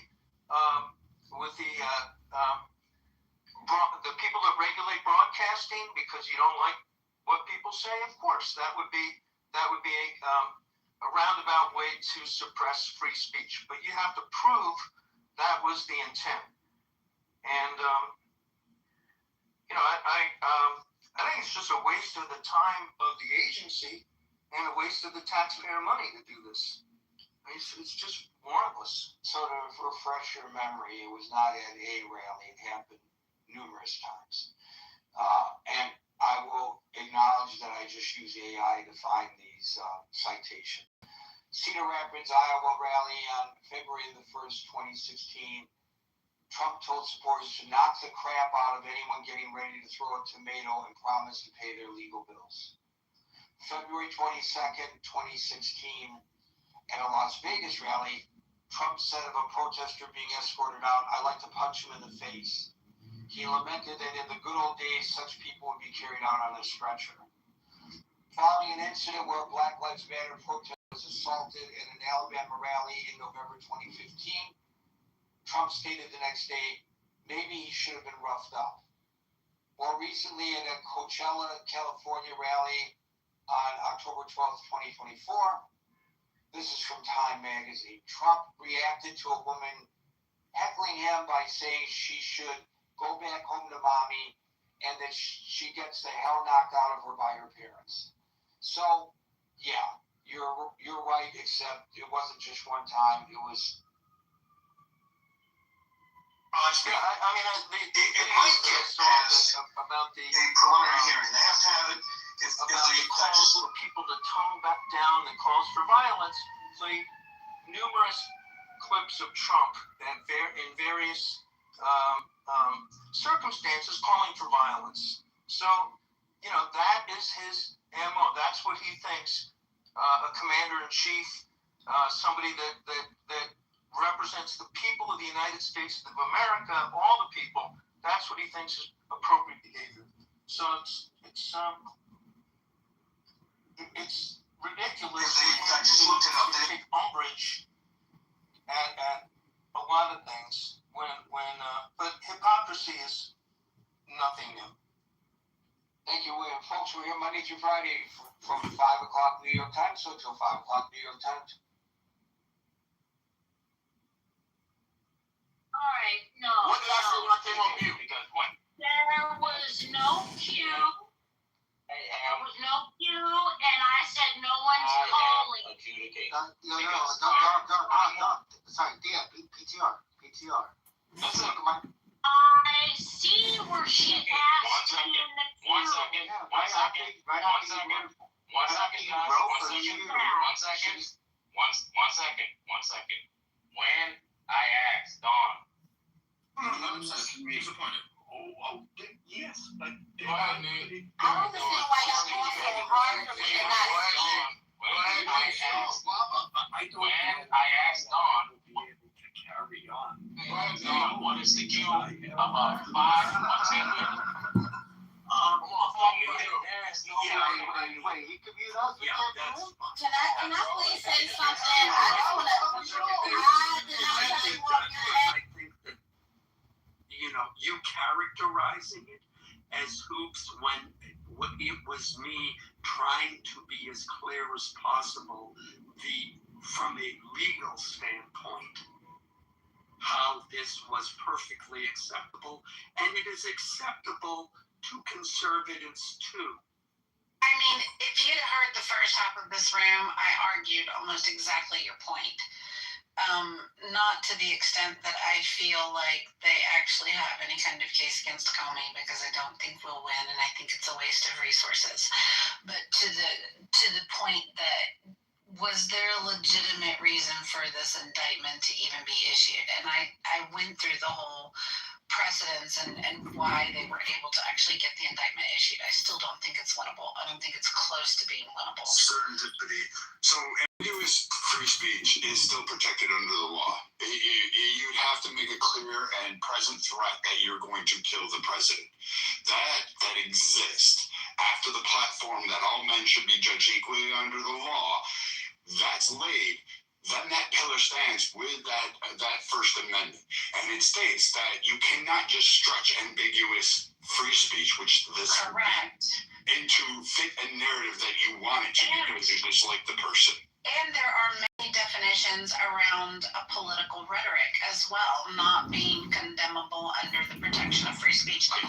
people that regulate broadcasting because you don't like what people say? Of course, that would be a roundabout way to suppress free speech. But you have to prove that was the intent. And I think it's just a waste of the time of the agency and a waste of the taxpayer money to do this. It's just warrantless. So to refresh your memory, it was not at a rally. It happened numerous times. And I will acknowledge that I just use AI to find these citations. Cedar Rapids, Iowa rally on February the 1st, 2016. Trump told supporters to knock the crap out of anyone getting ready to throw a tomato and promise to pay their legal bills. February 22nd, 2016, at a Las Vegas rally, Trump said of a protester being escorted out, "I'd like to punch him in the face." He lamented that in the good old days, such people would be carried out on a stretcher. Following an incident where a Black Lives Matter protester was assaulted at an Alabama rally in November 2015, Trump stated the next day, maybe he should have been roughed up. More recently, at a Coachella, California rally on October 12th, 2024, this is from Time magazine. Trump reacted to a woman heckling him by saying she should go back home to mommy and that she gets the hell knocked out of her by her parents. So, yeah, you're right, except it wasn't just one time. It was... Yeah, I mean, it might get about the preliminary hearing. They have to have it. About the calls for people to tone back down the calls for violence. Played numerous clips of Trump in various circumstances calling for violence. So, that is his MO. That's what he thinks a commander-in-chief, somebody that represents the people of the United States of America, all the people, that's what he thinks is appropriate behavior. So it's ridiculous to take umbrage at a lot of things but hypocrisy is nothing new. Thank you, William. Folks, we're here Monday through Friday from 5 o'clock New York time, so until 5 o'clock New York time. All right, no. What did I say when I came on mute? There was no cue. There was no cue, and I said no one's calling. Sorry, Dan, PTR. That's it. I see where she asked me in the queue. One second. second. One second. When I asked Dawn. I'm disappointed. Yes. I don't understand why y'all going so hard for me to not see. When I asked Dawn, Dawn, what is the Q of 5 once in Wait, he could be us. Can I please say something? I just want to. I did not tell you what you had. I think that, you characterizing it as hoops when it was me trying to be as clear as possible from a legal standpoint how this was perfectly acceptable, and it is acceptable to conservatives too. I mean, if you'd heard the first half of this room, I argued almost exactly your point. Not to the extent that I feel like they actually have any kind of case against Comey, because I don't think we'll win, and I think it's a waste of resources. But to the point that, was there a legitimate reason for this indictment to even be issued? And I went through the whole precedents and why they were able to actually get the indictment issued. I still don't think it's winnable. I don't think it's close to being winnable. Serendipity. So ambiguous free speech is still protected under the law. You'd have to make a clear and present threat that you're going to kill the president. That exists. After the platform that all men should be judged equally under the law, that's laid. Then that pillar stands with that First Amendment, and it states that you cannot just stretch ambiguous free speech, which this Correct. into fit a narrative that you want it to because you dislike the person. And there are many definitions around a political rhetoric as well, not being condemnable under the protection of free speech. Like